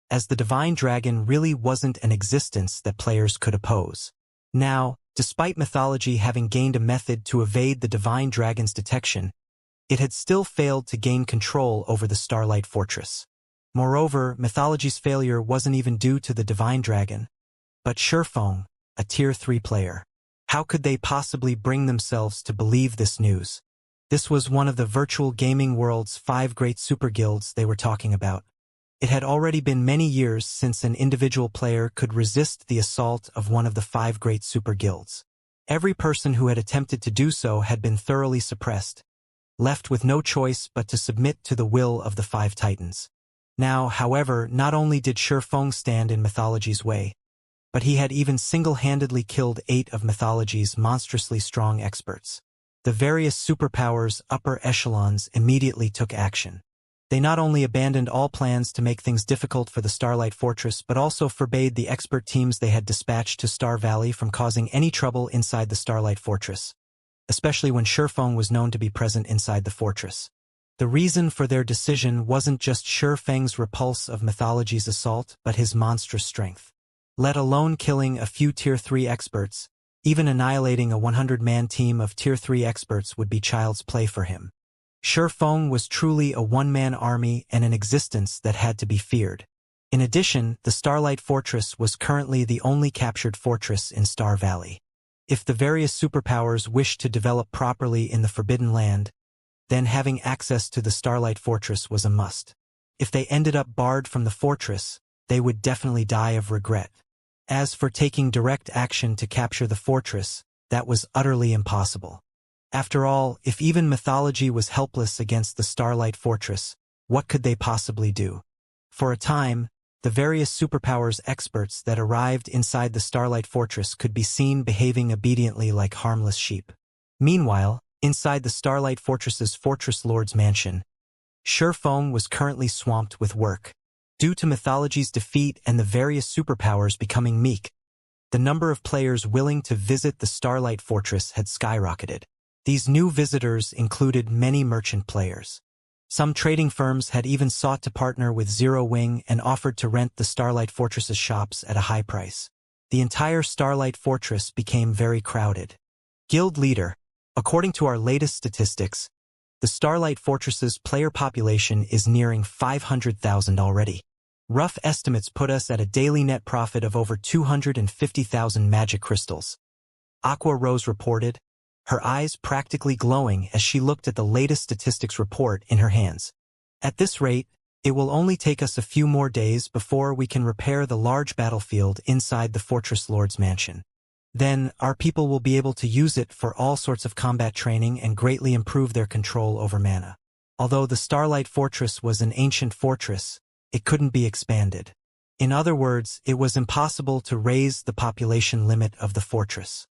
as the Divine Dragon really wasn't an existence that players could oppose. Now, despite Mythology having gained a method to evade the Divine Dragon's detection, it had still failed to gain control over the Starlight Fortress. Moreover, Mythology's failure wasn't even due to the Divine Dragon, but Shurfeng, a Tier 3 player. How could they possibly bring themselves to believe this news? This was one of the virtual gaming world's 5 great super guilds they were talking about. It had already been many years since an individual player could resist the assault of one of the 5 great super guilds. Every person who had attempted to do so had been thoroughly suppressed, left with no choice but to submit to the will of the 5 titans. Now, however, not only did Shurfeng stand in Mythology's way, but he had even single-handedly killed 8 of Mythology's monstrously strong experts. The various superpowers' upper echelons immediately took action. They not only abandoned all plans to make things difficult for the Starlight Fortress but also forbade the expert teams they had dispatched to Star Valley from causing any trouble inside the Starlight Fortress, especially when Shurfeng was known to be present inside the fortress. The reason for their decision wasn't just Shurfeng's repulse of Mythology's assault but his monstrous strength. Let alone killing a few Tier 3 experts, even annihilating a 100-man team of Tier 3 experts would be child's play for him. Shurfeng was truly a one-man army and an existence that had to be feared. In addition, the Starlight Fortress was currently the only captured fortress in Star Valley. If the various superpowers wished to develop properly in the Forbidden Land, then having access to the Starlight Fortress was a must. If they ended up barred from the fortress, they would definitely die of regret. As for taking direct action to capture the fortress, that was utterly impossible. After all, if even Mythology was helpless against the Starlight Fortress, what could they possibly do? For a time, the various superpowers experts that arrived inside the Starlight Fortress could be seen behaving obediently like harmless sheep. Meanwhile, inside the Starlight Fortress's Fortress Lord's mansion, Shurfeng was currently swamped with work. Due to Mythology's defeat and the various superpowers becoming meek, the number of players willing to visit the Starlight Fortress had skyrocketed. These new visitors included many merchant players. Some trading firms had even sought to partner with Zero Wing and offered to rent the Starlight Fortress's shops at a high price. The entire Starlight Fortress became very crowded. Guild Leader, according to our latest statistics, the Starlight Fortress's player population is nearing 500,000 already. Rough estimates put us at a daily net profit of over 250,000 magic crystals. Aqua Rose reported, her eyes practically glowing as she looked at the latest statistics report in her hands. At this rate, it will only take us a few more days before we can repair the large battlefield inside the Fortress Lord's mansion. Then, our people will be able to use it for all sorts of combat training and greatly improve their control over mana. Although the Starlight Fortress was an ancient fortress, it couldn't be expanded. In other words, it was impossible to raise the population limit of the fortress.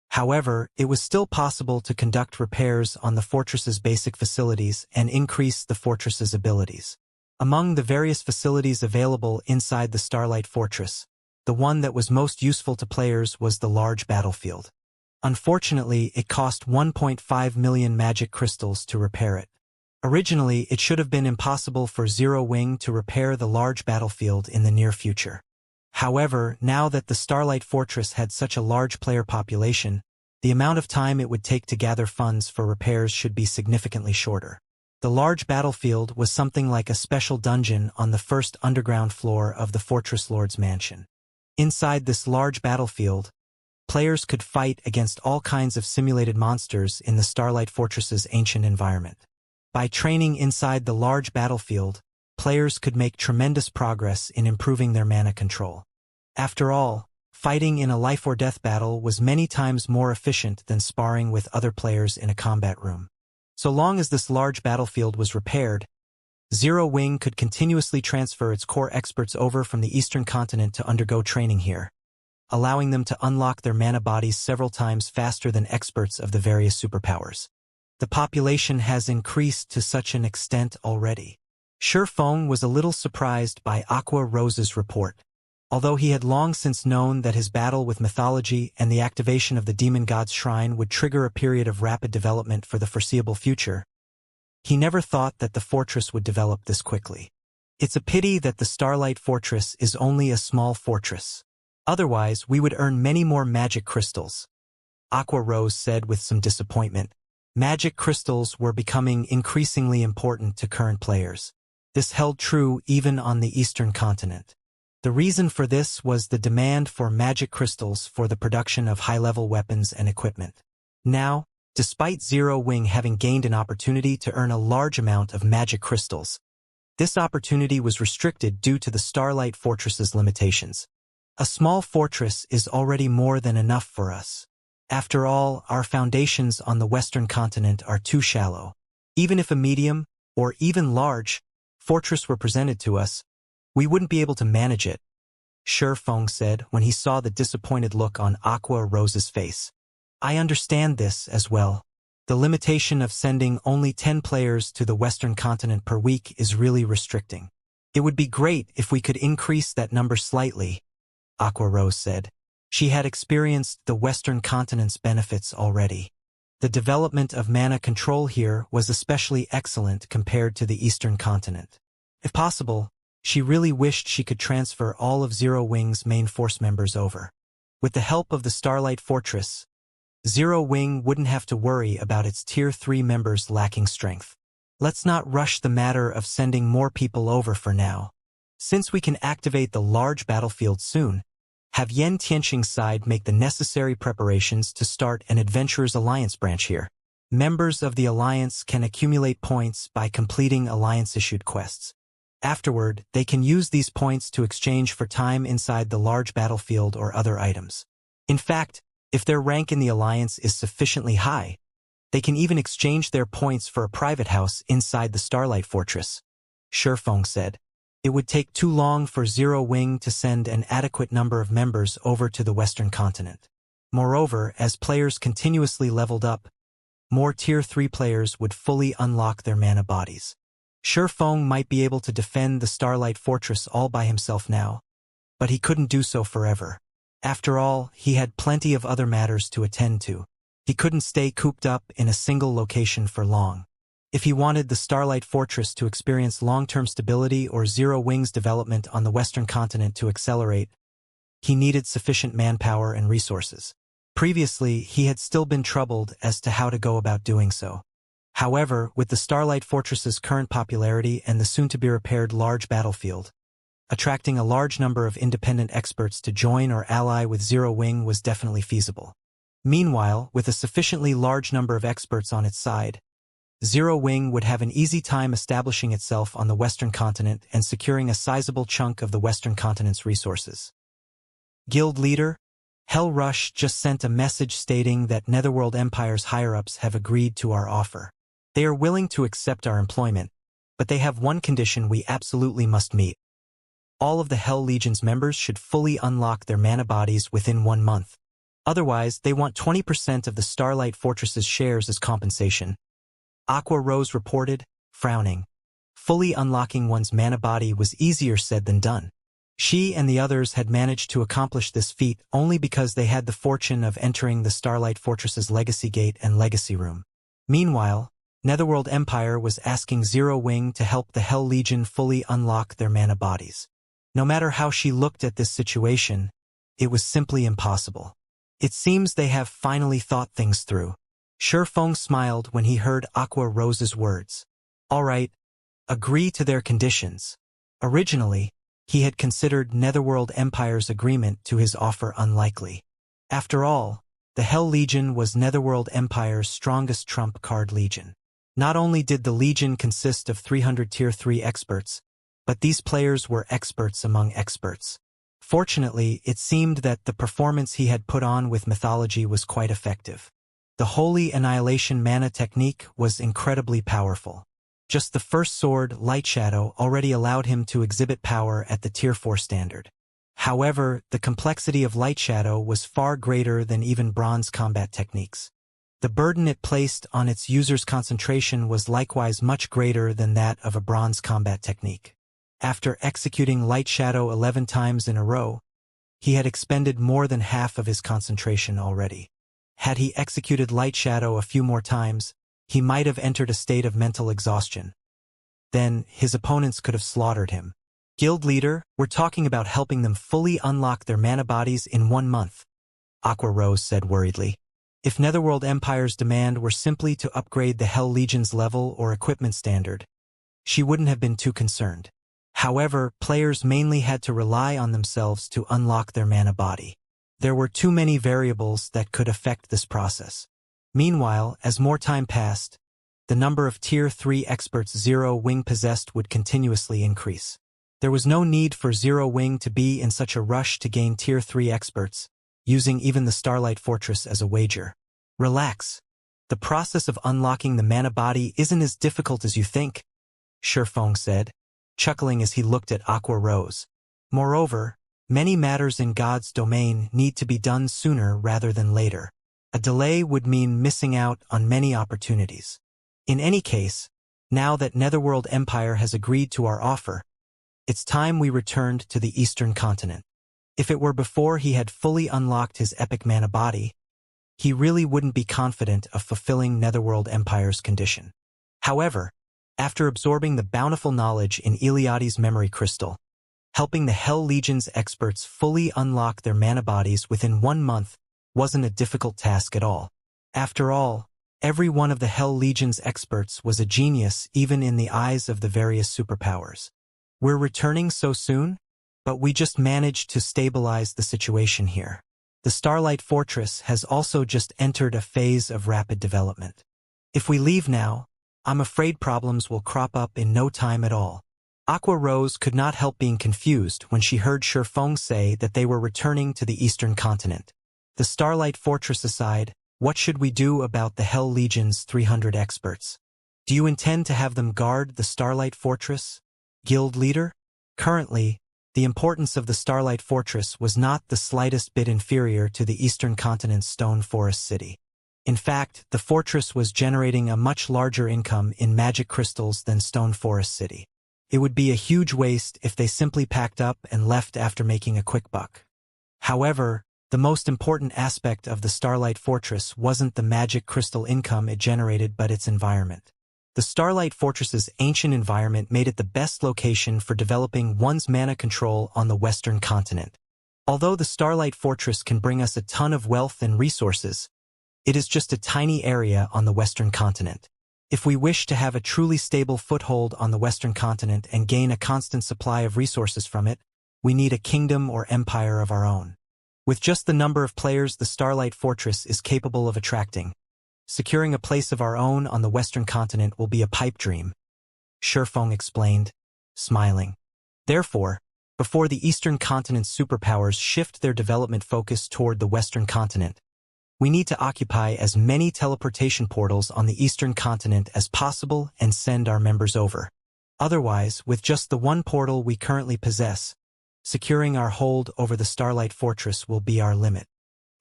However, it was still possible to conduct repairs on the fortress's basic facilities and increase the fortress's abilities. Among the various facilities available inside the Starlight Fortress, the one that was most useful to players was the large battlefield. Unfortunately, it cost 1.5 million magic crystals to repair it. Originally, it should have been impossible for Zero Wing to repair the large battlefield in the near future. However, now that the Starlight Fortress had such a large player population, the amount of time it would take to gather funds for repairs should be significantly shorter. The large battlefield was something like a special dungeon on the first underground floor of the Fortress Lord's mansion. Inside this large battlefield, players could fight against all kinds of simulated monsters in the Starlight Fortress's ancient environment. By training inside the large battlefield, players could make tremendous progress in improving their mana control. After all, fighting in a life-or-death battle was many times more efficient than sparring with other players in a combat room. So long as this large battlefield was repaired, Zero Wing could continuously transfer its core experts over from the Eastern continent to undergo training here, allowing them to unlock their mana bodies several times faster than experts of the various superpowers. The population has increased to such an extent already. Feng was a little surprised by Aqua Rose's report. Although he had long since known that his battle with mythology and the activation of the demon god's shrine would trigger a period of rapid development for the foreseeable future, he never thought that the fortress would develop this quickly. It's a pity that the Starlight Fortress is only a small fortress. Otherwise, we would earn many more magic crystals. Aqua Rose said with some disappointment. Magic crystals were becoming increasingly important to current players. This held true even on the Eastern continent. The reason for this was the demand for magic crystals for the production of high-level weapons and equipment. Now, despite Zero Wing having gained an opportunity to earn a large amount of magic crystals, this opportunity was restricted due to the Starlight Fortress's limitations. A small fortress is already more than enough for us. After all, our foundations on the Western continent are too shallow. Even if a medium, or even large, fortress were presented to us, we wouldn't be able to manage it, Feng said when he saw the disappointed look on Aqua Rose's face. I understand this as well. The limitation of sending only 10 players to the Western continent per week is really restricting. It would be great if we could increase that number slightly, Aqua Rose said. She had experienced the Western continent's benefits already. The development of mana control here was especially excellent compared to the Eastern continent. If possible, she really wished she could transfer all of Zero Wing's main force members over. With the help of the Starlight Fortress, Zero Wing wouldn't have to worry about its Tier 3 members lacking strength. Let's not rush the matter of sending more people over for now. Since we can activate the large battlefield soon, have Yen Tianqing's side make the necessary preparations to start an Adventurers Alliance branch here. Members of the Alliance can accumulate points by completing Alliance-issued quests. Afterward, they can use these points to exchange for time inside the large battlefield or other items. In fact, if their rank in the Alliance is sufficiently high, they can even exchange their points for a private house inside the Starlight Fortress, Feng said. It would take too long for Zero Wing to send an adequate number of members over to the Western continent. Moreover, as players continuously leveled up, more Tier 3 players would fully unlock their mana bodies. Feng might be able to defend the Starlight Fortress all by himself now, but he couldn't do so forever. After all, he had plenty of other matters to attend to. He couldn't stay cooped up in a single location for long. If he wanted the Starlight Fortress to experience long-term stability or Zero Wing's development on the Western continent to accelerate, he needed sufficient manpower and resources. Previously, he had still been troubled as to how to go about doing so. However, with the Starlight Fortress's current popularity and the soon-to-be-repaired large battlefield, attracting a large number of independent experts to join or ally with Zero Wing was definitely feasible. Meanwhile, with a sufficiently large number of experts on its side, Zero Wing would have an easy time establishing itself on the Western continent and securing a sizable chunk of the Western continent's resources. Guild leader, Hell Rush just sent a message stating that Netherworld Empire's higher-ups have agreed to our offer. They are willing to accept our employment, but they have one condition we absolutely must meet. All of the Hell Legion's members should fully unlock their mana bodies within 1 month. Otherwise, they want 20% of the Starlight Fortress's shares as compensation. Aqua Rose reported, frowning. Fully unlocking one's mana body was easier said than done. She and the others had managed to accomplish this feat only because they had the fortune of entering the Starlight Fortress's Legacy Gate and Legacy Room. Meanwhile, Netherworld Empire was asking Zero Wing to help the Hell Legion fully unlock their mana bodies. No matter how she looked at this situation, it was simply impossible. It seems they have finally thought things through. Feng smiled when he heard Aqua Rose's words. All right, agree to their conditions. Originally, he had considered Netherworld Empire's agreement to his offer unlikely. After all, the Hell Legion was Netherworld Empire's strongest trump card legion. Not only did the legion consist of 300 Tier 3 experts, but these players were experts among experts. Fortunately, it seemed that the performance he had put on with mythology was quite effective. The Holy Annihilation mana technique was incredibly powerful. Just the first sword, Light Shadow, already allowed him to exhibit power at the Tier 4 standard. However, the complexity of Light Shadow was far greater than even bronze combat techniques. The burden it placed on its user's concentration was likewise much greater than that of a bronze combat technique. After executing Light Shadow 11 times in a row, he had expended more than half of his concentration already. Had he executed Light Shadow a few more times, he might have entered a state of mental exhaustion. Then, his opponents could have slaughtered him. Guild leader, we're talking about helping them fully unlock their mana bodies in 1 month, Aqua Rose said worriedly. If Netherworld Empire's demand were simply to upgrade the Hell Legion's level or equipment standard, she wouldn't have been too concerned. However, players mainly had to rely on themselves to unlock their mana body. There were too many variables that could affect this process. Meanwhile, as more time passed, the number of Tier 3 experts Zero Wing possessed would continuously increase. There was no need for Zero Wing to be in such a rush to gain Tier 3 experts, using even the Starlight Fortress as a wager. Relax. The process of unlocking the mana body isn't as difficult as you think, Shifeng said, chuckling as he looked at Aqua Rose. Moreover, many matters in God's domain need to be done sooner rather than later. A delay would mean missing out on many opportunities. In any case, now that Netherworld Empire has agreed to our offer, it's time we returned to the Eastern Continent. If it were before he had fully unlocked his epic mana body, he really wouldn't be confident of fulfilling Netherworld Empire's condition. However, after absorbing the bountiful knowledge in Eliade's memory crystal, helping the Hell Legion's experts fully unlock their mana bodies within 1 month wasn't a difficult task at all. After all, every one of the Hell Legion's experts was a genius even in the eyes of the various superpowers. We're returning so soon? But we just managed to stabilize the situation here. The Starlight Fortress has also just entered a phase of rapid development. If we leave now, I'm afraid problems will crop up in no time at all. Aqua Rose could not help being confused when she heard Shifeng say that they were returning to the Eastern Continent. The Starlight Fortress aside, what should we do about the Hell Legion's 300 experts? Do you intend to have them guard the Starlight Fortress, Guild leader? Currently, the importance of the Starlight Fortress was not the slightest bit inferior to the Eastern Continent's Stone Forest City. In fact, the fortress was generating a much larger income in magic crystals than Stone Forest City. It would be a huge waste if they simply packed up and left after making a quick buck. However, the most important aspect of the Starlight Fortress wasn't the magic crystal income it generated but its environment. The Starlight Fortress's ancient environment made it the best location for developing one's mana control on the Western Continent. Although the Starlight Fortress can bring us a ton of wealth and resources, it is just a tiny area on the Western Continent. If we wish to have a truly stable foothold on the Western Continent and gain a constant supply of resources from it, we need a kingdom or empire of our own. With just the number of players the Starlight Fortress is capable of attracting, securing a place of our own on the Western Continent will be a pipe dream, Shifeng explained, smiling. Therefore, before the Eastern Continent's superpowers shift their development focus toward the Western Continent, we need to occupy as many teleportation portals on the Eastern Continent as possible and send our members over. Otherwise, with just the one portal we currently possess, securing our hold over the Starlight Fortress will be our limit.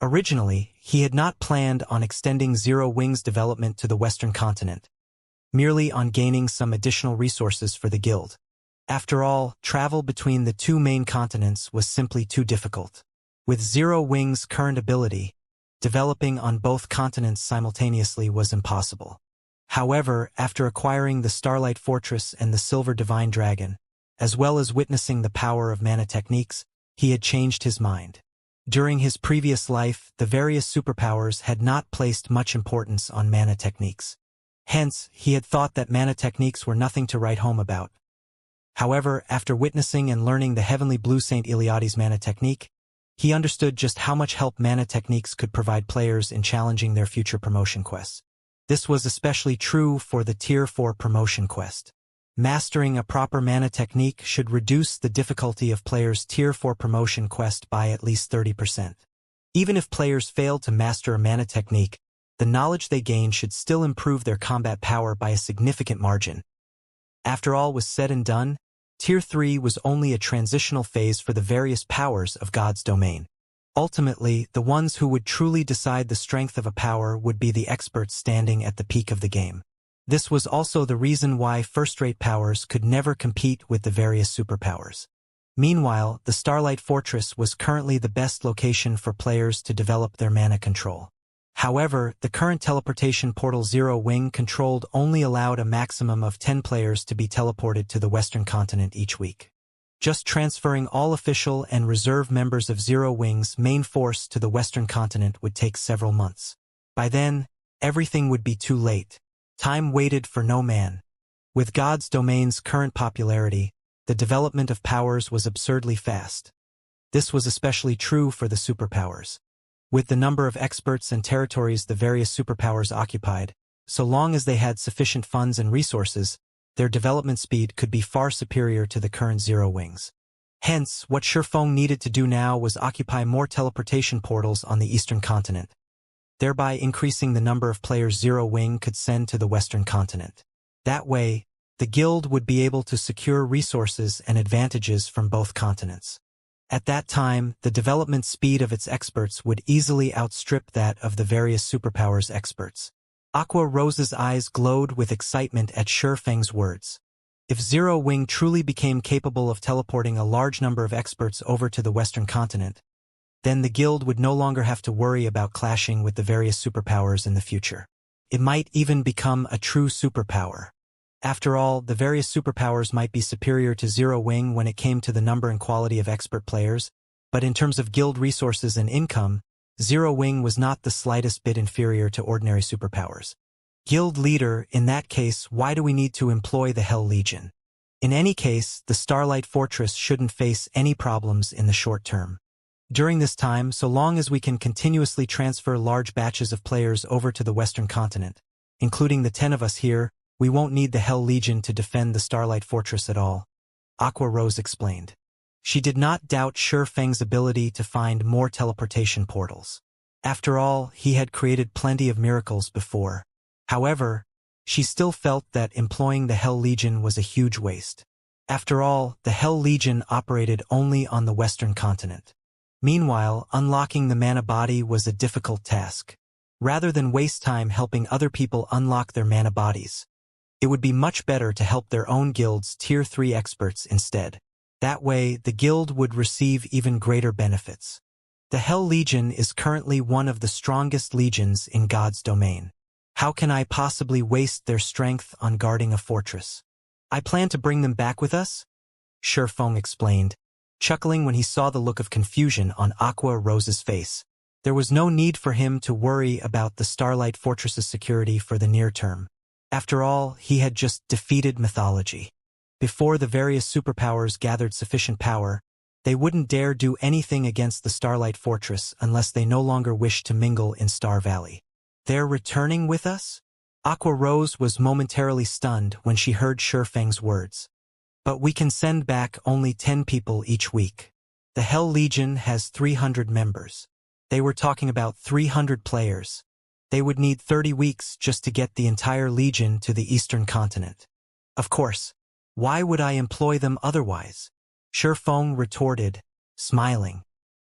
Originally, he had not planned on extending Zero Wing's development to the Western Continent, merely on gaining some additional resources for the guild. After all, travel between the two main continents was simply too difficult. With Zero Wing's current ability, developing on both continents simultaneously was impossible. However, after acquiring the Starlight Fortress and the Silver Divine Dragon, as well as witnessing the power of mana techniques, he had changed his mind. During his previous life, the various superpowers had not placed much importance on mana techniques. Hence, he had thought that mana techniques were nothing to write home about. However, after witnessing and learning the Heavenly Blue Saint Eliade's mana technique, he understood just how much help mana techniques could provide players in challenging their future promotion quests. This was especially true for the Tier 4 promotion quest. Mastering a proper mana technique should reduce the difficulty of players' Tier 4 promotion quest by at least 30%. Even if players fail to master a mana technique, the knowledge they gain should still improve their combat power by a significant margin. After all was said and done, Tier 3 was only a transitional phase for the various powers of God's domain. Ultimately, the ones who would truly decide the strength of a power would be the experts standing at the peak of the game. This was also the reason why first-rate powers could never compete with the various superpowers. Meanwhile, the Starlight Fortress was currently the best location for players to develop their mana control. However, the current teleportation portal Zero Wing controlled only allowed a maximum of 10 players to be teleported to the Western continent each week. Just transferring all official and reserve members of Zero Wing's main force to the Western continent would take several months. By then, everything would be too late. Time waited for no man. With God's domain's current popularity, the development of powers was absurdly fast. This was especially true for the superpowers. With the number of experts and territories the various superpowers occupied, so long as they had sufficient funds and resources, their development speed could be far superior to the current Zero Wings. Hence, what Shifeng needed to do now was occupy more teleportation portals on the eastern continent, thereby increasing the number of players Zero Wing could send to the western continent. That way, the guild would be able to secure resources and advantages from both continents. At that time, the development speed of its experts would easily outstrip that of the various superpowers' experts. Aqua Rose's eyes glowed with excitement at Shifeng's words. If Zero Wing truly became capable of teleporting a large number of experts over to the western continent, then the guild would no longer have to worry about clashing with the various superpowers in the future. It might even become a true superpower. After all, the various superpowers might be superior to Zero Wing when it came to the number and quality of expert players, but in terms of guild resources and income, Zero Wing was not the slightest bit inferior to ordinary superpowers. Guild leader, in that case, why do we need to employ the Hell Legion? In any case, the Starlight Fortress shouldn't face any problems in the short term. During this time, so long as we can continuously transfer large batches of players over to the western continent, including the 10 of us here, we won't need the Hell Legion to defend the Starlight Fortress at all, Aqua Rose explained. She did not doubt Shifeng's ability to find more teleportation portals. After all, he had created plenty of miracles before. However, she still felt that employing the Hell Legion was a huge waste. After all, the Hell Legion operated only on the western continent. Meanwhile, unlocking the mana body was a difficult task. Rather than waste time helping other people unlock their mana bodies, it would be much better to help their own guild's Tier 3 experts instead. That way, the guild would receive even greater benefits. The Hell Legion is currently one of the strongest legions in God's domain. How can I possibly waste their strength on guarding a fortress? I plan to bring them back with us, Shifeng explained, chuckling when he saw the look of confusion on Aqua Rose's face. There was no need for him to worry about the Starlight Fortress's security for the near term. After all, he had just defeated mythology. Before the various superpowers gathered sufficient power, they wouldn't dare do anything against the Starlight Fortress unless they no longer wished to mingle in Star Valley. They're returning with us? Aqua Rose was momentarily stunned when she heard Shifeng's words. But we can send back only 10 people each week. The Hell Legion has 300 members. They were talking about 300 players. They would need 30 weeks just to get the entire legion to the eastern continent. Of course, why would I employ them otherwise? Shifeng retorted, smiling.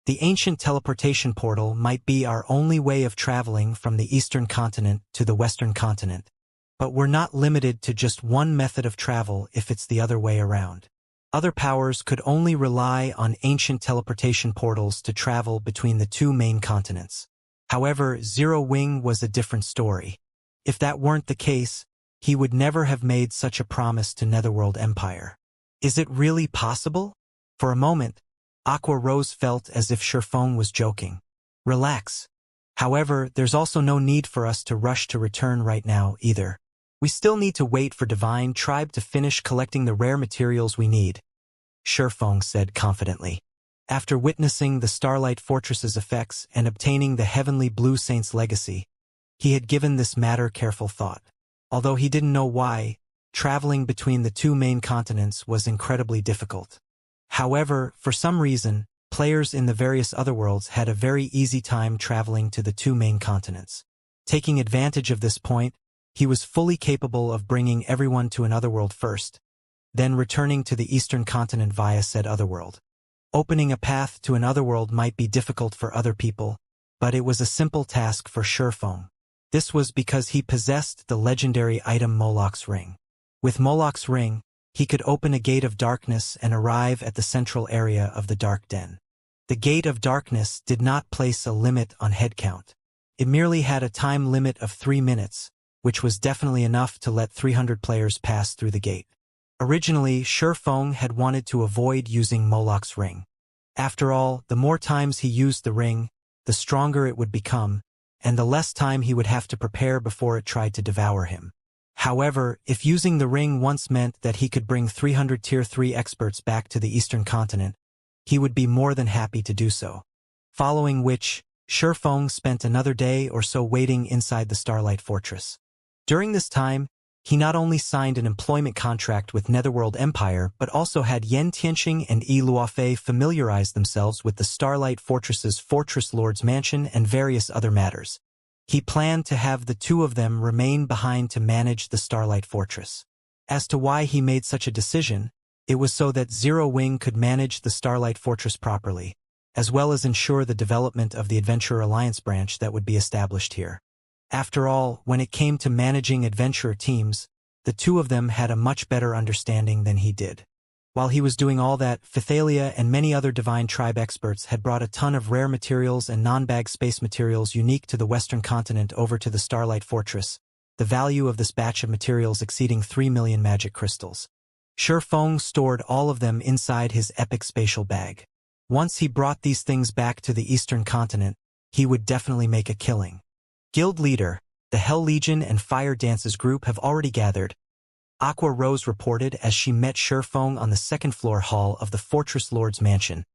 The ancient teleportation portal might be our only way of traveling from the eastern continent to the western continent, but we're not limited to just one method of travel if it's the other way around. Other powers could only rely on ancient teleportation portals to travel between the two main continents. However, Zero Wing was a different story. If that weren't the case, he would never have made such a promise to Netherworld Empire. Is it really possible? For a moment, Aqua Rose felt as if Shifeng was joking. Relax. However, there's also no need for us to rush to return right now either. We still need to wait for Divine Tribe to finish collecting the rare materials we need, Shifeng said confidently. After witnessing the Starlight Fortress's effects and obtaining the Heavenly Blue Saint's legacy, he had given this matter careful thought. Although he didn't know why, traveling between the two main continents was incredibly difficult. However, for some reason, players in the various other worlds had a very easy time traveling to the two main continents. Taking advantage of this point, he was fully capable of bringing everyone to another world first, then returning to the eastern continent via said other world. Opening a path to another world might be difficult for other people, but it was a simple task for Shurfeng. This was because he possessed the legendary item Moloch's Ring. With Moloch's Ring, he could open a gate of darkness and arrive at the central area of the Dark Den. The Gate of Darkness did not place a limit on head count. It merely had a time limit of 3 minutes, which was definitely enough to let 300 players pass through the gate. Originally, Shurfeng had wanted to avoid using Moloch's Ring. After all, the more times he used the ring, the stronger it would become, and the less time he would have to prepare before it tried to devour him. However, if using the ring once meant that he could bring 300 Tier 3 experts back to the Eastern Continent, he would be more than happy to do so. Following which, Shurfeng spent another day or so waiting inside the Starlight Fortress. During this time, he not only signed an employment contract with Netherworld Empire but also had Yan Tianqing and Yi Luofei familiarize themselves with the Starlight Fortress's Fortress Lord's Mansion and various other matters. He planned to have the two of them remain behind to manage the Starlight Fortress. As to why he made such a decision, it was so that Zero Wing could manage the Starlight Fortress properly, as well as ensure the development of the Adventurer Alliance branch that would be established here. After all, when it came to managing adventurer teams, the two of them had a much better understanding than he did. While he was doing all that, Phythalia and many other Divine Tribe experts had brought a ton of rare materials and non-bag space materials unique to the Western Continent over to the Starlight Fortress, the value of this batch of materials exceeding 3 million magic crystals. Shurfeng stored all of them inside his epic spatial bag. Once he brought these things back to the Eastern Continent, he would definitely make a killing. Guild leader, the Hell Legion and Fire Dances group have already gathered, Aqua Rose reported as she met Shurfeng on the second-floor hall of the Fortress Lord's Mansion,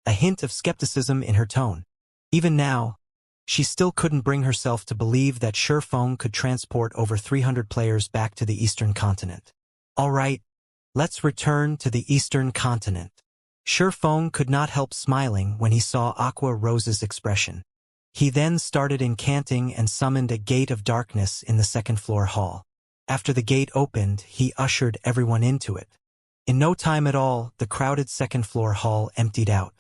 a hint of skepticism in her tone. Even now, she still couldn't bring herself to believe that Shurfeng could transport over 300 players back to the Eastern Continent. All right, let's return to the Eastern Continent. Shurfeng could not help smiling when he saw Aqua Rose's expression. He then started incanting and summoned a gate of darkness in the second-floor hall. After the gate opened, he ushered everyone into it. In no time at all, the crowded second-floor hall emptied out.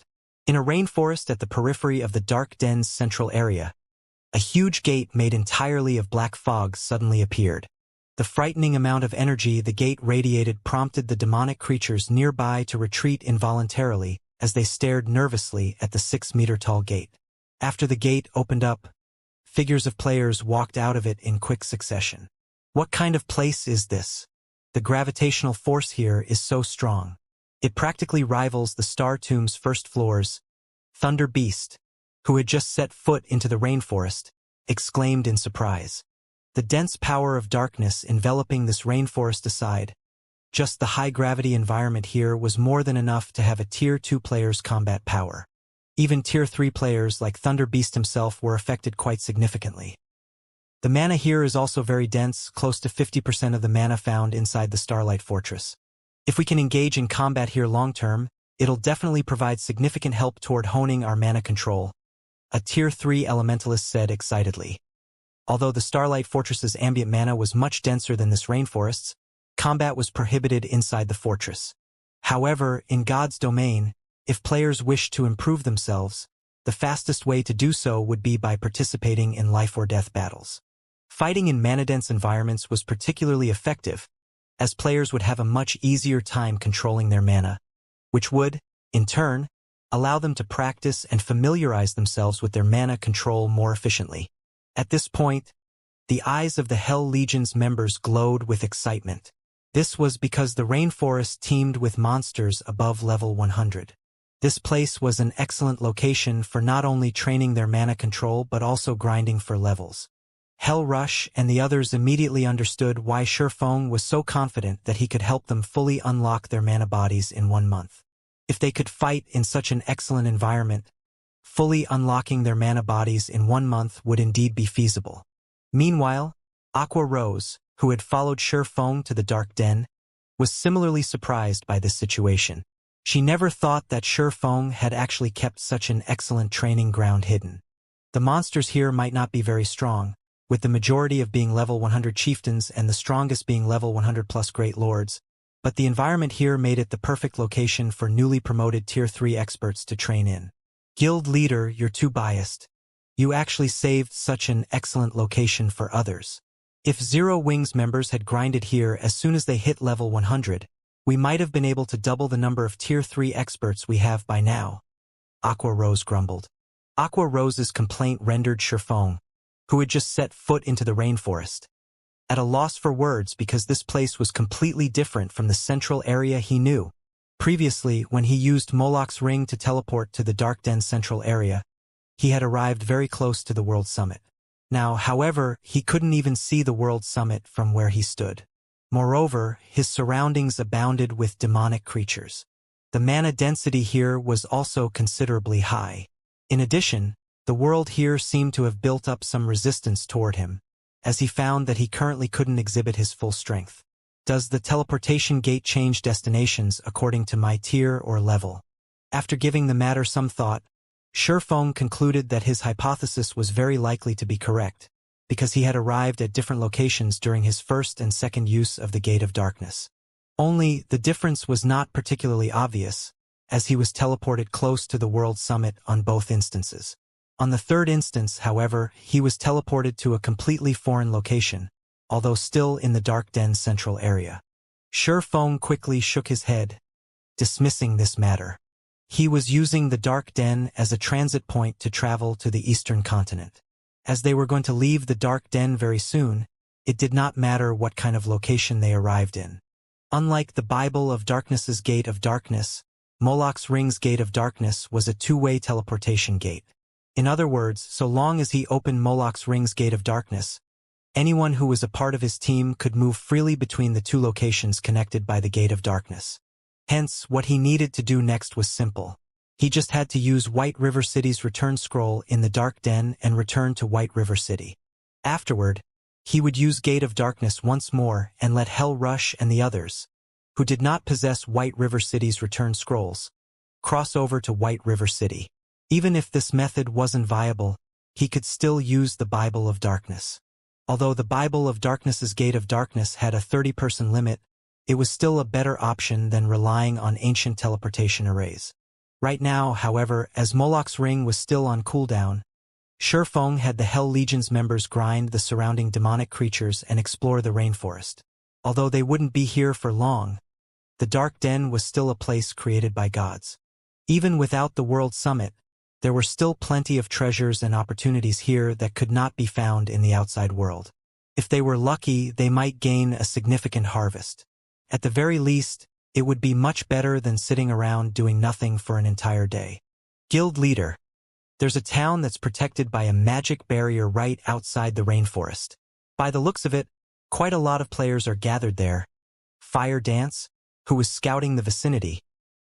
In a rainforest at the periphery of the Dark Den's central area, a huge gate made entirely of black fog suddenly appeared. The frightening amount of energy the gate radiated prompted the demonic creatures nearby to retreat involuntarily as they stared nervously at the 6-meter-tall gate. After the gate opened up, figures of players walked out of it in quick succession. What kind of place is this? The gravitational force here is so strong. It practically rivals the Star Tomb's first floors. Thunder Beast, who had just set foot into the rainforest, exclaimed in surprise. The dense power of darkness enveloping this rainforest aside, just the high-gravity environment here was more than enough to have a Tier 2 player's combat power. Even Tier 3 players like Thunder Beast himself were affected quite significantly. The mana here is also very dense, close to 50% of the mana found inside the Starlight Fortress. If we can engage in combat here long-term, it'll definitely provide significant help toward honing our mana control, a Tier 3 elementalist said excitedly. Although the Starlight Fortress's ambient mana was much denser than this rainforest's, combat was prohibited inside the fortress. However, in God's domain, if players wish to improve themselves, the fastest way to do so would be by participating in life-or-death battles. Fighting in mana-dense environments was particularly effective, as players would have a much easier time controlling their mana, which would, in turn, allow them to practice and familiarize themselves with their mana control more efficiently. At this point, the eyes of the Hell Legion's members glowed with excitement. This was because the rainforest teemed with monsters above level 100. This place was an excellent location for not only training their mana control but also grinding for levels. Hell Rush and the others immediately understood why Shurfeng was so confident that he could help them fully unlock their mana bodies in 1 month. If they could fight in such an excellent environment, fully unlocking their mana bodies in 1 month would indeed be feasible. Meanwhile, Aqua Rose, who had followed Shurfeng to the Dark Den, was similarly surprised by this situation. She never thought that Shurfeng had actually kept such an excellent training ground hidden. The monsters here might not be very strong, with the majority of being level 100 chieftains and the strongest being level 100 plus great lords, but the environment here made it the perfect location for newly promoted Tier 3 experts to train in. Guild leader, you're too biased. You actually saved such an excellent location for others. If Zero Wings members had grinded here as soon as they hit level 100, we might have been able to double the number of Tier 3 experts we have by now. Aqua Rose grumbled. Aqua Rose's complaint rendered Shifeng, who had just set foot into the rainforest, at a loss for words because this place was completely different from the central area he knew. Previously, when he used Moloch's ring to teleport to the Dark Den central area, he had arrived very close to the World Summit. Now, however, he couldn't even see the World Summit from where he stood. Moreover, his surroundings abounded with demonic creatures. The mana density here was also considerably high. In addition, the world here seemed to have built up some resistance toward him, as he found that he currently couldn't exhibit his full strength. Does the teleportation gate change destinations according to my tier or level? After giving the matter some thought, Shifeng concluded that his hypothesis was very likely to be correct, because he had arrived at different locations during his first and second use of the Gate of Darkness. Only, the difference was not particularly obvious, as he was teleported close to the World Summit on both instances. On the third instance, however, he was teleported to a completely foreign location, although still in the Dark Den's central area. Shifeng quickly shook his head, dismissing this matter. He was using the Dark Den as a transit point to travel to the eastern continent. As they were going to leave the Dark Den very soon, it did not matter what kind of location they arrived in. Unlike the Bible of Darkness's Gate of Darkness, Moloch's Ring's Gate of Darkness was a two-way teleportation gate. In other words, so long as he opened Moloch's Ring's Gate of Darkness, anyone who was a part of his team could move freely between the two locations connected by the Gate of Darkness. Hence, what he needed to do next was simple. He just had to use White River City's return scroll in the Dark Den and return to White River City. Afterward, he would use Gate of Darkness once more and let Hell Rush and the others, who did not possess White River City's return scrolls, cross over to White River City. Even if this method wasn't viable, he could still use the Bible of Darkness. Although the Bible of Darkness's Gate of Darkness had a 30-person limit, it was still a better option than relying on ancient teleportation arrays. Right now, however, as Moloch's Ring was still on cooldown, Shifeng had the Hell Legion's members grind the surrounding demonic creatures and explore the rainforest. Although they wouldn't be here for long, the Dark Den was still a place created by gods. Even without the World Summit, there were still plenty of treasures and opportunities here that could not be found in the outside world. If they were lucky, they might gain a significant harvest. At the very least, it would be much better than sitting around doing nothing for an entire day. Guild leader. There's a town that's protected by a magic barrier right outside the rainforest. By the looks of it, quite a lot of players are gathered there. Fire Dance, who was scouting the vicinity,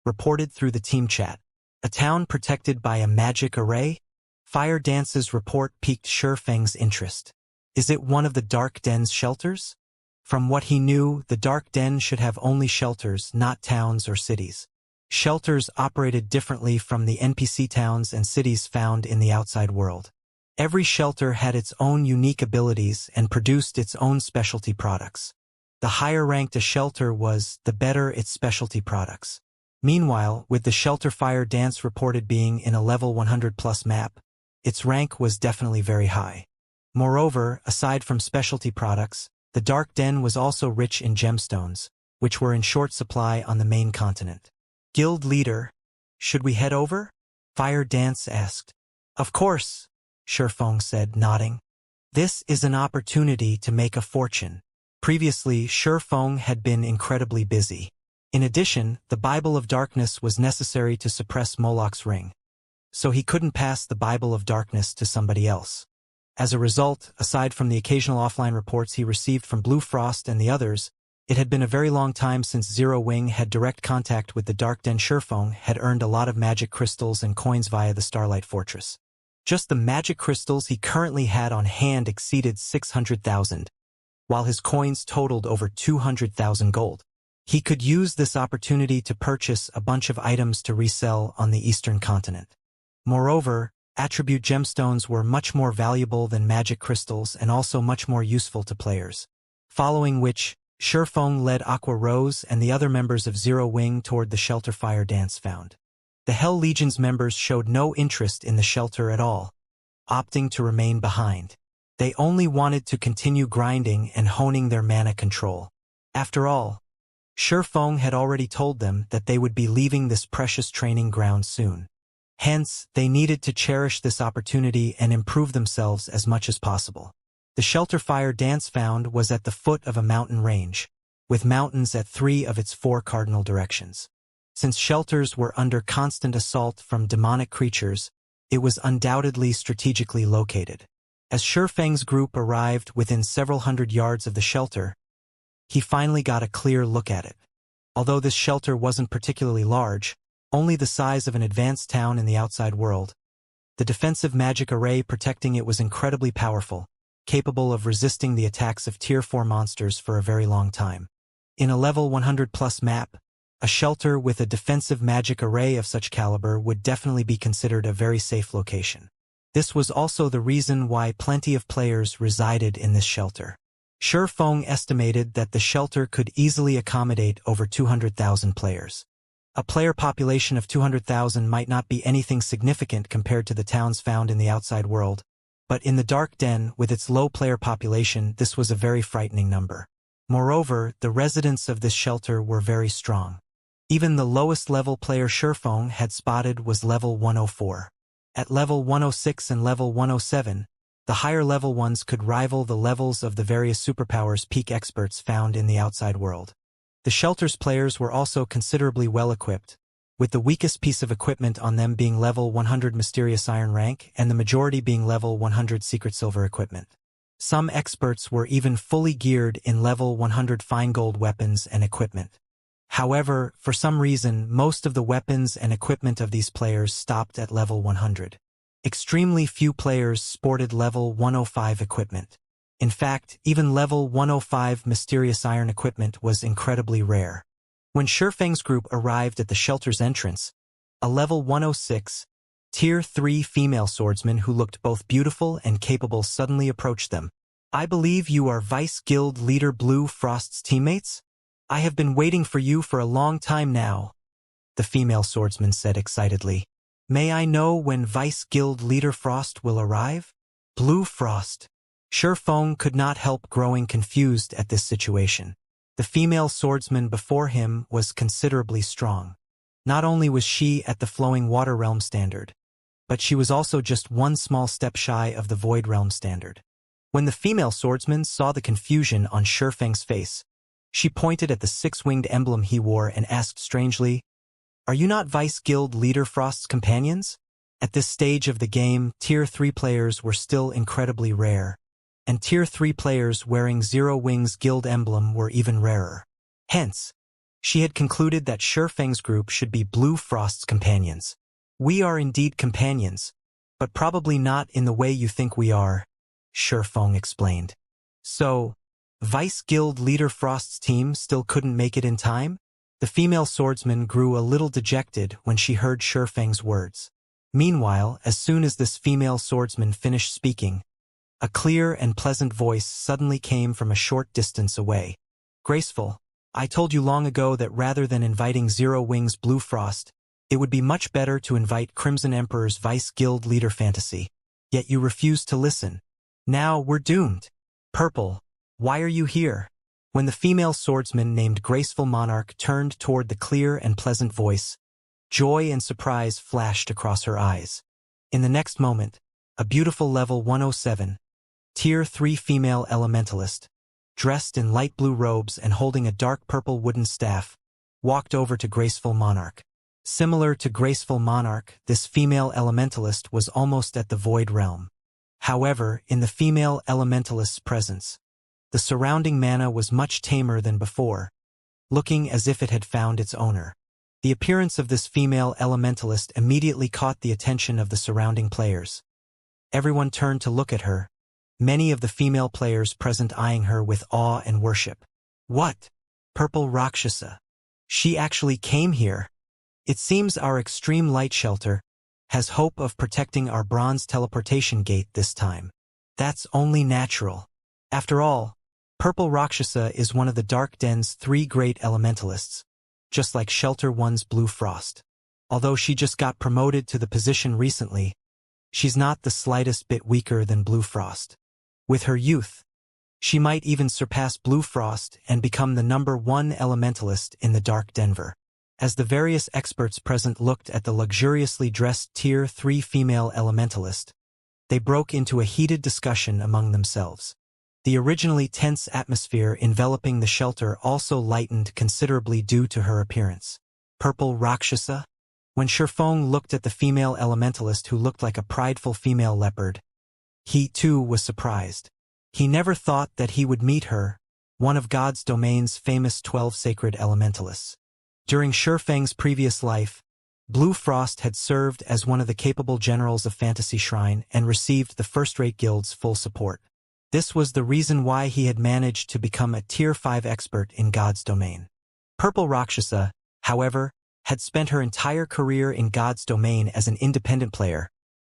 reported through the team chat. A town protected by a magic array? Fire Dance's report piqued Shifeng's interest. Is it one of the Dark Den's shelters? From what he knew, the Dark Den should have only shelters, not towns or cities. Shelters operated differently from the NPC towns and cities found in the outside world. Every shelter had its own unique abilities and produced its own specialty products. The higher ranked a shelter was, the better its specialty products. Meanwhile, with the shelter Fire Dance reported being in a level 100+ map, its rank was definitely very high. Moreover, aside from specialty products, the Dark Den was also rich in gemstones, which were in short supply on the main continent. Guild leader, should we head over? Fire Dance asked. Of course, Shifeng said, nodding. This is an opportunity to make a fortune. Previously, Shifeng had been incredibly busy. In addition, the Bible of Darkness was necessary to suppress Moloch's Ring, so he couldn't pass the Bible of Darkness to somebody else. As a result, aside from the occasional offline reports he received from Blue Frost and the others, it had been a very long time since Zero Wing had direct contact with the Dark Den. Shifeng had earned a lot of magic crystals and coins via the Starlight Fortress. Just the magic crystals he currently had on hand exceeded 600,000, while his coins totaled over 200,000 gold. He could use this opportunity to purchase a bunch of items to resell on the eastern continent. Moreover, attribute gemstones were much more valuable than magic crystals and also much more useful to players. Following which, Shurfeng led Aqua Rose and the other members of Zero Wing toward the shelter fire dance found. The Hell Legion's members showed no interest in the shelter at all, opting to remain behind. They only wanted to continue grinding and honing their mana control. After all, Shurfeng had already told them that they would be leaving this precious training ground soon. Hence, they needed to cherish this opportunity and improve themselves as much as possible. The shelter fire dance found was at the foot of a mountain range, with mountains at 3 of its 4 cardinal directions. Since shelters were under constant assault from demonic creatures, it was undoubtedly strategically located. As Shurfeng's group arrived within several hundred yards of the shelter, he finally got a clear look at it. Although this shelter wasn't particularly large, only the size of an advanced town in the outside world, the defensive magic array protecting it was incredibly powerful, capable of resisting the attacks of Tier 4 monsters for a very long time. In a level 100+ map, a shelter with a defensive magic array of such caliber would definitely be considered a very safe location. This was also the reason why plenty of players resided in this shelter. Shurfeng estimated that the shelter could easily accommodate over 200,000 players. A player population of 200,000 might not be anything significant compared to the towns found in the outside world, but in the Dark Den, with its low player population, this was a very frightening number. Moreover, the residents of this shelter were very strong. Even the lowest level player Shurfeng had spotted was level 104. At level 106 and level 107, the higher level ones could rival the levels of the various superpowers peak experts found in the outside world. The shelter's players were also considerably well equipped, with the weakest piece of equipment on them being level 100 Mysterious Iron rank and the majority being level 100 Secret Silver equipment. Some experts were even fully geared in level 100 Fine Gold weapons and equipment. However, for some reason, most of the weapons and equipment of these players stopped at level 100. Extremely few players sported level 105 equipment. In fact, even level 105 Mysterious Iron equipment was incredibly rare. When Shurfeng's group arrived at the shelter's entrance, a level 106, Tier 3 female swordsman who looked both beautiful and capable suddenly approached them. "I believe you are Vice Guild Leader Blue Frost's teammates? I have been waiting for you for a long time now," the female swordsman said excitedly. "May I know when Vice Guild Leader Frost will arrive?" Blue Frost. Shurfeng could not help growing confused at this situation. The female swordsman before him was considerably strong. Not only was she at the Flowing Water Realm standard, but she was also just one small step shy of the Void Realm standard. When the female swordsman saw the confusion on Shurfeng's face, she pointed at the 6-winged emblem he wore and asked strangely, "Are you not Vice Guild Leader Frost's companions?" At this stage of the game, Tier 3 players were still incredibly rare, and Tier 3 players wearing Zero Wing's guild emblem were even rarer. Hence, she had concluded that Shurfeng's group should be Blue Frost's companions. "We are indeed companions, but probably not in the way you think we are," Shurfeng explained. "So, Vice Guild Leader Frost's team still couldn't make it in time?" The female swordsman grew a little dejected when she heard Shurfeng's words. Meanwhile, as soon as this female swordsman finished speaking, a clear and pleasant voice suddenly came from a short distance away. "Graceful, I told you long ago that rather than inviting Zero Wing's Blue Frost, it would be much better to invite Crimson Emperor's Vice Guild Leader Fantasy. Yet you refused to listen. Now we're doomed. Purple, why are you here?" When the female swordsman named Graceful Monarch turned toward the clear and pleasant voice, joy and surprise flashed across her eyes. In the next moment, a beautiful level 107, Tier 3 female elementalist, dressed in light blue robes and holding a dark purple wooden staff, walked over to Graceful Monarch. Similar to Graceful Monarch, this female elementalist was almost at the Void Realm. However, in the female elementalist's presence, the surrounding mana was much tamer than before, looking as if it had found its owner. The appearance of this female elementalist immediately caught the attention of the surrounding players. Everyone turned to look at her, many of the female players present eyeing her with awe and worship. "What? Purple Rakshasa. She actually came here. It seems our extreme light shelter has hope of protecting our bronze teleportation gate this time. That's only natural. After all, Purple Rakshasa is one of the Dark Den's 3 great elementalists, just like Shelter One's Blue Frost. Although she just got promoted to the position recently, she's not the slightest bit weaker than Blue Frost. With her youth, she might even surpass Blue Frost and become the #1 elementalist in the Dark Denver. As the various experts present looked at the luxuriously dressed Tier 3 female elementalist, they broke into a heated discussion among themselves. The originally tense atmosphere enveloping the shelter also lightened considerably due to her appearance. Purple Rakshasa? When Shurfeng looked at the female elementalist who looked like a prideful female leopard, he too was surprised. He never thought that he would meet her, one of God's domain's famous 12 sacred elementalists. During Shurfeng's previous life, Blue Frost had served as one of the capable generals of Fantasy Shrine and received the first-rate guild's full support. This was the reason why he had managed to become a Tier 5 expert in God's domain. Purple Rakshasa, however, had spent her entire career in God's domain as an independent player.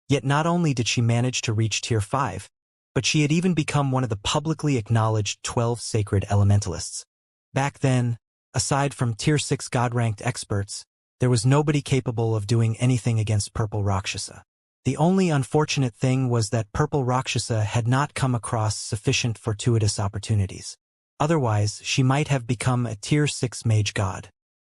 Yet not only did she manage to reach Tier 5, but she had even become one of the publicly acknowledged 12 sacred elementalists. Back then, aside from Tier 6 God-ranked experts, there was nobody capable of doing anything against Purple Rakshasa. The only unfortunate thing was that Purple Rakshasa had not come across sufficient fortuitous opportunities. Otherwise, she might have become a Tier 6 mage god.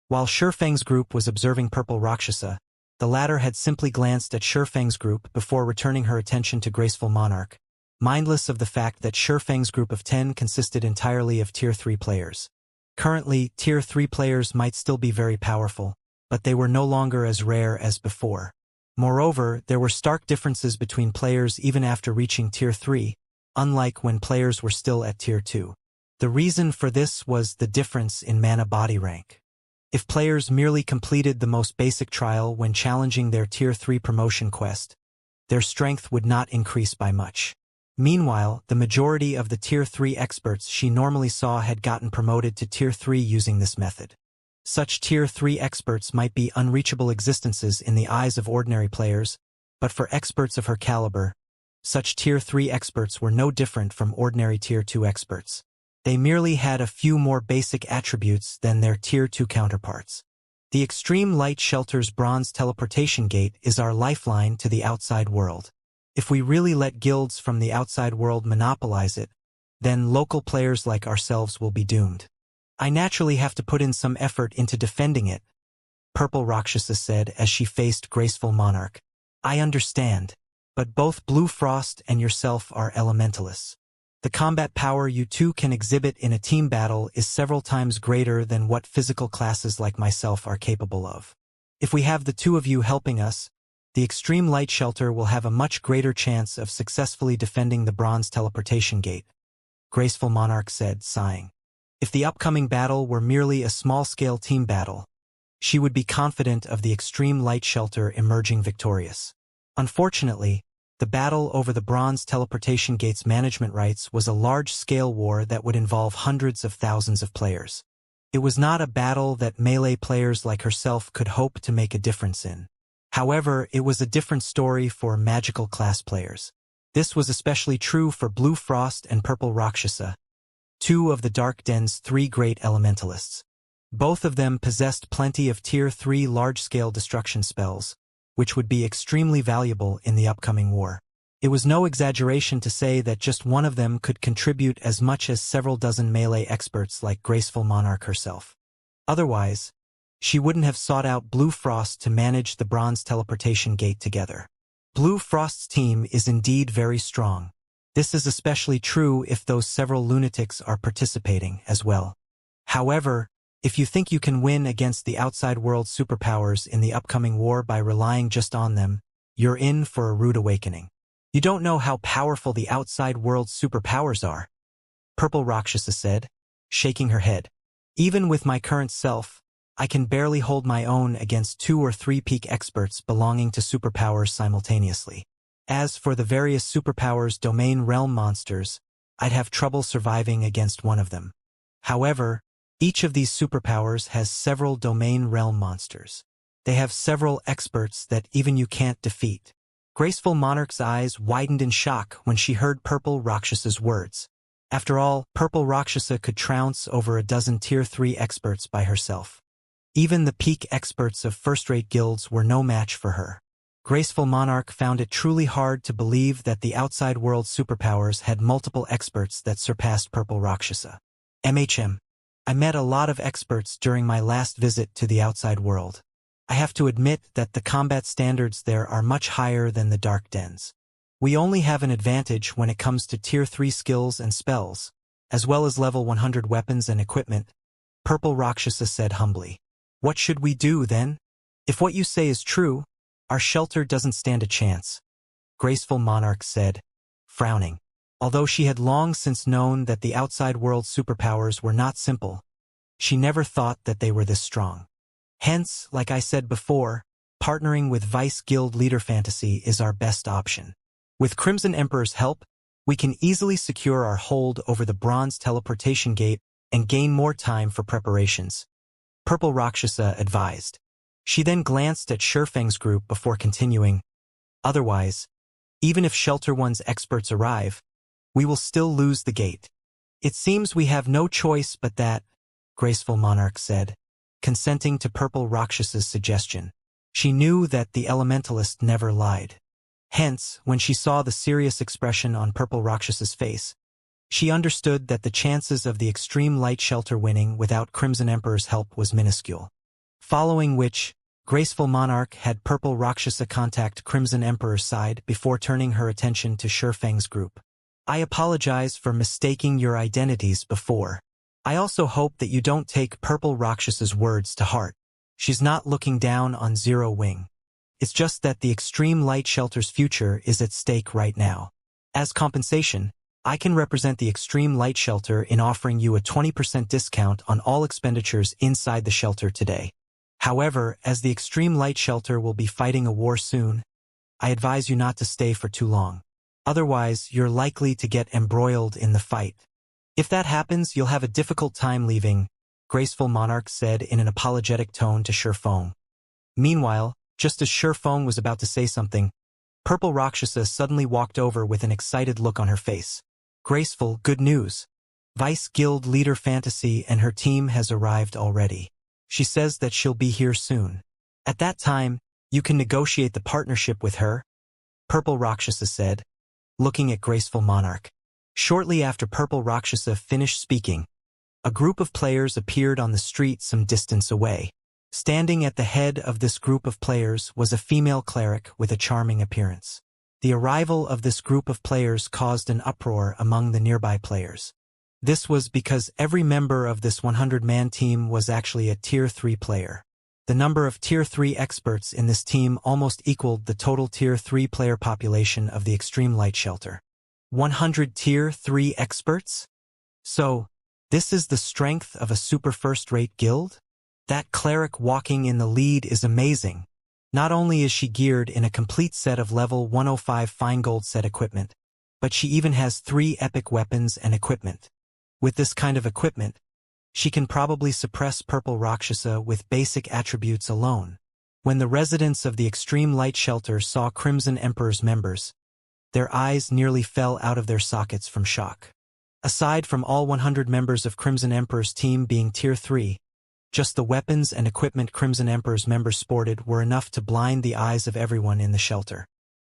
While Shurfeng's group was observing Purple Rakshasa, the latter had simply glanced at Shurfeng's group before returning her attention to Graceful Monarch, mindless of the fact that Shurfeng's group of 10 consisted entirely of Tier 3 players. Currently, Tier 3 players might still be very powerful, but they were no longer as rare as before. Moreover, there were stark differences between players even after reaching Tier 3, unlike when players were still at Tier 2. The reason for this was the difference in mana body rank. If players merely completed the most basic trial when challenging their Tier 3 promotion quest, their strength would not increase by much. Meanwhile, the majority of the Tier 3 experts she normally saw had gotten promoted to Tier 3 using this method. Such Tier 3 experts might be unreachable existences in the eyes of ordinary players, but for experts of her caliber, such Tier 3 experts were no different from ordinary Tier 2 experts. They merely had a few more basic attributes than their Tier 2 counterparts. The Extreme Light Shelter's bronze teleportation gate is our lifeline to the outside world. If we really let guilds from the outside world monopolize it, then local players like ourselves will be doomed. I naturally have to put in some effort into defending it, Purple Rakshasa said as she faced Graceful Monarch. I understand, but both Blue Frost and yourself are elementalists. The combat power you two can exhibit in a team battle is several times greater than what physical classes like myself are capable of. If we have the two of you helping us, the Extreme Light Shelter will have a much greater chance of successfully defending the bronze teleportation gate, Graceful Monarch said, sighing. If the upcoming battle were merely a small-scale team battle, she would be confident of the Extreme Light Shelter emerging victorious. Unfortunately, the battle over the bronze teleportation gate's management rights was a large-scale war that would involve hundreds of thousands of players. It was not a battle that melee players like herself could hope to make a difference in. However, it was a different story for magical class players. This was especially true for Blue Frost and Purple Rakshasa, two of the Dark Den's 3 great elementalists. Both of them possessed plenty of Tier 3 large-scale destruction spells, which would be extremely valuable in the upcoming war. It was no exaggeration to say that just one of them could contribute as much as several dozen melee experts like Graceful Monarch herself. Otherwise, she wouldn't have sought out Blue Frost to manage the bronze teleportation gate together. Blue Frost's team is indeed very strong. This is especially true if those several lunatics are participating as well. However, if you think you can win against the outside world superpowers in the upcoming war by relying just on them, you're in for a rude awakening. You don't know how powerful the outside world's superpowers are, Purple Rakshasa said, shaking her head. Even with my current self, I can barely hold my own against 2 or 3 peak experts belonging to superpowers simultaneously. As for the various superpowers' domain realm monsters, I'd have trouble surviving against one of them. However, each of these superpowers has several domain realm monsters. They have several experts that even you can't defeat. Graceful Monarch's eyes widened in shock when she heard Purple Rakshasa's words. After all, Purple Rakshasa could trounce over a dozen Tier 3 experts by herself. Even the peak experts of first-rate guilds were no match for her. Graceful Monarch found it truly hard to believe that the outside world superpowers had multiple experts that surpassed Purple Rakshasa. I met a lot of experts during my last visit to the outside world. I have to admit that the combat standards there are much higher than the Dark Dens. We only have an advantage when it comes to Tier 3 skills and spells, as well as level 100 weapons and equipment, Purple Rakshasa said humbly. What should we do, then? If what you say is true, our shelter doesn't stand a chance, Graceful Monarch said, frowning. Although she had long since known that the outside world superpowers were not simple, she never thought that they were this strong. Hence, like I said before, partnering with Vice Guild Leader Fantasy is our best option. With Crimson Emperor's help, we can easily secure our hold over the Bronze Teleportation Gate and gain more time for preparations, Purple Rakshasa advised. She then glanced at Shurfeng's group before continuing. Otherwise, even if Shelter One's experts arrive, we will still lose the gate. It seems we have no choice but that, Graceful Monarch said, consenting to Purple Rakshasa's suggestion. She knew that the Elementalist never lied. Hence, when she saw the serious expression on Purple Rakshasa's face, she understood that the chances of the Extreme Light Shelter winning without Crimson Emperor's help was minuscule. Following which, Graceful Monarch had Purple Rakshasa contact Crimson Emperor's side before turning her attention to Shurfeng's group. I apologize for mistaking your identities before. I also hope that you don't take Purple Rakshasa's words to heart. She's not looking down on Zero Wing. It's just that the Extreme Light Shelter's future is at stake right now. As compensation, I can represent the Extreme Light Shelter in offering you a 20% discount on all expenditures inside the shelter today. However, as the Extreme Light Shelter will be fighting a war soon, I advise you not to stay for too long. Otherwise, you're likely to get embroiled in the fight. If that happens, you'll have a difficult time leaving, Graceful Monarch said in an apologetic tone to Shurfeng. Meanwhile, just as Shurfeng was about to say something, Purple Rakshasa suddenly walked over with an excited look on her face. Graceful, good news. Vice Guild Leader Fantasy and her team has arrived already. She says that she'll be here soon. At that time, you can negotiate the partnership with her, Purple Rakshasa said, looking at Graceful Monarch. Shortly after Purple Rakshasa finished speaking, a group of players appeared on the street some distance away. Standing at the head of this group of players was a female cleric with a charming appearance. The arrival of this group of players caused an uproar among the nearby players. This was because every member of this 100-man team was actually a Tier 3 player. The number of Tier 3 experts in this team almost equaled the total Tier 3 player population of the Extreme Light Shelter. 100 Tier 3 experts? So, this is the strength of a super first-rate guild? That cleric walking in the lead is amazing. Not only is she geared in a complete set of level 105 fine gold set equipment, but she even has 3 epic weapons and equipment. With this kind of equipment, she can probably suppress Purple Rakshasa with basic attributes alone. When the residents of the Extreme Light Shelter saw Crimson Emperor's members, their eyes nearly fell out of their sockets from shock. Aside from all 100 members of Crimson Emperor's team being Tier 3, just the weapons and equipment Crimson Emperor's members sported were enough to blind the eyes of everyone in the shelter.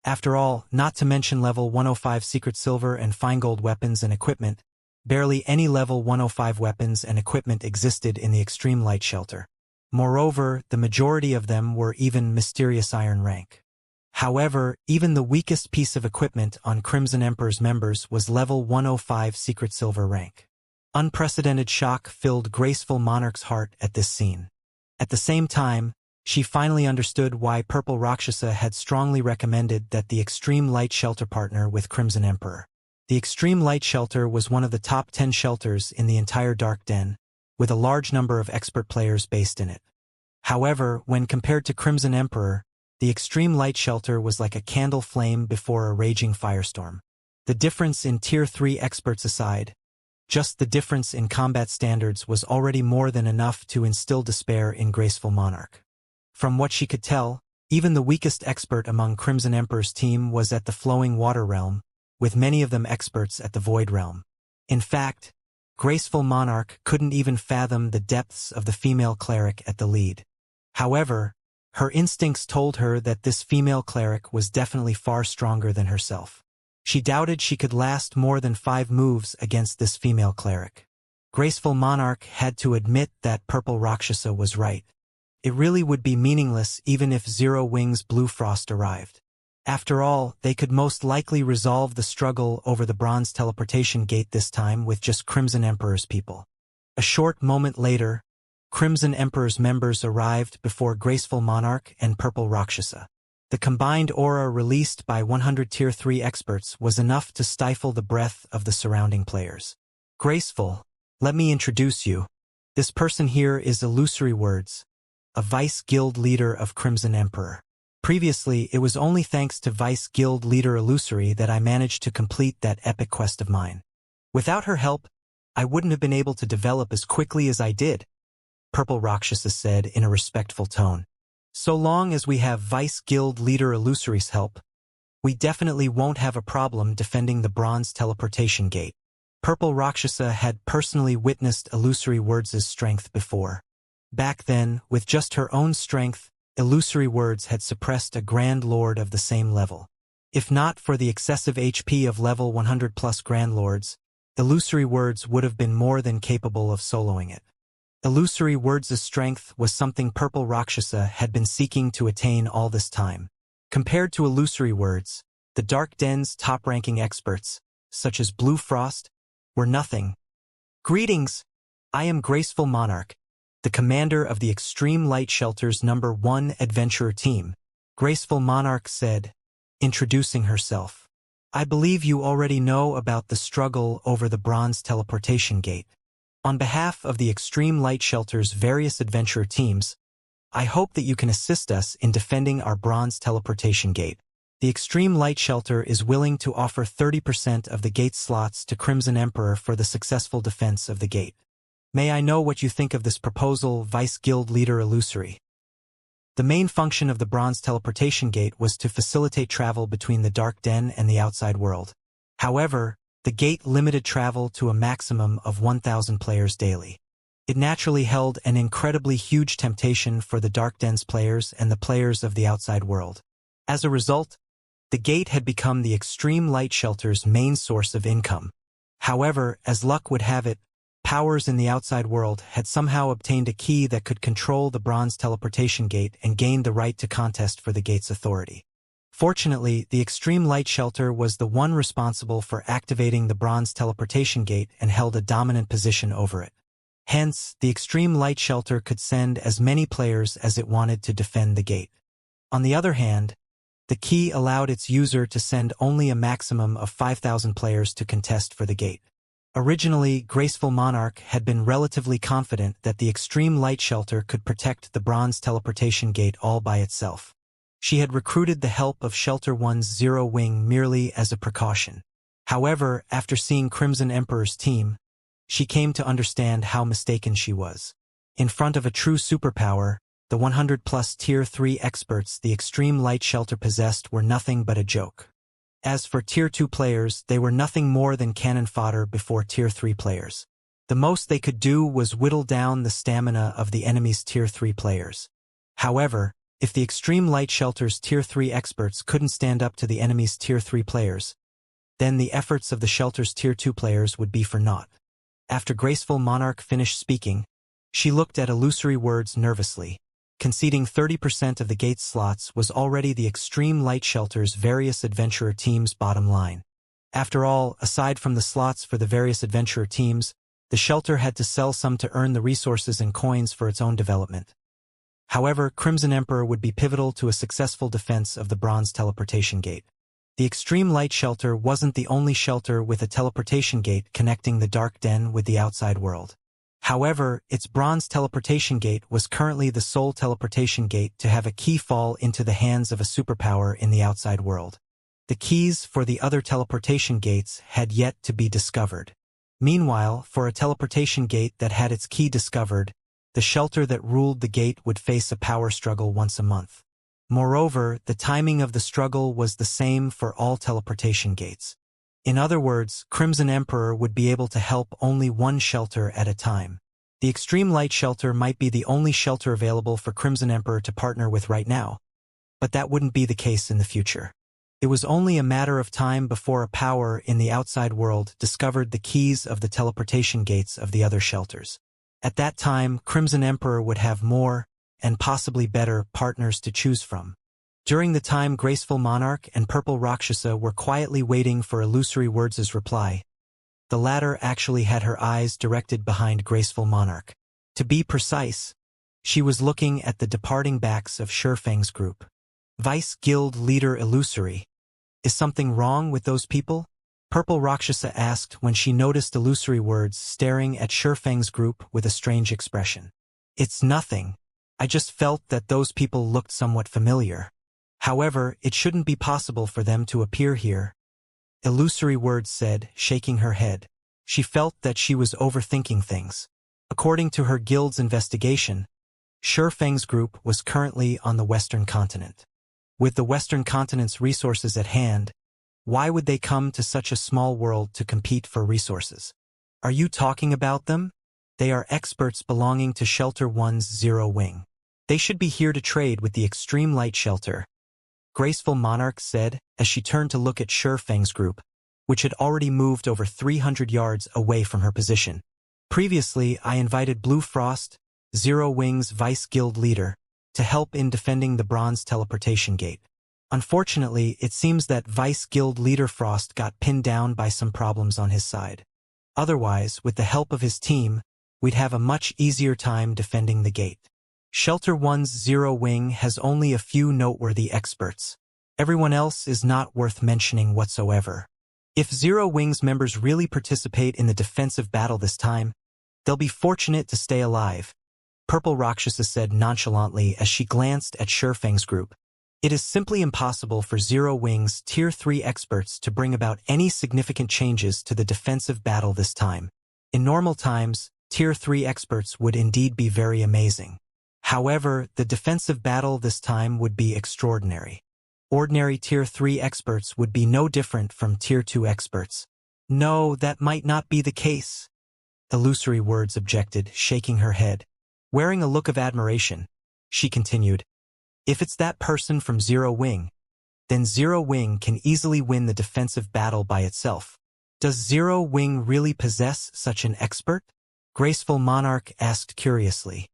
After all, not to mention level 105 secret silver and fine gold weapons and equipment, barely any level 105 weapons and equipment existed in the Extreme Light Shelter. Moreover, the majority of them were even mysterious iron rank. However, even the weakest piece of equipment on Crimson Emperor's members was level 105 secret silver rank. Unprecedented shock filled Graceful Monarch's heart at this scene. At the same time, she finally understood why Purple Rakshasa had strongly recommended that the Extreme Light Shelter partner with Crimson Emperor. The Extreme Light Shelter was one of the top 10 shelters in the entire Dark Den, with a large number of expert players based in it. However, when compared to Crimson Emperor, the Extreme Light Shelter was like a candle flame before a raging firestorm. The difference in Tier 3 experts aside, just the difference in combat standards was already more than enough to instill despair in Graceful Monarch. From what she could tell, even the weakest expert among Crimson Emperor's team was at the Flowing Water Realm, with many of them experts at the Void Realm. In fact, Graceful Monarch couldn't even fathom the depths of the female cleric at the lead. However, her instincts told her that this female cleric was definitely far stronger than herself. She doubted she could last more than 5 moves against this female cleric. Graceful Monarch had to admit that Purple Rakshasa was right. It really would be meaningless even if Zero Wings Blue Frost arrived. After all, they could most likely resolve the struggle over the Bronze Teleportation Gate this time with just Crimson Emperor's people. A short moment later, Crimson Emperor's members arrived before Graceful Monarch and Purple Rakshasa. The combined aura released by 100 Tier 3 experts was enough to stifle the breath of the surrounding players. Graceful, let me introduce you. This person here is Illusory Words, a Vice Guild leader of Crimson Emperor. Previously, it was only thanks to Vice Guild leader Illusory that I managed to complete that epic quest of mine. Without her help, I wouldn't have been able to develop as quickly as I did, Purple Rakshasa said in a respectful tone. So long as we have Vice Guild leader Illusory's help, we definitely won't have a problem defending the Bronze Teleportation Gate. Purple Rakshasa had personally witnessed Illusory Words' strength before. Back then, with just her own strength, Illusory Words had suppressed a Grand Lord of the same level. If not for the excessive HP of level 100 plus Grand Lords, Illusory Words would have been more than capable of soloing it. Illusory Words' strength was something Purple Rakshasa had been seeking to attain all this time. Compared to Illusory Words, the Dark Den's top-ranking experts, such as Blue Frost, were nothing. Greetings! I am Graceful Monarch, the commander of the Extreme Light Shelter's #1 adventurer team, Graceful Monarch said, introducing herself. I believe you already know about the struggle over the Bronze Teleportation Gate. On behalf of the Extreme Light Shelter's various adventurer teams, I hope that you can assist us in defending our Bronze Teleportation Gate. The Extreme Light Shelter is willing to offer 30% of the gate slots to Crimson Emperor for the successful defense of the gate. May I know what you think of this proposal, Vice Guild leader Illusory? The main function of the Bronze Teleportation Gate was to facilitate travel between the Dark Den and the outside world. However, the gate limited travel to a maximum of 1,000 players daily. It naturally held an incredibly huge temptation for the Dark Den's players and the players of the outside world. As a result, the gate had become the Extreme Light Shelter's main source of income. However, as luck would have it, powers in the outside world had somehow obtained a key that could control the Bronze Teleportation Gate and gained the right to contest for the gate's authority. Fortunately, the Extreme Light Shelter was the one responsible for activating the Bronze Teleportation Gate and held a dominant position over it. Hence, the Extreme Light Shelter could send as many players as it wanted to defend the gate. On the other hand, the key allowed its user to send only a maximum of 5,000 players to contest for the gate. Originally, Graceful Monarch had been relatively confident that the Extreme Light Shelter could protect the Bronze Teleportation Gate all by itself. She had recruited the help of Shelter 1's Zero Wing merely as a precaution. However, after seeing Crimson Emperor's team, she came to understand how mistaken she was. In front of a true superpower, the 100-plus Tier 3 experts the Extreme Light Shelter possessed were nothing but a joke. As for Tier 2 players, they were nothing more than cannon fodder before Tier 3 players. The most they could do was whittle down the stamina of the enemy's Tier 3 players. However, if the Extreme Light Shelter's Tier 3 experts couldn't stand up to the enemy's Tier 3 players, then the efforts of the shelter's Tier 2 players would be for naught. After Graceful Monarch finished speaking, she looked at Illusory Words nervously. Conceding 30% of the gate slots was already the Extreme Light Shelter's various adventurer teams' bottom line. After all, aside from the slots for the various adventurer teams, the shelter had to sell some to earn the resources and coins for its own development. However, Crimson Emperor would be pivotal to a successful defense of the Bronze Teleportation Gate. The Extreme Light Shelter wasn't the only shelter with a teleportation gate connecting the Dark Den with the outside world. However, its Bronze Teleportation Gate was currently the sole teleportation gate to have a key fall into the hands of a superpower in the outside world. The keys for the other teleportation gates had yet to be discovered. Meanwhile, for a teleportation gate that had its key discovered, the shelter that ruled the gate would face a power struggle once a month. Moreover, the timing of the struggle was the same for all teleportation gates. In other words, Crimson Emperor would be able to help only one shelter at a time. The Extreme Light Shelter might be the only shelter available for Crimson Emperor to partner with right now, but that wouldn't be the case in the future. It was only a matter of time before a power in the outside world discovered the keys of the teleportation gates of the other shelters. At that time, Crimson Emperor would have more, and possibly better, partners to choose from. During the time Graceful Monarch and Purple Rakshasa were quietly waiting for Illusory Words' reply, the latter actually had her eyes directed behind Graceful Monarch. To be precise, she was looking at the departing backs of Shurfang's group. Vice Guild Leader Illusory. Is something wrong with those people? Purple Rakshasa asked when she noticed Illusory Words staring at Shurfang's group with a strange expression. It's nothing. I just felt that those people looked somewhat familiar. However, it shouldn't be possible for them to appear here, Illusory Words said, shaking her head. She felt that she was overthinking things. According to her guild's investigation, Shurfang's group was currently on the Western continent. With the Western continent's resources at hand, why would they come to such a small world to compete for resources? Are you talking about them? They are experts belonging to Shelter 1's Zero Wing. They should be here to trade with the Extreme Light Shelter, Graceful Monarch said as she turned to look at Shurfang's group, which had already moved over 300 yards away from her position. Previously, I invited Blue Frost, Zero Wing's Vice Guild leader, to help in defending the Bronze Teleportation Gate. Unfortunately, it seems that Vice Guild leader Frost got pinned down by some problems on his side. Otherwise, with the help of his team, we'd have a much easier time defending the gate. Shelter 1's Zero Wing has only a few noteworthy experts. Everyone else is not worth mentioning whatsoever. If Zero Wing's members really participate in the defensive battle this time, they'll be fortunate to stay alive, Purple Rakshasa said nonchalantly as she glanced at Shurfang's group. It is simply impossible for Zero Wing's Tier 3 experts to bring about any significant changes to the defensive battle this time. In normal times, Tier 3 experts would indeed be very amazing. However, the defensive battle this time would be extraordinary. Ordinary Tier 3 experts would be no different from Tier 2 experts. No, that might not be the case, Illusory Words objected, shaking her head. Wearing a look of admiration, she continued, if it's that person from Zero Wing, then Zero Wing can easily win the defensive battle by itself. Does Zero Wing really possess such an expert? Graceful Monarch asked curiously.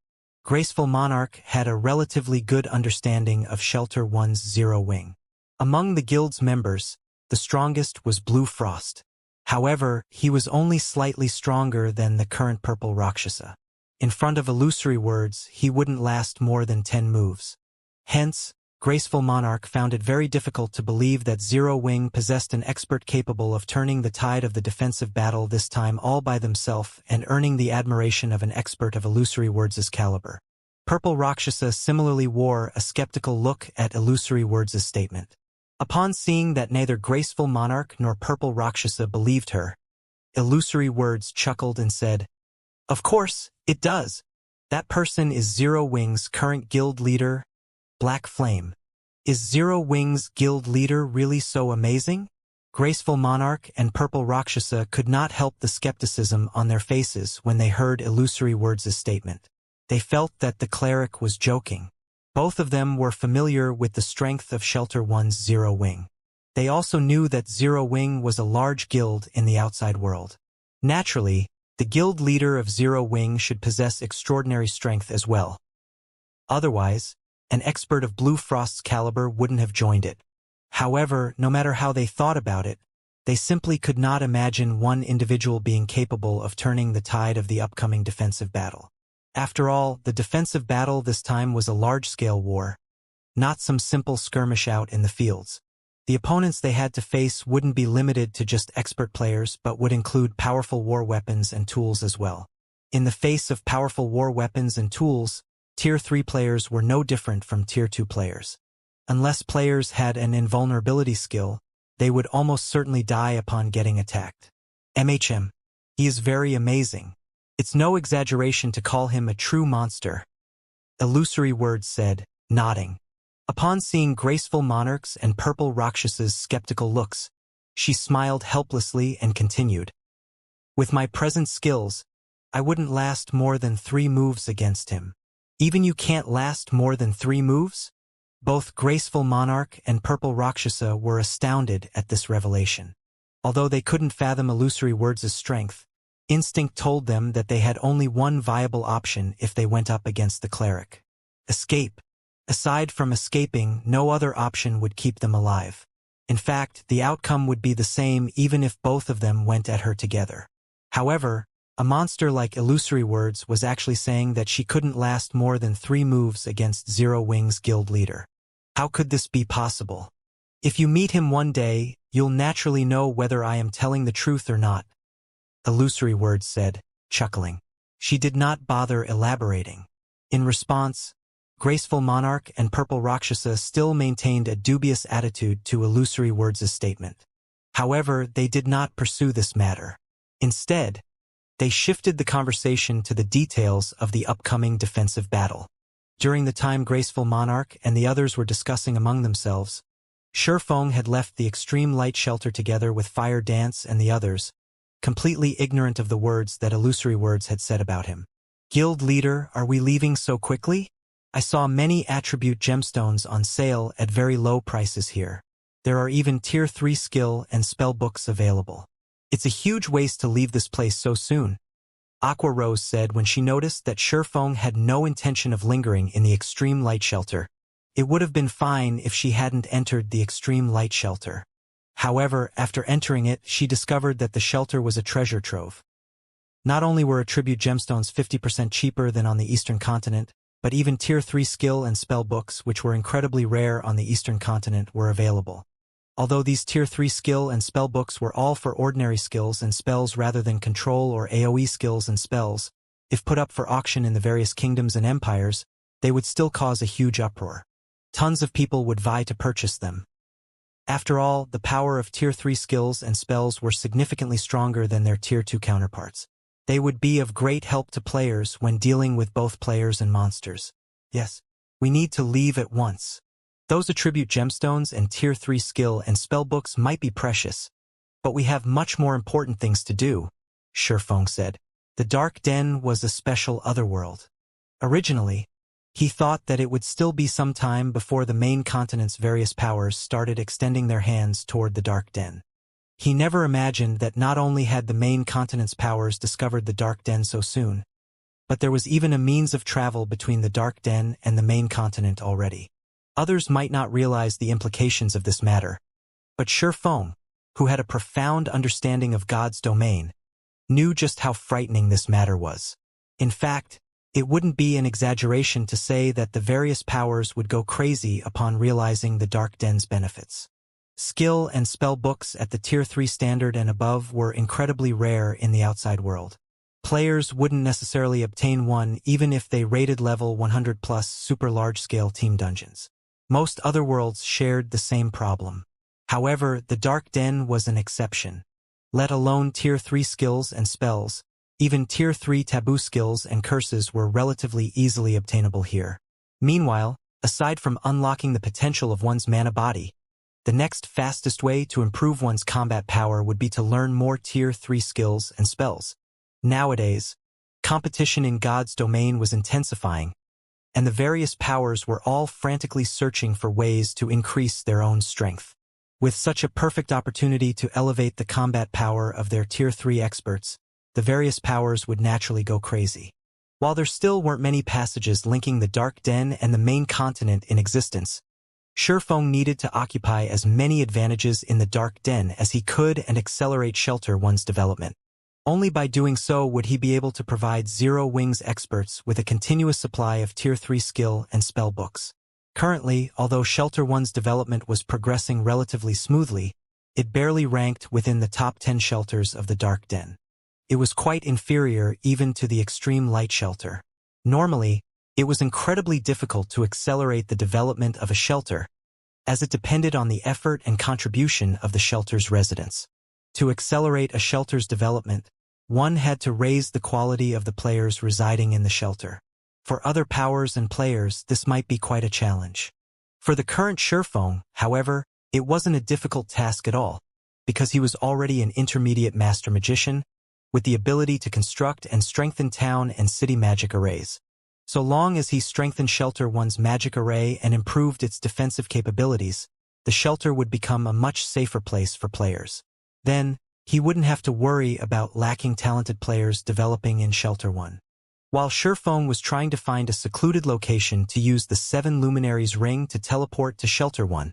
Graceful Monarch had a relatively good understanding of Shelter 1's Zero Wing. Among the guild's members, the strongest was Blue Frost. However, he was only slightly stronger than the current Purple Rakshasa. In front of Illusory Words, he wouldn't last more than 10 moves. Hence, Graceful Monarch found it very difficult to believe that Zero Wing possessed an expert capable of turning the tide of the defensive battle this time all by themselves and earning the admiration of an expert of Illusory Words' caliber. Purple Rakshasa similarly wore a skeptical look at Illusory Words' statement. Upon seeing that neither Graceful Monarch nor Purple Rakshasa believed her, Illusory Words chuckled and said, "Of course, it does. That person is Zero Wing's current guild leader, Black Flame. Is Zero Wing's guild leader really so amazing?" Graceful Monarch and Purple Rakshasa could not help the skepticism on their faces when they heard Illusory Words' statement. They felt that the cleric was joking. Both of them were familiar with the strength of Shelter 1's Zero Wing. They also knew that Zero Wing was a large guild in the outside world. Naturally, the guild leader of Zero Wing should possess extraordinary strength as well. Otherwise, an expert of Blue Frost's caliber wouldn't have joined it. However, no matter how they thought about it, they simply could not imagine one individual being capable of turning the tide of the upcoming defensive battle. After all, the defensive battle this time was a large-scale war, not some simple skirmish out in the fields. The opponents they had to face wouldn't be limited to just expert players but would include powerful war weapons and tools as well. In the face of powerful war weapons and tools, Tier 3 players were no different from Tier 2 players. Unless players had an invulnerability skill, they would almost certainly die upon getting attacked. He is very amazing. It's no exaggeration to call him a true monster, Illusory Words said, nodding. Upon seeing Graceful Monarch's and Purple Rakshasa's skeptical looks, She smiled helplessly and continued. With my present skills, I wouldn't last more than 3 moves against him. Even you can't last more than 3 moves? Both Graceful Monarch and Purple Rakshasa were astounded at this revelation. Although they couldn't fathom Illusory Words' strength, instinct told them that they had only one viable option if they went up against the cleric. Escape. Aside from escaping, no other option would keep them alive. In fact, the outcome would be the same even if both of them went at her together. However, a monster like Illusory Words was actually saying that she couldn't last more than 3 moves against Zero Wings guild leader. How could this be possible? If you meet him one day, you'll naturally know whether I am telling the truth or not, Illusory Words said, chuckling. She did not bother elaborating. In response, Graceful Monarch and Purple Rakshasa still maintained a dubious attitude to Illusory Words' statement. However, they did not pursue this matter. Instead, they shifted the conversation to the details of the upcoming defensive battle. During the time Graceful Monarch and the others were discussing among themselves, Shifeng had left the extreme light shelter together with Fire Dance and the others, completely ignorant of the words that Illusory Words had said about him. Guild leader, are we leaving so quickly? I saw many attribute gemstones on sale at very low prices here. There are even tier 3 skill and spell books available. It's a huge waste to leave this place so soon, Aqua Rose said when she noticed that Shifeng had no intention of lingering in the extreme light shelter. It would have been fine if she hadn't entered the extreme light shelter. However, after entering it, she discovered that the shelter was a treasure trove. Not only were attribute gemstones 50% cheaper than on the Eastern continent, but even tier 3 skill and spell books, which were incredibly rare on the Eastern continent, were available. Although these tier 3 skill and spell books were all for ordinary skills and spells rather than control or AoE skills and spells, if put up for auction in the various kingdoms and empires, they would still cause a huge uproar. Tons of people would vie to purchase them. After all, the power of tier 3 skills and spells were significantly stronger than their tier 2 counterparts. They would be of great help to players when dealing with both players and monsters. Yes, we need to leave at once. Those attribute gemstones and tier 3 skill and spell books might be precious, but we have much more important things to do, Shifeng said. The Dark Den was a special otherworld. Originally, he thought that it would still be some time before the main continent's various powers started extending their hands toward the Dark Den. He never imagined that not only had the main continent's powers discovered the Dark Den so soon, but there was even a means of travel between the Dark Den and the main continent already. Others might not realize the implications of this matter, but Shifeng, who had a profound understanding of God's domain, knew just how frightening this matter was. In fact, it wouldn't be an exaggeration to say that the various powers would go crazy upon realizing the Dark Den's benefits. Skill and spell books at the tier 3 standard and above were incredibly rare in the outside world. Players wouldn't necessarily obtain one even if they rated level 100 plus super large-scale team dungeons. Most other worlds shared the same problem. However, the Dark Den was an exception. Let alone tier 3 skills and spells, even tier 3 taboo skills and curses were relatively easily obtainable here. Meanwhile, aside from unlocking the potential of one's mana body, the next fastest way to improve one's combat power would be to learn more tier 3 skills and spells. Nowadays, competition in God's domain was intensifying, and the various powers were all frantically searching for ways to increase their own strength. With such a perfect opportunity to elevate the combat power of their tier 3 experts, the various powers would naturally go crazy. While there still weren't many passages linking the Dark Den and the main continent in existence, Shifeng needed to occupy as many advantages in the Dark Den as he could and accelerate Shelter One's development. Only by doing so would he be able to provide Zero Wings experts with a continuous supply of tier 3 skill and spell books. Currently, although Shelter One's development was progressing relatively smoothly, it barely ranked within the top 10 shelters of the Dark Den. It was quite inferior even to the Extreme Light Shelter. Normally, it was incredibly difficult to accelerate the development of a shelter, as it depended on the effort and contribution of the shelter's residents. To accelerate a shelter's development, one had to raise the quality of the players residing in the shelter. For other powers and players, this might be quite a challenge. For the current Shifeng, however, it wasn't a difficult task at all. because he was already an intermediate master magician, with the ability to construct and strengthen town and city magic arrays. So long as he strengthened Shelter 1's magic array and improved its defensive capabilities, the shelter would become a much safer place for players. Then, he wouldn't have to worry about lacking talented players developing in Shelter 1. While Sherfong was trying to find a secluded location to use the 7 Luminaries ring to teleport to Shelter 1,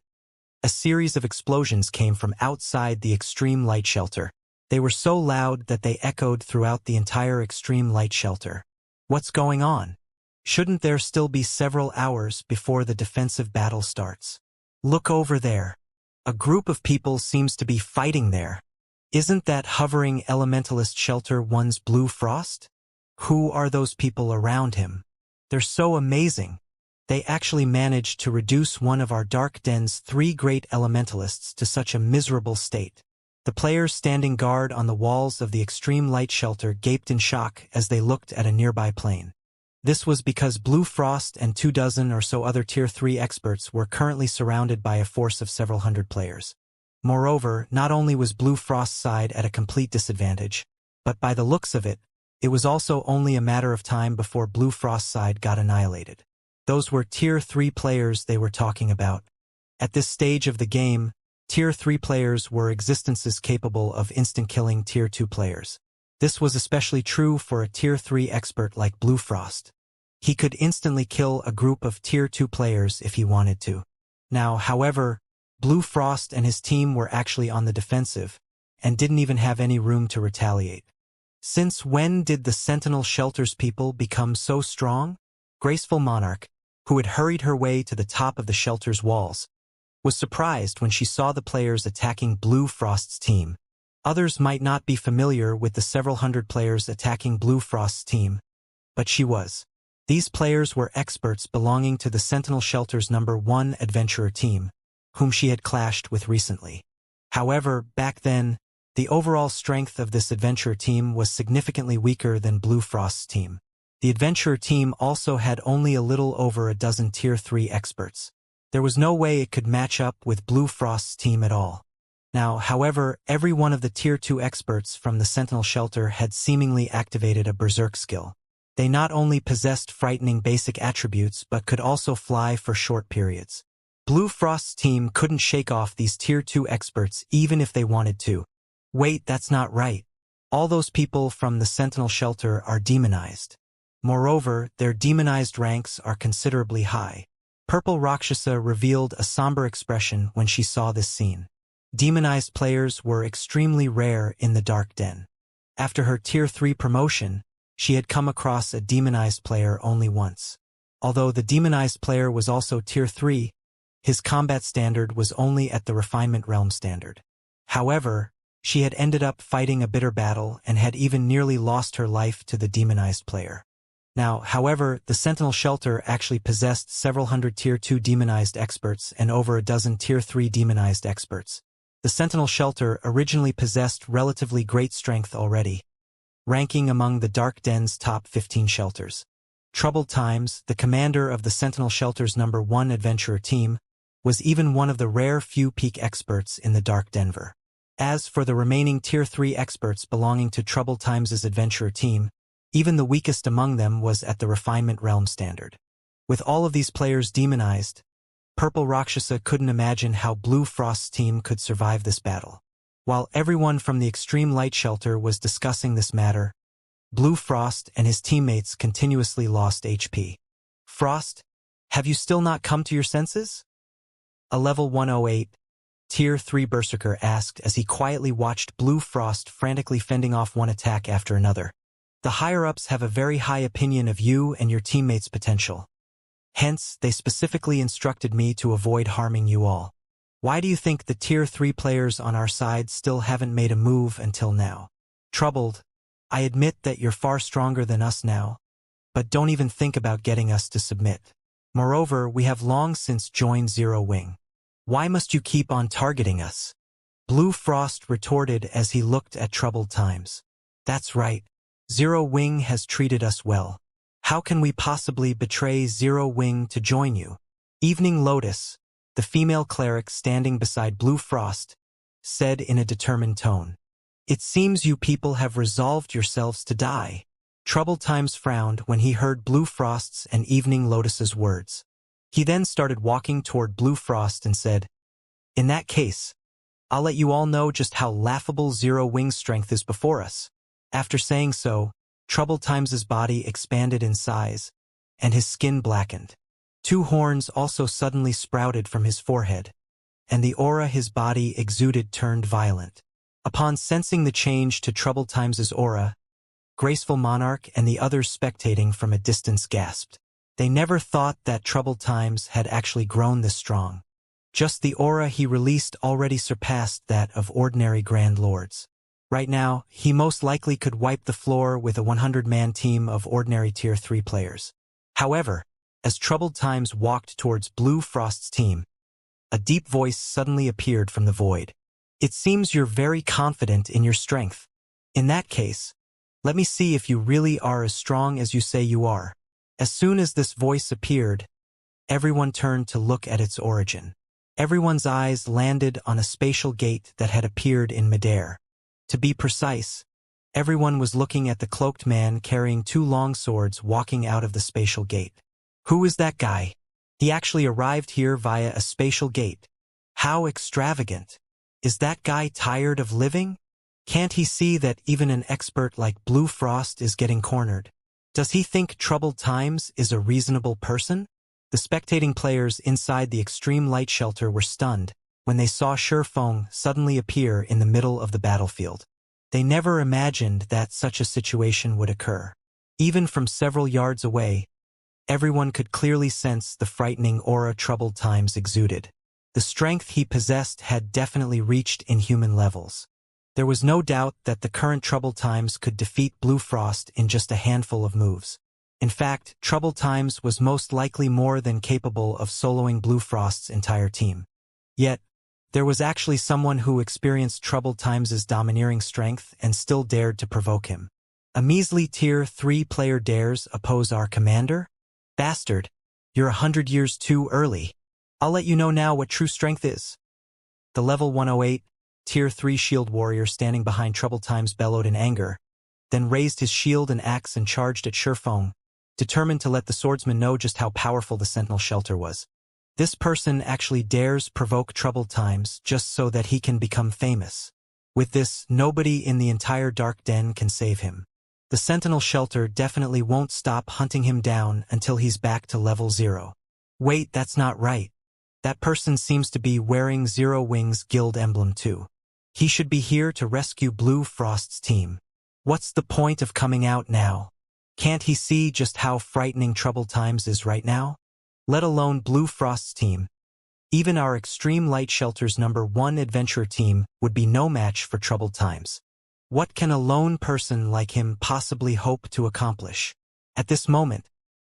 a series of explosions came from outside the extreme light shelter. They were so loud that they echoed throughout the entire extreme light shelter. What's going on? Shouldn't there still be several hours before the defensive battle starts? Look over there. A group of people seems to be fighting there. Isn't that hovering elementalist Shelter 1's Blue Frost? Who are those people around him? They're so amazing. They actually managed to reduce one of our Dark Den's 3 great elementalists to such a miserable state. The players standing guard on the walls of the extreme light shelter gaped in shock as they looked at a nearby plane. This was because Blue Frost and 24 or so other Tier 3 experts were currently surrounded by a force of several hundred players. Moreover, not only was Blue Frost's side at a complete disadvantage, but by the looks of it, it was also only a matter of time before Blue Frost's side got annihilated. Those were Tier 3 players they were talking about. At this stage of the game, Tier 3 players were existences capable of instant-killing Tier 2 players. This was especially true for a Tier 3 expert like Blue Frost. He could instantly kill a group of Tier 2 players if he wanted to. Now, however, Blue Frost and his team were actually on the defensive, and didn't even have any room to retaliate. Since when did the Sentinel Shelter's people become so strong? Graceful Monarch, who had hurried her way to the top of the shelter's walls, was surprised when she saw the players attacking Blue Frost's team. Others might not be familiar with the several hundred players attacking Blue Frost's team, but she was. These players were experts belonging to the Sentinel Shelter's number 1 adventurer team, whom she had clashed with recently. However, back then, the overall strength of this adventurer team was significantly weaker than Blue Frost's team. The adventurer team also had only a little over a dozen Tier 3 experts. There was no way it could match up with Blue Frost's team at all. Now, however, every one of the Tier 2 experts from the Sentinel Shelter had seemingly activated a berserk skill. They not only possessed frightening basic attributes but could also fly for short periods. Blue Frost's team couldn't shake off these Tier 2 experts even if they wanted to. Wait, that's not right. All those people from the Sentinel Shelter are demonized. Moreover, their demonized ranks are considerably high. Purple Rakshasa revealed a somber expression when she saw this scene. Demonized players were extremely rare in the Dark Den. After her Tier 3 promotion, she had come across a demonized player only once. Although the demonized player was also Tier 3, his combat standard was only at the Refinement Realm standard. However, she had ended up fighting a bitter battle and had even nearly lost her life to the demonized player. Now, however, the Sentinel Shelter actually possessed several hundred Tier 2 demonized experts and over a dozen Tier 3 demonized experts. The Sentinel Shelter originally possessed relatively great strength already, ranking among the Dark Den's top 15 shelters. Troubled Times, the commander of the Sentinel Shelter's number 1 adventurer team, was even one of the rare few peak experts in the Dark Denver. As for the remaining Tier 3 experts belonging to Troubled Times' adventurer team, even the weakest among them was at the Refinement Realm standard. With all of these players demonized, Purple Rakshasa couldn't imagine how Blue Frost's team could survive this battle. While everyone from the Extreme Light Shelter was discussing this matter, Blue Frost and his teammates continuously lost HP. Frost, have you still not come to your senses? A level 108, Tier 3 Berserker asked as he quietly watched Blue Frost frantically fending off one attack after another. The higher-ups have a very high opinion of you and your teammates' potential. Hence, they specifically instructed me to avoid harming you all. Why do you think the Tier 3 players on our side still haven't made a move until now? Troubled, I admit that you're far stronger than us now, but don't even think about getting us to submit. Moreover, we have long since joined Zero Wing. Why must you keep on targeting us? Blue Frost retorted as he looked at Troubled Times. That's right. Zero Wing has treated us well. How can we possibly betray Zero Wing to join you? Evening Lotus, the female cleric standing beside Blue Frost, said in a determined tone. "It seems you people have resolved yourselves to die." Troubled Times frowned when he heard Blue Frost's and Evening Lotus's words. He then started walking toward Blue Frost and said, "In that case, I'll let you all know just how laughable Zero Wing's strength is before us." After saying so, Troubled Times' body expanded in size, and his skin blackened. Two horns also suddenly sprouted from his forehead, and the aura his body exuded turned violent. Upon sensing the change to Troubled Times' aura, Graceful Monarch and the others spectating from a distance gasped. They never thought that Troubled Times had actually grown this strong. Just the aura he released already surpassed that of ordinary Grand Lords. Right now, he most likely could wipe the floor with a 100-man team of ordinary Tier 3 players. However, as Troubled Times walked towards Blue Frost's team, a deep voice suddenly appeared from the void. "It seems you're very confident in your strength. In that case, let me see if you really are as strong as you say you are." As soon as this voice appeared, everyone turned to look at its origin. Everyone's eyes landed on a spatial gate that had appeared in midair. To be precise, everyone was looking at the cloaked man carrying two long swords walking out of the spatial gate. Who is that guy? He actually arrived here via a spatial gate. How extravagant. Is that guy tired of living? Can't he see that even an expert like Blue Frost is getting cornered? Does he think Troubled Times is a reasonable person? The spectating players inside the extreme light shelter were stunned when they saw Shifeng suddenly appear in the middle of the battlefield. They never imagined that such a situation would occur. Even from several yards away, everyone could clearly sense the frightening aura Troubled Times exuded. The strength he possessed had definitely reached inhuman levels. There was no doubt that the current Troubled Times could defeat Blue Frost in just a handful of moves. In fact, Troubled Times was most likely more than capable of soloing Blue Frost's entire team. Yet, there was actually someone who experienced Troubled Times' domineering strength and still dared to provoke him. A measly Tier 3 player dares oppose our commander? Bastard, you're 100 years too early. I'll let you know now what true strength is. The level 108, Tier 3 shield warrior standing behind Troubled Times bellowed in anger, then raised his shield and axe and charged at Shifeng, determined to let the swordsman know just how powerful the sentinel shelter was. This person actually dares provoke Troubled Times just so that he can become famous. With this, nobody in the entire Dark Den can save him. The sentinel shelter definitely won't stop hunting him down until he's back to level 0. Wait, that's not right. That person seems to be wearing Zero Wing's guild emblem too. He should be here to rescue Blue Frost's team. What's the point of coming out now? Can't he see just how frightening Troubled Times is right now? Let alone Blue Frost's team. Even our Extreme Light Shelter's #1 adventurer team would be no match for Troubled Times. What can a lone person like him possibly hope to accomplish? At this moment,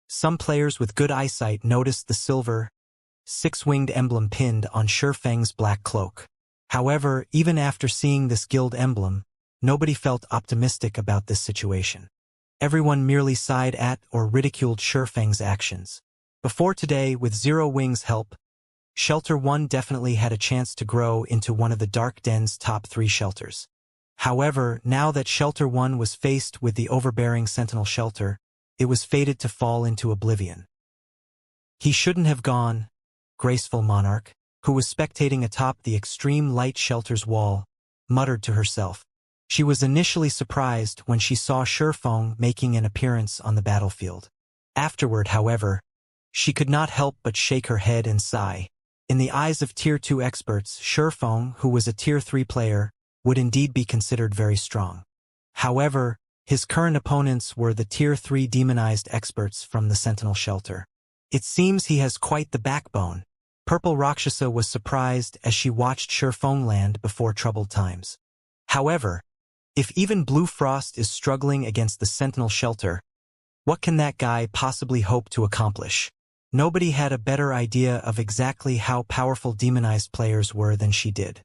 some players with good eyesight noticed the silver, six-winged emblem pinned on Shifeng's black cloak. However, even after seeing this guild emblem, nobody felt optimistic about this situation. Everyone merely sighed at or ridiculed Shifeng's actions. Before today, with Zero Wing's help, Shelter 1 definitely had a chance to grow into one of the Dark Den's top 3 shelters. However, now that Shelter 1 was faced with the overbearing Sentinel Shelter, it was fated to fall into oblivion. He shouldn't have gone, Graceful Monarch, who was spectating atop the Extreme Light Shelter's wall, muttered to herself. She was initially surprised when she saw Shifeng making an appearance on the battlefield. Afterward, however, she could not help but shake her head and sigh. In the eyes of Tier 2 experts, Shifeng, who was a Tier 3 player, would indeed be considered very strong. However, his current opponents were the Tier 3 demonized experts from the Sentinel Shelter. It seems he has quite the backbone. Purple Rakshasa was surprised as she watched Shifeng land before Troubled Times. However, if even Blue Frost is struggling against the Sentinel Shelter, what can that guy possibly hope to accomplish? Nobody had a better idea of exactly how powerful demonized players were than she did.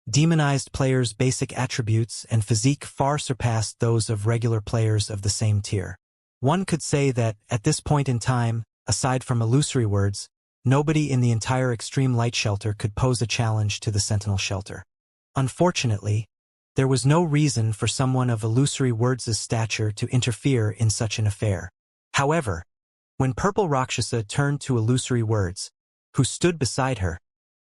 Demonized players' basic attributes and physique far surpassed those of regular players of the same tier. One could say that, at this point in time, aside from illusory words, nobody in the entire Extreme Light Shelter could pose a challenge to the Sentinel Shelter. Unfortunately, there was no reason for someone of Illusory Words' stature to interfere in such an affair. However, when Purple Rakshasa turned to Illusory Words, who stood beside her,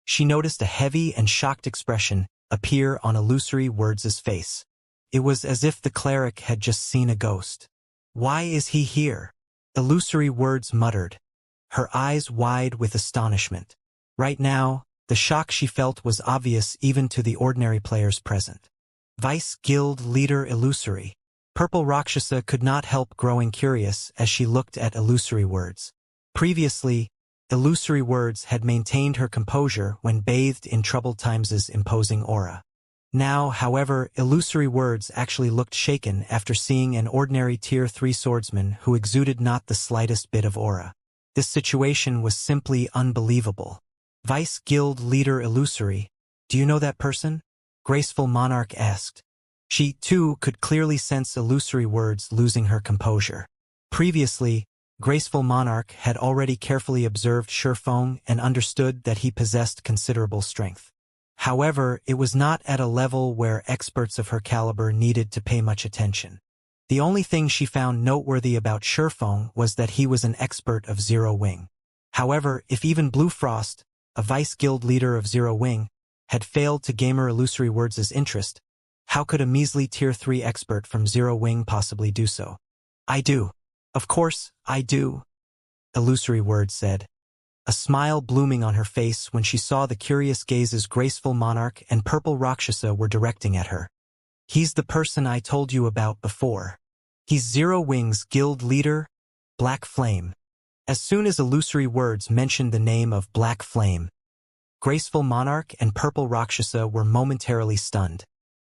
she noticed a heavy and shocked expression appear on Illusory Words' face. It was as if the cleric had just seen a ghost. "Why is he here?" Illusory Words muttered, her eyes wide with astonishment. Right now, the shock she felt was obvious even to the ordinary players present. Vice Guild Leader Illusory. Purple Rakshasa could not help growing curious as she looked at Illusory Words. Previously, Illusory Words had maintained her composure when bathed in troubled times' imposing aura. Now, however, Illusory Words actually looked shaken after seeing an ordinary Tier 3 swordsman who exuded not the slightest bit of aura. This situation was simply unbelievable. Vice Guild Leader Illusory, do you know that person? Graceful Monarch asked. She, too, could clearly sense Illusory Words losing her composure. Previously, Graceful Monarch had already carefully observed Shurfeng and understood that he possessed considerable strength. However, it was not at a level where experts of her caliber needed to pay much attention. The only thing she found noteworthy about Shurfeng was that he was an expert of Zero Wing. However, if even Blue Frost, a Vice Guild leader of Zero Wing, had failed to gamer Illusory Words' interest, how could a measly Tier 3 expert from Zero Wing possibly do so? I do. Of course, I do, Illusory Words said, a smile blooming on her face when she saw the curious gazes Graceful Monarch and Purple Rakshasa were directing at her. He's the person I told you about before. He's Zero Wing's guild leader, Black Flame. As soon as Illusory Words mentioned the name of Black Flame, Graceful Monarch and Purple Rakshasa were momentarily stunned.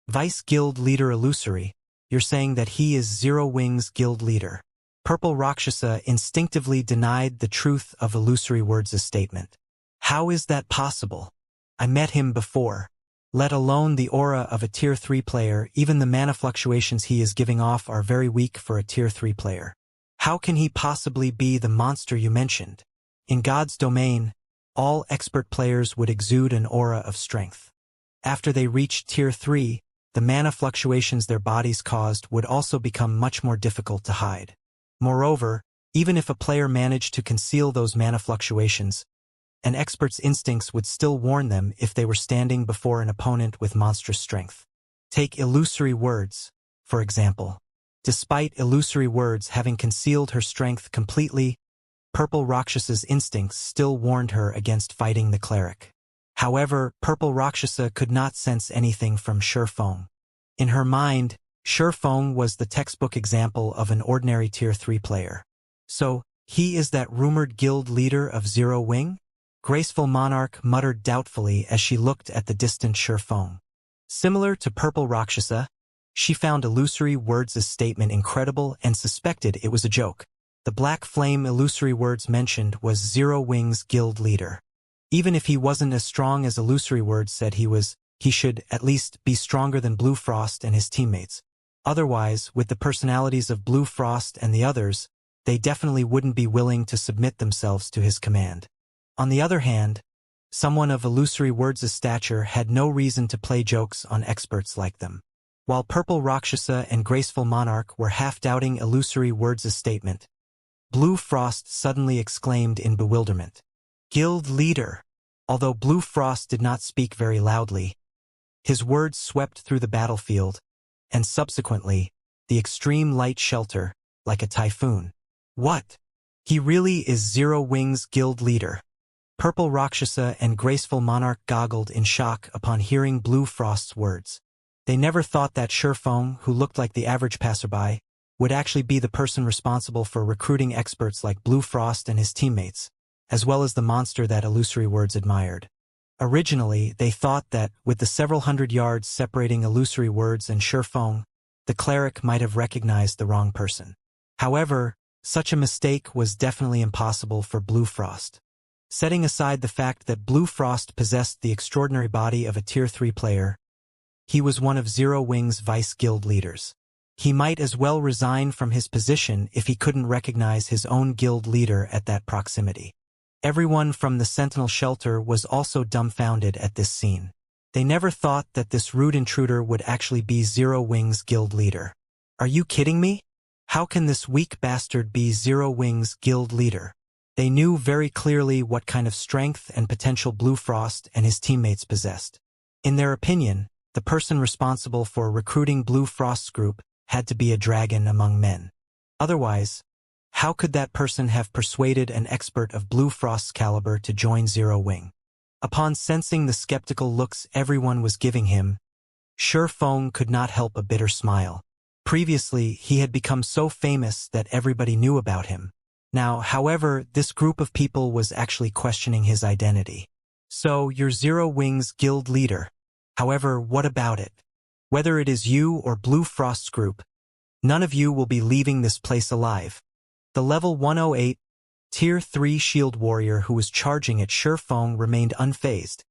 Vice Guild Leader Illusory, you're saying that he is Zero Wing's guild leader. Purple Rakshasa instinctively denied the truth of Illusory Words' statement. How is that possible? I met him before. Let alone the aura of a Tier 3 player, even the mana fluctuations he is giving off are very weak for a Tier 3 player. How can he possibly be the monster you mentioned? In God's domain, all expert players would exude an aura of strength. After they reached Tier 3, the mana fluctuations their bodies caused would also become much more difficult to hide. Moreover, even if a player managed to conceal those mana fluctuations, an expert's instincts would still warn them if they were standing before an opponent with monstrous strength. Take Illusory Words, for example. Despite Illusory Words having concealed her strength completely, Purple Rakshasa's instincts still warned her against fighting the cleric. However, Purple Rakshasa could not sense anything from Shurfeng. In her mind, Shurfeng was the textbook example of an ordinary Tier 3 player. So, he is that rumored guild leader of Zero Wing? Graceful Monarch muttered doubtfully as she looked at the distant Shurfeng. Similar to Purple Rakshasa, she found Illusory Words' statement incredible and suspected it was a joke. The Black Flame Illusory Words mentioned was Zero Wing's guild leader. Even if he wasn't as strong as Illusory Words said he should at least be stronger than Blue Frost and his teammates. Otherwise, with the personalities of Blue Frost and the others, they definitely wouldn't be willing to submit themselves to his command. On the other hand, someone of Illusory Words' stature had no reason to play jokes on experts like them. While Purple Rakshasa and Graceful Monarch were half-doubting Illusory Words' statement, Blue Frost suddenly exclaimed in bewilderment, "Guild leader!" Although Blue Frost did not speak very loudly, his words swept through the battlefield, and subsequently, the extreme light shelter, like a typhoon. What? He really is Zero Wing's guild leader. Purple Rakshasa and Graceful Monarch goggled in shock upon hearing Blue Frost's words. They never thought that Shurfeng, who looked like the average passerby, would actually be the person responsible for recruiting experts like Blue Frost and his teammates, as well as the monster that Illusory Words admired. Originally, they thought that, with the several hundred yards separating Illusory Words and Shurfeng, the cleric might have recognized the wrong person. However, such a mistake was definitely impossible for Blue Frost. Setting aside the fact that Blue Frost possessed the extraordinary body of a Tier 3 player, he was one of Zero Wing's vice guild leaders. He might as well resign from his position if he couldn't recognize his own guild leader at that proximity. Everyone from the Sentinel shelter was also dumbfounded at this scene. They never thought that this rude intruder would actually be Zero Wings guild leader. Are you kidding me? How can this weak bastard be Zero Wings guild leader? They knew very clearly what kind of strength and potential Blue Frost and his teammates possessed. In their opinion, the person responsible for recruiting Blue Frost's group had to be a dragon among men. Otherwise, how could that person have persuaded an expert of Blue Frost's caliber to join Zero Wing? Upon sensing the skeptical looks everyone was giving him, Shi Feng could not help a bitter smile. Previously, he had become so famous that everybody knew about him. Now, however, this group of people was actually questioning his identity. So, you're Zero Wing's guild leader. However, what about it? Whether it is you or Blue Frost's group, none of you will be leaving this place alive. The level 108, Tier 3 shield warrior who was charging at Shi Feng remained unfazed,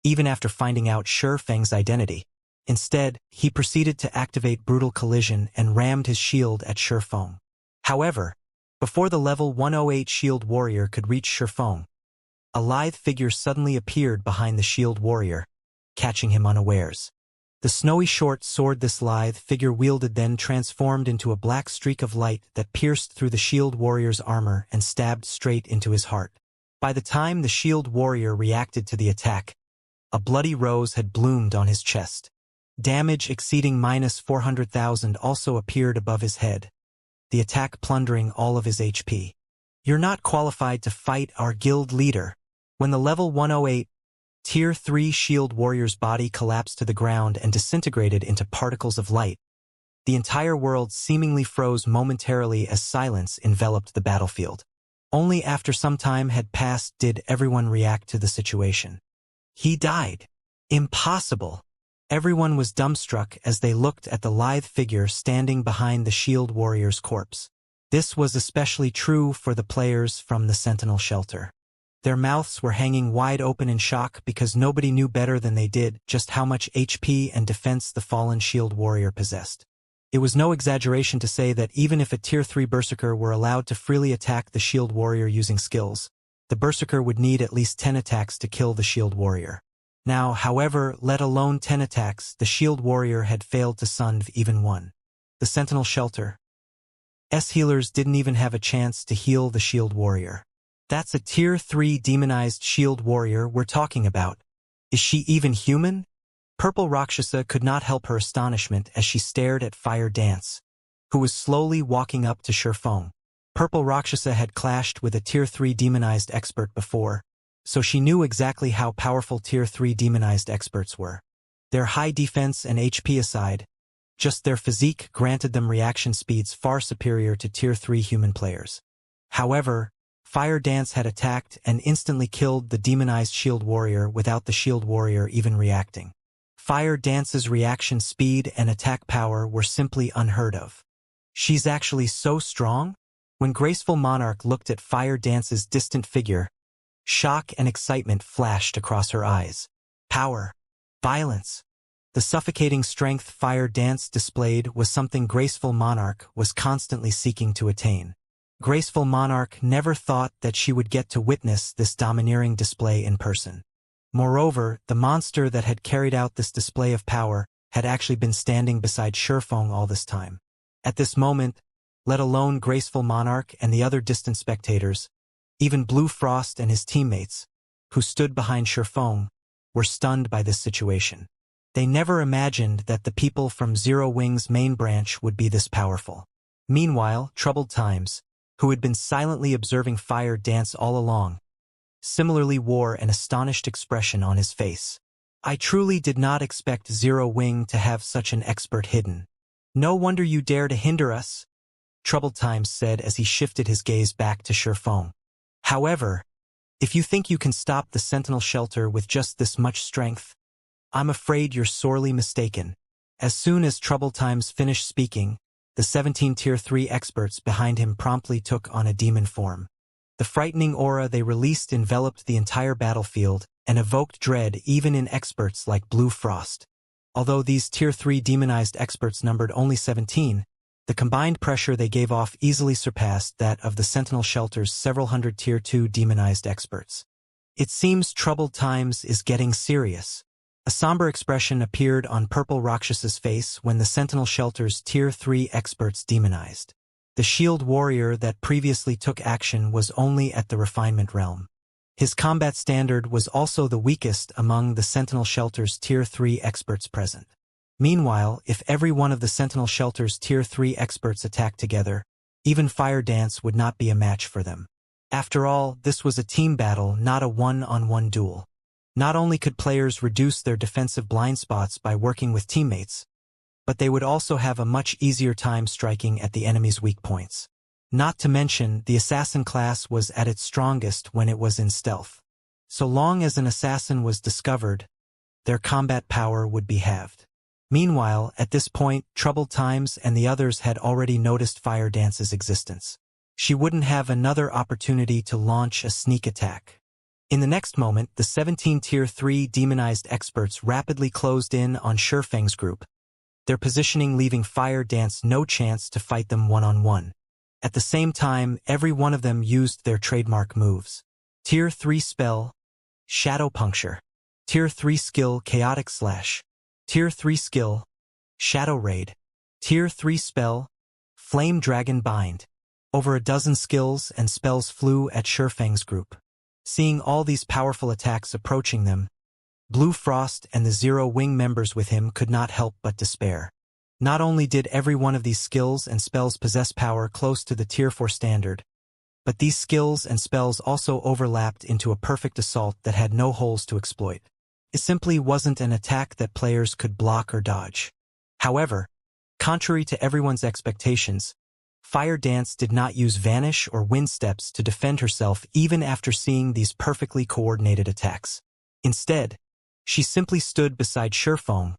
even after finding out Shi Feng's identity. Instead, he proceeded to activate Brutal Collision and rammed his shield at Shi Feng. However, before the level 108 shield warrior could reach Shi Feng, a lithe figure suddenly appeared behind the shield warrior, catching him unawares. The snowy short sword this lithe figure wielded then transformed into a black streak of light that pierced through the shield warrior's armor and stabbed straight into his heart. By the time the shield warrior reacted to the attack, a bloody rose had bloomed on his chest. Damage exceeding -400,000 also appeared above his head, the attack plundering all of his HP. You're not qualified to fight our guild leader. When the level 108, Tier 3 shield warrior's body collapsed to the ground and disintegrated into particles of light, the entire world seemingly froze momentarily as silence enveloped the battlefield. Only after some time had passed did everyone react to the situation. He died. Impossible. Everyone was dumbstruck as they looked at the lithe figure standing behind the shield warrior's corpse. This was especially true for the players from the Sentinel shelter. Their mouths were hanging wide open in shock because nobody knew better than they did just how much HP and defense the fallen shield warrior possessed. It was no exaggeration to say that even if a Tier 3 berserker were allowed to freely attack the shield warrior using skills, the berserker would need at least 10 attacks to kill the shield warrior. Now, however, let alone 10 attacks, the shield warrior had failed to sunv even one. The Sentinel shelter. Healers didn't even have a chance to heal the shield warrior. That's a Tier 3 demonized shield warrior we're talking about. Is she even human? Purple Rakshasa could not help her astonishment as she stared at Fire Dance, who was slowly walking up to Shi Feng. Purple Rakshasa had clashed with a Tier 3 demonized expert before, so she knew exactly how powerful Tier 3 demonized experts were. Their high defense and HP aside, just their physique granted them reaction speeds far superior to Tier 3 human players. However, Fire Dance had attacked and instantly killed the demonized shield warrior without the shield warrior even reacting. Fire Dance's reaction speed and attack power were simply unheard of. She's actually so strong? When Graceful Monarch looked at Fire Dance's distant figure, shock and excitement flashed across her eyes. Power. Violence. The suffocating strength Fire Dance displayed was something Graceful Monarch was constantly seeking to attain. Graceful Monarch never thought that she would get to witness this domineering display in person. Moreover, the monster that had carried out this display of power had actually been standing beside Shi Feng all this time. At this moment, let alone Graceful Monarch and the other distant spectators, even Blue Frost and his teammates, who stood behind Shi Feng, were stunned by this situation. They never imagined that the people from Zero Wing's main branch would be this powerful. Meanwhile, Troubled Times, who had been silently observing Fire Dance all along, similarly wore an astonished expression on his face. I truly did not expect Zero Wing to have such an expert hidden. No wonder you dare to hinder us, Troubled Times said as he shifted his gaze back to Shi Feng. However, if you think you can stop the Sentinel shelter with just this much strength, I'm afraid you're sorely mistaken. As soon as Troubled Times finished speaking, the 17 Tier 3 experts behind him promptly took on a demon form. The frightening aura they released enveloped the entire battlefield and evoked dread even in experts like Blue Frost. Although these Tier 3 demonized experts numbered only 17, the combined pressure they gave off easily surpassed that of the Sentinel shelter's several hundred Tier 2 demonized experts. It seems Troubled Times is getting serious. A somber expression appeared on Purple Rakshas's face when the Sentinel Shelter's Tier 3 experts demonized. The shield warrior that previously took action was only at the refinement realm. His combat standard was also the weakest among the Sentinel Shelter's Tier 3 experts present. Meanwhile, if every one of the Sentinel Shelter's Tier 3 experts attacked together, even Fire Dance would not be a match for them. After all, this was a team battle, not a one-on-one duel. Not only could players reduce their defensive blind spots by working with teammates, but they would also have a much easier time striking at the enemy's weak points. Not to mention, the assassin class was at its strongest when it was in stealth. So long as an assassin was discovered, their combat power would be halved. Meanwhile, at this point, Troubled Times and the others had already noticed Fire Dance's existence. She wouldn't have another opportunity to launch a sneak attack. In the next moment, the 17 Tier 3 demonized experts rapidly closed in on Shurfeng's group, their positioning leaving Fire Dance no chance to fight them one-on-one. At the same time, every one of them used their trademark moves. Tier 3 spell, Shadow Puncture. Tier 3 skill, Chaotic Slash. Tier 3 skill, Shadow Raid. Tier 3 spell, Flame Dragon Bind. Over a dozen skills and spells flew at Shurfeng's group. Seeing all these powerful attacks approaching them, Blue Frost and the Zero Wing members with him could not help but despair. Not only did every one of these skills and spells possess power close to the Tier 4 standard, but these skills and spells also overlapped into a perfect assault that had no holes to exploit. It simply wasn't an attack that players could block or dodge. However, contrary to everyone's expectations, Fire Dance did not use Vanish or Wind Steps to defend herself even after seeing these perfectly coordinated attacks. Instead, she simply stood beside Shurfeng,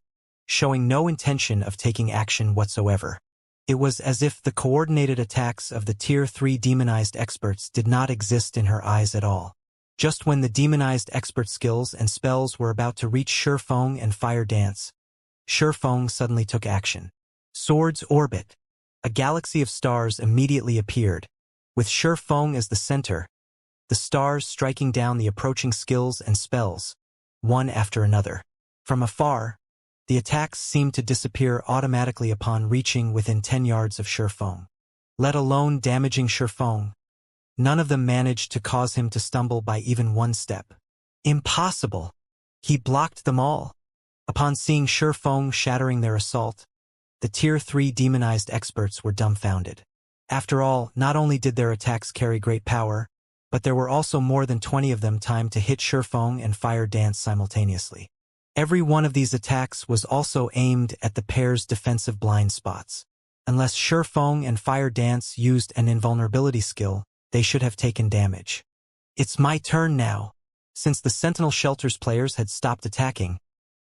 showing no intention of taking action whatsoever. It was as if the coordinated attacks of the Tier 3 demonized experts did not exist in her eyes at all. Just when the demonized expert skills and spells were about to reach Shurfeng and Fire Dance, Shurfeng suddenly took action. Sword's Orbit. A galaxy of stars immediately appeared, with Shurfeng as the center, the stars striking down the approaching skills and spells, one after another. From afar, the attacks seemed to disappear automatically upon reaching within 10 yards of Shurfeng. Let alone damaging Shurfeng, none of them managed to cause him to stumble by even one step. Impossible! He blocked them all. Upon seeing Shurfeng shattering their assault, the Tier 3 demonized experts were dumbfounded. After all, not only did their attacks carry great power, but there were also more than 20 of them timed to hit Shurfeng and Fire Dance simultaneously. Every one of these attacks was also aimed at the pair's defensive blind spots. Unless Shurfeng and Fire Dance used an invulnerability skill, they should have taken damage. It's my turn now. Since the Sentinel Shelter's players had stopped attacking,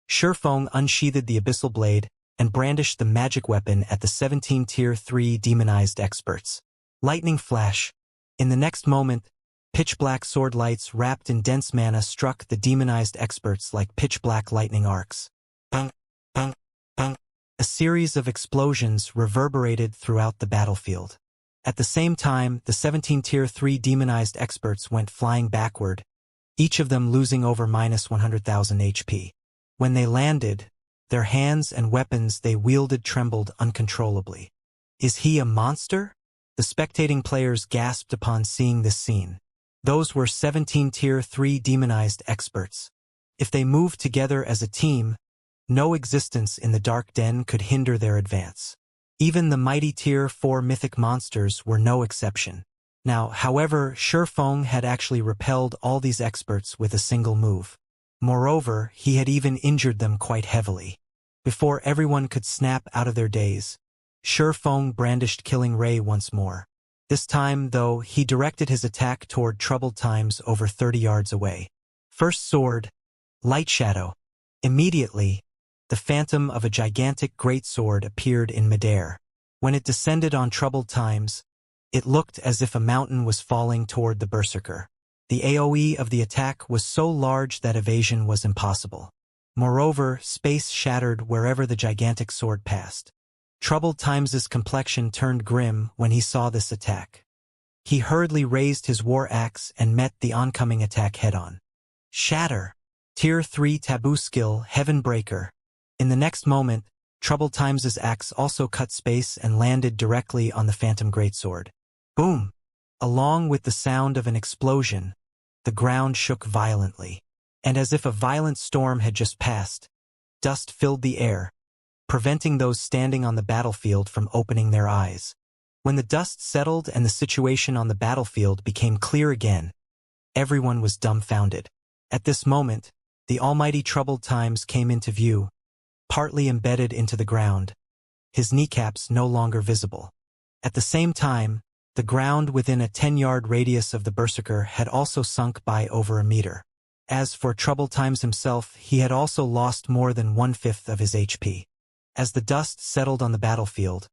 Shurfeng unsheathed the Abyssal Blade and brandished the magic weapon at the 17 Tier 3 demonized experts. Lightning Flash. In the next moment, pitch-black sword lights wrapped in dense mana struck the demonized experts like pitch-black lightning arcs. Bang, bang, bang. A series of explosions reverberated throughout the battlefield. At the same time, the 17 Tier 3 demonized experts went flying backward, each of them losing over -100,000 HP. When they landed, their hands and weapons they wielded trembled uncontrollably. Is he a monster? The spectating players gasped upon seeing this scene. Those were 17 Tier 3 demonized experts. If they moved together as a team, no existence in the Dark Den could hinder their advance. Even the mighty Tier 4 mythic monsters were no exception. Now, however, Shurfeng had actually repelled all these experts with a single move. Moreover, he had even injured them quite heavily. Before everyone could snap out of their daze, Shurfeng brandished Killing Ray once more. This time, though, he directed his attack toward Troubled Times over 30 yards away. First sword, Light Shadow. Immediately, the phantom of a gigantic greatsword appeared in midair. When it descended on Troubled Times, it looked as if a mountain was falling toward the berserker. The AoE of the attack was so large that evasion was impossible. Moreover, space shattered wherever the gigantic sword passed. Troubled Times's complexion turned grim when he saw this attack. He hurriedly raised his war axe and met the oncoming attack head-on. Shatter! Tier 3 taboo skill, Heaven Breaker. In the next moment, Troubled Times' axe also cut space and landed directly on the Phantom Greatsword. Boom! Along with the sound of an explosion, the ground shook violently. And as if a violent storm had just passed, dust filled the air, preventing those standing on the battlefield from opening their eyes. When the dust settled and the situation on the battlefield became clear again, everyone was dumbfounded. At this moment, the almighty Troubled Times came into view, partly embedded into the ground, his kneecaps no longer visible. At the same time, the ground within a 10-yard radius of the berserker had also sunk by over a meter. As for Troubled Times himself, he had also lost more than 1/5 of his HP. As the dust settled on the battlefield,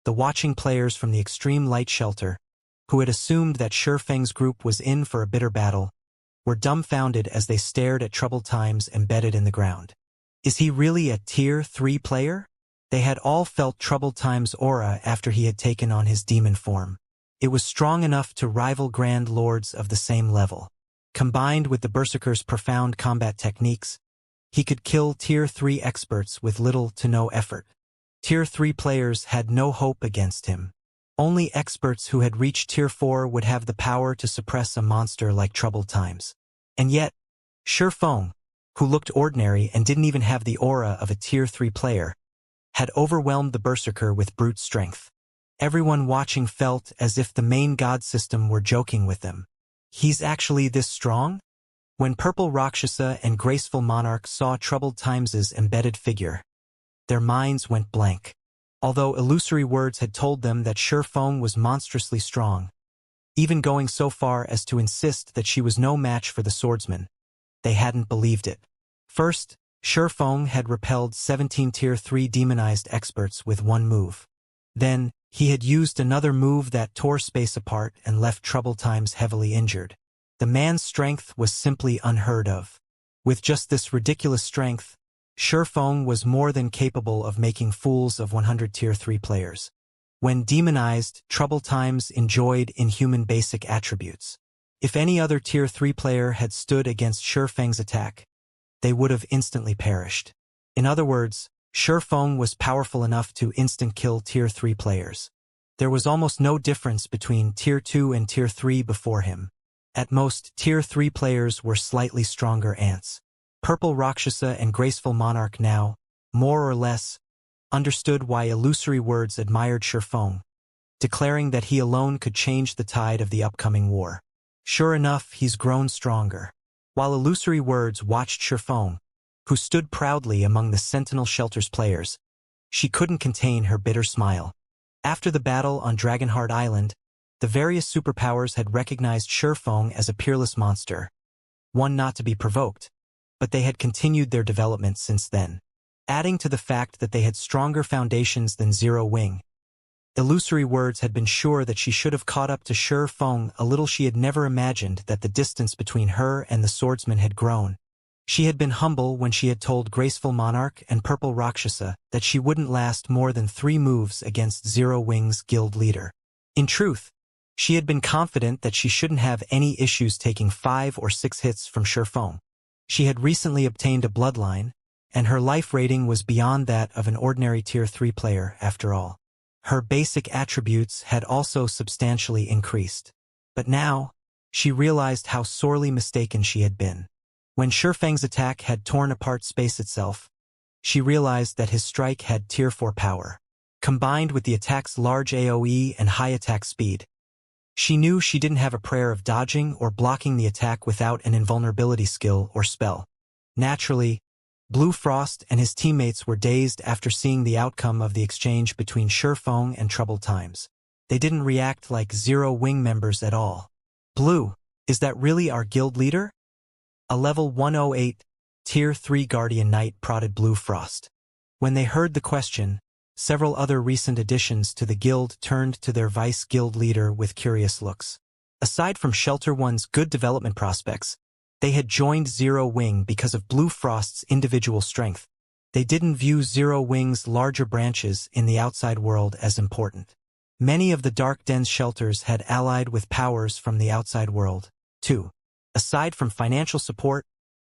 the watching players from the extreme light shelter, who had assumed that Shurfeng's group was in for a bitter battle, were dumbfounded as they stared at Troubled Times embedded in the ground. Is he really a Tier 3 player? They had all felt Troubled Times' aura after he had taken on his demon form. It was strong enough to rival Grand Lords of the same level. Combined with the Berserker's profound combat techniques, he could kill Tier 3 experts with little to no effort. Tier 3 players had no hope against him. Only experts who had reached Tier 4 would have the power to suppress a monster like Troubled Times. And yet, Shurfeng, who looked ordinary and didn't even have the aura of a Tier 3 player, had overwhelmed the Berserker with brute strength. Everyone watching felt as if the main god system were joking with them. He's actually this strong? When Purple Rakshasa and Graceful Monarch saw Troubled Times' embedded figure, their minds went blank. Although illusory words had told them that Shurfeng was monstrously strong, even going so far as to insist that she was no match for the Swordsman, they hadn't believed it. First, Shurfeng had repelled 17 Tier 3 demonized experts with one move. Then, he had used another move that tore space apart and left Troubled Times heavily injured. The man's strength was simply unheard of. With just this ridiculous strength, Shurfeng was more than capable of making fools of 100 Tier 3 players. When demonized, Troubled Times enjoyed inhuman basic attributes. If any other Tier 3 player had stood against Shurfeng's attack, they would have instantly perished. In other words, Shurfeng was powerful enough to instant-kill Tier 3 players. There was almost no difference between Tier 2 and Tier 3 before him. At most, Tier 3 players were slightly stronger ants. Purple Rakshasa and Graceful Monarch now, more or less, understood why illusory words admired Shurfeng, declaring that he alone could change the tide of the upcoming war. Sure enough, he's grown stronger. While illusory words watched Shurfeng, who stood proudly among the Sentinel Shelter's players, she couldn't contain her bitter smile. After the battle on Dragonheart Island, the various superpowers had recognized Shurfeng as a peerless monster, one not to be provoked, but they had continued their development since then. Adding to the fact that they had stronger foundations than Zero Wing, illusory words had been sure that she should have caught up to Shurfeng a little. She had never imagined that the distance between her and the Swordsman had grown. She had been humble when she had told Graceful Monarch and Purple Rakshasa that she wouldn't last more than 3 moves against Zero Wing's guild leader. In truth, she had been confident that she shouldn't have any issues taking 5 or 6 hits from Shurfeng. She had recently obtained a bloodline, and her life rating was beyond that of an ordinary Tier 3 player after all. Her basic attributes had also substantially increased. But now, she realized how sorely mistaken she had been. When Shurfeng's attack had torn apart space itself, she realized that his strike had Tier 4 power. Combined with the attack's large AoE and high attack speed, she knew she didn't have a prayer of dodging or blocking the attack without an invulnerability skill or spell. Naturally, Blue Frost and his teammates were dazed after seeing the outcome of the exchange between Shurfeng and Troubled Times. They didn't react like Zero Wing members at all. Blue, is that really our guild leader? A level 108, Tier 3 Guardian Knight prodded Blue Frost. When they heard the question, several other recent additions to the guild turned to their vice guild leader with curious looks. Aside from Shelter One's good development prospects, they had joined Zero Wing because of Blue Frost's individual strength. They didn't view Zero Wing's larger branches in the outside world as important. Many of the Dark Den's shelters had allied with powers from the outside world, too. Aside from financial support,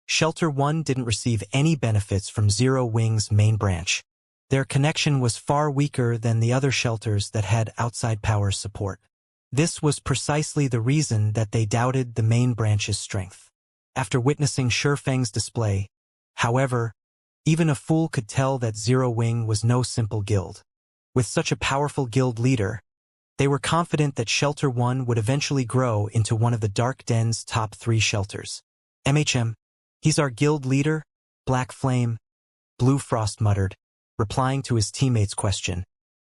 Shelter 1 didn't receive any benefits from Zero Wing's main branch. Their connection was far weaker than the other shelters that had outside power support. This was precisely the reason that they doubted the main branch's strength. After witnessing Shifeng's display, however, even a fool could tell that Zero Wing was no simple guild. With such a powerful guild leader, they were confident that Shelter 1 would eventually grow into one of the Dark Den's top 3 shelters. He's our guild leader, Black Flame, Blue Frost muttered, replying to his teammate's question.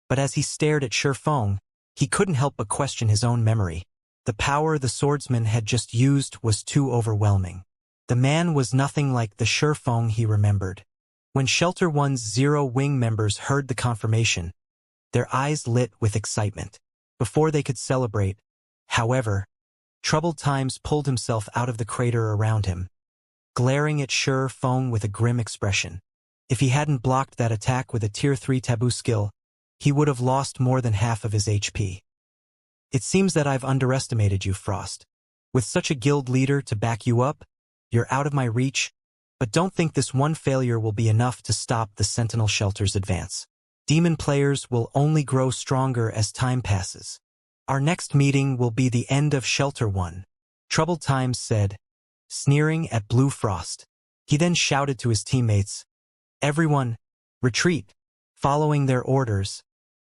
But as he stared at Shifeng, he couldn't help but question his own memory. The power the swordsman had just used was too overwhelming. The man was nothing like the Shifeng he remembered. When Shelter 1's Zero Wing members heard the confirmation, their eyes lit with excitement. Before they could celebrate, however, Troubled Times pulled himself out of the crater around him, glaring at Shifeng with a grim expression. If he hadn't blocked that attack with a Tier 3 taboo skill, he would have lost more than half of his HP. It seems that I've underestimated you, Frost. With such a guild leader to back you up, you're out of my reach, but don't think this one failure will be enough to stop the Sentinel Shelter's advance. Demon players will only grow stronger as time passes. Our next meeting will be the end of Shelter 1, Troubled Times said, sneering at Blue Frost. He then shouted to his teammates, "Everyone, retreat!" Following their orders,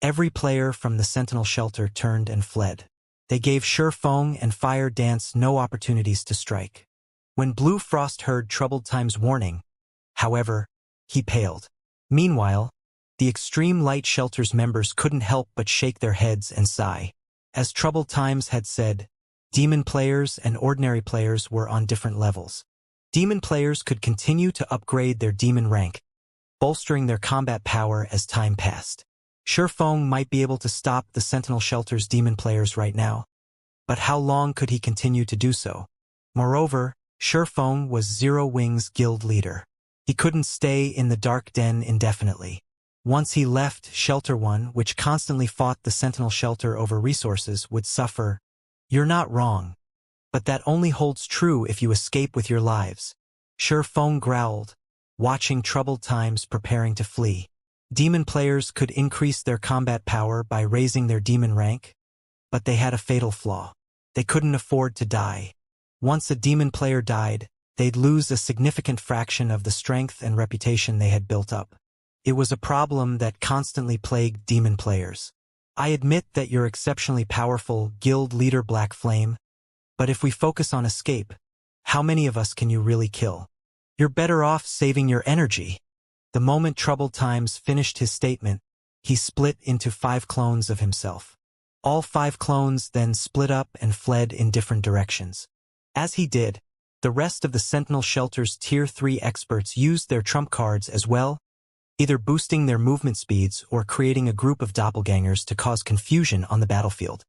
every player from the Sentinel Shelter turned and fled. They gave Shifeng and Fire Dance no opportunities to strike. When Blue Frost heard Troubled Times' warning, however, he paled. Meanwhile, the Extreme Light Shelter's members couldn't help but shake their heads and sigh. As Troubled Times had said, demon players and ordinary players were on different levels. Demon players could continue to upgrade their demon rank, bolstering their combat power as time passed. Shifeng might be able to stop the Sentinel Shelter's demon players right now, but how long could he continue to do so? Moreover, Shifeng was Zero Wing's guild leader. He couldn't stay in the Dark Den indefinitely. Once he left, Shelter 1, which constantly fought the Sentinel Shelter over resources, would suffer. You're not wrong, but that only holds true if you escape with your lives. Shifeng growled, watching Troubled Times preparing to flee. Demon players could increase their combat power by raising their demon rank, but they had a fatal flaw. They couldn't afford to die. Once a demon player died, they'd lose a significant fraction of the strength and reputation they had built up. It was a problem that constantly plagued demon players. I admit that you're exceptionally powerful, guild leader Black Flame, but if we focus on escape, how many of us can you really kill? You're better off saving your energy. The moment Troubled Times finished his statement, he split into 5 clones of himself. All 5 clones then split up and fled in different directions. As he did, the rest of the Sentinel Shelter's Tier 3 experts used their trump cards as well, either boosting their movement speeds or creating a group of doppelgangers to cause confusion on the battlefield.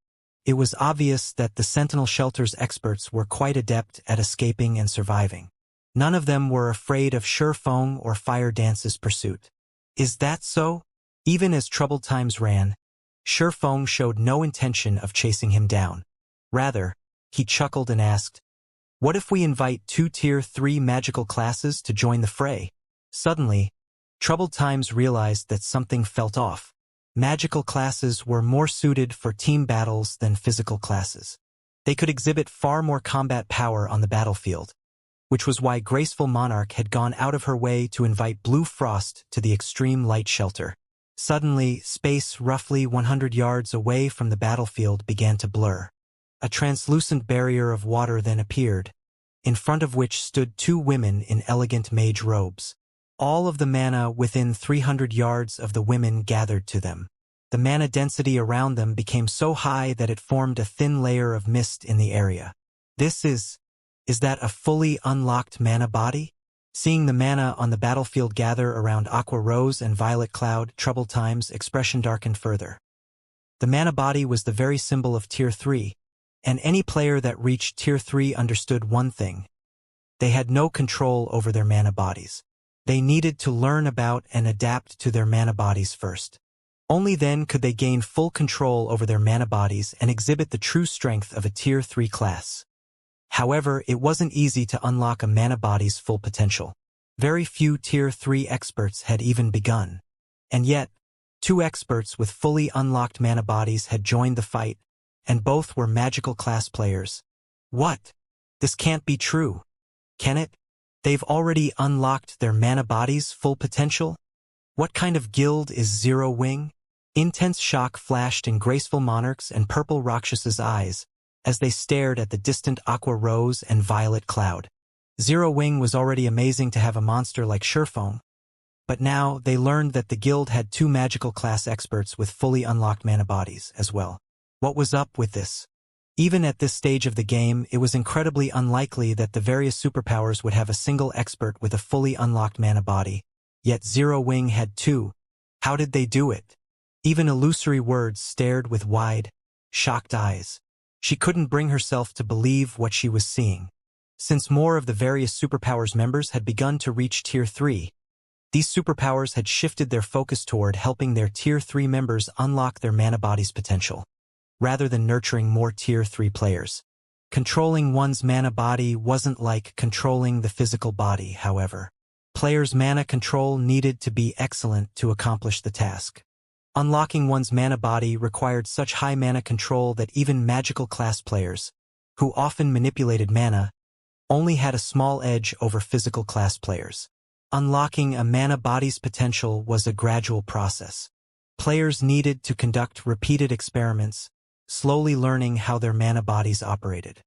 It was obvious that the Sentinel Shelter's experts were quite adept at escaping and surviving. None of them were afraid of Shifeng or Fire Dance's pursuit. Is that so? Even as Troubled Times ran, Shifeng showed no intention of chasing him down. Rather, he chuckled and asked, "What if we invite 2 Tier 3 magical classes to join the fray?" Suddenly, Troubled Times realized that something felt off. Magical classes were more suited for team battles than physical classes. They could exhibit far more combat power on the battlefield, which was why Graceful Monarch had gone out of her way to invite Blue Frost to the Extreme Light Shelter. Suddenly, space roughly 100 yards away from the battlefield began to blur. A translucent barrier of water then appeared, in front of which stood 2 women in elegant mage robes. All of the mana within 300 yards of the women gathered to them. The mana density around them became so high that it formed a thin layer of mist in the area. Is that a fully unlocked mana body? Seeing the mana on the battlefield gather around Aqua Rose and Violet Cloud, Troubled Times' expression darkened further. The mana body was the very symbol of Tier 3, and any player that reached Tier 3 understood one thing. They had no control over their mana bodies. They needed to learn about and adapt to their mana bodies first. Only then could they gain full control over their mana bodies and exhibit the true strength of a Tier 3 class. However, it wasn't easy to unlock a mana body's full potential. Very few Tier 3 experts had even begun. And yet, 2 experts with fully unlocked mana bodies had joined the fight, and both were magical class players. What? This can't be true. Can it? They've already unlocked their mana body's full potential? What kind of guild is Zero Wing? Intense shock flashed in Graceful Monarch's and Purple Rakshas's eyes as they stared at the distant Aqua Rose and Violet Cloud. Zero Wing was already amazing to have a monster like Surefoam, but now they learned that the guild had 2 magical class experts with fully unlocked mana bodies as well. What was up with this? Even at this stage of the game, it was incredibly unlikely that the various superpowers would have a single expert with a fully unlocked mana body, yet Zero Wing had 2. How did they do it? Even Illusory Words stared with wide, shocked eyes. She couldn't bring herself to believe what she was seeing. Since more of the various superpowers members had begun to reach Tier 3, these superpowers had shifted their focus toward helping their Tier 3 members unlock their mana body's potential, rather than nurturing more Tier 3 players. Controlling one's mana body wasn't like controlling the physical body, however. Players' mana control needed to be excellent to accomplish the task. Unlocking one's mana body required such high mana control that even magical class players, who often manipulated mana, only had a small edge over physical class players. Unlocking a mana body's potential was a gradual process. Players needed to conduct repeated experiments, slowly learning how their mana bodies operated.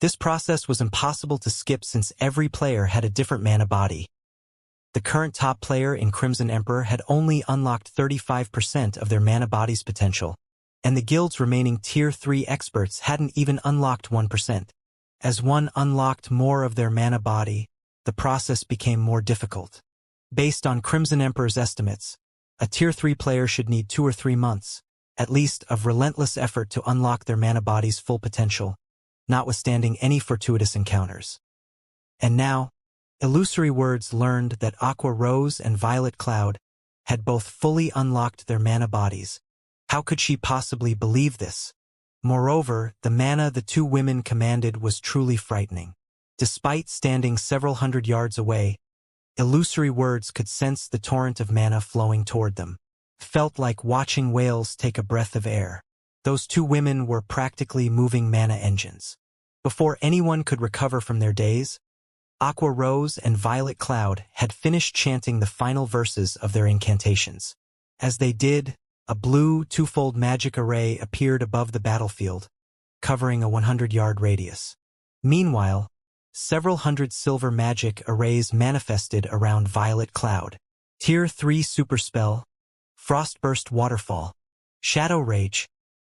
This process was impossible to skip since every player had a different mana body. The current top player in Crimson Emperor had only unlocked 35% of their mana body's potential, and the guild's remaining Tier 3 experts hadn't even unlocked 1%. As one unlocked more of their mana body, the process became more difficult. Based on Crimson Emperor's estimates, a Tier 3 player should need 2 or 3 months, at least, of relentless effort to unlock their mana body's full potential, notwithstanding any fortuitous encounters. And now, Illusory Words learned that Aqua Rose and Violet Cloud had both fully unlocked their mana bodies. How could she possibly believe this? Moreover, the mana the 2 women commanded was truly frightening. Despite standing several hundred yards away, Illusory Words could sense the torrent of mana flowing toward them. Felt like watching whales take a breath of air. Those 2 women were practically moving mana engines. Before anyone could recover from their daze, Aqua Rose and Violet Cloud had finished chanting the final verses of their incantations. As they did, a blue 2-fold magic array appeared above the battlefield, covering a 100-yard radius. Meanwhile, several hundred silver magic arrays manifested around Violet Cloud. Tier 3 Super Spell, Frostburst Waterfall, Shadow Rage.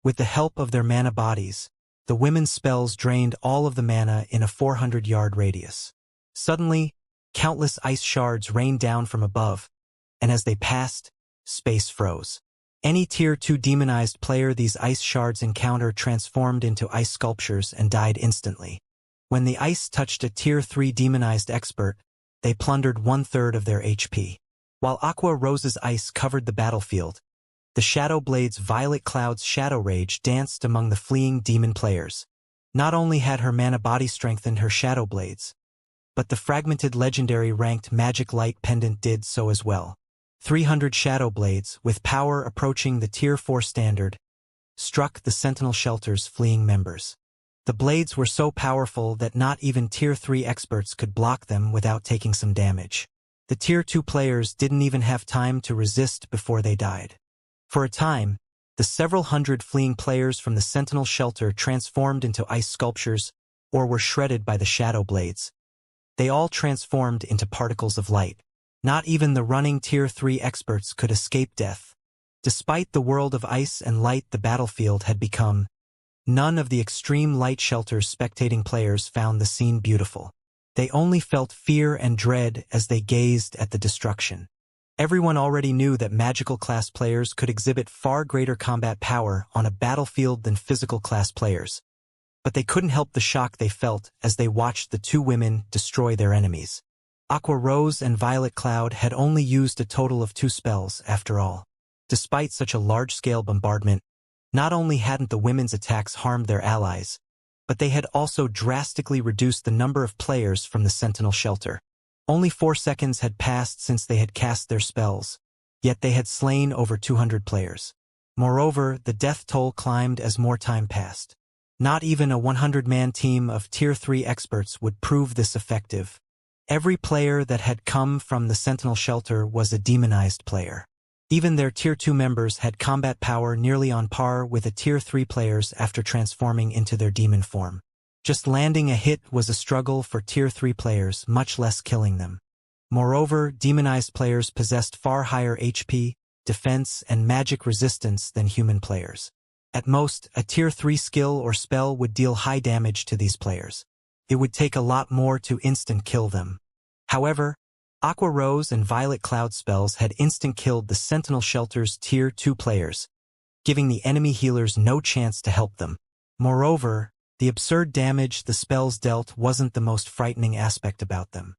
With the help of their mana bodies, the women's spells drained all of the mana in a 400-yard radius. Suddenly, countless ice shards rained down from above, and as they passed, space froze. Any Tier 2 demonized player these ice shards encountered transformed into ice sculptures and died instantly. When the ice touched a Tier 3 demonized expert, they plundered 1/3 of their HP. While Aqua Rose's ice covered the battlefield, the Shadow Blade's Violet Cloud's Shadow Rage danced among the fleeing demon players. Not only had her mana body strengthened her Shadow Blades, but the fragmented legendary ranked Magic Light pendant did so as well. 300 Shadow Blades, with power approaching the Tier 4 standard, struck the Sentinel Shelter's fleeing members. The blades were so powerful that not even Tier 3 experts could block them without taking some damage. The Tier 2 players didn't even have time to resist before they died. For a time, the several hundred fleeing players from the Sentinel Shelter transformed into ice sculptures or were shredded by the Shadow Blades. They all transformed into particles of light. Not even the running Tier 3 experts could escape death. Despite the world of ice and light the battlefield had become, none of the extreme light shelter's spectating players found the scene beautiful. They only felt fear and dread as they gazed at the destruction. Everyone already knew that magical class players could exhibit far greater combat power on a battlefield than physical class players. But they couldn't help the shock they felt as they watched the 2 women destroy their enemies. Aqua Rose and Violet Cloud had only used a total of 2 spells, after all. Despite such a large-scale bombardment, not only hadn't the women's attacks harmed their allies, but they had also drastically reduced the number of players from the Sentinel shelter. Only 4 seconds had passed since they had cast their spells, yet they had slain over 200 players. Moreover, the death toll climbed as more time passed. Not even a 100-man team of Tier 3 experts would prove this effective. Every player that had come from the Sentinel shelter was a demonized player. Even their Tier 2 members had combat power nearly on par with the Tier 3 players after transforming into their demon form. Just landing a hit was a struggle for Tier 3 players, much less killing them. Moreover, demonized players possessed far higher HP, defense, and magic resistance than human players. At most, a Tier 3 skill or spell would deal high damage to these players. It would take a lot more to instant kill them. However, Aqua Rose and Violet Cloud spells had instant-killed the Sentinel Shelter's Tier 2 players, giving the enemy healers no chance to help them. Moreover, the absurd damage the spells dealt wasn't the most frightening aspect about them.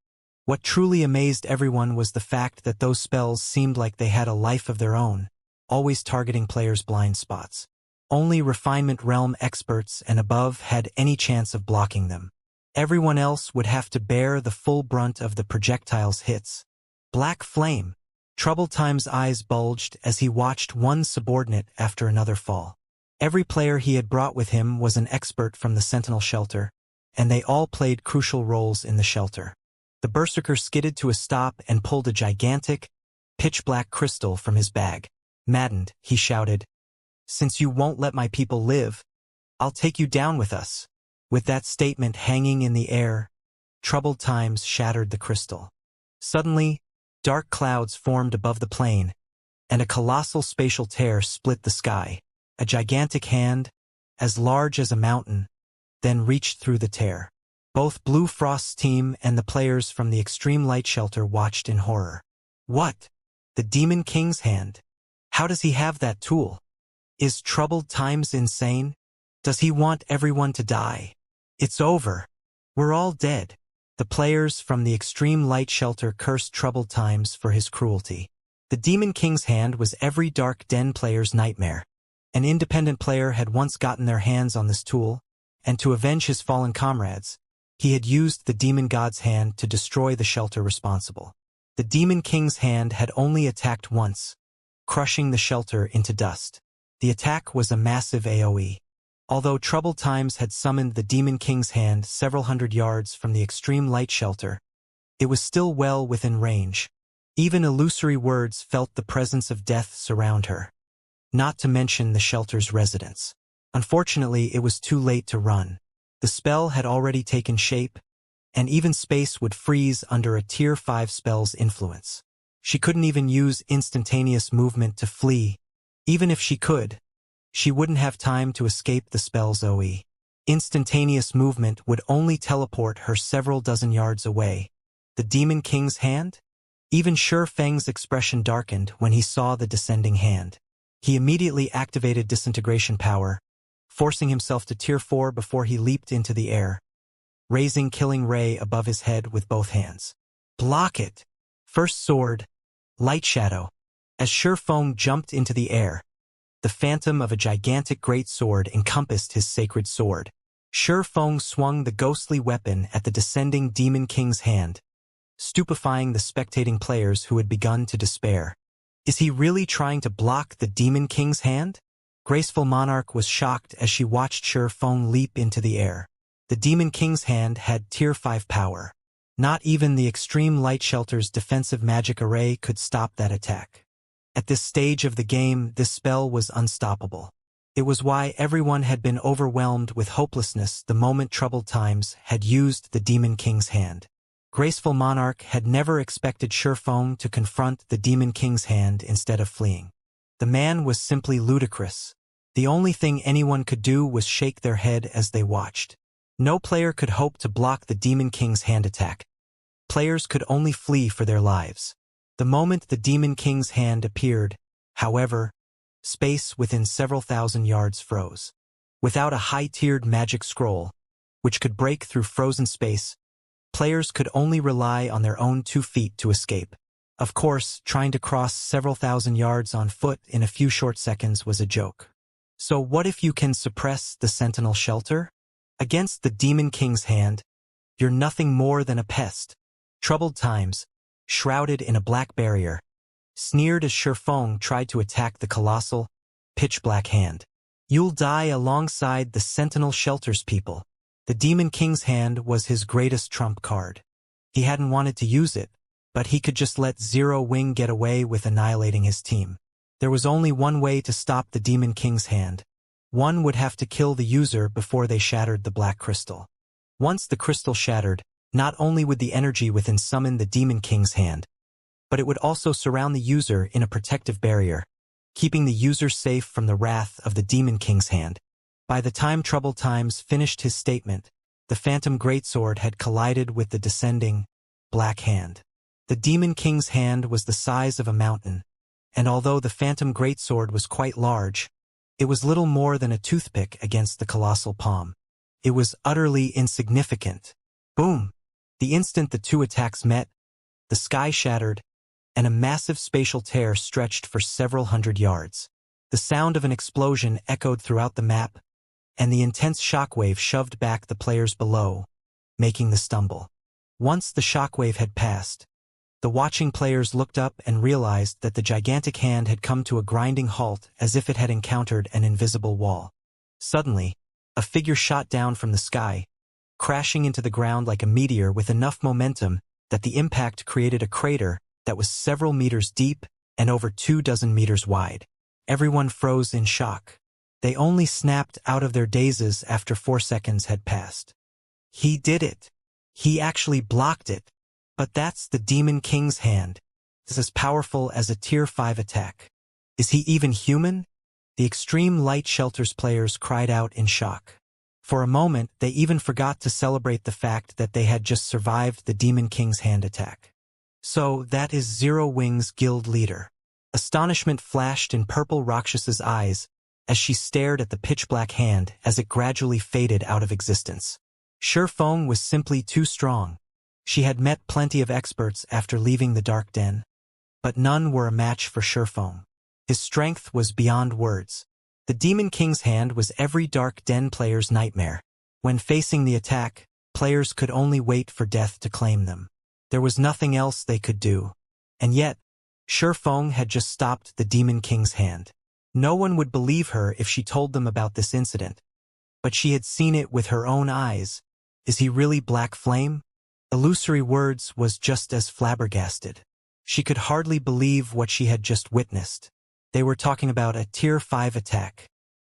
What truly amazed everyone was the fact that those spells seemed like they had a life of their own, always targeting players' blind spots. Only Refinement Realm experts and above had any chance of blocking them. Everyone else would have to bear the full brunt of the projectile's hits. Black Flame. Troubled Time's eyes bulged as he watched one subordinate after another fall. Every player he had brought with him was an expert from the Sentinel shelter, and they all played crucial roles in the shelter. The Berserker skidded to a stop and pulled a gigantic, pitch-black crystal from his bag. Maddened, he shouted, "Since you won't let my people live, I'll take you down with us." With that statement hanging in the air, Troubled Times shattered the crystal. Suddenly, dark clouds formed above the plane, and a colossal spatial tear split the sky. A gigantic hand, as large as a mountain, then reached through the tear. Both Blue Frost's team and the players from the Extreme Light Shelter watched in horror. What? The Demon King's hand? How does he have that tool? Is Troubled Times insane? Does he want everyone to die? It's over. We're all dead. The players from the Extreme Light Shelter cursed Troubled Times for his cruelty. The Demon King's hand was every Dark Den player's nightmare. An independent player had once gotten their hands on this tool, and to avenge his fallen comrades, he had used the Demon God's hand to destroy the shelter responsible. The Demon King's hand had only attacked once, crushing the shelter into dust. The attack was a massive AoE. Although Troubled Times had summoned the Demon King's hand several hundred yards from the Extreme Light Shelter, it was still well within range. Even illusory words felt the presence of death surround her, not to mention the shelter's residents. Unfortunately, it was too late to run. The spell had already taken shape, and even space would freeze under a Tier 5 spell's influence. She couldn't even use instantaneous movement to flee. Even if she could, she wouldn't have time to escape the spell's OE. Instantaneous movement would only teleport her several dozen yards away. The Demon King's hand? Even Sure Feng's expression darkened when he saw the descending hand. He immediately activated disintegration power, forcing himself to Tier 4 before he leaped into the air, raising Killing Ray above his head with both hands. Block it! First sword, Light Shadow. As Sure Feng jumped into the air, the phantom of a gigantic great sword encompassed his sacred sword. Sure Feng swung the ghostly weapon at the descending Demon King's hand, stupefying the spectating players who had begun to despair. Is he really trying to block the Demon King's hand? Graceful Monarch was shocked as she watched Sure Feng leap into the air. The Demon King's hand had Tier 5 power. Not even the Extreme Light Shelter's defensive magic array could stop that attack. At this stage of the game, this spell was unstoppable. It was why everyone had been overwhelmed with hopelessness the moment Troubled Times had used the Demon King's hand. Graceful Monarch had never expected Sure Feng to confront the Demon King's hand instead of fleeing. The man was simply ludicrous. The only thing anyone could do was shake their head as they watched. No player could hope to block the Demon King's hand attack. Players could only flee for their lives. The moment the Demon King's hand appeared, however, space within several thousand yards froze. Without a high-tiered magic scroll, which could break through frozen space, players could only rely on their own 2 feet to escape. Of course, trying to cross several thousand yards on foot in a few short seconds was a joke. So what if you can suppress the Sentinel shelter? Against the Demon King's hand, you're nothing more than a pest. Troubled times, shrouded in a black barrier, sneered as Shifeng tried to attack the colossal, pitch-black hand. You'll die alongside the Sentinel Shelter's people. The Demon King's hand was his greatest trump card. He hadn't wanted to use it, but he could just let Zero Wing get away with annihilating his team. There was only one way to stop the Demon King's hand. One would have to kill the user before they shattered the black crystal. Once the crystal shattered, not only would the energy within summon the Demon King's hand, but it would also surround the user in a protective barrier, keeping the user safe from the wrath of the Demon King's hand. By the time Troubled Times finished his statement, the Phantom Greatsword had collided with the descending, black hand. The Demon King's hand was the size of a mountain, and although the Phantom Greatsword was quite large, it was little more than a toothpick against the colossal palm. It was utterly insignificant. Boom! The instant the two attacks met, the sky shattered, and a massive spatial tear stretched for several hundred yards. The sound of an explosion echoed throughout the map, and the intense shockwave shoved back the players below, making them stumble. Once the shockwave had passed, the watching players looked up and realized that the gigantic hand had come to a grinding halt as if it had encountered an invisible wall. Suddenly, a figure shot down from the sky, crashing into the ground like a meteor with enough momentum that the impact created a crater that was several meters deep and over 24 meters wide. Everyone froze in shock. They only snapped out of their dazes after 4 seconds had passed. He did it. He actually blocked it. But that's the Demon King's hand. It's as powerful as a Tier 5 attack. Is he even human? The Extreme Light Shelters players cried out in shock. For a moment, they even forgot to celebrate the fact that they had just survived the Demon King's hand attack. So, that is Zero Wing's guild leader. Astonishment flashed in Purple Rakshas's eyes as she stared at the pitch-black hand as it gradually faded out of existence. Shifeng was simply too strong. She had met plenty of experts after leaving the Dark Den, but none were a match for Shifeng. His strength was beyond words. The Demon King's hand was every Dark Den player's nightmare. When facing the attack, players could only wait for death to claim them. There was nothing else they could do. And yet, Shifeng had just stopped the Demon King's hand. No one would believe her if she told them about this incident. But she had seen it with her own eyes. Is he really Black Flame? Illusory Words was just as flabbergasted. She could hardly believe what she had just witnessed. They were talking about a Tier 5 attack.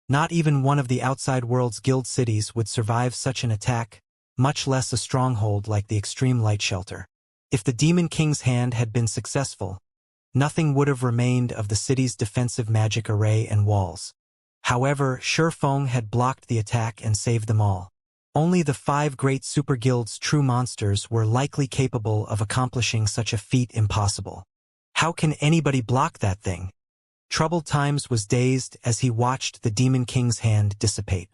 Not even one of the outside world's guild cities would survive such an attack, much less a stronghold like the Extreme Light Shelter. If the Demon King's hand had been successful, nothing would have remained of the city's defensive magic array and walls. However, Shifeng had blocked the attack and saved them all. Only the 5 great super guild's true monsters were likely capable of accomplishing such a feat impossible. How can anybody block that thing? Troubled Times was dazed as he watched the Demon King's hand dissipate.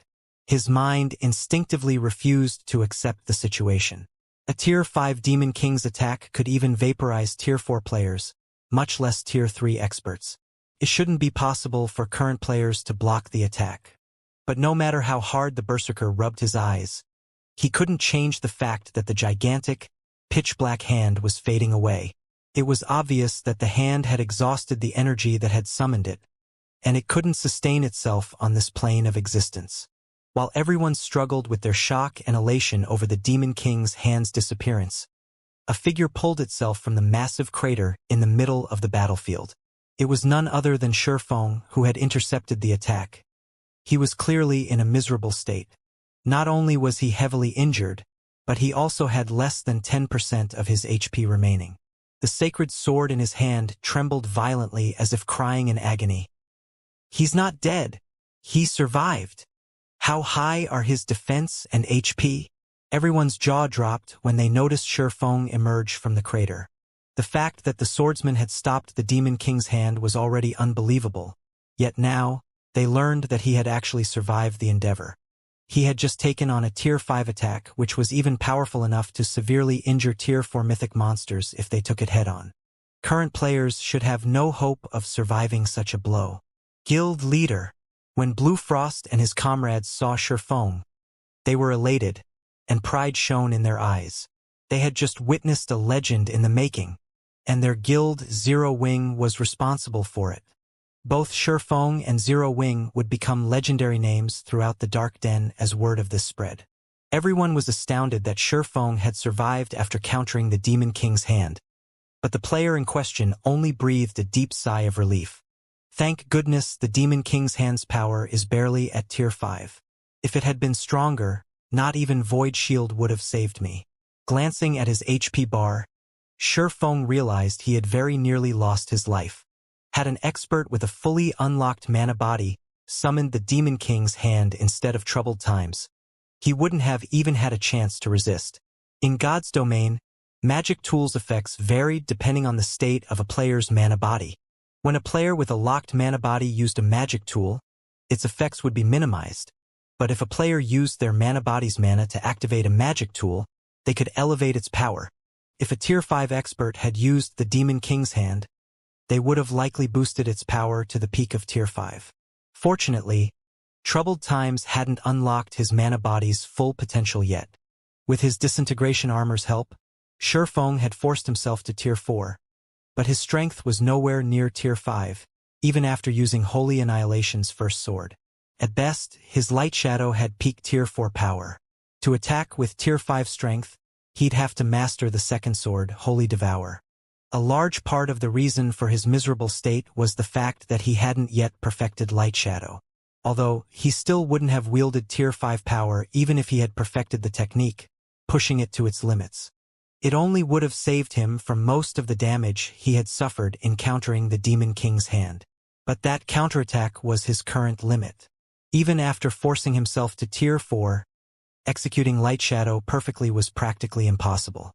His mind instinctively refused to accept the situation. A Tier 5 Demon King's attack could even vaporize Tier 4 players, much less Tier 3 experts. It shouldn't be possible for current players to block the attack. But no matter how hard the Berserker rubbed his eyes, he couldn't change the fact that the gigantic, pitch-black hand was fading away. It was obvious that the hand had exhausted the energy that had summoned it, and it couldn't sustain itself on this plane of existence. While everyone struggled with their shock and elation over the Demon King's hand's disappearance, a figure pulled itself from the massive crater in the middle of the battlefield. It was none other than Shifeng who had intercepted the attack. He was clearly in a miserable state. Not only was he heavily injured, but he also had less than 10% of his HP remaining. The sacred sword in his hand trembled violently as if crying in agony. He's not dead. He survived. How high are his defense and HP? Everyone's jaw dropped when they noticed Shifeng emerge from the crater. The fact that the swordsman had stopped the Demon King's hand was already unbelievable, yet now, they learned that he had actually survived the endeavor. He had just taken on a Tier 5 attack which was even powerful enough to severely injure Tier 4 mythic monsters if they took it head-on. Current players should have no hope of surviving such a blow. Guild Leader. When Blue Frost and his comrades saw Shifeng, They were elated, and pride shone in their eyes. They had just witnessed a legend in the making, and their guild, Zero Wing, was responsible for it. Both Shifeng and Zero Wing would become legendary names throughout the Dark Den as word of this spread. Everyone was astounded that Shifeng had survived after countering the Demon King's hand, but the player in question only breathed a deep sigh of relief. Thank goodness the Demon King's hand's power is barely at tier 5. If it had been stronger, not even Void Shield would have saved me. Glancing at his HP bar, Shifeng realized he had very nearly lost his life. Had an expert with a fully unlocked mana body summoned the Demon King's hand instead of Troubled Times, he wouldn't have even had a chance to resist. In God's domain, magic tools' effects varied depending on the state of a player's mana body. When a player with a locked mana body used a magic tool, its effects would be minimized. But if a player used their mana body's mana to activate a magic tool, they could elevate its power. If a tier 5 expert had used the Demon King's hand, they would have likely boosted its power to the peak of tier 5. Fortunately, Troubled Times hadn't unlocked his mana body's full potential yet. With his disintegration armor's help, Shifeng had forced himself to tier 4. But his strength was nowhere near tier 5, even after using Holy Annihilation's first sword. At best, his Light Shadow had peak tier 4 power. To attack with tier 5 strength, he'd have to master the second sword, Holy Devour. A large part of the reason for his miserable state was the fact that he hadn't yet perfected Light Shadow. Although, he still wouldn't have wielded tier 5 power even if he had perfected the technique, pushing it to its limits. It only would have saved him from most of the damage he had suffered encountering the Demon King's hand. But that counterattack was his current limit. Even after forcing himself to tier 4, executing Light Shadow perfectly was practically impossible.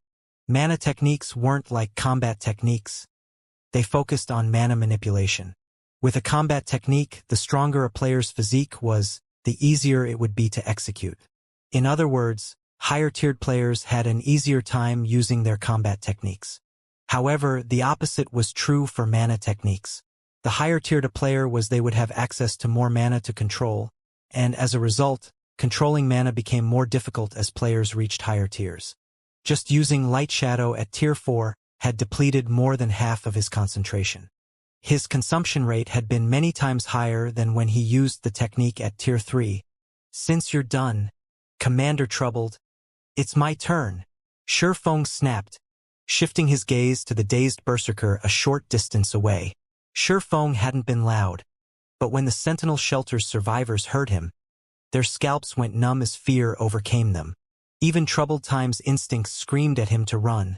Mana techniques weren't like combat techniques. They focused on mana manipulation. With a combat technique, the stronger a player's physique was, the easier it would be to execute. In other words, higher-tiered players had an easier time using their combat techniques. However, the opposite was true for mana techniques. The higher-tiered a player was, they would have access to more mana to control, and as a result, controlling mana became more difficult as players reached higher tiers. Just using Light Shadow at tier 4 had depleted more than half of his concentration. His consumption rate had been many times higher than when he used the technique at tier 3. Since you're done, Commander Troubled, it's my turn. Shifeng snapped, shifting his gaze to the dazed berserker a short distance away. Shifeng hadn't been loud, but when the Sentinel Shelter's survivors heard him, their scalps went numb as fear overcame them. Even Troubled Times' instincts screamed at him to run,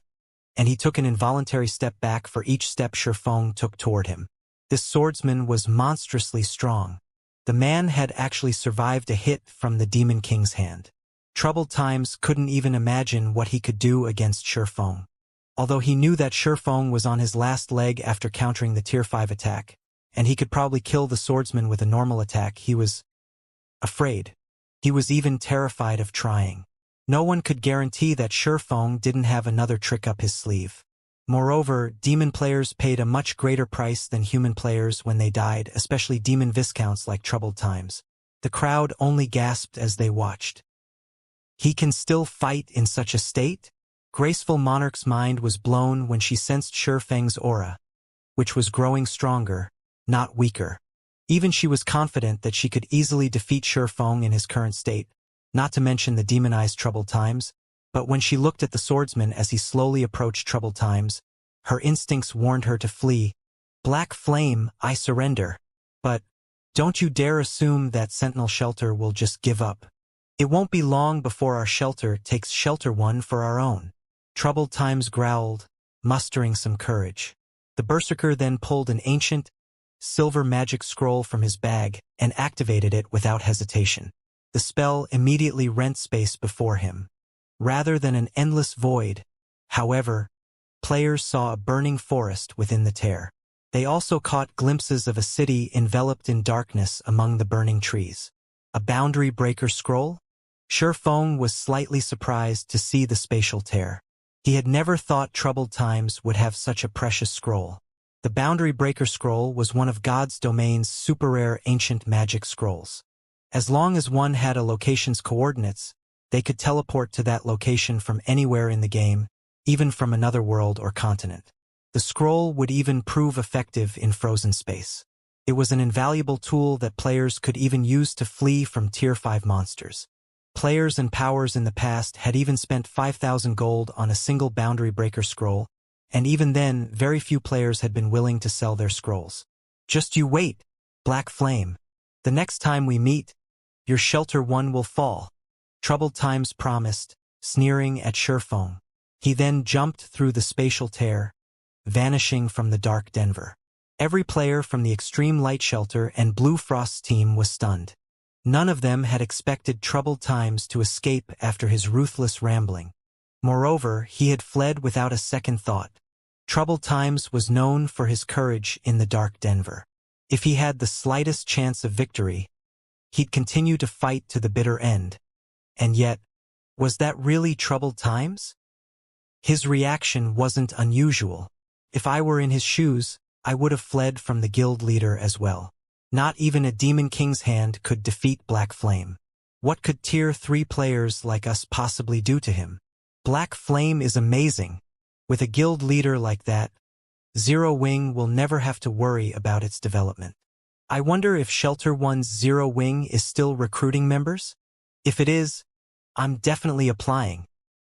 and he took an involuntary step back for each step Shifeng took toward him. This swordsman was monstrously strong. The man had actually survived a hit from the Demon King's hand. Troubled Times couldn't even imagine what he could do against Shifeng. Although he knew that Shifeng was on his last leg after countering the tier 5 attack, and he could probably kill the swordsman with a normal attack, he was afraid. He was even terrified of trying. No one could guarantee that Shifeng didn't have another trick up his sleeve. Moreover, demon players paid a much greater price than human players when they died, especially demon viscounts like Troubled Times. The crowd only gasped as they watched. He can still fight in such a state? Graceful Monarch's mind was blown when she sensed Shifeng's aura, which was growing stronger, not weaker. Even she was confident that she could easily defeat Shifeng in his current state, not to mention the demonized Troubled Times. But when she looked at the swordsman as he slowly approached Troubled Times, her instincts warned her to flee. Black Flame, I surrender. But don't you dare assume that Sentinel Shelter will just give up. It won't be long before our shelter takes Shelter 1 for our own. Troubled Times growled, mustering some courage. The berserker then pulled an ancient, silver magic scroll from his bag and activated it without hesitation. The spell immediately rent space before him. Rather than an endless void, however, players saw a burning forest within the tear. They also caught glimpses of a city enveloped in darkness among the burning trees. A boundary breaker scroll? Shifeng was slightly surprised to see the spatial tear. He had never thought Troubled Times would have such a precious scroll. The boundary breaker scroll was one of God's domain's super-rare ancient magic scrolls. As long as one had a location's coordinates, They could teleport to that location from anywhere in the game, even from another world or continent. The scroll would even prove effective in frozen space. It was an invaluable tool that players could even use to flee from Tier 5 monsters. Players and powers in the past had even spent 5,000 gold on a single boundary breaker scroll, and even then, very few players had been willing to sell their scrolls. Just you wait, Black Flame. The next time we meet, your Shelter 1 will fall. Troubled Times promised, sneering at Surefong. He then jumped through the spatial tear, vanishing from the dark Denver. Every player from the Extreme Light Shelter and Blue Frost's team was stunned. None of them had expected Troubled Times to escape after his ruthless rambling. Moreover, he had fled without a second thought. Troubled Times was known for his courage in the dark Denver. If he had the slightest chance of victory, he'd continue to fight to the bitter end. And yet, was that really Troubled Times? His reaction wasn't unusual. If I were in his shoes, I would have fled from the guild leader as well. Not even a Demon King's hand could defeat Black Flame. What could Tier 3 players like us possibly do to him? Black Flame is amazing. With a guild leader like that, Zero Wing will never have to worry about its development. I wonder if Shelter 1's Zero Wing is still recruiting members? If it is, I'm definitely applying.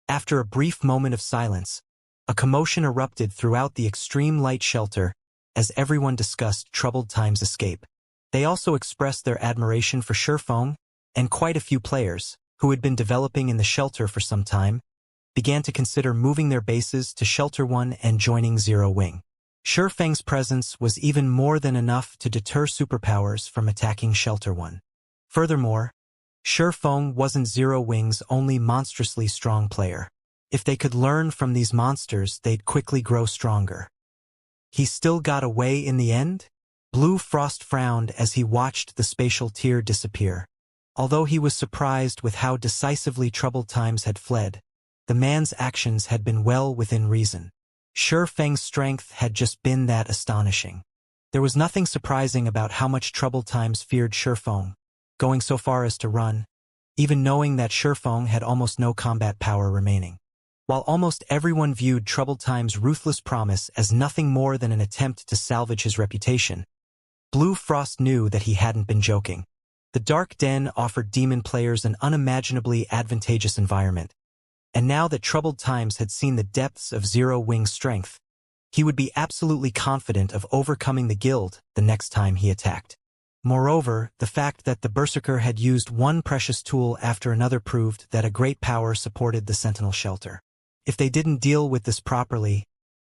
After a brief moment of silence, a commotion erupted throughout the Extreme Light Shelter as everyone discussed Troubled Times' escape. They also expressed their admiration for Surefong, and quite a few players, who had been developing in the shelter for some time, began to consider moving their bases to Shelter 1 and joining Zero Wing. Surefeng's presence was even more than enough to deter superpowers from attacking Shelter 1. Furthermore, Surefeng wasn't Zero Wing's only monstrously strong player. If they could learn from these monsters, they'd quickly grow stronger. He still got away in the end? Blue Frost frowned as he watched the spatial tier disappear. Although he was surprised with how decisively Troubled Times had fled, the man's actions had been well within reason. Surefeng's strength had just been that astonishing. There was nothing surprising about how much Troubled Times feared Surefeng, going so far as to run, even knowing that Surefeng had almost no combat power remaining. While almost everyone viewed Troubled Times' ruthless promise as nothing more than an attempt to salvage his reputation, Blue Frost knew that he hadn't been joking. The Dark Den offered demon players an unimaginably advantageous environment, and now that Troubled Times had seen the depths of Zero Wing's strength, he would be absolutely confident of overcoming the guild the next time he attacked. Moreover, the fact that the Berserker had used one precious tool after another proved that a great power supported the Sentinel Shelter. If they didn't deal with this properly,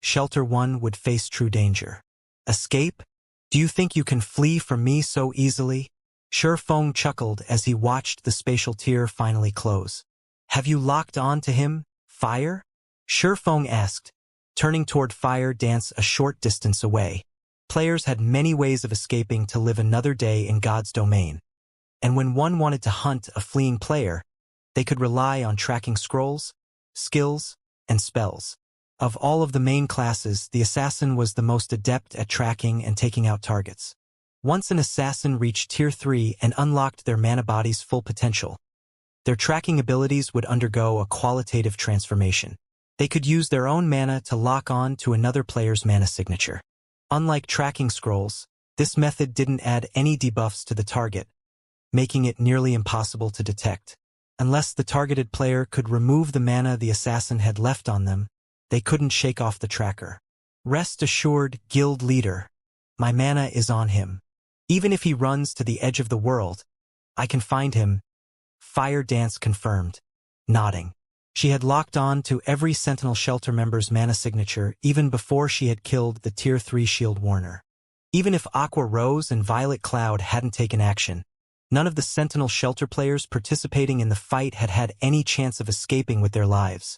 Shelter 1 would face true danger. Escape? Do you think you can flee from me so easily? Surefeng chuckled as he watched the spatial tier finally close. Have you locked on to him, Fire? Surefeng asked, turning toward Fire Dance a short distance away. Players had many ways of escaping to live another day in God's domain, and when one wanted to hunt a fleeing player, they could rely on tracking scrolls, skills, and spells. Of all of the main classes, the assassin was the most adept at tracking and taking out targets. Once an assassin reached Tier 3 and unlocked their mana body's full potential, their tracking abilities would undergo a qualitative transformation. They could use their own mana to lock on to another player's mana signature. Unlike tracking scrolls, this method didn't add any debuffs to the target, making it nearly impossible to detect. Unless the targeted player could remove the mana the assassin had left on them, they couldn't shake off the tracker. Rest assured, guild leader, my mana is on him. Even if he runs to the edge of the world, I can find him, Fire Dance confirmed, nodding. She had locked on to every Sentinel Shelter member's mana signature even before she had killed the Tier 3 Shield Warner. Even if Aqua Rose and Violet Cloud hadn't taken action, none of the Sentinel Shelter players participating in the fight had had any chance of escaping with their lives.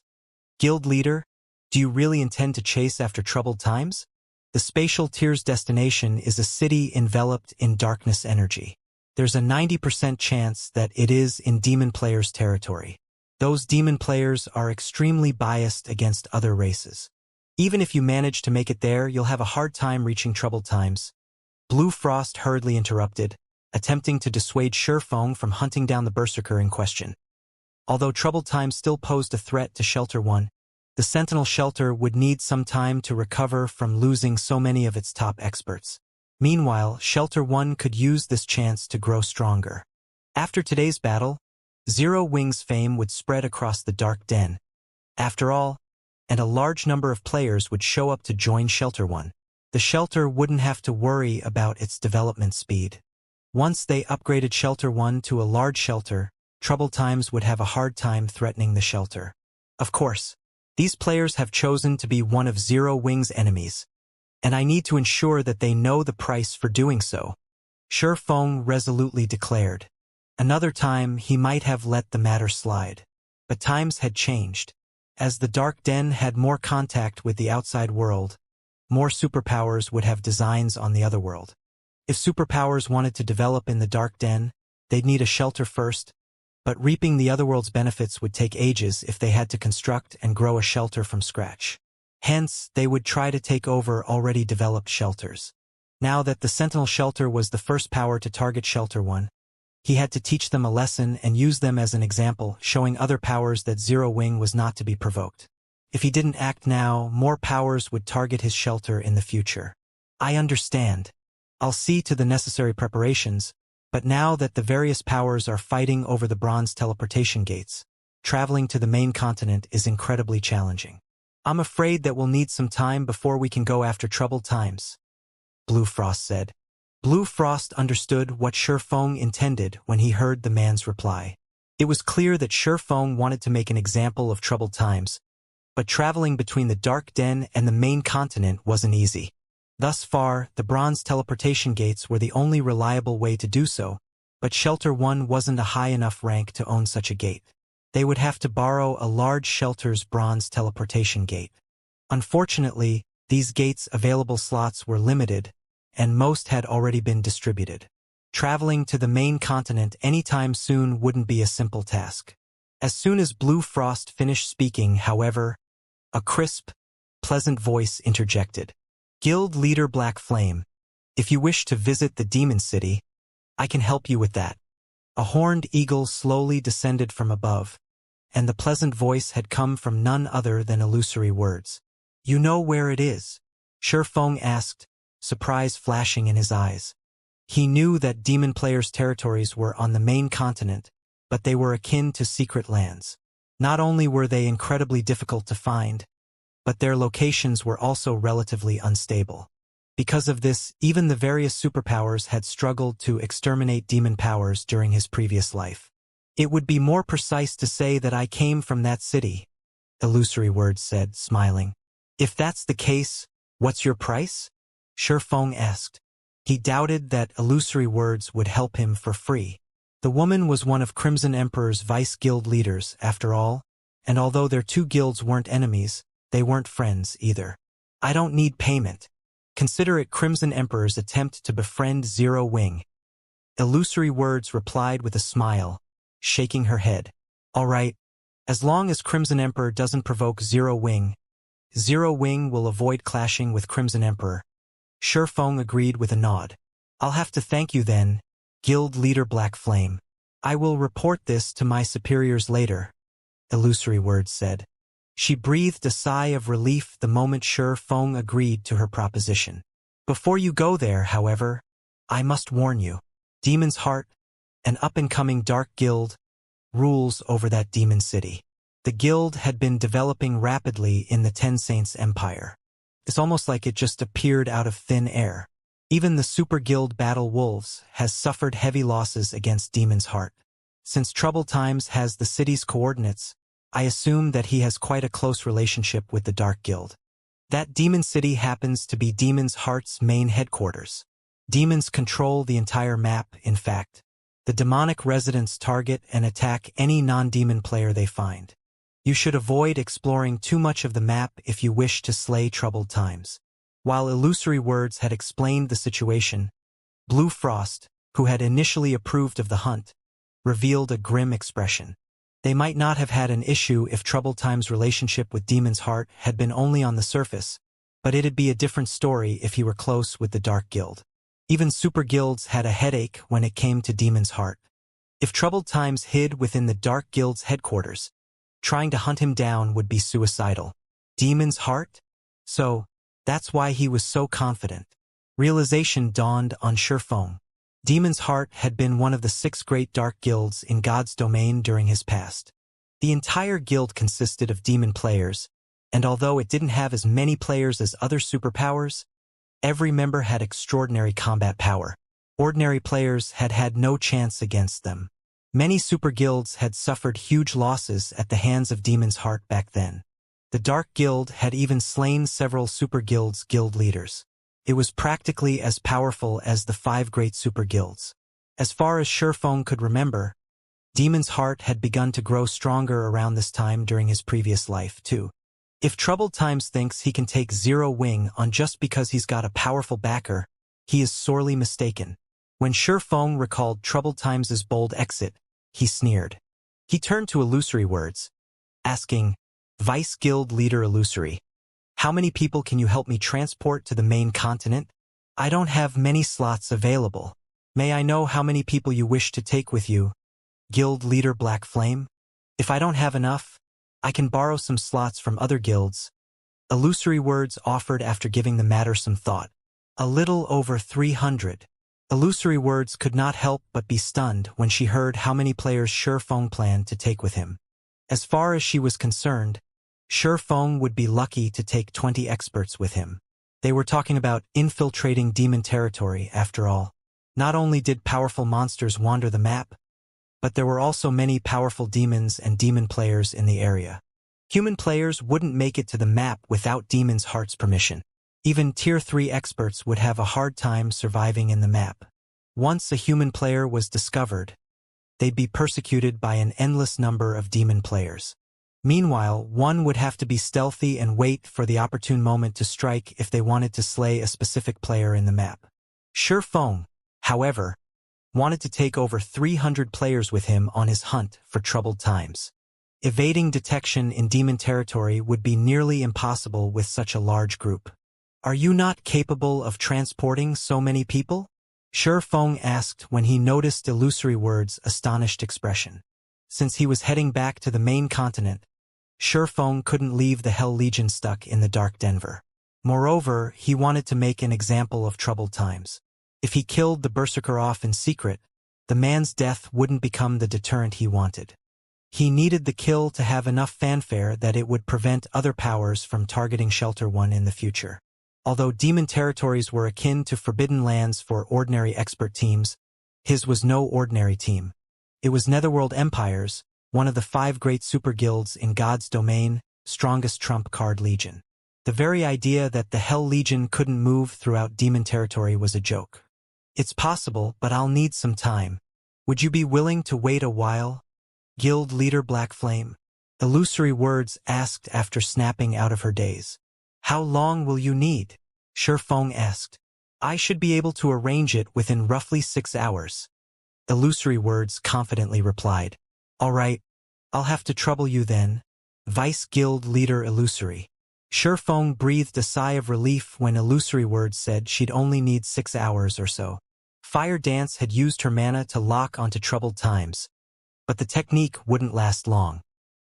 Guild leader, do you really intend to chase after Troubled Times? The spatial tier's destination is a city enveloped in darkness energy. There's a 90% chance that it is in demon players' territory. Those demon players are extremely biased against other races. Even if you manage to make it there, you'll have a hard time reaching Troubled Times. Blue Frost hurriedly interrupted, attempting to dissuade Surefeng from hunting down the Berserker in question. Although troubled times still posed a threat to Shelter 1, the Sentinel Shelter would need some time to recover from losing so many of its top experts. Meanwhile, Shelter 1 could use this chance to grow stronger. After today's battle, Zero Wing's fame would spread across the Dark Den. After all, and a large number of players would show up to join Shelter 1. The shelter wouldn't have to worry about its development speed. Once they upgraded Shelter 1 to a large shelter, troubled times would have a hard time threatening the shelter. Of course, these players have chosen to be one of Zero Wing's enemies, and I need to ensure that they know the price for doing so, Shi Feng resolutely declared. Another time he might have let the matter slide. But times had changed. As the Dark Den had more contact with the outside world, more superpowers would have designs on the other world. If superpowers wanted to develop in the Dark Den, they'd need a shelter first, but reaping the otherworld's benefits would take ages if they had to construct and grow a shelter from scratch. Hence, they would try to take over already developed shelters. Now that the Sentinel Shelter was the first power to target Shelter 1, he had to teach them a lesson and use them as an example, showing other powers that Zero Wing was not to be provoked. If he didn't act now, more powers would target his shelter in the future. I understand. I'll see to the necessary preparations, but now that the various powers are fighting over the bronze teleportation gates, traveling to the main continent is incredibly challenging. I'm afraid that we'll need some time before we can go after troubled times, Blue Frost said. Blue Frost understood what Shi Feng intended when he heard the man's reply. It was clear that Shi Feng wanted to make an example of troubled times, but traveling between the Dark Den and the main continent wasn't easy. Thus far, the bronze teleportation gates were the only reliable way to do so, but Shelter 1 wasn't a high enough rank to own such a gate. They would have to borrow a large shelter's bronze teleportation gate. Unfortunately, these gates' available slots were limited, and most had already been distributed. Traveling to the main continent anytime soon wouldn't be a simple task. As soon as Blue Frost finished speaking, however, a crisp, pleasant voice interjected. Guild Leader Black Flame, if you wish to visit the Demon City, I can help you with that. A horned eagle slowly descended from above, and the pleasant voice had come from none other than Illusory Words. You know where it is? Shi Feng asked, surprise flashing in his eyes. He knew that demon players' territories were on the main continent, but they were akin to secret lands. Not only were they incredibly difficult to find, but their locations were also relatively unstable. Because of this, even the various superpowers had struggled to exterminate demon powers during his previous life. It would be more precise to say that I came from that city, Illusory Words said, smiling. If that's the case, what's your price? Shi Feng asked. He doubted that Illusory Words would help him for free. The woman was one of Crimson Emperor's vice guild leaders, after all, and although their two guilds weren't enemies, they weren't friends either. I don't need payment. Consider it Crimson Emperor's attempt to befriend Zero Wing. Illusory Words replied with a smile, shaking her head. All right, as long as Crimson Emperor doesn't provoke Zero Wing will avoid clashing with Crimson Emperor. Shi Feng agreed with a nod. I'll have to thank you then, Guild Leader Black Flame. I will report this to my superiors later, Illusory Words said. She breathed a sigh of relief the moment Shi Feng agreed to her proposition. Before you go there, however, I must warn you. Demon's Heart, an up-and-coming dark guild, rules over that demon city. The guild had been developing rapidly in the Ten Saints Empire. It's almost like it just appeared out of thin air. Even the super guild Battle Wolves has suffered heavy losses against Demon's Heart. Since Troubled Times has the city's coordinates, I assume that he has quite a close relationship with the Dark Guild. That demon city happens to be Demon's Heart's main headquarters. Demons control the entire map, in fact. The demonic residents target and attack any non-demon player they find. You should avoid exploring too much of the map if you wish to slay Troubled Times. While Illusory Words had explained the situation, Blue Frost, who had initially approved of the hunt, revealed a grim expression. They might not have had an issue if Troubled Times' relationship with Demon's Heart had been only on the surface, but it'd be a different story if he were close with the Dark Guild. Even super guilds had a headache when it came to Demon's Heart. If Troubled Times hid within the Dark Guild's headquarters, trying to hunt him down would be suicidal. Demon's heart? So, that's why he was so confident. Realization dawned on Shifeng. Demon's Heart had been one of the 6 great dark guilds in God's domain during his past. The entire guild consisted of demon players, and although it didn't have as many players as other superpowers, every member had extraordinary combat power. Ordinary players had had no chance against them. Many super guilds had suffered huge losses at the hands of Demon's Heart back then. The Dark Guild had even slain several super guilds' guild leaders. It was practically as powerful as the 5 great super guilds. As far as Shifeng could remember, Demon's Heart had begun to grow stronger around this time during his previous life, too. If Troubled Times thinks he can take Zero Wing on just because he's got a powerful backer, he is sorely mistaken. When Shifeng recalled Troubled Times' bold exit, he sneered. He turned to Illusory Words, asking, "Vice Guild Leader Illusory, how many people can you help me transport to the main continent? I don't have many slots available. May I know how many people you wish to take with you, Guild Leader Black Flame? If I don't have enough, I can borrow some slots from other guilds." Illusory Words offered after giving the matter some thought. A little over 300. Illusory Words could not help but be stunned when she heard how many players Shifeng planned to take with him. As far as she was concerned, Shifeng would be lucky to take 20 experts with him. They were talking about infiltrating demon territory, after all. Not only did powerful monsters wander the map, but there were also many powerful demons and demon players in the area. Human players wouldn't make it to the map without Demon's Heart's permission. Even Tier 3 experts would have a hard time surviving in the map. Once a human player was discovered, they'd be persecuted by an endless number of demon players. Meanwhile, one would have to be stealthy and wait for the opportune moment to strike if they wanted to slay a specific player in the map. Shifeng, however, wanted to take over 300 players with him on his hunt for Troubled Times. Evading detection in demon territory would be nearly impossible with such a large group. "Are you not capable of transporting so many people?" Shifeng asked when he noticed Illusory Words' astonished expression. Since he was heading back to the main continent, Shifeng couldn't leave the Hell Legion stuck in the Dark Denver. Moreover, he wanted to make an example of Troubled Times. If he killed the Berserker off in secret, the man's death wouldn't become the deterrent he wanted. He needed the kill to have enough fanfare that it would prevent other powers from targeting Shelter One in the future. Although demon territories were akin to forbidden lands for ordinary expert teams, his was no ordinary team. It was Netherworld Empires, one of the 5 great super guilds in God's domain, strongest trump card legion. The very idea that the Hell Legion couldn't move throughout demon territory was a joke. "It's possible, but I'll need some time. Would you be willing to wait a while, Guild Leader Black Flame?" Illusory Words asked after snapping out of her daze. "How long will you need?" Shifeng asked. "I should be able to arrange it within roughly 6 hours." Illusory Words confidently replied. "All right, I'll have to trouble you then, Vice Guild Leader Illusory." Shifeng breathed a sigh of relief when Illusory Words said she'd only need 6 hours or so. Fire Dance had used her mana to lock onto Troubled Times, but the technique wouldn't last long.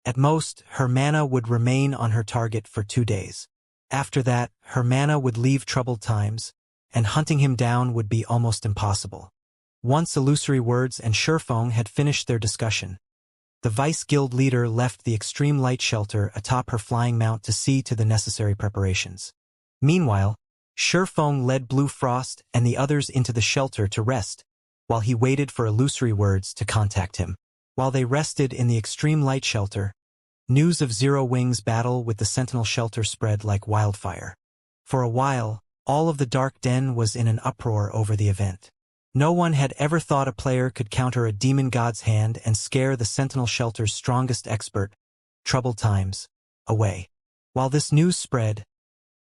At most, her mana would remain on her target for 2 days. After that, her mana would leave Troubled Times, and hunting him down would be almost impossible. Once Illusory Words and Shifeng had finished their discussion, the Vice Guild leader left the extreme light shelter atop her flying mount to see to the necessary preparations. Meanwhile, Shifeng led Blue Frost and the others into the shelter to rest, while he waited for Illusory Words to contact him. While they rested in the extreme light shelter, news of Zero Wing's battle with the Sentinel shelter spread like wildfire. For a while, all of the Dark Den was in an uproar over the event. No one had ever thought a player could counter a demon god's hand and scare the Sentinel shelter's strongest expert, Troubled Times, away. While this news spread,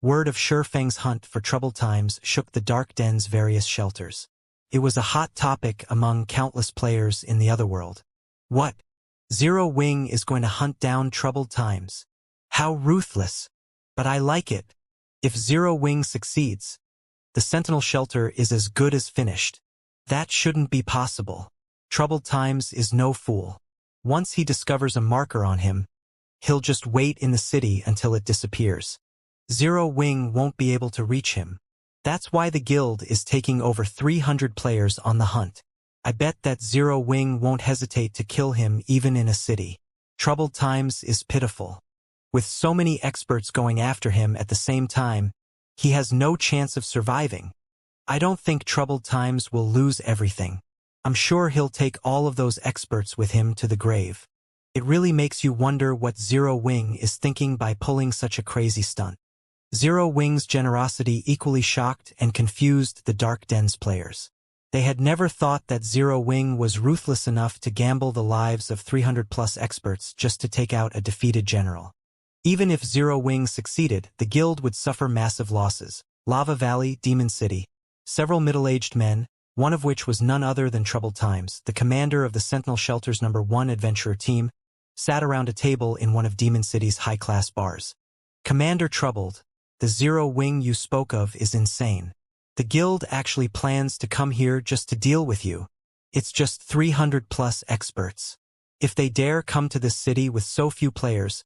word of Shifeng's hunt for Troubled Times shook the Dark Den's various shelters. It was a hot topic among countless players in the otherworld. What? Zero Wing is going to hunt down Troubled Times. How ruthless. But I like it. If Zero Wing succeeds, the Sentinel shelter is as good as finished. That shouldn't be possible. Troubled Times is no fool. Once he discovers a marker on him, he'll just wait in the city until it disappears. Zero Wing won't be able to reach him. That's why the guild is taking over 300 players on the hunt. I bet that Zero Wing won't hesitate to kill him even in a city. Troubled Times is pitiful. With so many experts going after him at the same time, he has no chance of surviving. I don't think Troubled Times will lose everything. I'm sure he'll take all of those experts with him to the grave. It really makes you wonder what Zero Wing is thinking by pulling such a crazy stunt. Zero Wing's generosity equally shocked and confused the Dark Den's players. They had never thought that Zero Wing was ruthless enough to gamble the lives of 300-plus experts just to take out a defeated general. Even if Zero Wing succeeded, the guild would suffer massive losses. Lava Valley, Demon City. Several middle-aged men, one of which was none other than Troubled Times, the commander of the Sentinel Shelter's #1 adventurer team, sat around a table in one of Demon City's high-class bars. Commander Troubled, the Zero Wing you spoke of is insane. The guild actually plans to come here just to deal with you. It's just 300-plus experts. If they dare come to this city with so few players,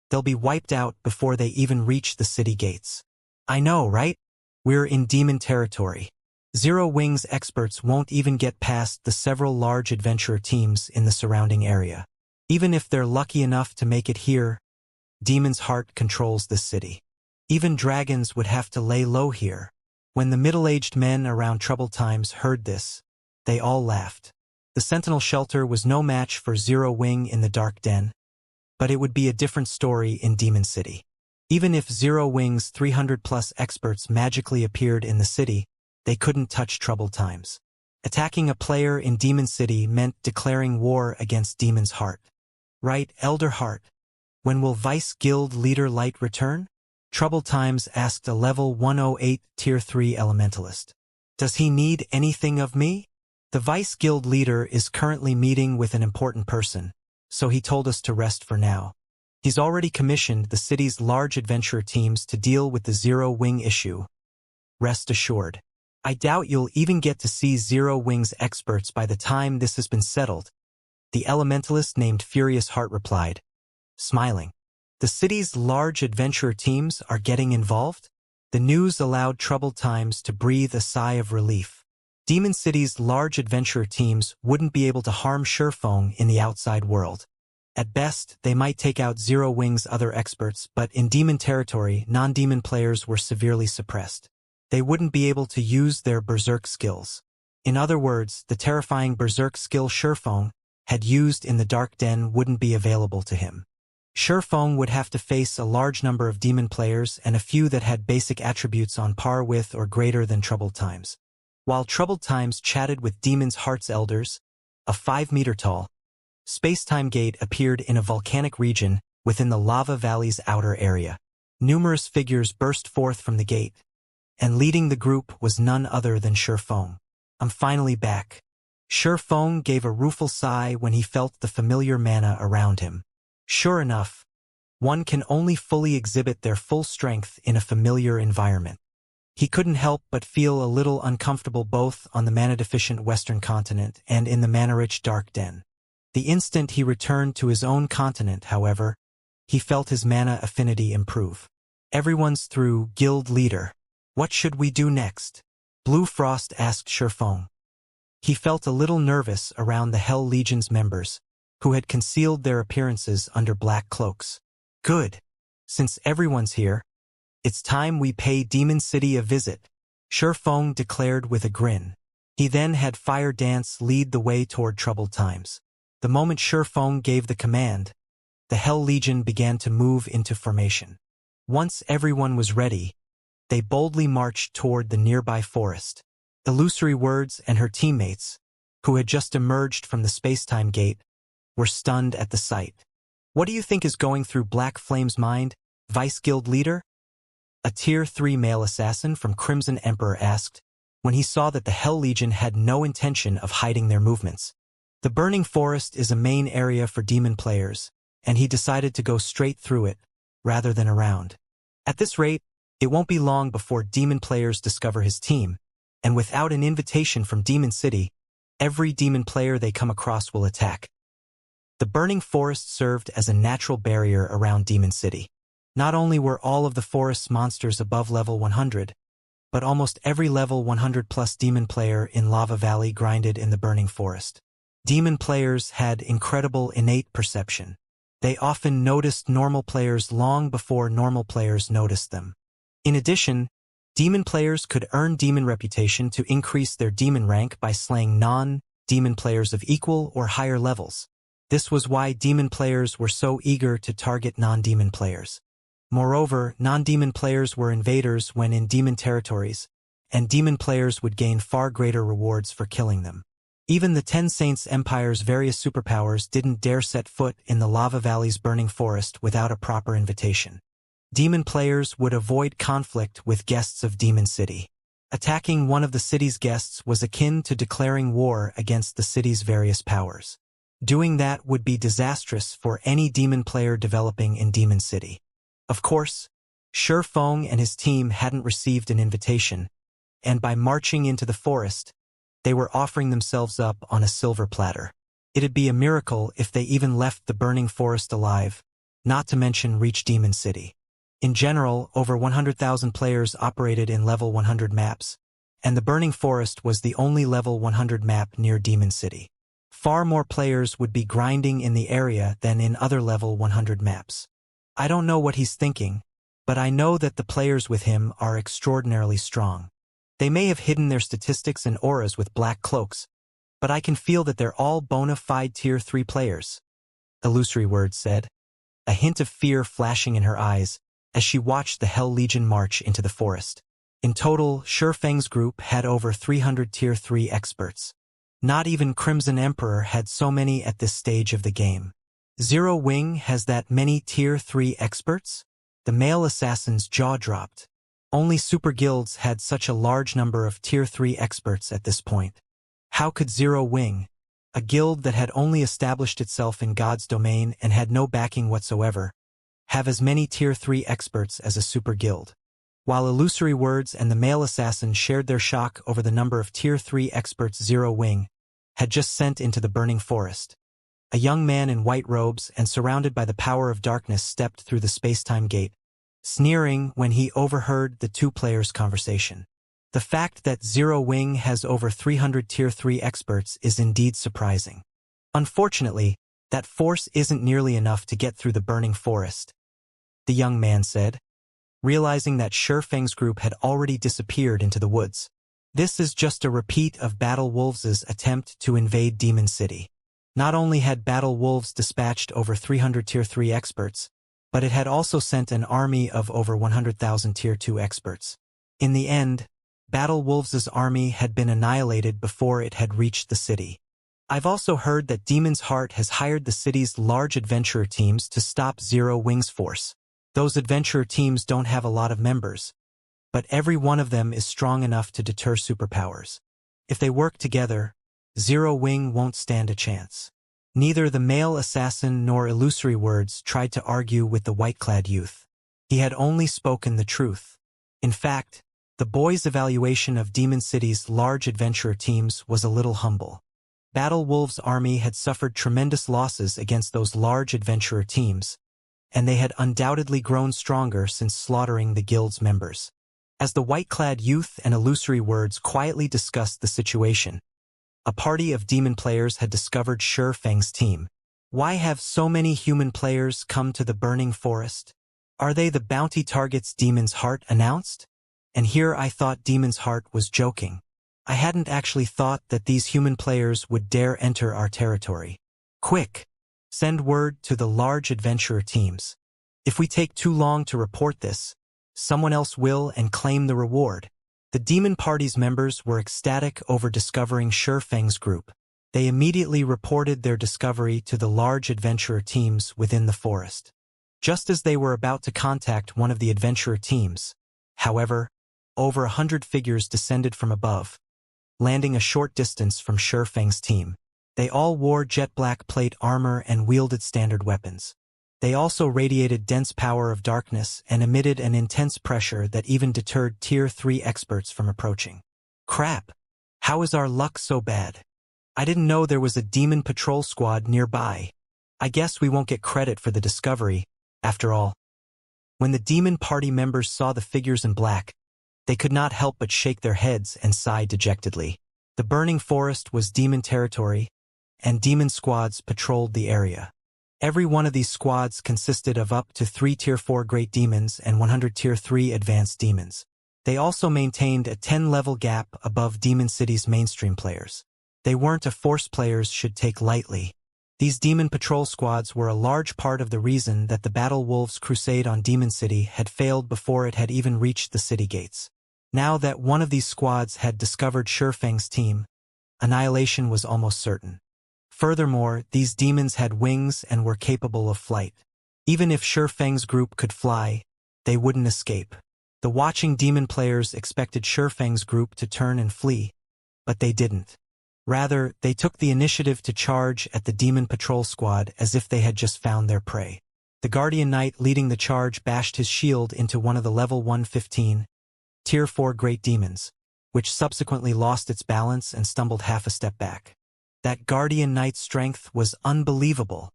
they'll be wiped out before they even reach the city gates. I know, right? We're in demon territory. Zero Wing's experts won't even get past the several large adventurer teams in the surrounding area. Even if they're lucky enough to make it here, Demon's Heart controls this city. Even dragons would have to lay low here. When the middle-aged men around Troubled Times heard this, they all laughed. The Sentinel Shelter was no match for Zero Wing in the Dark Den, but it would be a different story in Demon City. Even if Zero Wing's 300-plus experts magically appeared in the city, they couldn't touch Troubled Times. Attacking a player in Demon City meant declaring war against Demon's Heart. Right, Elder Heart? When will Vice Guild Leader Light return? Troubled Times asked a level 108 Tier 3 Elementalist. Does he need anything of me? The Vice Guild Leader is currently meeting with an important person, so he told us to rest for now. He's already commissioned the city's large adventurer teams to deal with the Zero Wing issue. Rest assured. I doubt you'll even get to see Zero Wing's experts by the time this has been settled, the elementalist named Furious Heart replied, smiling. The city's large adventurer teams are getting involved? The news allowed Troubled Times to breathe a sigh of relief. Demon City's large adventurer teams wouldn't be able to harm Sherfong in the outside world. At best, they might take out Zero Wing's other experts, but in demon territory, non-demon players were severely suppressed. They wouldn't be able to use their berserk skills. In other words, the terrifying berserk skill Sherfong had used in the Dark Den wouldn't be available to him. Sherfong would have to face a large number of demon players and a few that had basic attributes on par with or greater than Troubled Times. While Troubled Times chatted with Demon's Heart's elders, a 5-meter-tall space-time gate appeared in a volcanic region within the Lava Valley's outer area. Numerous figures burst forth from the gate, and leading the group was none other than Sherfong. I'm finally back. Sherfong gave a rueful sigh when he felt the familiar mana around him. Sure enough, one can only fully exhibit their full strength in a familiar environment. He couldn't help but feel a little uncomfortable both on the mana-deficient Western continent and in the mana-rich Dark Den. The instant he returned to his own continent, however, he felt his mana affinity improve. Everyone's through, Guild Leader. What should we do next? Blue Frost asked Sherfong. He felt a little nervous around the Hell Legion's members, who had concealed their appearances under black cloaks. Good. Since everyone's here, it's time we pay Demon City a visit, Sherfong declared with a grin. He then had Fire Dance lead the way toward Troubled Times. The moment Sherfong gave the command, the Hell Legion began to move into formation. Once everyone was ready, they boldly marched toward the nearby forest. Illusory Words and her teammates, who had just emerged from the space-time gate, were stunned at the sight. What do you think is going through Black Flame's mind, Vice Guild Leader? A Tier 3 male assassin from Crimson Emperor asked, when he saw that the Hell Legion had no intention of hiding their movements. The Burning Forest is a main area for demon players, and he decided to go straight through it, rather than around. At this rate, it won't be long before demon players discover his team, and without an invitation from Demon City, Every demon player they come across will attack. The burning forest served as a natural barrier around Demon City. Not only were all of the forest's monsters above level 100, but almost every level 100+ demon player in Lava Valley grinded in the burning forest. Demon players had incredible innate perception. They often noticed normal players long before normal players noticed them. In addition, demon players could earn demon reputation to increase their demon rank by slaying non-demon players of equal or higher levels. This was why demon players were so eager to target non-demon players. Moreover, non-demon players were invaders when in demon territories, and demon players would gain far greater rewards for killing them. Even the Ten Saints Empire's various superpowers didn't dare set foot in the Lava Valley's burning forest without a proper invitation. Demon players would avoid conflict with guests of Demon City. Attacking one of the city's guests was akin to declaring war against the city's various powers. Doing that would be disastrous for any demon player developing in Demon City. Of course, Shi Feng and his team hadn't received an invitation, and by marching into the forest, they were offering themselves up on a silver platter. It'd be a miracle if they even left the burning forest alive, not to mention reach Demon City. In general, over 100,000 players operated in level 100 maps, and the burning forest was the only level 100 map near Demon City. Far more players would be grinding in the area than in other level 100 maps. I don't know what he's thinking, but I know that the players with him are extraordinarily strong. They may have hidden their statistics and auras with black cloaks, but I can feel that they're all bona fide Tier 3 players. Illusory Words said, a hint of fear flashing in her eyes as she watched the Hell Legion march into the forest. In total, Shi Feng's group had over 300 Tier 3 experts. Not even Crimson Emperor had so many at this stage of the game. Zero Wing has that many Tier 3 experts? The male assassin's jaw dropped. Only super guilds had such a large number of Tier 3 experts at this point. How could Zero Wing, a guild that had only established itself in God's domain and had no backing whatsoever, have as many Tier 3 experts as a super guild? While Illusory Words and the male assassin shared their shock over the number of Tier 3 experts Zero Wing had just sent into the burning forest, a young man in white robes and surrounded by the power of darkness stepped through the space-time gate, sneering when he overheard the two players' conversation. The fact that Zero Wing has over 300 Tier 3 experts is indeed surprising. Unfortunately, that force isn't nearly enough to get through the burning forest, the young man said, realizing that Shi Feng's group had already disappeared into the woods. This is just a repeat of Battle Wolves' attempt to invade Demon City. Not only had Battle Wolves dispatched over 300 Tier 3 experts, but it had also sent an army of over 100,000 Tier 2 experts. In the end, Battle Wolves' army had been annihilated before it had reached the city. I've also heard that Demon's Heart has hired the city's large adventurer teams to stop Zero Wing's force. Those adventurer teams don't have a lot of members, but every one of them is strong enough to deter superpowers. If they work together, Zero Wing won't stand a chance. Neither the male assassin nor Illusory Words tried to argue with the white-clad youth. He had only spoken the truth. In fact, the boy's evaluation of Demon City's large adventurer teams was a little humble. Battle Wolves' army had suffered tremendous losses against those large adventurer teams, and they had undoubtedly grown stronger since slaughtering the guild's members. As the white-clad youth and Illusory Words quietly discussed the situation, a party of demon players had discovered Shi Feng's team. Why have so many human players come to the burning forest? Are they the bounty targets Demon's Heart announced? And here I thought Demon's Heart was joking. I hadn't actually thought that these human players would dare enter our territory. Quick! Send word to the large adventurer teams. If we take too long to report this, someone else will and claim the reward. The demon party's members were ecstatic over discovering Shi Feng's group. They immediately reported their discovery to the large adventurer teams within the forest. Just as they were about to contact one of the adventurer teams, however, over 100 figures descended from above, landing a short distance from Shi Feng's team. They all wore jet black plate armor and wielded standard weapons. They also radiated dense power of darkness and emitted an intense pressure that even deterred Tier 3 experts from approaching. Crap! How is our luck so bad? I didn't know there was a demon patrol squad nearby. I guess we won't get credit for the discovery, after all. When the demon party members saw the figures in black, they could not help but shake their heads and sigh dejectedly. The burning forest was demon territory, and demon squads patrolled the area. Every one of these squads consisted of up to 3 Tier 4 Great Demons and 100 Tier 3 Advanced Demons. They also maintained a 10-level gap above Demon City's mainstream players. They weren't a force players should take lightly. These demon patrol squads were a large part of the reason that the Battle Wolves' crusade on Demon City had failed before it had even reached the city gates. Now that one of these squads had discovered Shurfeng's team, annihilation was almost certain. Furthermore, these demons had wings and were capable of flight. Even if Shurfeng's group could fly, they wouldn't escape. The watching demon players expected Shurfeng's group to turn and flee, but they didn't. Rather, they took the initiative to charge at the demon patrol squad as if they had just found their prey. The Guardian Knight leading the charge bashed his shield into one of the level 115, Tier 4 Great Demons, which subsequently lost its balance and stumbled half a step back. That Guardian Knight's strength was unbelievable.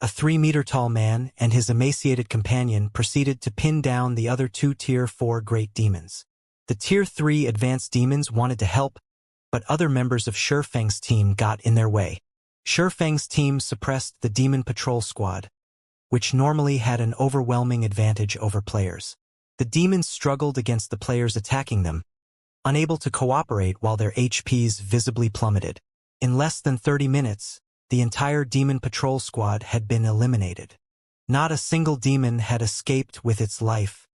A 3-meter-tall man and his emaciated companion proceeded to pin down the other 2 Tier 4 Great Demons. The Tier 3 Advanced Demons wanted to help, but other members of Shurfeng's team got in their way. Shurfeng's team suppressed the Demon Patrol Squad, which normally had an overwhelming advantage over players. The demons struggled against the players attacking them, unable to cooperate while their HPs visibly plummeted. In less than 30 minutes, the entire Demon Patrol Squad had been eliminated. Not a single demon had escaped with its life,